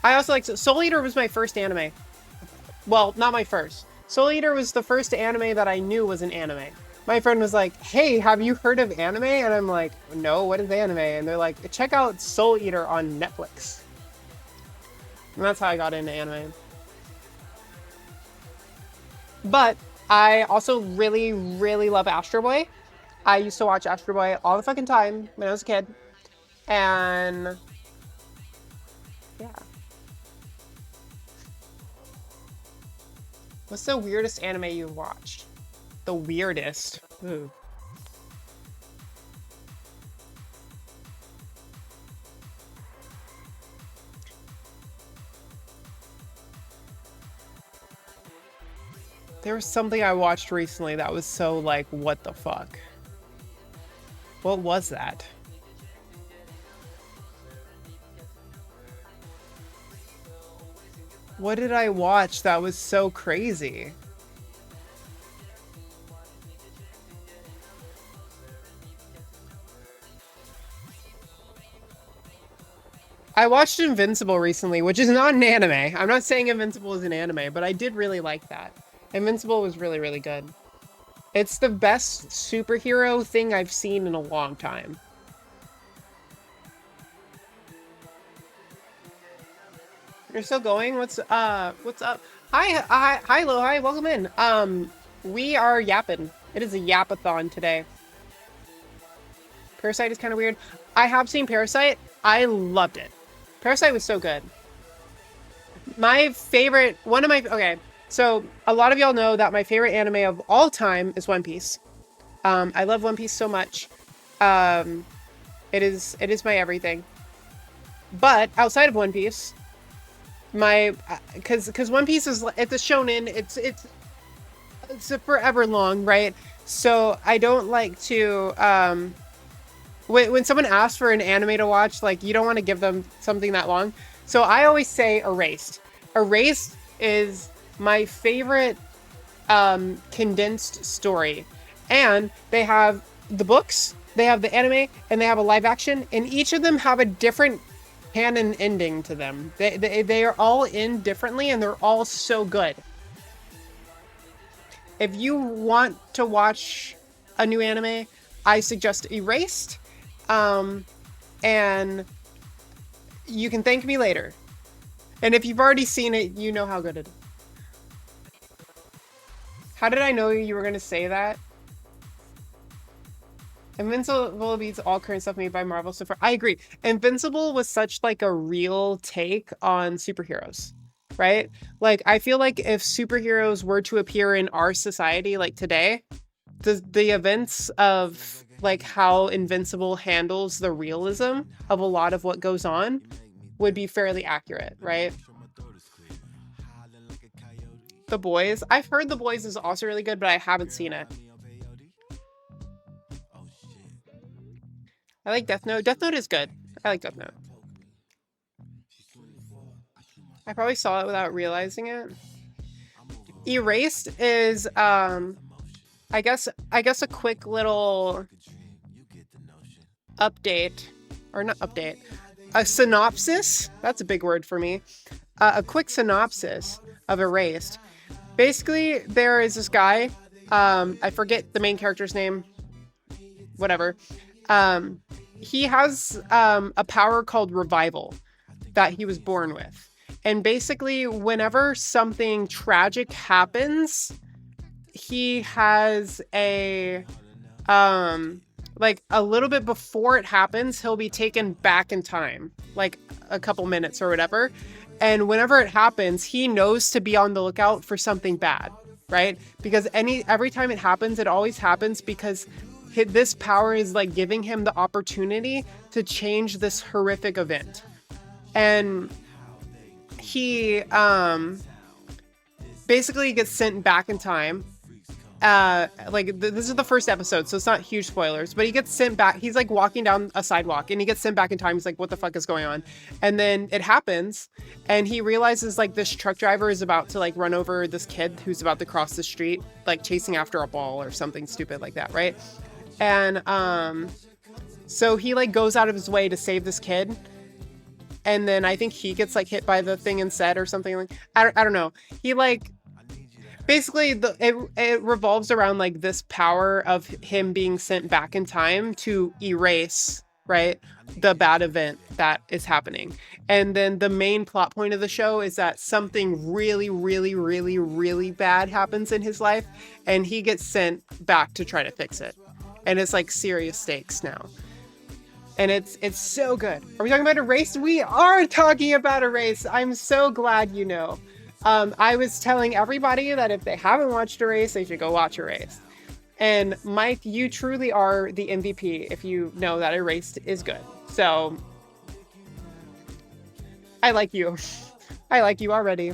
I also like Soul Eater was my first anime. Well, not my first. Soul Eater was the first anime that I knew was an anime. My friend was like, "Hey, have you heard of anime?" And I'm like, "No, what is anime?" And they're like, "Check out Soul Eater on Netflix." And that's how I got into anime. But I also really, really love Astro Boy. I used to watch Astro Boy all the fucking time when I was a kid. And yeah. What's the weirdest anime you've watched? The weirdest. Ooh. There was something I watched recently that was so like, what the fuck? What was that? What did I watch that was so crazy? I watched Invincible recently, which is not an anime. I'm not saying Invincible is an anime, but I did really like that. Invincible was really, really good. It's the best superhero thing I've seen in a long time. You're still going? What's up? Hi, Lo, hi, welcome in. We are yapping. It is a yapathon today. Parasite is kind of weird. I have seen Parasite. I loved it. Parasite was so good. My favorite, okay, so a lot of y'all know that my favorite anime of all time is One Piece. I love One Piece so much. It is my everything. But outside of One Piece, because One Piece it's a shonen, it's a forever long, right? So I don't like to when someone asks for an anime to watch, like, you don't want to give them something that long. So I always say Erased. Erased is my favorite condensed story. And they have the books, they have the anime, and they have a live action, and each of them have a different canon ending to them. They are all in differently, and they're all so good. If you want to watch a new anime, I suggest Erased. And you can thank me later. And if you've already seen it, you know how good it is. How did I know you were going to say that? Invincible beats all current stuff made by Marvel so far. I agree. Invincible was such like a real take on superheroes, right? Like, I feel like if superheroes were to appear in our society like today, the events of like how Invincible handles the realism of a lot of what goes on would be fairly accurate, right? The Boys. I've heard The Boys is also really good, but I haven't seen it. I like Death Note. Death Note is good. I like Death Note. I probably saw it without realizing it. Erased is I guess a quick little update, or not update, a synopsis. That's a big word for me. A quick synopsis of Erased. Basically, there is this guy, I forget the main character's name, whatever. He has a power called Revival that he was born with. And basically, whenever something tragic happens, he has a like a little bit before it happens, he'll be taken back in time, like a couple minutes or whatever. And whenever it happens, he knows to be on the lookout for something bad, right? Because every time it happens, it always happens because this power is like giving him the opportunity to change this horrific event. And he basically gets sent back in time. This is the first episode, so it's not huge spoilers, but he gets sent back. He's like walking down a sidewalk and he gets sent back in time. He's like, what the fuck is going on? And then it happens and he realizes like this truck driver is about to like run over this kid who's about to cross the street, like chasing after a ball or something stupid like that, right? And so he like goes out of his way to save this kid. And then I think he gets like hit by the thing instead or something. Like I don't know. He like basically it revolves around like this power of him being sent back in time to erase, right, the bad event that is happening. And then the main plot point of the show is that something really, really, really, really bad happens in his life and he gets sent back to try to fix it. And it's like serious stakes now. And it's so good. Are we talking about Erased? We are talking about Erased. I'm so glad you know. I was telling everybody that if they haven't watched Erased, they should go watch Erased. And Mike, you truly are the MVP if you know that Erased is good. So I like you. I like you already.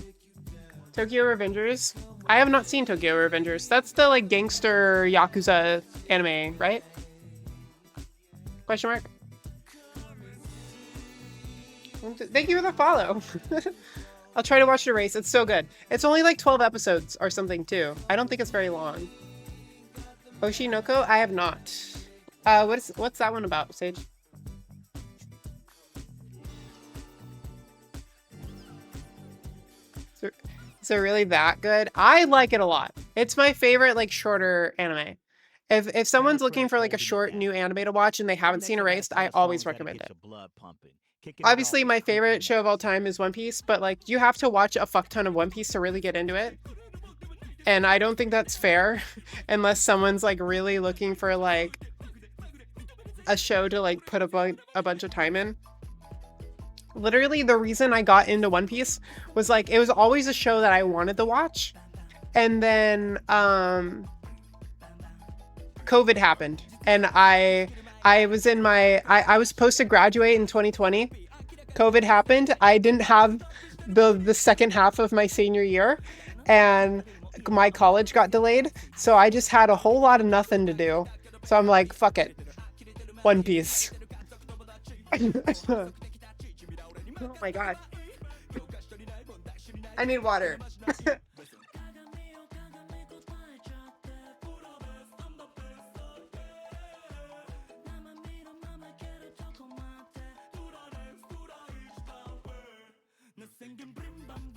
Tokyo Revengers. I have not seen Tokyo Revengers. That's the like gangster Yakuza anime, right? Question mark? Thank you for the follow. I'll try to watch Erased. It's so good. It's only like 12 episodes or something too. I don't think it's very long. Oshinoko? I have not. What's that one about, Sage? Is it really that good? I like it a lot. It's my favorite like shorter anime. If someone's looking for like a short new anime to watch and they haven't seen Erased, I always recommend it. Blood pumping. Kicking it off Obviously, with my favorite Peachy show of all time is One Piece, but like you have to watch a fuck ton of One Piece to really get into it. And I don't think that's fair unless someone's like really looking for like a show to like put a bunch of time in. Literally, the reason I got into One Piece was like it was always a show that I wanted to watch. And then COVID happened and I was in my I was supposed to graduate in 2020. COVID happened. I didn't have the second half of my senior year and my college got delayed. So I just had a whole lot of nothing to do. So I'm like, fuck it. One Piece. Oh my god. I need water.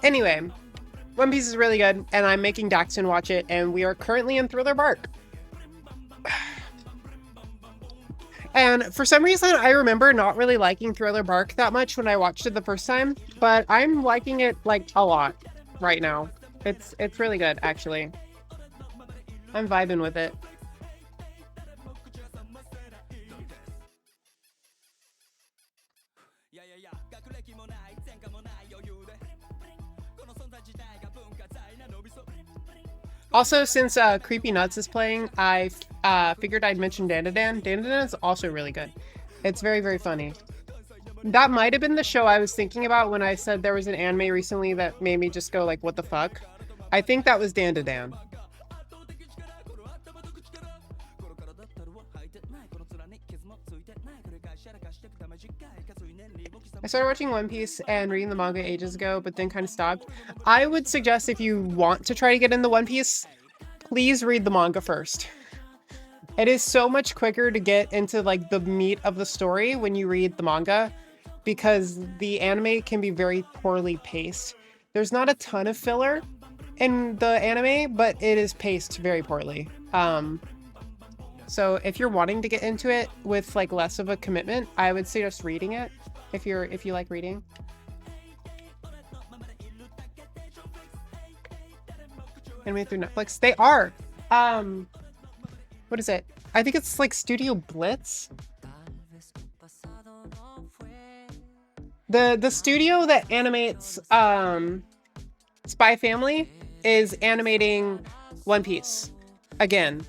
Anyway, One Piece is really good, and I'm making Daxton watch it, and we are currently in Thriller Bark. And for some reason, I remember not really liking Thriller Bark that much when I watched it the first time, but I'm liking it like a lot right now. It's really good, actually. I'm vibing with it. Also, since Creepy Nuts is playing, I figured I'd mention Dandadan. Dandadan is also really good. It's very, very funny. That might have been the show I was thinking about when I said there was an anime recently that made me just go like, what the fuck? I think that was Dandadan. I started watching One Piece and reading the manga ages ago, but then kind of stopped. I would suggest if you want to try to get into One Piece, please read the manga first. It is so much quicker to get into like the meat of the story when you read the manga because the anime can be very poorly paced. There's not a ton of filler in the anime, but it is paced very poorly. So if you're wanting to get into it with like less of a commitment, I would suggest reading it if you like reading. Anime through Netflix. They are. What is it? I think it's like Studio Blitz. The studio that animates Spy Family is animating One Piece again.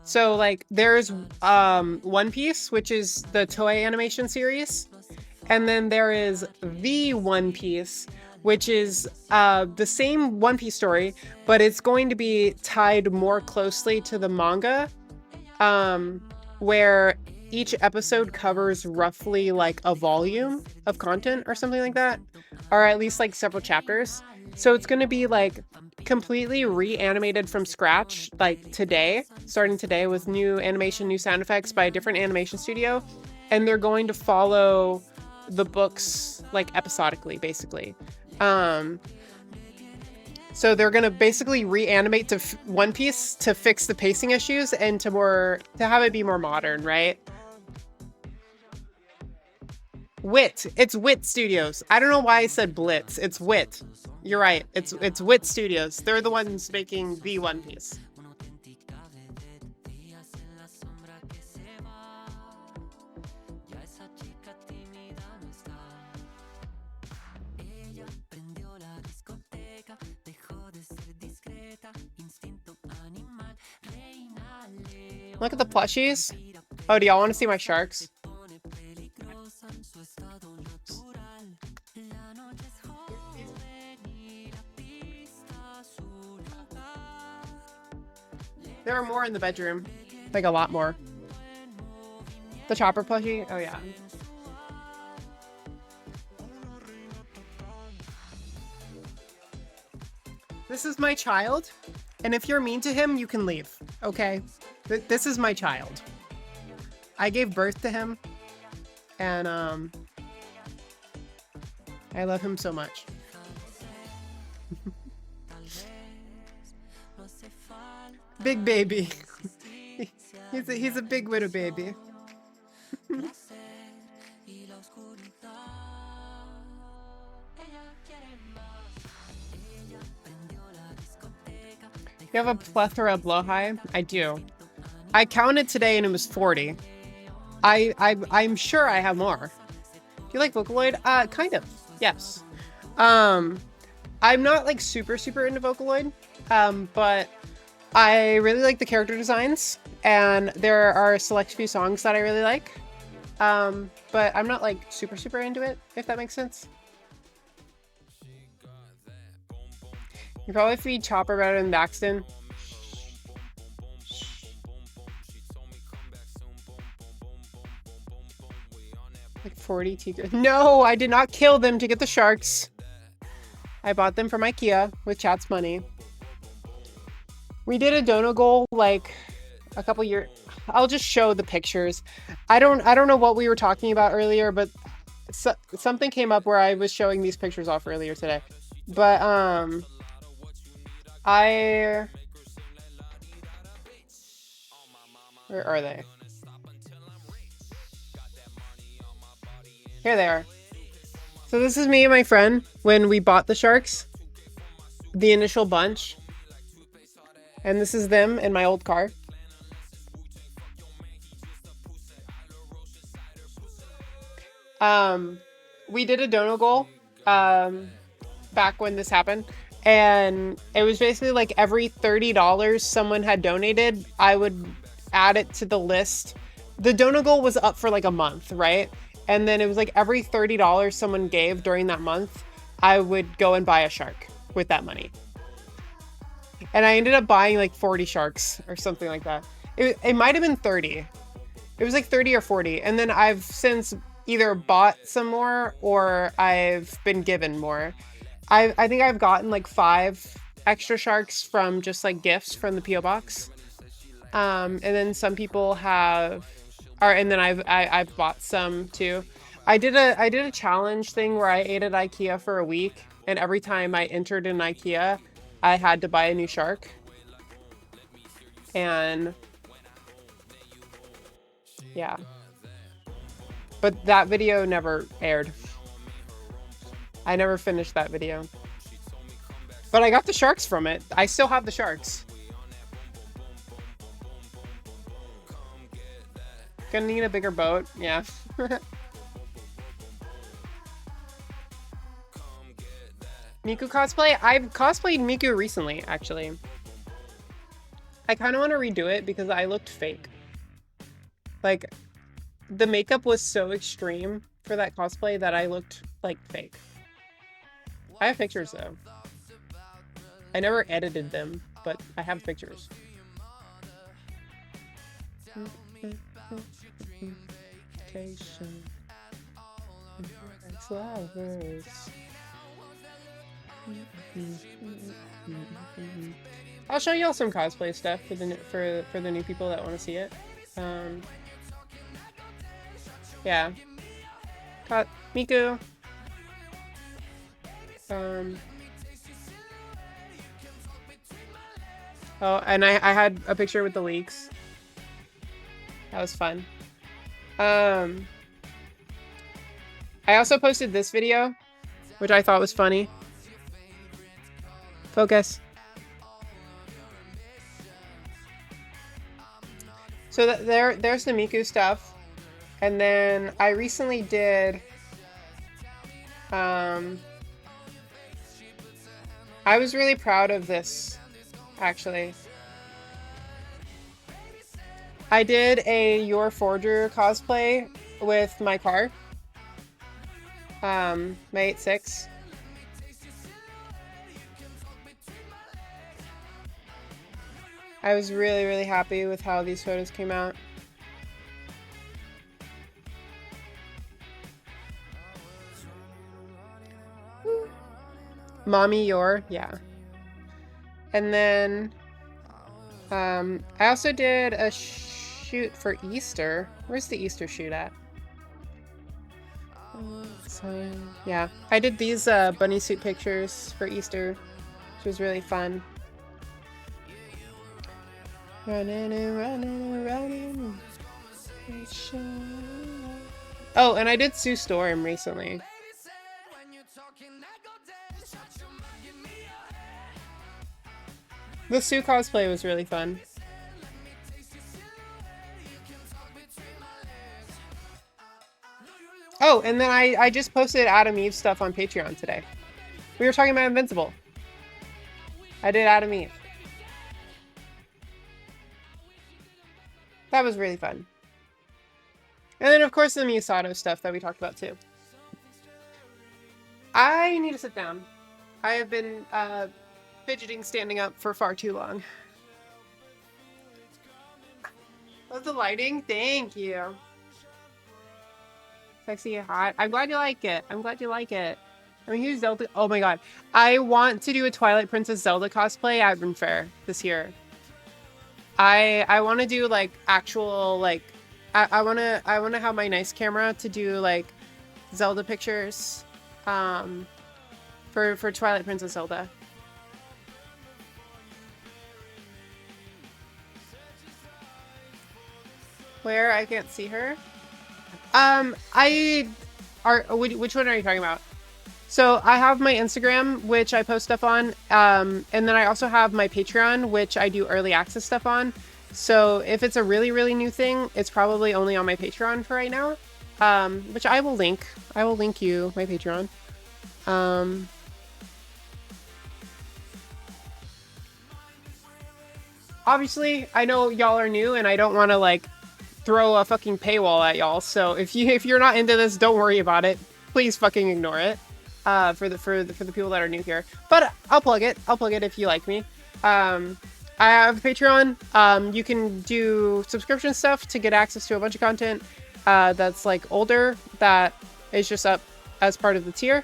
So like there's One Piece, which is the Toei animation series, and then there is the One Piece, which is the same One Piece story, but it's going to be tied more closely to the manga, where each episode covers roughly like a volume of content or something like that, or at least like several chapters. So it's going to be like completely reanimated from scratch, like today, starting today with new animation, new sound effects by a different animation studio. And they're going to follow the books like episodically, basically. So they're going to basically reanimate to One Piece to fix the pacing issues and to have it be more modern, right? Wit. It's Wit Studios. I don't know why I said Blitz. It's Wit. You're right. It's Wit Studios. They're the ones making the One Piece. Look at the plushies. Oh, do y'all want to see my sharks? There are more in the bedroom. Like a lot more. The Chopper plushie? Oh yeah. This is my child. And if you're mean to him, you can leave. Okay? This is my child. I gave birth to him. And I love him so much. Big baby. He's a big widow baby. You have a plethora of blowhigh? I do. I counted today and it was 40. I'm sure I have more. Do you like Vocaloid? Kind of. Yes. I'm not like super into Vocaloid, but I really like the character designs, and there are a select few songs that I really like. But I'm not like super into it, if that makes sense. You probably feed Chopper better than Baxton. Like 40 tigers. No, I did not kill them to get the sharks. I bought them from IKEA with chat's money. We did a dono goal like a couple years. I'll just show the pictures. I don't know what we were talking about earlier, but something came up where I was showing these pictures off earlier today. But where are they? Here they are. So this is me and my friend when we bought the sharks, the initial bunch. And this is them in my old car. We did a dono goal back when this happened, and it was basically like every $30 someone had donated, I would add it to the list. The dono goal was up for like a month, right? And then it was like every $30 someone gave during that month, I would go and buy a shark with that money. And I ended up buying like 40 sharks or something like that. It might have been 30. It was like 30 or 40. And then I've since either bought some more or I've been given more. I think I've gotten like 5 extra sharks from just like gifts from the P.O. box. And then some people have, and then I've bought some too. I did a challenge thing where I ate at IKEA for a week, and every time I entered in IKEA, I had to buy a new shark. And yeah. But that video never aired. I never finished that video. But I got the sharks from it. I still have the sharks. Gonna need a bigger boat. Yeah. Miku cosplay? I've cosplayed Miku recently, actually. I kind of want to redo it because I looked fake. Like, the makeup was so extreme for that cosplay that I looked like fake. I have pictures though. I never edited them, but I have pictures. I'll show y'all some cosplay stuff for the new people that want to see it. Yeah. Miku. Oh, and I had a picture with the leaks. That was fun. I also posted this video, which I thought was funny. Focus. So there's the Miku stuff. And then I recently did, I was really proud of this, actually. I did a Your Forger cosplay with my car, my 8.6. I was really, really happy with how these photos came out. Mommy Your, yeah. And then I also did a shoot for Easter. Where's the Easter shoot at? So yeah, I did these bunny suit pictures for Easter, which was really fun. Running and running and running. Oh, and I did Sue Storm recently. The Sue cosplay was really fun. Oh, and then I just posted Adam Eve stuff on Patreon today. We were talking about Invincible. I did Adam Eve. That was really fun. And then, of course, the Miyasato stuff that we talked about, too. I need to sit down. I have been fidgeting standing up for far too long. Love the lighting. Thank you. Sexy, hot. I'm glad you like it. I'm glad you like it. I mean, who's Zelda? Oh my god. I want to do a Twilight Princess Zelda cosplay at Urban Fair this year. I want to do like actual like I want to have my nice camera to do like Zelda pictures for Twilight Princess Zelda. Where? I can't see her. Which one are you talking about? So I have my Instagram, which I post stuff on, and then I also have my Patreon, which I do early access stuff on. So if it's a really, really new thing, it's probably only on my Patreon for right now, which I will link. I will link you my Patreon. Obviously, I know y'all are new, and I don't want to like throw a fucking paywall at y'all. So if you're not into this, don't worry about it. Please fucking ignore it. For the people that are new here, but I'll plug it. I'll plug it if you like me. I have Patreon. You can do subscription stuff to get access to a bunch of content that's like older that is just up as part of the tier.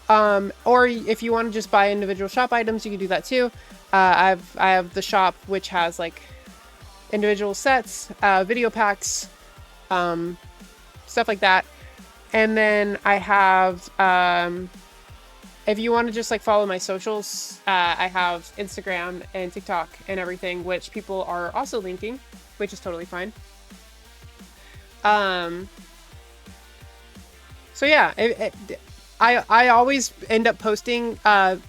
Or if you want to just buy individual shop items, you can do that too. I have the shop which has like individual sets, video packs, stuff like that. And then I have, if you want to just like follow my socials, I have Instagram and TikTok and everything, which people are also linking, which is totally fine. So yeah, I always end up posting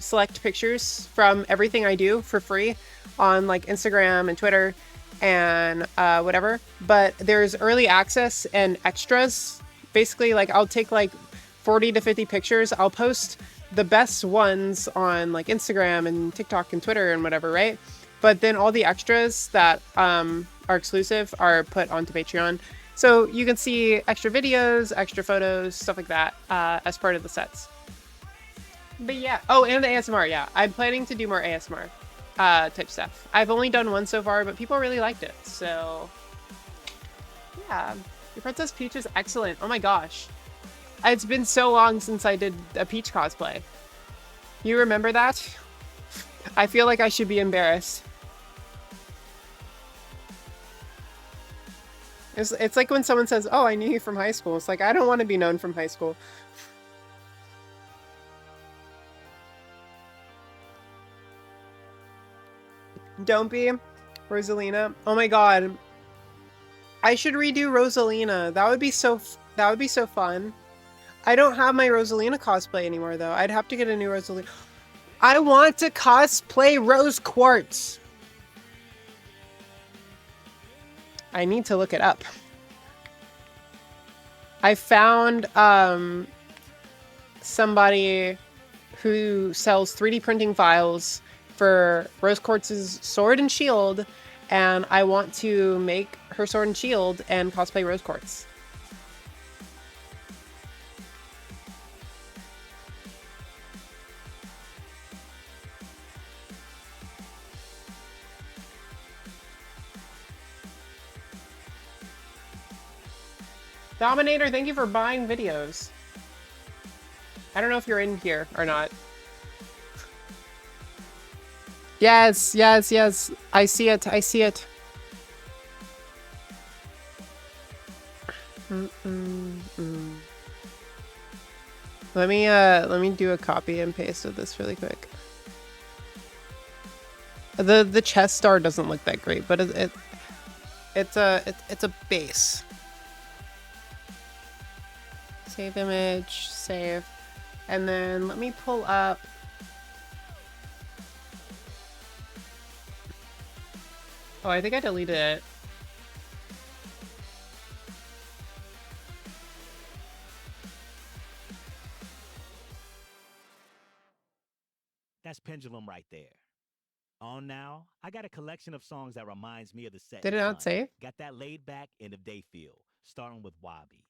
select pictures from everything I do for free on like Instagram and Twitter and whatever. But there's early access and extras. Basically, like I'll take like 40 to 50 pictures. I'll post the best ones on like Instagram and TikTok and Twitter and whatever, right? But then all the extras that are exclusive are put onto Patreon. So you can see extra videos, extra photos, stuff like that as part of the sets. But yeah. Oh, and the ASMR, yeah. I'm planning to do more ASMR type stuff. I've only done one so far, but people really liked it. So yeah. Your Princess Peach is excellent. Oh my gosh. It's been so long since I did a Peach cosplay. You remember that? I feel like I should be embarrassed. It's like when someone says, oh, I knew you from high school. It's like, I don't want to be known from high school. Don't be. Rosalina. Oh my god. I should redo Rosalina. That would be so fun. I don't have my Rosalina cosplay anymore though. I'd have to get a new Rosalina. I want to cosplay Rose Quartz. I need to look it up. I found somebody who sells 3D printing files for Rose Quartz's sword and shield, and I want to make her sword and shield and cosplay Rose Quartz. Dominator, thank you for buying videos. I don't know if you're in here or not. Yes, yes, yes. I see it. I see it. Let me do a copy and paste of this really quick. The chest star doesn't look that great, but it's a base. Save image, save, and then let me pull up. Oh, I think I deleted it. That's Pendulum right there. On now, I got a collection of songs that reminds me of the set. Did it not save? Got that laid back end of day feel, starting with Wabi.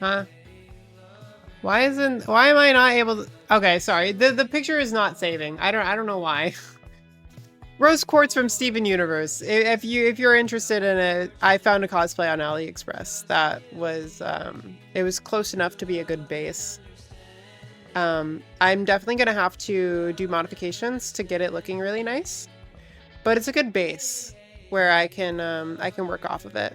Huh? Why am I not able to? Okay, sorry. The picture is not saving. I don't know why. Rose quartz from Steven Universe. If you're interested in it, I found a cosplay on AliExpress that was it was close enough to be a good base. I'm definitely gonna have to do modifications to get it looking really nice, but it's a good base where I can work off of it.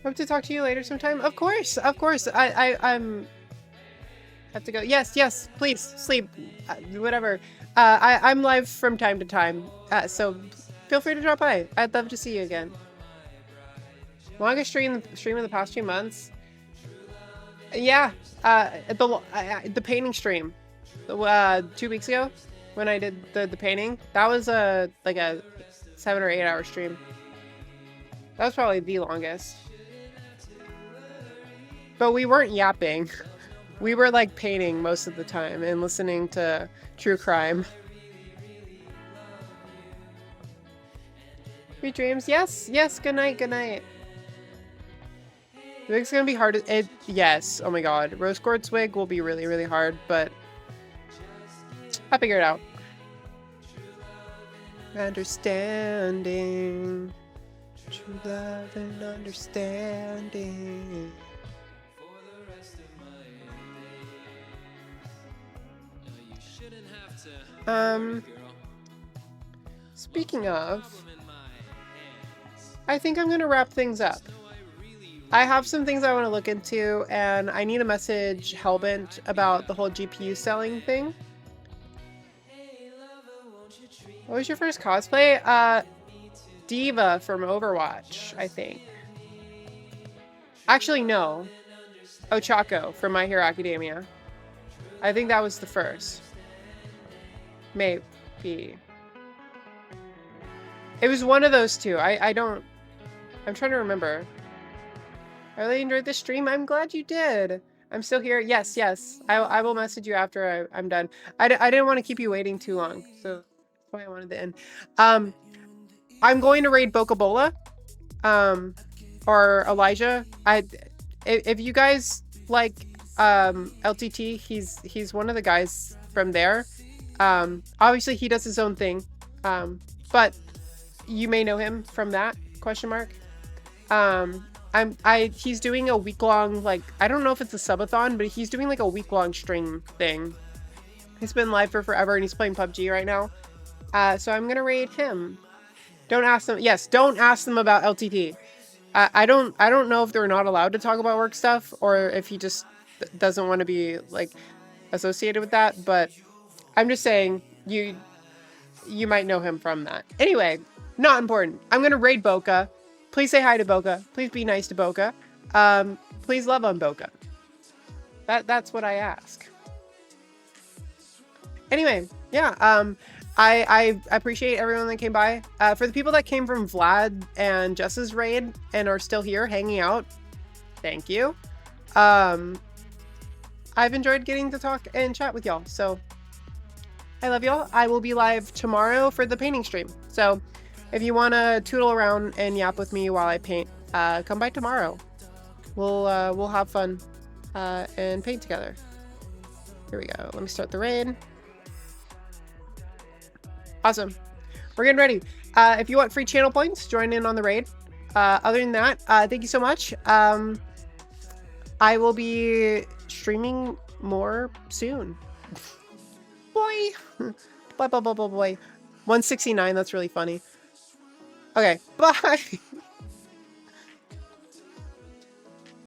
Hope to talk to you later sometime. Of course, of course. I'm have to go. Yes, please sleep. Whatever. I'm live from time to time, so feel free to drop by. I'd love to see you again. Longest stream in the past few months. Yeah, the painting stream, 2 weeks ago, when I did the painting. That was like a 7 or 8 hour stream. That was probably the longest. But we weren't yapping. We were like painting most of the time and listening to true crime. Sweet dreams. Yes. Good night. Good night. The wig's gonna be hard. Yes. Oh my god. Rose quartz wig will be really, really hard, but I'll figure it out. Understanding. True love and understanding. Speaking of, I think I'm gonna wrap things up. I have some things I want to look into, and I need to message Hellbent about the whole GPU selling thing. What was your first cosplay? Diva from Overwatch, I think. Actually, no. Ochako from My Hero Academia. I think that was the first. Maybe. It was one of those two. I'm trying to remember. I really enjoyed the stream. I'm glad you did. I'm still here. Yes. I will message you after I'm done. I didn't want to keep you waiting too long, so that's why I wanted to end. I'm going to raid Bocabola, or Elijah. If you guys like LTT, he's one of the guys from there. Obviously he does his own thing, but you may know him from that ? He's doing a week-long, like, I don't know if it's a subathon, but he's doing like a week-long stream thing. He's been live for forever and he's playing PUBG right now. So I'm gonna raid him. Don't ask them. Yes, don't ask them about LTT. I don't know if they're not allowed to talk about work stuff or if he just doesn't want to be like associated with that, but I'm just saying you might know him from that. Anyway, not important. I'm gonna raid Boca. Please say hi to Boca. Please be nice to Boca. Please love on Boca. That's what I ask. Anyway, yeah. I appreciate everyone that came by. For the people that came from Vlad and Jess's raid and are still here hanging out, thank you. I've enjoyed getting to talk and chat with y'all. So I love y'all. I will be live tomorrow for the painting stream. So if you want to tootle around and yap with me while I paint, come by tomorrow. We'll have fun and paint together. Here we go. Let me start the raid. Awesome. We're getting ready. If you want free channel points, join in on the raid. Other than that, thank you so much. I will be streaming more soon. Boy. Boy. 169, that's really funny. Okay, bye.